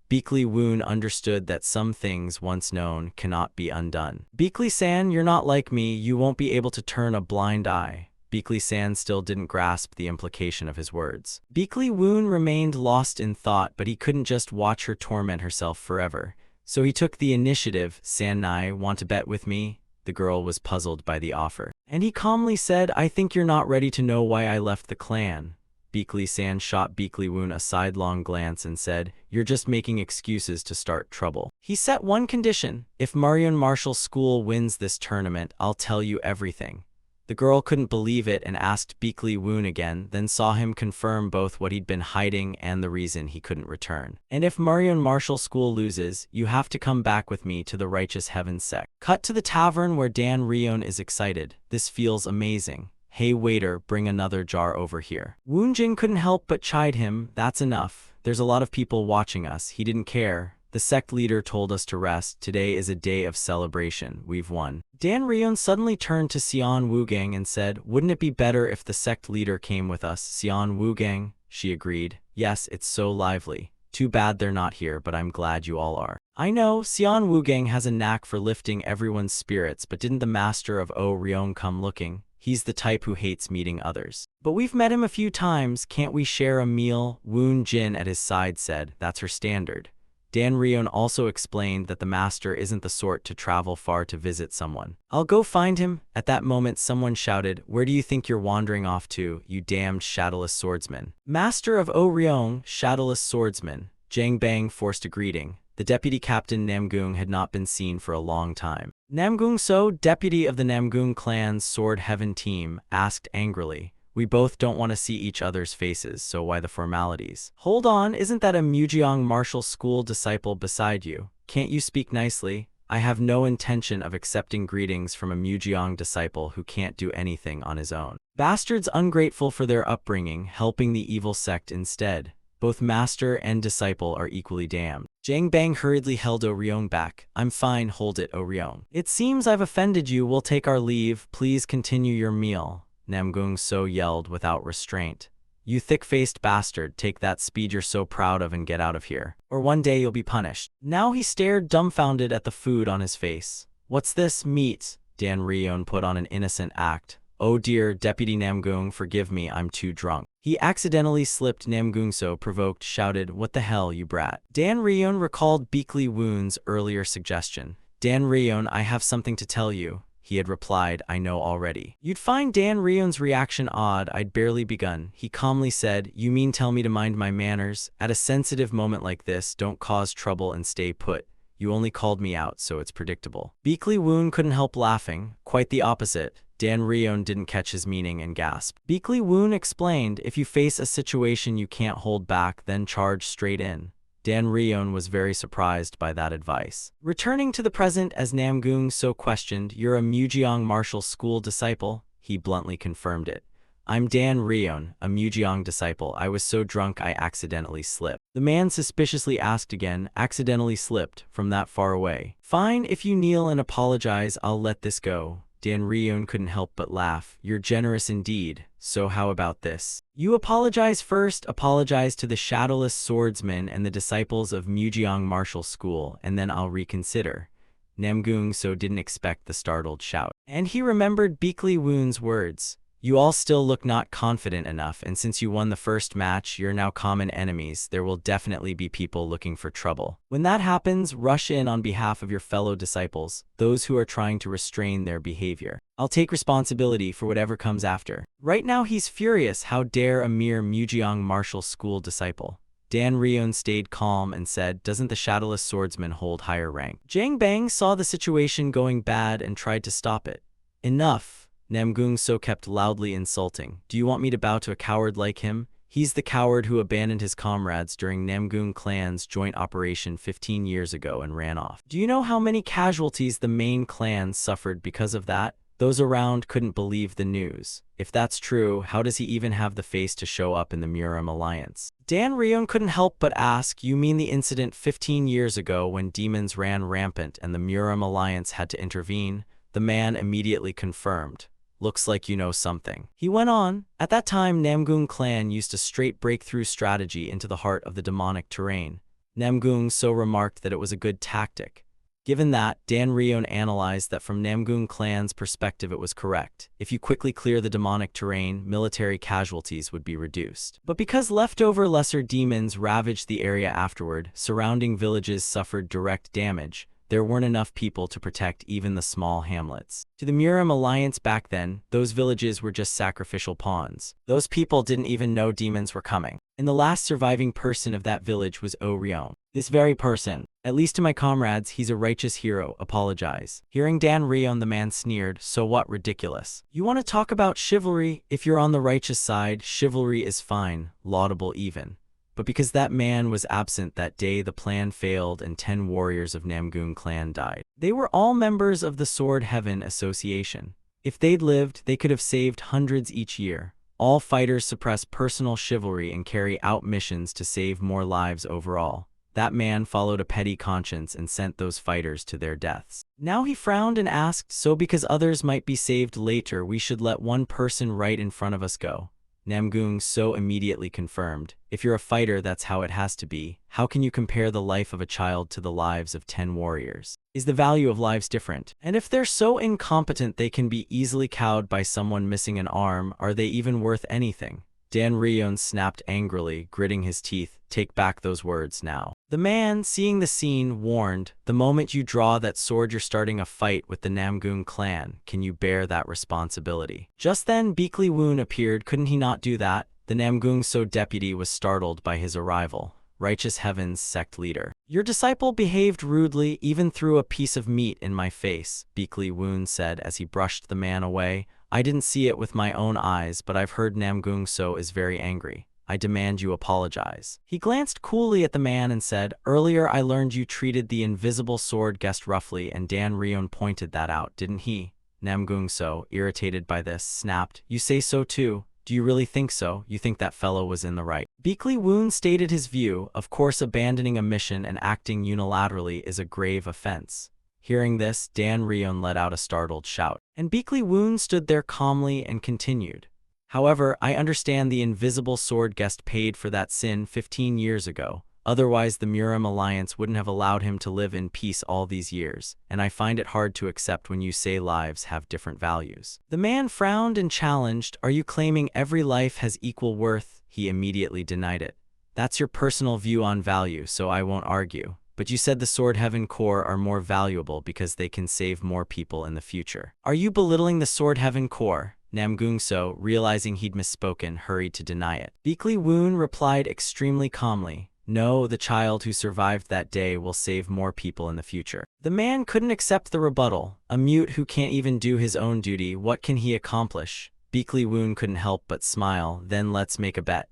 Speaker 1: Beekly-woon understood that some things once known cannot be undone. Beekly-san, you're not like me, you won't be able to turn a blind eye. Beekly-san still didn't grasp the implication of his words. Beekly-woon remained lost in thought, but he couldn't just watch her torment herself forever. So he took the initiative. San-nai, want to bet with me? The girl was puzzled by the offer. And he calmly said, I think you're not ready to know why I left the clan. Beekly-san shot Beekly-woon a sidelong glance and said, you're just making excuses to start trouble. He set one condition. If Muryeon Martial School wins this tournament, I'll tell you everything. The girl couldn't believe it and asked Beekly-woon again, then saw him confirm both what he'd been hiding and the reason he couldn't return. And if Muryeon Martial School loses, you have to come back with me to the Righteous Heaven Sect. Cut to the tavern where Dan Ryeon is excited. This feels amazing. Hey waiter, bring another jar over here. Woon-jin couldn't help but chide him. That's enough. There's a lot of people watching us. He didn't care. The sect leader told us to rest. Today is a day of celebration. We've won. Dan Ryeon suddenly turned to Seon Woogang and said, wouldn't it be better if the sect leader came with us? Seon Woogang, she agreed. Yes, it's so lively. Too bad they're not here, but I'm glad you all are. I know, Seon Woogang has a knack for lifting everyone's spirits, but didn't the master of Oh Ryeon come looking? He's the type who hates meeting others. But we've met him a few times. Can't we share a meal? Woon-jin at his side said, that's her standard. Dan Ryeon also explained that the master isn't the sort to travel far to visit someone. I'll go find him. At that moment, someone shouted, where do you think you're wandering off to, you damned shadowless swordsman? Master of Oh Ryeon, shadowless swordsman. Jang Bang forced a greeting. The deputy captain Namgung had not been seen for a long time. Namgung So, deputy of the Namgung clan's Sword Heaven team, asked angrily, we both don't want to see each other's faces, so why the formalities? Hold on, isn't that a Mujeong Martial School disciple beside you? Can't you speak nicely? I have no intention of accepting greetings from a Mujeong disciple who can't do anything on his own. Bastards ungrateful for their upbringing, helping the evil sect instead. Both master and disciple are equally damned. Jang Bang hurriedly held Oh Ryeon back. I'm fine, hold it, Oh Ryeon. It seems I've offended you, we'll take our leave, please continue your meal. Namgung So yelled without restraint. "You thick-faced bastard, take that speed you're so proud of and get out of here, or one day you'll be punished." Now he stared dumbfounded at the food on his face. "What's this? Meat?" Dan Ryeon put on an innocent act. "Oh dear, Deputy Namgung, forgive me, I'm too drunk." He accidentally slipped. Namgung-so, provoked, shouted, "What the hell, you brat?" Dan Ryeon recalled Beakley Woon's earlier suggestion. "Dan Ryeon, I have something to tell you." He had replied, "I know already." You'd find Dan Ryeon's reaction odd. "I'd barely begun." He calmly said, "You mean tell me to mind my manners? At a sensitive moment like this, don't cause trouble and stay put. You only called me out, so it's predictable." Beakley Woon couldn't help laughing. Quite the opposite. Dan Ryeon didn't catch his meaning and gasped. Beakley Woon explained, "If you face a situation you can't hold back, then charge straight in." Dan Ryeon was very surprised by that advice. Returning to the present as Namgung-so questioned, "You're a Mujeong Martial School disciple?" He bluntly confirmed it. "I'm Dan Ryeon, a Mujeong disciple. I was so drunk I accidentally slipped." The man suspiciously asked again, "Accidentally slipped? From that far away?" "Fine, if you kneel and apologize, I'll let this go." Dan Ryeon couldn't help but laugh. "You're generous indeed. So how about this? You apologize first, apologize to the shadowless swordsman and the disciples of Mujeong Martial School, and then I'll reconsider." Namgung-so didn't expect the startled shout. And he remembered Beakley Woon's words. "You all still look not confident enough, and since you won the first match, you're now common enemies. There will definitely be people looking for trouble. When that happens, rush in on behalf of your fellow disciples, those who are trying to restrain their behavior. I'll take responsibility for whatever comes after." Right now he's furious. How dare a mere Mujeong Martial School disciple? Dan Ryeon stayed calm and said, "Doesn't the shadowless swordsman hold higher rank?" Jang Bang saw the situation going bad and tried to stop it. "Enough." Namgung-so kept loudly insulting. "Do you want me to bow to a coward like him? He's the coward who abandoned his comrades during Namgung clan's joint operation 15 years ago and ran off. Do you know how many casualties the main clan suffered because of that? Those around couldn't believe the news. If that's true, how does he even have the face to show up in the Muram Alliance?" Dan Ryeon couldn't help but ask, "You mean the incident 15 years ago when demons ran rampant and the Muram Alliance had to intervene?" The man immediately confirmed. "Looks like you know something." He went on, "At that time, Namgung clan used a straight breakthrough strategy into the heart of the demonic terrain. Namgung-so remarked that it was a good tactic. Given that, Dan Ryeon analyzed that from Namgung clan's perspective it was correct. If you quickly clear the demonic terrain, military casualties would be reduced. But because leftover lesser demons ravaged the area afterward, surrounding villages suffered direct damage. There weren't enough people to protect even the small hamlets. To the Muram Alliance back then, those villages were just sacrificial pawns. Those people didn't even know demons were coming. And the last surviving person of that village was Oh Ryeon. This very person. At least to my comrades, he's a righteous hero. Apologize." Hearing Dan Ryeon, the man sneered, "So what? Ridiculous. You want to talk about chivalry? If you're on the righteous side, chivalry is fine, laudable even. But because that man was absent that day, the plan failed and 10 warriors of Namgung clan died. They were all members of the Sword Heaven Association. If they'd lived, they could have saved hundreds each year. All fighters suppress personal chivalry and carry out missions to save more lives overall. That man followed a petty conscience and sent those fighters to their deaths." Now he frowned and asked, "So because others might be saved later, we should let one person right in front of us go?" Namgung-so immediately confirmed, "If you're a fighter, that's how it has to be. How can you compare the life of a child to the lives of 10 warriors? Is the value of lives different? And if they're so incompetent they can be easily cowed by someone missing an arm, are they even worth anything?" Dan Ryeon snapped angrily, gritting his teeth, "Take back those words now." The man, seeing the scene, warned, "The moment you draw that sword, you're starting a fight with the Namgung clan. Can you bear that responsibility?" Just then, Beakley Woon appeared. Couldn't he not do that? The Namgung-so deputy was startled by his arrival. Righteous Heaven's sect leader. "Your disciple behaved rudely, even threw a piece of meat in my face," Beakley Woon said as he brushed the man away. "I didn't see it with my own eyes, but I've heard Namgung-so is very angry. I demand you apologize." He glanced coolly at the man and said, "Earlier I learned you treated the invisible sword guest roughly, and Dan Ryeon pointed that out, didn't he?" Namgung-so, irritated by this, snapped, "You say so too? Do you really think so? You think that fellow was in the right?" Beakley Woon stated his view. Of course, abandoning a mission and acting unilaterally is a grave offense. Hearing this, Dan Ryeon let out a startled shout, and Beakley Woon stood there calmly and continued. However, I understand the invisible sword guest paid for that sin 15 years ago. Otherwise, the Murim Alliance wouldn't have allowed him to live in peace all these years, and I find it hard to accept when you say lives have different values." The man frowned and challenged, "Are you claiming every life has equal worth?" He immediately denied it. "That's your personal view on value, so I won't argue. But you said the Sword Heaven Corps are more valuable because they can save more people in the future. Are you belittling the Sword Heaven Corps?" Namgungso, realizing he'd misspoken, hurried to deny it. Beekly Woon replied extremely calmly, "No, the child who survived that day will save more people in the future." The man couldn't accept the rebuttal. A mute who can't even do his own duty, what can he accomplish? Beekly Woon couldn't help but smile. "Then let's make a bet."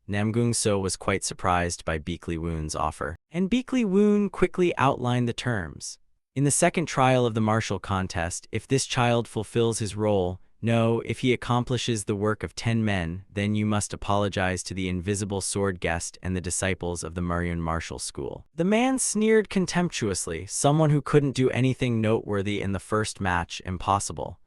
Speaker 1: Namgungso was quite surprised by Beekly Woon's offer, and Beekly Woon quickly outlined the terms. In the second trial of the martial contest, if this child fulfills his role, no, if he accomplishes the work of 10 men, then you must apologize to the invisible sword guest and the disciples of the Muryun martial school. The man sneered contemptuously, "Someone who couldn't do anything noteworthy in the first match, impossible."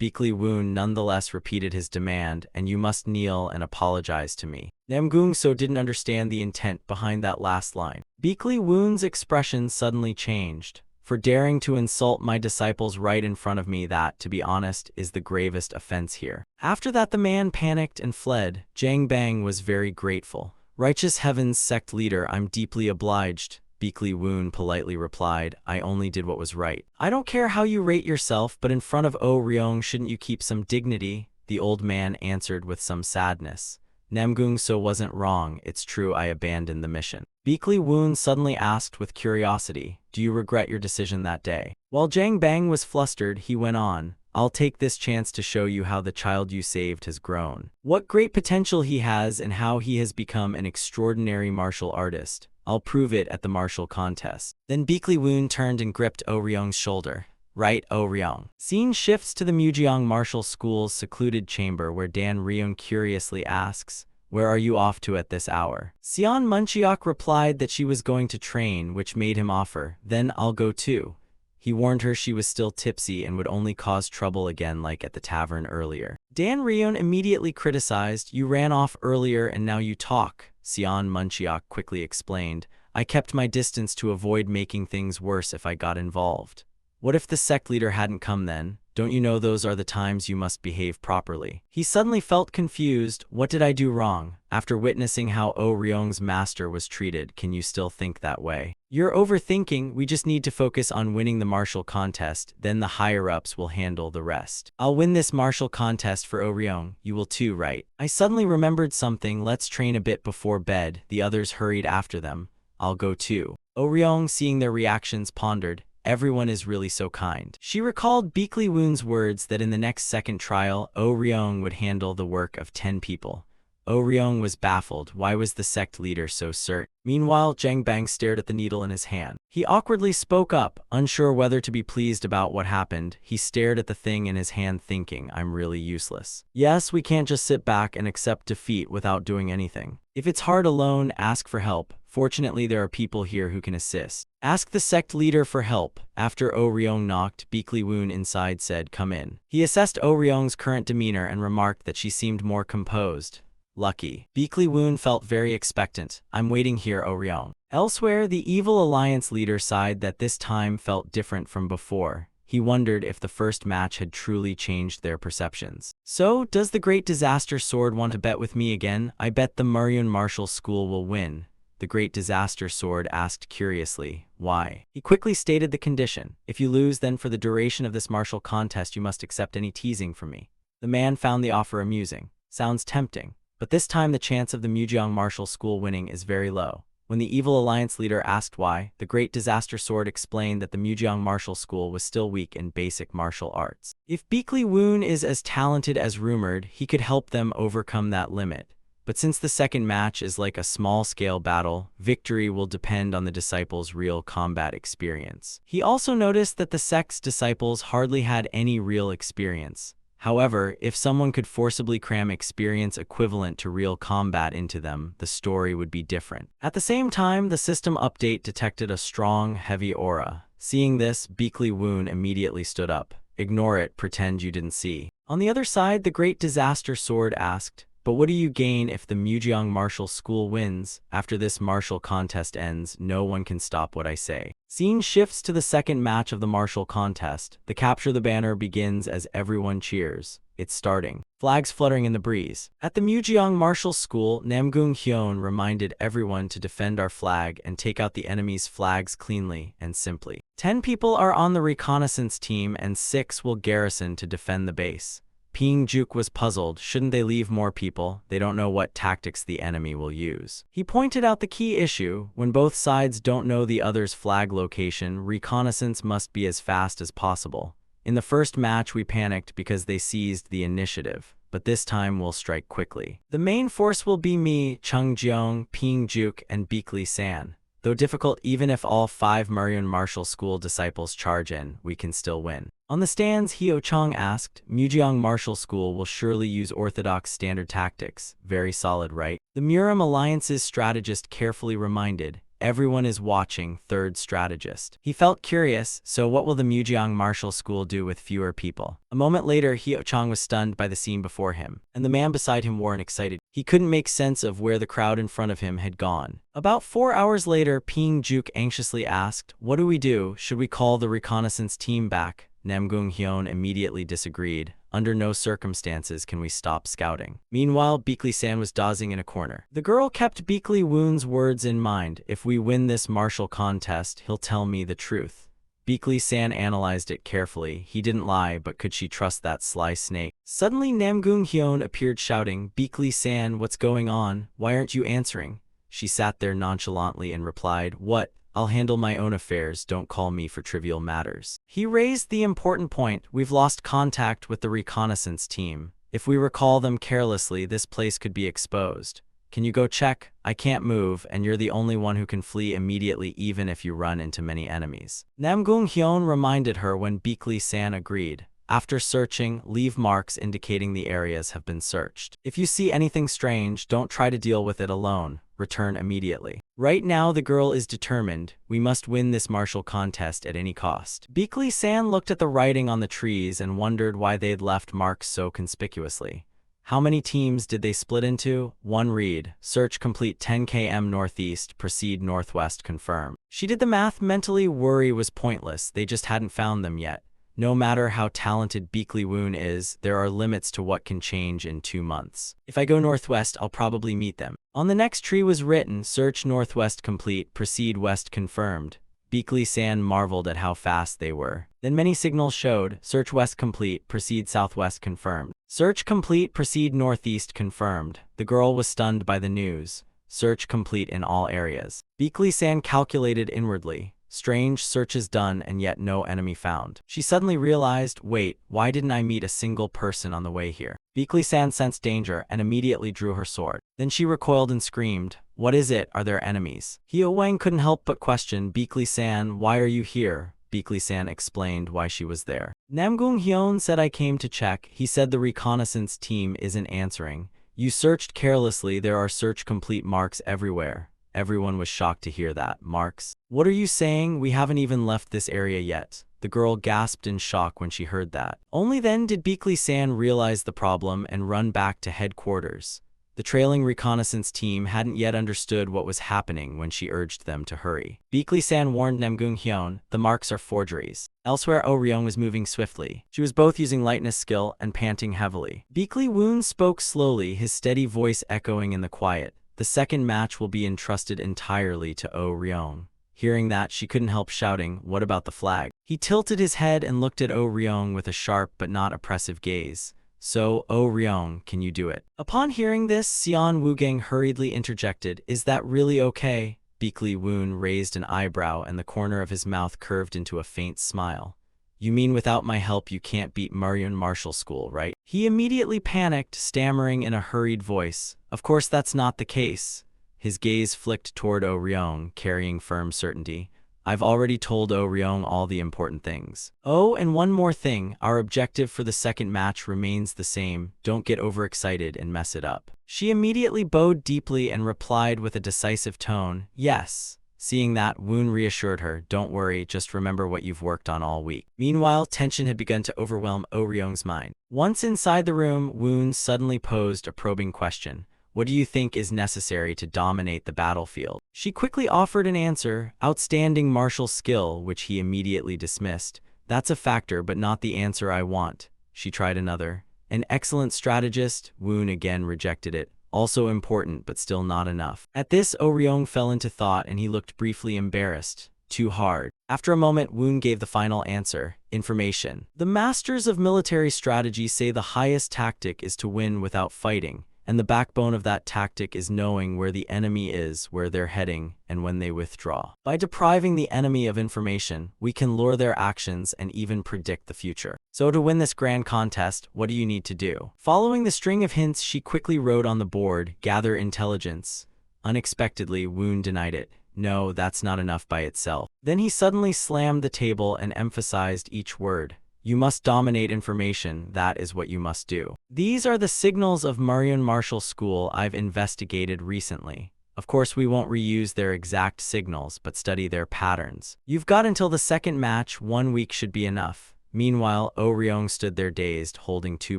Speaker 1: Beekly Woon nonetheless repeated his demand, "And you must kneel and apologize to me." Namgungso didn't understand the intent behind that last line. Beekly Woon's expression suddenly changed. "For daring to insult my disciples right in front of me, that, to be honest, is the gravest offense here." After that the man panicked and fled. Jang Bang was very grateful. "Righteous Heaven's Sect leader, I'm deeply obliged." Beekly Woon politely replied, "I only did what was right." "I don't care how you rate yourself, but in front of Oh Ryong shouldn't you keep some dignity?" The old man answered with some sadness. "Namgungso wasn't wrong, it's true I abandoned the mission." Beekly Woon suddenly asked with curiosity, "Do you regret your decision that day?" While Jang Bang was flustered, he went on, "I'll take this chance to show you how the child you saved has grown. What great potential he has and how he has become an extraordinary martial artist. I'll prove it at the martial contest." Then Beekly Woon turned and gripped Oh Ryong's shoulder. "Right, Oh Ryong." Scene shifts to the Mujeong Martial School's secluded chamber where Dan Ryong curiously asks, "Where are you off to at this hour?" Seon Muncheok replied that she was going to train, which made him offer, "Then I'll go too." He warned her she was still tipsy and would only cause trouble again like at the tavern earlier. Dan Ryong immediately criticized, "You ran off earlier and now you talk." Seon Muncheok quickly explained, "I kept my distance to avoid making things worse if I got involved." "What if the sect leader hadn't come then? Don't you know those are the times you must behave properly?" He suddenly felt confused. "What did I do wrong? After witnessing how Oh Ryong's master was treated, can you still think that way?" "You're overthinking. We just need to focus on winning the martial contest, then the higher-ups will handle the rest." "I'll win this martial contest for Oh Ryong. You will too, right?" "I suddenly remembered something. Let's train a bit before bed." The others hurried after them. "I'll go too." Oh Ryong, seeing their reactions, pondered, "Everyone is really so kind." She recalled Beekly Woon's words that in the next second trial, Oh Ryong would handle the work of 10 people. Oh Ryong was baffled. Why was the sect leader so certain? Meanwhile, Jang Bang stared at the needle in his hand. He awkwardly spoke up, unsure whether to be pleased about what happened. He stared at the thing in his hand thinking, "I'm really useless." "Yes, we can't just sit back and accept defeat without doing anything. If it's hard alone, ask for help. Fortunately, there are people here who can assist. Ask the sect leader for help." After Oh Ryong knocked, Beekly Woon inside said, "Come in." He assessed Oh Ryong's current demeanor and remarked that she seemed more composed. "Lucky." Beekly Woon felt very expectant. "I'm waiting here, Oh Ryong." Elsewhere, the Evil Alliance leader sighed that this time felt different from before. He wondered if the first match had truly changed their perceptions. "So, does the Great Disaster Sword want to bet with me again? I bet the Muryun Martial School will win." The Great Disaster Sword asked curiously, "Why?" He quickly stated the condition. "If you lose, then for the duration of this martial contest you must accept any teasing from me." The man found the offer amusing. "Sounds tempting. But this time the chance of the Mujeong Martial School winning is very low." When the Evil Alliance leader asked why, the Great Disaster Sword explained that the Mujeong Martial School was still weak in basic martial arts. If Beekly Woon is as talented as rumored, he could help them overcome that limit. But since the second match is like a small-scale battle, victory will depend on the disciples' real combat experience. He also noticed that the sect's disciples hardly had any real experience. However, if someone could forcibly cram experience equivalent to real combat into them, the story would be different. At the same time, the system update detected a strong, heavy aura. Seeing this, Beekly Woon immediately stood up. Ignore it, pretend you didn't see. On the other side, the Great Disaster Sword asked, but what do you gain if the Mujeong Martial School wins? After this martial contest ends, no one can stop what I say. Scene shifts to the second match of the martial contest. The Capture the Banner begins as everyone cheers. It's starting. Flags fluttering in the breeze. At the Mujeong Martial School, Namgung Hyun reminded everyone to defend our flag and take out the enemy's flags cleanly and simply. 10 people are on the reconnaissance team and 6 will garrison to defend the base. Ping Juk was puzzled. Shouldn't they leave more people? They don't know what tactics the enemy will use. He pointed out the key issue. When both sides don't know the other's flag location, reconnaissance must be as fast as possible. In the first match, we panicked because they seized the initiative, but this time we'll strike quickly. The main force will be me, Chung Jeong, Ping Juk, and Beakley San. Though difficult, even if all 5 Mujeong Martial School disciples charge in, we can still win. On the stands, Hyo Chong asked, Mujeong Martial School will surely use orthodox standard tactics. Very solid, right? The Murim Alliance's strategist carefully reminded, everyone is watching, third strategist. He felt curious, so what will the Mujeong Martial School do with fewer people? A moment later, Hyo Chong was stunned by the scene before him, and the man beside him wore an excited. He couldn't make sense of where the crowd in front of him had gone. About 4 hours later, Ping Juk anxiously asked, what do we do? Should we call the reconnaissance team back? Namgung Hyun immediately disagreed. Under no circumstances can we stop scouting. Meanwhile, Beakley San was dozing in a corner. The girl kept Beakley Woon's words in mind. If we win this martial contest, he'll tell me the truth. Beakley San analyzed it carefully. He didn't lie, but could she trust that sly snake? Suddenly, Namgung Hyun appeared shouting, Beakley San, what's going on? Why aren't you answering? She sat there nonchalantly and replied, what? I'll handle my own affairs, don't call me for trivial matters. He raised the important point, we've lost contact with the reconnaissance team. If we recall them carelessly, this place could be exposed. Can you go check? I can't move, and you're the only one who can flee immediately even if you run into many enemies. Namgung Hyun reminded her when Beakley San agreed. After searching, leave marks indicating the areas have been searched. If you see anything strange, don't try to deal with it alone. Return immediately. Right now, the girl is determined. We must win this martial contest at any cost. Beakley San looked at the writing on the trees and wondered why they'd left marks so conspicuously. How many teams did they split into? 1 read. Search complete 10 km northeast, proceed northwest, confirm. She did the math mentally. Worry was pointless. They just hadn't found them yet. No matter how talented Beakley Woon is, there are limits to what can change in 2 months. If I go northwest, I'll probably meet them. On the next tree was written, search northwest complete, proceed west, confirmed. Beakley San marveled at how fast they were. Then many signals showed, search west complete, proceed southwest, confirmed. Search complete, proceed northeast, confirmed. The girl was stunned by the news. Search complete in all areas. Beakley San calculated inwardly. Strange, searches done and yet no enemy found. She suddenly realized, wait, why didn't I meet a single person on the way here? Beakley San sensed danger and immediately drew her sword. Then she recoiled and screamed, what is it? Are there enemies? Hyo Wang couldn't help but question, Beakley San, why are you here? Beakley San explained why she was there. Namgung Hyun said I came to check. He said the reconnaissance team isn't answering. You searched carelessly, there are search complete marks everywhere. Everyone was shocked to hear that. Marks? What are you saying? We haven't even left this area yet. The girl gasped in shock when she heard that. Only then did Beakley San realize the problem and run back to headquarters. The trailing reconnaissance team hadn't yet understood what was happening when she urged them to hurry. Beakley San warned Namgung Hyun, the marks are forgeries. Elsewhere, Oh Ryong was moving swiftly. She was both using lightness skill and panting heavily. Beakley Woon spoke slowly, his steady voice echoing in the quiet. The second match will be entrusted entirely to Oh Ryong. Hearing that, she couldn't help shouting, what about the flag? He tilted his head and looked at Oh Ryong with a sharp but not oppressive gaze. So, Oh Ryong, can you do it? Upon hearing this, Sion Woogang hurriedly interjected, is that really okay? Beakley Woon raised an eyebrow and the corner of his mouth curved into a faint smile. You mean without my help you can't beat Mujeong Martial School, right? He immediately panicked, stammering in a hurried voice. Of course that's not the case. His gaze flicked toward Oh Ryong, carrying firm certainty. I've already told Oh Ryong all the important things. Oh, and one more thing, our objective for the second match remains the same. Don't get overexcited and mess it up. She immediately bowed deeply and replied with a decisive tone, yes. Seeing that, Woon reassured her, "Don't worry, just remember what you've worked on all week." Meanwhile, tension had begun to overwhelm Oh Ryong's mind. Once inside the room, Woon suddenly posed a probing question. "What do you think is necessary to dominate the battlefield?" She quickly offered an answer, outstanding martial skill, which he immediately dismissed. "That's a factor, but not the answer I want." She tried another. "An excellent strategist." Woon again rejected it. "Also important, but still not enough." At this, Oh Ryong fell into thought and he looked briefly embarrassed. Too hard. After a moment, Woon gave the final answer. "Information." The masters of military strategy say the highest tactic is to win without fighting, and the backbone of that tactic is knowing where the enemy is, where they're heading, and when they withdraw. By depriving the enemy of information, we can lure their actions and even predict the future. So to win this grand contest, what do you need to do? Following the string of hints she quickly wrote on the board, "Gather intelligence." Unexpectedly, Woon denied it. "No, that's not enough by itself." Then he suddenly slammed the table and emphasized each word. "You must dominate information, that is what you must do." These are the signals of Marion Martial School I've investigated recently. Of course, we won't reuse their exact signals, but study their patterns. You've got until the second match, 1 week should be enough. Meanwhile, Oh Ryong stood there dazed, holding 2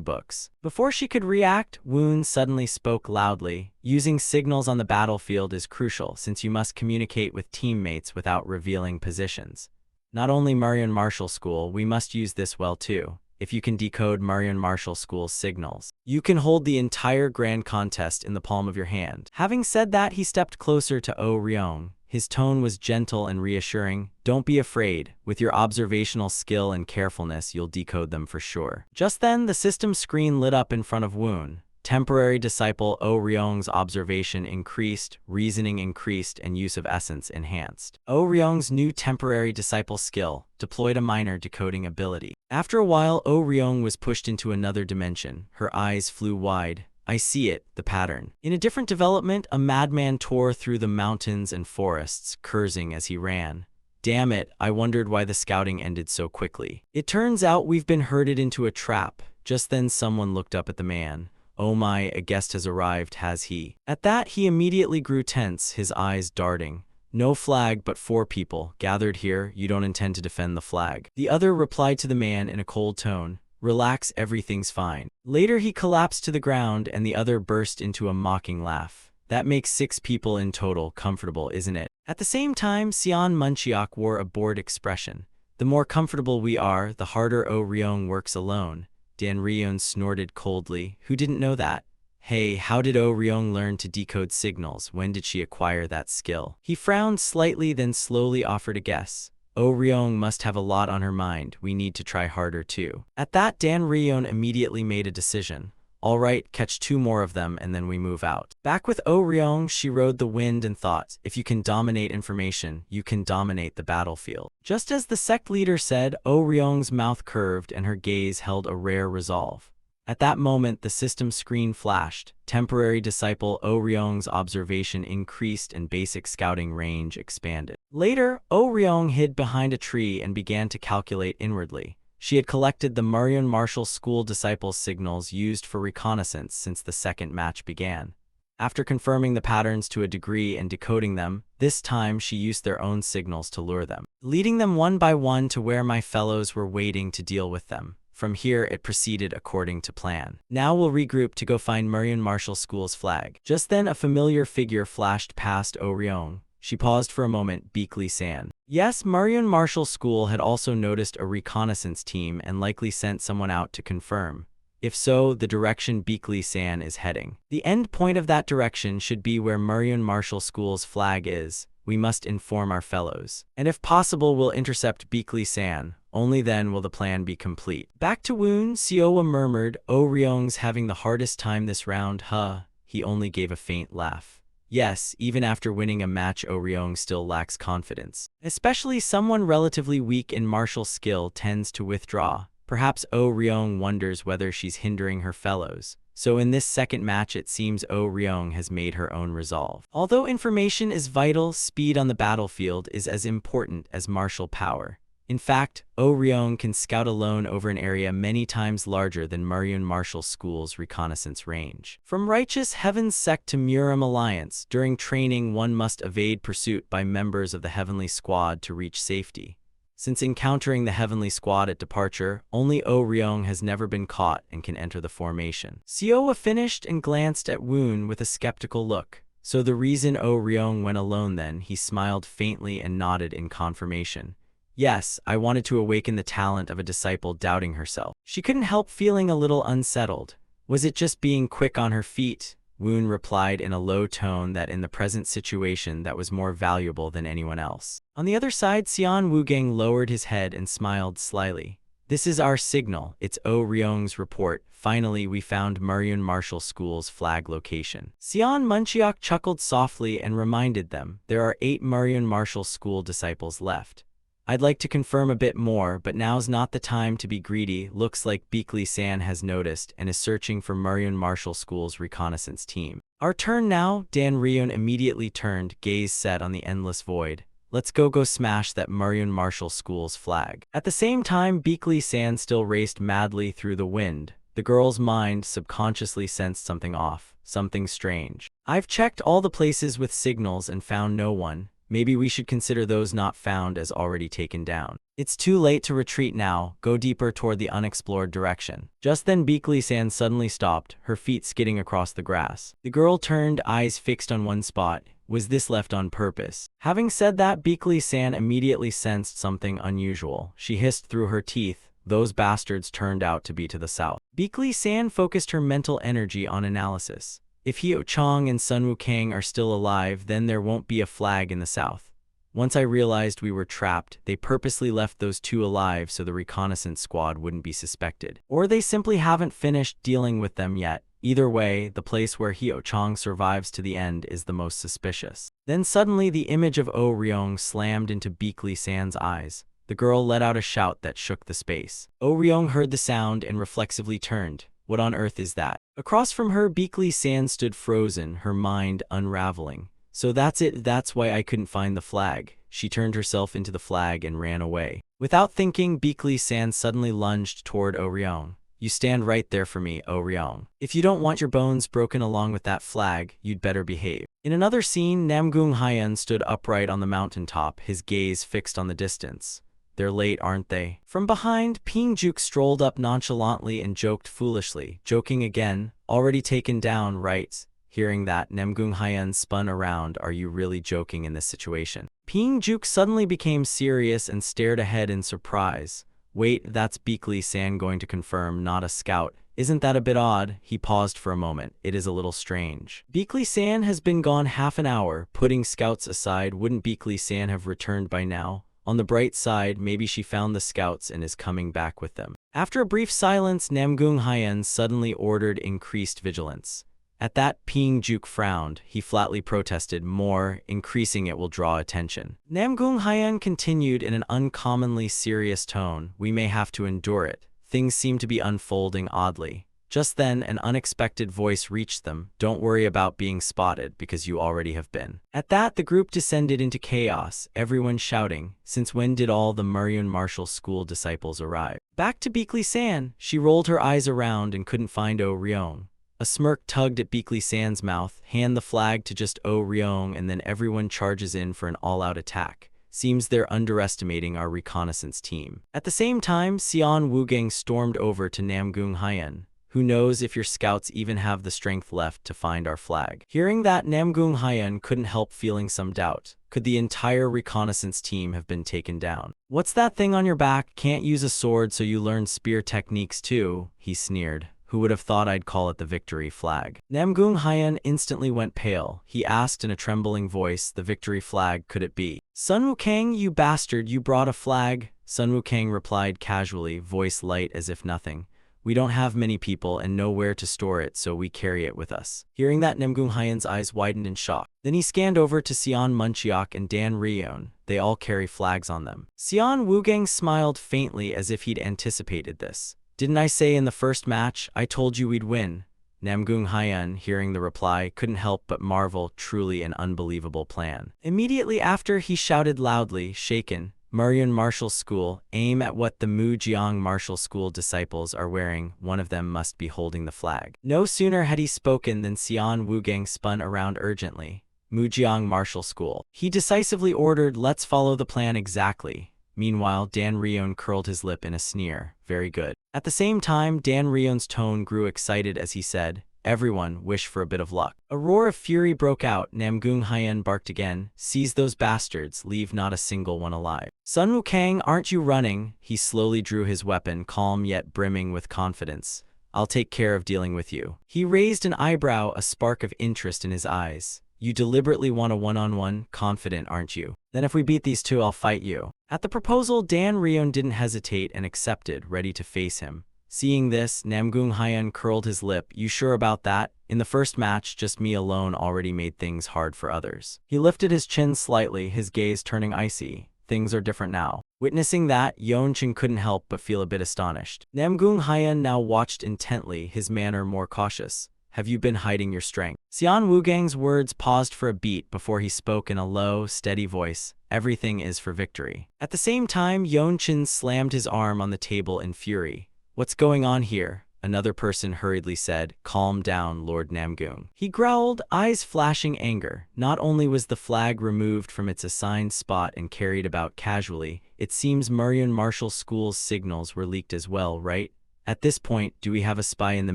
Speaker 1: books. Before she could react, Woon suddenly spoke loudly. "Using signals on the battlefield is crucial, since you must communicate with teammates without revealing positions. Not only Marion Martial School, we must use this well too. If you can decode Marion Martial School's signals, you can hold the entire grand contest in the palm of your hand." Having said that, he stepped closer to Oh Ryong. His tone was gentle and reassuring. "Don't be afraid. With your observational skill and carefulness, you'll decode them for sure." Just then, the system screen lit up in front of Woon. Temporary disciple Oh Ryong's observation increased, reasoning increased, and use of essence enhanced. Oh Ryong's new temporary disciple skill deployed a minor decoding ability. After a while, Oh Ryong was pushed into another dimension. Her eyes flew wide. "I see it, the pattern." In a different development, a madman tore through the mountains and forests, cursing as he ran. "Damn it, I wondered why the scouting ended so quickly. It turns out we've been herded into a trap." Just then someone looked up at the man. "Oh my, a guest has arrived, has he?" At that, he immediately grew tense, his eyes darting. "No flag, but 4 people gathered here. You don't intend to defend the flag?" The other replied to the man in a cold tone. "Relax, everything's fine." Later he collapsed to the ground and the other burst into a mocking laugh. "That makes 6 people in total. Comfortable, isn't it?" At the same time, Sion Munchiak wore a bored expression. "The more comfortable we are, the harder Oh Ryong works alone." Dan Ryong snorted coldly. "Who didn't know that?" "Hey, how did Oh Ryong learn to decode signals? When did she acquire that skill?" He frowned slightly, then slowly offered a guess. "Oh Ryong must have a lot on her mind. We need to try harder too." At that, Dan Ryong immediately made a decision. "All right, catch 2 more of them and then we move out." Back with Oh Ryong, she rode the wind and thought, "If you can dominate information, you can dominate the battlefield." Just as the sect leader said, Oh Ryong's mouth curved and her gaze held a rare resolve. At that moment, the system screen flashed. Temporary disciple Oh Ryong's observation increased and basic scouting range expanded. Later, Oh Ryong hid behind a tree and began to calculate inwardly. She had collected the Marion Martial School disciples' signals used for reconnaissance since the second match began. After confirming the patterns to a degree and decoding them, this time she used their own signals to lure them, leading them one by one to where my fellows were waiting to deal with them. From here, it proceeded according to plan. "Now we'll regroup to go find Marion Martial School's flag." Just then, a familiar figure flashed past Oh Ryong. She paused for a moment. Beakley San. Yes, Marion Martial School had also noticed a reconnaissance team and likely sent someone out to confirm. If so, the direction Beakley San is heading. The end point of that direction should be where Marion Martial School's flag is. We must inform our fellows. And if possible, we'll intercept Beakley San. Only then will the plan be complete. Back to Woon, Seowa murmured, "Oh Ryong's having the hardest time this round, huh?" He only gave a faint laugh. Yes, even after winning a match, Oh Ryong still lacks confidence. Especially someone relatively weak in martial skill tends to withdraw. Perhaps Oh Ryong wonders whether she's hindering her fellows. So in this second match, it seems Oh Ryong has made her own resolve. Although information is vital, speed on the battlefield is as important as martial power. In fact, Oh Ryong can scout alone over an area many times larger than Muryeon Martial School's reconnaissance range. From Righteous Heaven's Sect to Murim Alliance, during training one must evade pursuit by members of the Heavenly Squad to reach safety. Since encountering the Heavenly Squad at departure, only Oh Ryong has never been caught and can enter the formation. Seowa finished and glanced at Woon with a skeptical look. So the reason Oh Ryong went alone then, he smiled faintly and nodded in confirmation. Yes, I wanted to awaken the talent of a disciple doubting herself. She couldn't help feeling a little unsettled. Was it just being quick on her feet? Woon replied in a low tone that in the present situation that was more valuable than anyone else. On the other side, Xian Wugang lowered his head and smiled slyly. This is our signal. It's Oh Ryong's report. Finally, we found Muryeon Martial School's flag location. Xian Munchiok chuckled softly and reminded them, there are 8 Muryeon Martial School disciples left. I'd like to confirm a bit more, but now's not the time to be greedy. Looks like Beakley-san has noticed and is searching for Muryeon Martial School's reconnaissance team. Our turn now? Dan Ryun immediately turned, gaze set on the endless void. Let's go smash that Muryeon Martial School's flag. At the same time, Beakley-san still raced madly through the wind. The girl's mind subconsciously sensed something off, something strange. I've checked all the places with signals and found no one. Maybe we should consider those not found as already taken down. It's too late to retreat now. Go deeper toward the unexplored direction. Just then Beakley-san suddenly stopped, her feet skidding across the grass. The girl turned, eyes fixed on one spot. Was this left on purpose? Having said that, Beakley-san immediately sensed something unusual. She hissed through her teeth. Those bastards turned out to be to the south. Beakley-san focused her mental energy on analysis. If Hyo Chong and Sun Wukang are still alive, then there won't be a flag in the south. Once I realized we were trapped, they purposely left those 2 alive so the reconnaissance squad wouldn't be suspected. Or they simply haven't finished dealing with them yet. Either way, the place where Hyo Chong survives to the end is the most suspicious. Then suddenly the image of Oh Ryong slammed into Beakley-san's eyes. The girl let out a shout that shook the space. Oh Ryong heard the sound and reflexively turned. What on earth is that? Across from her, Beakley-san stood frozen, her mind unraveling. So that's it, that's why I couldn't find the flag. She turned herself into the flag and ran away. Without thinking, Beakley-san suddenly lunged toward Oh Ryong. You stand right there for me, Oh Ryong. If you don't want your bones broken along with that flag, you'd better behave. In another scene, Namgung Hyeon stood upright on the mountaintop, his gaze fixed on the distance. They're late, aren't they? From behind, Ping-juk strolled up nonchalantly and joked foolishly. Joking again? Already taken down, right? Hearing that, Namgung Hyeon spun around. Are you really joking in this situation? Ping-juk suddenly became serious and stared ahead in surprise. Wait, that's Beakley-san going to confirm, not a scout. Isn't that a bit odd? He paused for a moment. It is a little strange. Beakley-san has been gone half an hour. Putting scouts aside, wouldn't Beakley-san have returned by now? On the bright side, maybe she found the scouts and is coming back with them. After a brief silence, Namgung Hyeon suddenly ordered increased vigilance. At that, Ping-juk frowned. He flatly protested, more, increasing it will draw attention. Namgung Hyeon continued in an uncommonly serious tone. We may have to endure it. Things seem to be unfolding oddly. Just then, an unexpected voice reached them. Don't worry about being spotted, because you already have been. At that, the group descended into chaos, everyone shouting, since when did all the Muryeon Martial School disciples arrive? Back to Beakley-san. She rolled her eyes around and couldn't find Oh Ryong. A smirk tugged at Beakley-san's mouth. Hand the flag to just Oh Ryong and then everyone charges in for an all-out attack. Seems they're underestimating our reconnaissance team. At the same time, Xian Wugang stormed over to Namgung Hyeon. Who knows if your scouts even have the strength left to find our flag? Hearing that, Namgung Hyeon couldn't help feeling some doubt. Could the entire reconnaissance team have been taken down? What's that thing on your back? Can't use a sword so you learn spear techniques too? He sneered. Who would have thought I'd call it the victory flag? Namgung Hyeon instantly went pale. He asked in a trembling voice, the victory flag, could it be? Sun Wukang, you bastard, you brought a flag? Sun Wukang replied casually, voice light as if nothing. We don't have many people and know where to store it, so we carry it with us. Hearing that, Namgung Hyeon's eyes widened in shock. Then he scanned over to Xian Munchiok and Dan Ryeon. They all carry flags on them. Xian Wugang smiled faintly as if he'd anticipated this. Didn't I say in the first match, I told you we'd win? Namgung Hyeon, hearing the reply, couldn't help but marvel, truly an unbelievable plan. Immediately after, he shouted loudly, shaken, Muryan Martial School, aim at what the Mujiang Martial School disciples are wearing. One of them must be holding the flag. No sooner had he spoken than Xian Wugang spun around urgently. Mujiang Martial School. He decisively ordered, let's follow the plan exactly. Meanwhile, Dan Rion curled his lip in a sneer. Very good. At the same time, Dan Rion's tone grew excited as he said, everyone, wish for a bit of luck. A roar of fury broke out. Namgung Haiyan barked again, seize those bastards, leave not a single one alive. Sun Wukang, aren't you running? He slowly drew his weapon, calm yet brimming with confidence. I'll take care of dealing with you. He raised an eyebrow, a spark of interest in his eyes. You deliberately want a one-on-one, confident, aren't you? Then if we beat these two, I'll fight you. At the proposal, Dan Rion didn't hesitate and accepted, ready to face him. Seeing this, Namgung Haiyan curled his lip. You sure about that? In the first match, just me alone already made things hard for others. He lifted his chin slightly, his gaze turning icy. Things are different now. Witnessing that, Yeonchen couldn't help but feel a bit astonished. Namgung Haiyan now watched intently, his manner more cautious. Have you been hiding your strength? Xian Wugang's words paused for a beat before he spoke in a low, steady voice. Everything is for victory. At the same time, Yeonchen slammed his arm on the table in fury. What's going on here? Another person hurriedly said. Calm down, Lord Namgung. He growled, eyes flashing anger. Not only was the flag removed from its assigned spot and carried about casually, it seems Muryan Martial School's signals were leaked as well, right? At this point, do we have a spy in the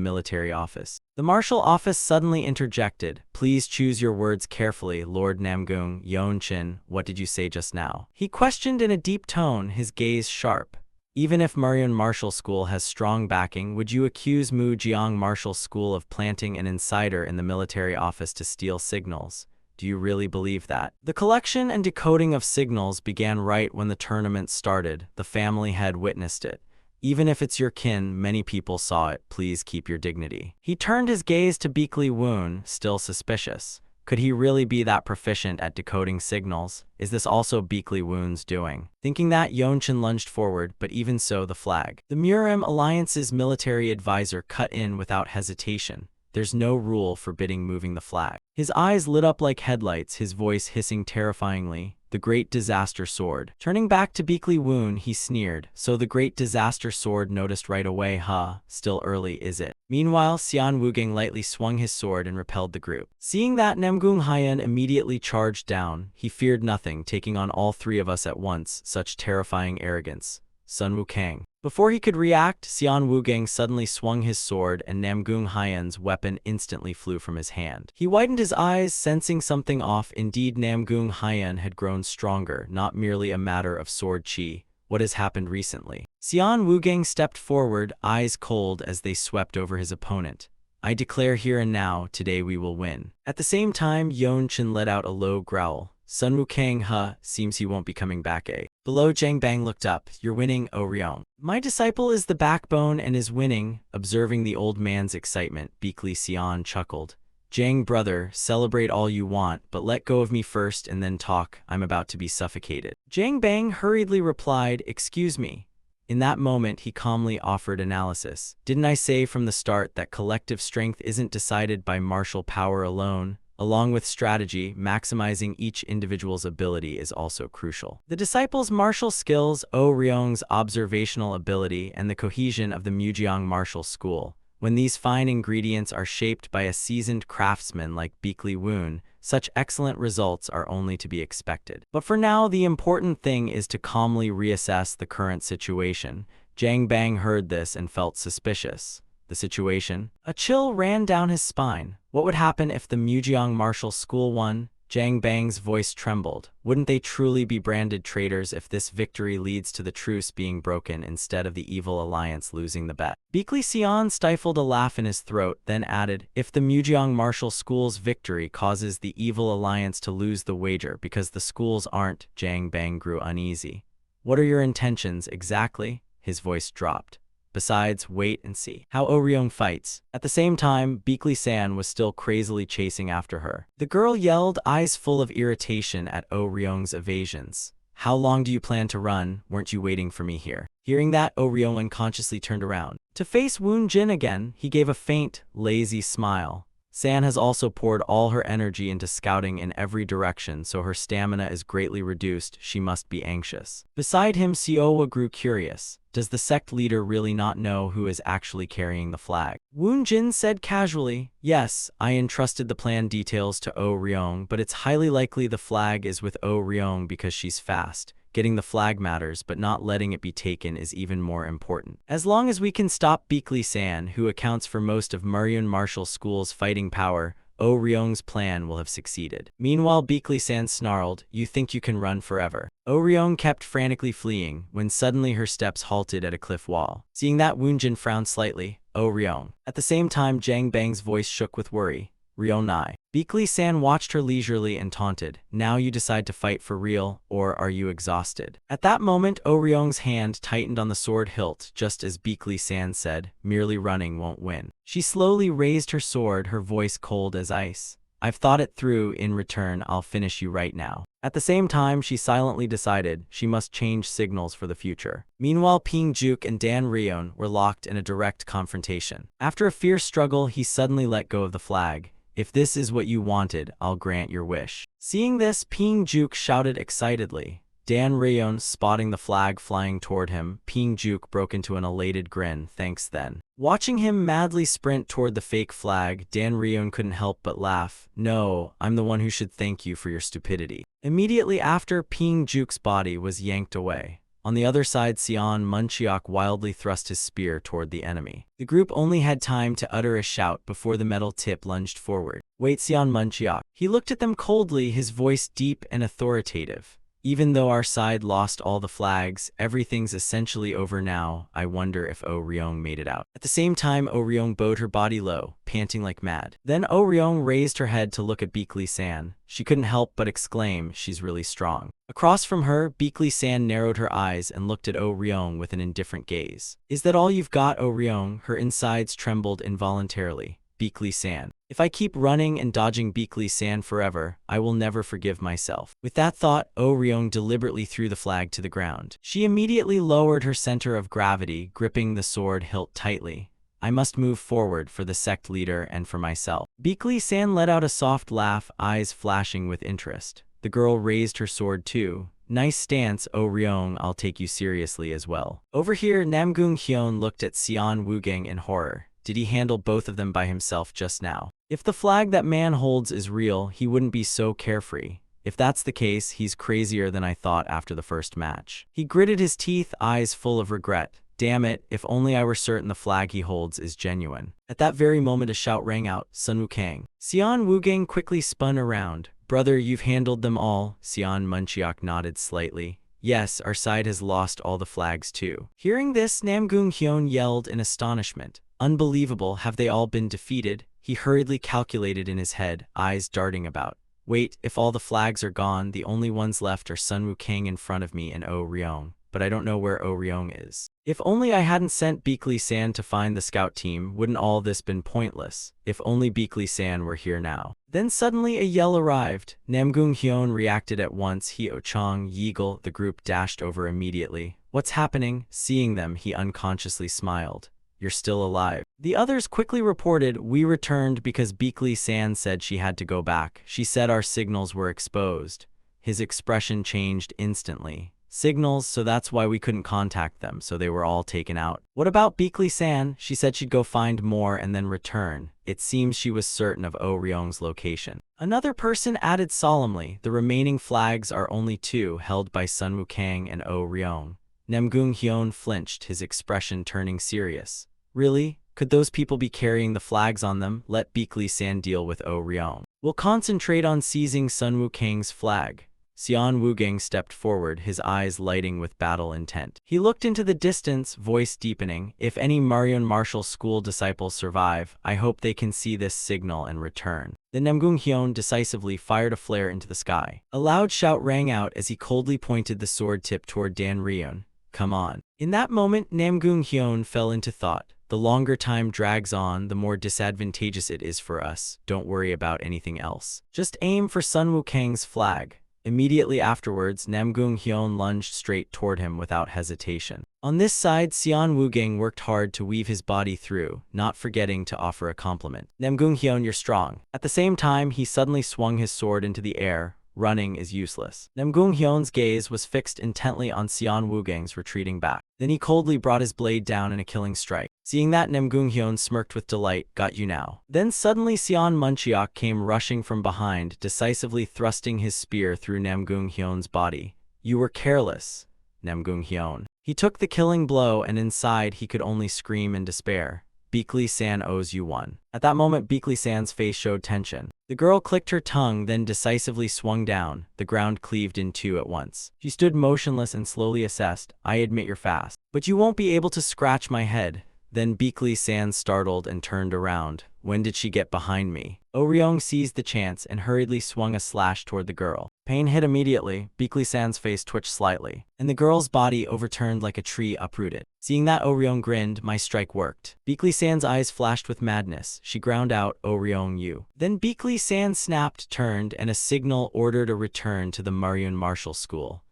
Speaker 1: military office? The martial office suddenly interjected. Please choose your words carefully, Lord Namgung. Yeonchen, what did you say just now? He questioned in a deep tone, his gaze sharp. Even if Muryan Martial School has strong backing, would you accuse Mujiang Martial School of planting an insider in the military office to steal signals? Do you really believe that? The collection and decoding of signals began right when the tournament started. The family had witnessed it. Even if it's your kin, many people saw it. Please keep your dignity. He turned his gaze to Beakley Woon, still suspicious. Could he really be that proficient at decoding signals? Is this also Beakley Woon's doing? Thinking that, Yeonchen lunged forward, but even so, the flag. The Murim Alliance's military advisor cut in without hesitation. There's no rule forbidding moving the flag. His eyes lit up like headlights, his voice hissing terrifyingly. The Great Disaster Sword. Turning back to Beakley Woon, he sneered. So the Great Disaster Sword noticed right away, huh? Still early, is it? Meanwhile, Xian Wugang lightly swung his sword and repelled the group. Seeing that, Namgung Haiyan immediately charged down. He feared nothing, taking on all three of us at once. Such terrifying arrogance. Sun Wukang. Before he could react, Xian Wugang suddenly swung his sword and Namgung Haiyan's weapon instantly flew from his hand. He widened his eyes, sensing something off. Indeed, Namgung Haiyan had grown stronger, not merely a matter of sword chi. What has happened recently? Xian Wugang stepped forward, eyes cold as they swept over his opponent. I declare here and now, today we will win. At the same time, Yeonchen let out a low growl. Sun Wukang, seems he won't be coming back, eh? Below, Zhang Bang looked up. You're winning, O Ryong. My disciple is the backbone and is winning. Observing the old man's excitement, Beakley Xian chuckled. Zhang brother, celebrate all you want, but let go of me first and then talk. I'm about to be suffocated. Zhang Bang hurriedly replied, excuse me. In that moment, he calmly offered analysis. Didn't I say from the start that collective strength isn't decided by martial power alone? Along with strategy, maximizing each individual's ability is also crucial. The disciples' martial skills, O Ryong's observational ability, and the cohesion of the Mujiang martial school. When these fine ingredients are shaped by a seasoned craftsman like Beakley Woon, such excellent results are only to be expected. But for now, the important thing is to calmly reassess the current situation. Zhang Bang heard this and felt suspicious. The situation? A chill ran down his spine. What would happen if the Mujiang Martial School won? Zhang Bang's voice trembled. Wouldn't they truly be branded traitors if this victory leads to the truce being broken instead of the evil alliance losing the bet? Beakley Xian stifled a laugh in his throat, then added, if the Mujiang Martial School's victory causes the evil alliance to lose the wager because the schools aren't, Zhang Bang grew uneasy. What are your intentions exactly? His voice dropped. Besides, wait and see how Oh Ryong fights. At the same time, Beakley San was still crazily chasing after her. The girl yelled, eyes full of irritation at Oh Ryong's evasions. How long do you plan to run? Weren't you waiting for me here? Hearing that, Oh Ryong unconsciously turned around. To face Woon Jin again, he gave a faint, lazy smile. San has also poured all her energy into scouting in every direction, so her stamina is greatly reduced. She must be anxious. Beside him, Siowa grew curious. Does the sect leader really not know who is actually carrying the flag? Woon Jin said casually, yes, I entrusted the plan details to Oh Ryong, but it's highly likely the flag is with Oh Ryong because she's fast. Getting the flag matters, but not letting it be taken is even more important. As long as we can stop Beakley San, who accounts for most of Marion Martial School's fighting power, Oh Ryong's plan will have succeeded. Meanwhile, Beakley San snarled, you think you can run forever. Oh Ryong kept frantically fleeing, when suddenly her steps halted at a cliff wall. Seeing that, Woonjin frowned slightly. Oh Ryong. At the same time, Jang Bang's voice shook with worry. Ryong. Beakley San watched her leisurely and taunted. Now you decide to fight for real, or are you exhausted? At that moment, Oh Ryong's hand tightened on the sword hilt, just as Beakley San said, merely running won't win. She slowly raised her sword, her voice cold as ice. I've thought it through. In return, I'll finish you right now. At the same time, she silently decided she must change signals for the future. Meanwhile, Ping Juk and Dan Ryeon were locked in a direct confrontation. After a fierce struggle, he suddenly let go of the flag. If this is what you wanted, I'll grant your wish. Seeing this, Ping Juk shouted excitedly. Dan Ryeon spotting the flag flying toward him, Ping Juk broke into an elated grin. Thanks then. Watching him madly sprint toward the fake flag, Dan Ryeon couldn't help but laugh. No, I'm the one who should thank you for your stupidity. Immediately after, Ping Juk's body was yanked away. On the other side, Sion Munchiok wildly thrust his spear toward the enemy. The group only had time to utter a shout before the metal tip lunged forward. Wait, Sion Munchiok. He looked at them coldly, his voice deep and authoritative. Even though our side lost all the flags, everything's essentially over now. I wonder if Oh Ryong made it out. At the same time, Oh Ryong bowed her body low, panting like mad. Then Oh Ryong raised her head to look at Beakley San. She couldn't help but exclaim, she's really strong. Across from her, Beakley San narrowed her eyes and looked at Oh Ryong with an indifferent gaze. Is that all you've got, Oh Ryong? Her insides trembled involuntarily. Beakley San. If I keep running and dodging Beakley San forever, I will never forgive myself. With that thought, Oh Ryong deliberately threw the flag to the ground. She immediately lowered her center of gravity, gripping the sword hilt tightly. I must move forward for the sect leader and for myself. Beakley San let out a soft laugh, eyes flashing with interest. The girl raised her sword too. Nice stance, Oh Ryong, I'll take you seriously as well. Over here, Namgung Hyun looked at Sion Woogang in horror. Did he handle both of them by himself just now? If the flag that man holds is real, he wouldn't be so carefree. If that's the case, he's crazier than I thought after the first match. He gritted his teeth, eyes full of regret. Damn it, if only I were certain the flag he holds is genuine. At that very moment, a shout rang out, Sun Wukang. Sion Woogang quickly spun around. Brother, you've handled them all. Sion Munchiok nodded slightly. Yes, our side has lost all the flags too. Hearing this, Namgung Hyun yelled in astonishment. Unbelievable, have they all been defeated? He hurriedly calculated in his head, eyes darting about. Wait, if all the flags are gone, the only ones left are Sun Wukang in front of me and Oh Ryong. But I don't know where Oh Ryong is. If only I hadn't sent Beakley San to find the scout team, wouldn't all this been pointless? If only Beakley San were here now. Then suddenly a yell arrived. Namgung Hyun reacted at once. Hyo Chong, Yeagle, the group dashed over immediately. What's happening? Seeing them, he unconsciously smiled. You're still alive. The others quickly reported, we returned because Beakley San said she had to go back. She said our signals were exposed. His expression changed instantly. Signals, so that's why we couldn't contact them, so they were all taken out. What about Beakley San? She said she'd go find more and then return. It seems she was certain of Oh Ryong's location. Another person added solemnly, the remaining flags are only 2, held by Sun Wukang and Oh Ryong. Namgung Hyun flinched, his expression turning serious. Really? Could those people be carrying the flags on them? Let Beakley San deal with Oh Ryong. We'll concentrate on seizing Sun Wukang's flag. Sion Woogang stepped forward, his eyes lighting with battle intent. He looked into the distance, voice deepening. If any Marion Martial School disciples survive, I hope they can see this signal and return. Then Namgung Hyun decisively fired a flare into the sky. A loud shout rang out as he coldly pointed the sword tip toward Dan Ryeon. Come on. In that moment, Namgung Hyun fell into thought. The longer time drags on, the more disadvantageous it is for us. Don't worry about anything else. Just aim for Sun Wukang's flag. Immediately afterwards, Namgung Hyun lunged straight toward him without hesitation. On this side, Xian Wugang worked hard to weave his body through, not forgetting to offer a compliment. Namgung Hyun, you're strong. At the same time, he suddenly swung his sword into the air. Running is useless. Namgung Hyun's gaze was fixed intently on Xian Wugang's retreating back. Then he coldly brought his blade down in a killing strike. Seeing that, Namgung Hyun smirked with delight. Got you now. Then suddenly Xian Munchiok came rushing from behind, decisively thrusting his spear through Namgung Hyun's body. You were careless, Namgung Hyun. He took the killing blow, and inside he could only scream in despair. Beakley-san owes you one. At that moment, Beakley-san's face showed tension. The girl clicked her tongue, then decisively swung down. The ground cleaved in two at once. She stood motionless and slowly assessed. I admit you're fast, but you won't be able to scratch my head. Then Beakley-san startled and turned around. When did she get behind me? Oryong seized the chance and hurriedly swung a slash toward the girl. Pain hit immediately. Beakley-san's face twitched slightly, and the girl's body overturned like a tree uprooted. Seeing that, Oryong grinned. My strike worked. Beakley-san's eyes flashed with madness. She ground out, Oryong, you. Then Beakley-san snapped, turned, and a signal ordered a return to the Marion Martial School.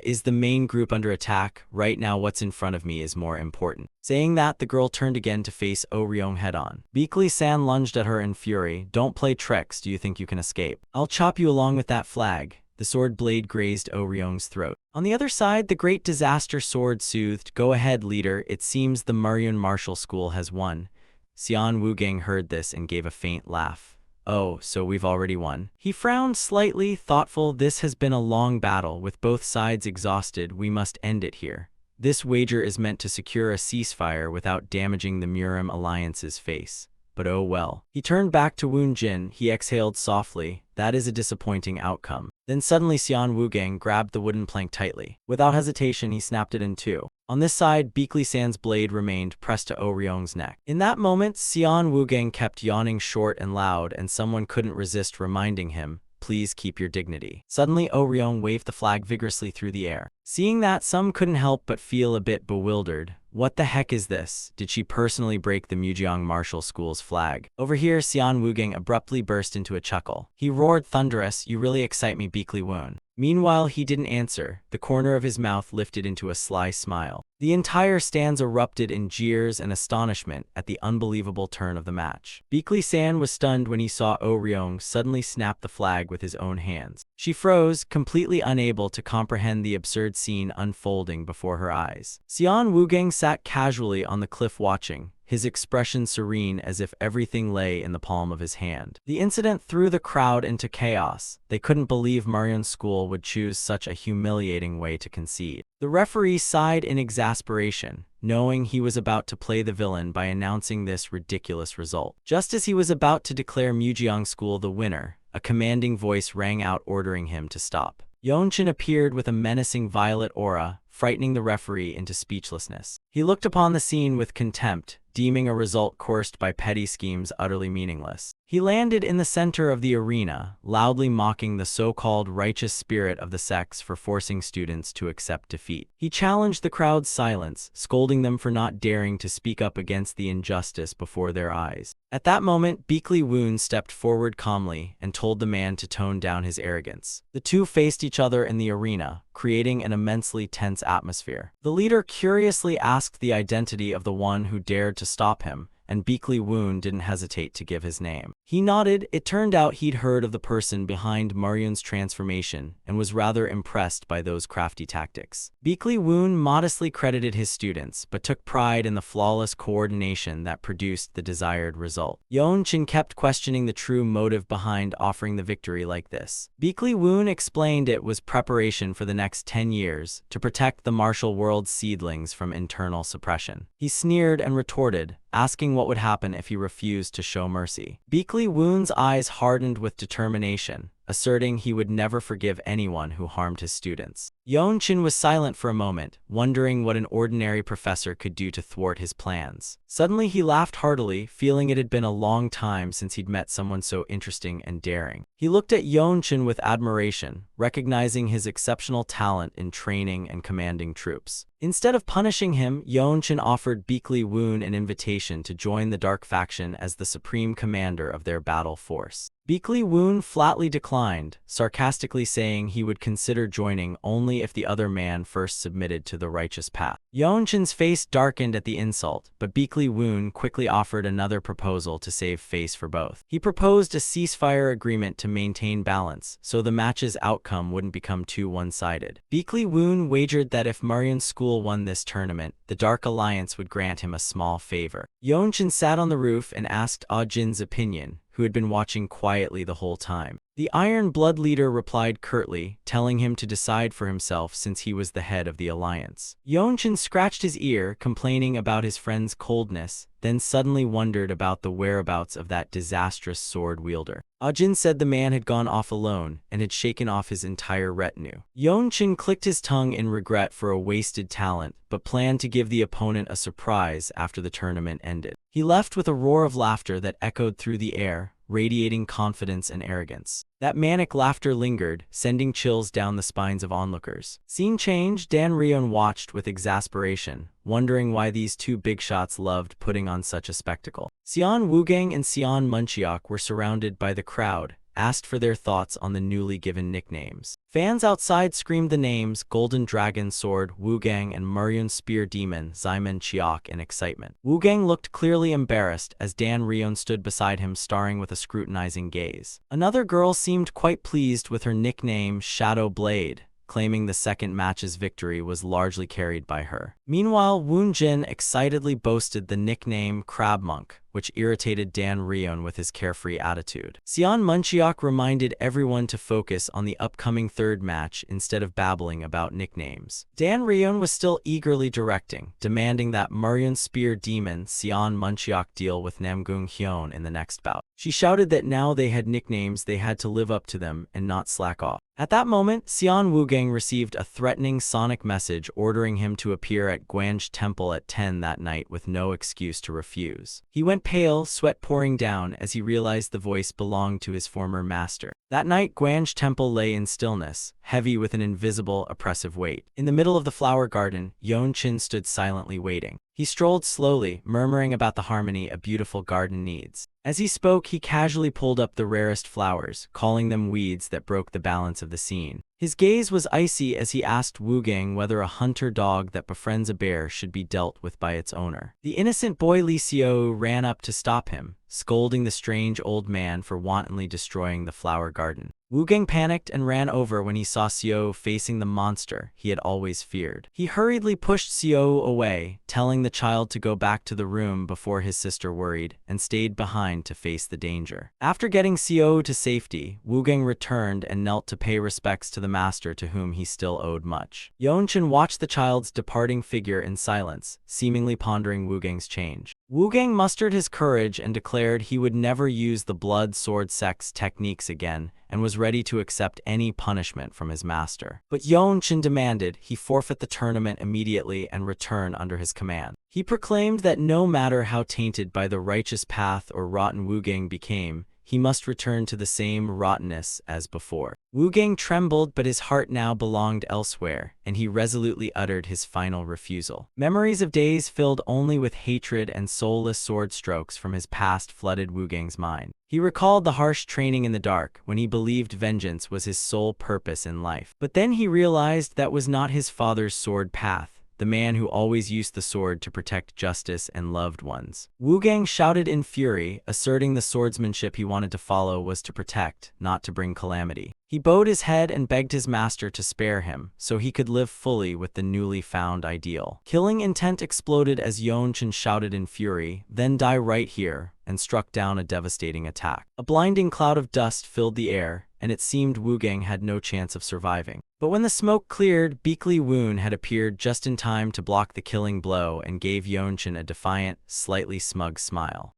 Speaker 1: Is the main group under attack? Right now what's in front of me is more important. Saying that, the girl turned again to face Oryong head-on. Beakley-san lunged at her in fury. Don't play tricks. Do you think you can escape? I'll chop you along with that flag. The sword blade grazed Oryong's throat. On the other side, the great disaster sword soothed. Go ahead, leader. It seems the Marion Martial School has won. Xian Wugang heard this and gave a faint laugh. Oh, so we've already won. He frowned slightly, thoughtful. This has been a long battle, with both sides exhausted. We must end it here. This wager is meant to secure a ceasefire without damaging the Murim Alliance's face. But oh well. He turned back to Woon Jin. He exhaled softly. That is a disappointing outcome. Then suddenly Xian Wugang grabbed the wooden plank tightly. Without hesitation, he snapped it in two. On this side, Beakley-san's blade remained pressed to Oryong's neck. In that moment, Xian Wugang kept yawning short and loud, and someone couldn't resist reminding him, please keep your dignity. Suddenly, Oryong waved the flag vigorously through the air. Seeing that, some couldn't help but feel a bit bewildered. What the heck is this? Did she personally break the Mujeong Martial School's flag? Over here, Xian Wugang abruptly burst into a chuckle. He roared thunderous, you really excite me, Beakley Woon. Meanwhile, he didn't answer. The corner of his mouth lifted into a sly smile. The entire stands erupted in jeers and astonishment at the unbelievable turn of the match. Beakley-san was stunned when he saw Oryong suddenly snap the flag with his own hands. She froze, completely unable to comprehend the absurd scene unfolding before her eyes. Xian Wugang sat casually on the cliff watching, his expression serene as if everything lay in the palm of his hand. The incident threw the crowd into chaos. They couldn't believe Marion School would choose such a humiliating way to concede. The referee sighed in exasperation, knowing he was about to play the villain by announcing this ridiculous result. Just as he was about to declare Mujeong School the winner, a commanding voice rang out ordering him to stop. Yeonchin appeared with a menacing violet aura, frightening the referee into speechlessness. He looked upon the scene with contempt, deeming a result coursed by petty schemes utterly meaningless. He landed in the center of the arena, loudly mocking the so-called righteous spirit of the sects for forcing students to accept defeat. He challenged the crowd's silence, scolding them for not daring to speak up against the injustice before their eyes. At that moment, Beakley Woon stepped forward calmly and told the man to tone down his arrogance. The two faced each other in the arena, creating an immensely tense atmosphere. The leader curiously asked the identity of the one who dared to stop him, and Beakley Woon didn't hesitate to give his name. He nodded. It turned out he'd heard of the person behind Marion's transformation and was rather impressed by those crafty tactics. Beakley Woon modestly credited his students, but took pride in the flawless coordination that produced the desired result. Yeonchin kept questioning the true motive behind offering the victory like this. Beakley Woon explained it was preparation for the next 10 years to protect the martial world's seedlings from internal suppression. He sneered and retorted, asking what would happen if he refused to show mercy. Beakley Woon's eyes hardened with determination, asserting he would never forgive anyone who harmed his students. Yeonchin was silent for a moment, wondering what an ordinary professor could do to thwart his plans. Suddenly he laughed heartily, feeling it had been a long time since he'd met someone so interesting and daring. He looked at Yeonchin with admiration, recognizing his exceptional talent in training and commanding troops. Instead of punishing him, Yeonchin offered Beakley Woon an invitation to join the Dark Faction as the supreme commander of their battle force. Beakley Woon flatly declined, sarcastically saying he would consider joining only if the other man first submitted to the righteous path. Yeonchin's face darkened at the insult, but Beakley Woon quickly offered another proposal to save face for both. He proposed a ceasefire agreement to maintain balance, so the match's outcome wouldn't become too one-sided. Beakley Woon wagered that if Marion's school won this tournament, the Dark Alliance would grant him a small favor. Yeonchin sat on the roof and asked Ah Jin's opinion, who had been watching quietly the whole time. The Iron Blood leader replied curtly, telling him to decide for himself since he was the head of the alliance. Yeonchin scratched his ear, complaining about his friend's coldness, then suddenly wondered about the whereabouts of that disastrous sword wielder. Ah Jin said the man had gone off alone and had shaken off his entire retinue. Yeonchin clicked his tongue in regret for a wasted talent, but planned to give the opponent a surprise after the tournament ended. He left with a roar of laughter that echoed through the air, radiating confidence and arrogance. That manic laughter lingered, sending chills down the spines of onlookers. Scene change, Dan Ryeon watched with exasperation, wondering why these two big shots loved putting on such a spectacle. Seon Woogang and Seon Muncheok were surrounded by the crowd, asked for their thoughts on the newly given nicknames. Fans outside screamed the names Golden Dragon Sword Woogang and Maryon Spear Demon Zyman Cheok in excitement. Woogang looked clearly embarrassed as Dan Ryeon stood beside him staring with a scrutinizing gaze. Another girl seemed quite pleased with her nickname Shadow Blade, claiming the second match's victory was largely carried by her. Meanwhile, Woon Jin excitedly boasted the nickname Crab Monk, which irritated Dan Ryeon with his carefree attitude. Seon Muncheok reminded everyone to focus on the upcoming third match instead of babbling about nicknames. Dan Ryeon was still eagerly directing, demanding that Maryon Spear Demon Seon Muncheok deal with Namgung Hyun in the next bout. She shouted that now they had nicknames they had to live up to them and not slack off. At that moment, Seon Woogang received a threatening sonic message ordering him to appear at Gwanj Temple at 10 that night with no excuse to refuse. He went pale, sweat pouring down as he realized the voice belonged to his former master. That night, Gwanj Temple lay in stillness, heavy with an invisible, oppressive weight. In the middle of the flower garden, Yeonchin stood silently waiting. He strolled slowly, murmuring about the harmony a beautiful garden needs. As he spoke, he casually pulled up the rarest flowers, calling them weeds that broke the balance of the scene. His gaze was icy as he asked Woogang whether a hunter dog that befriends a bear should be dealt with by its owner. The innocent boy Lee Seo ran up to stop him, scolding the strange old man for wantonly destroying the flower garden. Woogang panicked and ran over when he saw Seo facing the monster he had always feared. He hurriedly pushed Seo away, telling the child to go back to the room before his sister worried, and stayed behind to face the danger. After getting Seo to safety, Woogang returned and knelt to pay respects to the master to whom he still owed much. Yeonchin watched the child's departing figure in silence, seemingly pondering Woogang's change. Woogang mustered his courage and declared he would never use the blood sword Sect's techniques again, and was ready to accept any punishment from his master. But Yeonchin demanded he forfeit the tournament immediately and return under his command. He proclaimed that no matter how tainted by the righteous path or rotten Woogang became, he must return to the same rottenness as before. Woogang trembled, but his heart now belonged elsewhere, and he resolutely uttered his final refusal. Memories of days filled only with hatred and soulless sword strokes from his past flooded Woogang's mind. He recalled the harsh training in the dark when he believed vengeance was his sole purpose in life. But then he realized that was not his father's sword path, the man who always used the sword to protect justice and loved ones. Woogang shouted in fury, asserting the swordsmanship he wanted to follow was to protect, not to bring calamity. He bowed his head and begged his master to spare him, so he could live fully with the newly found ideal. Killing intent exploded as Yeonchin shouted in fury, "Then die right here," and struck down a devastating attack. A blinding cloud of dust filled the air, and it seemed Woogang had no chance of surviving. But when the smoke cleared, Beakley Woon had appeared just in time to block the killing blow and gave Yeonchin a defiant, slightly smug smile.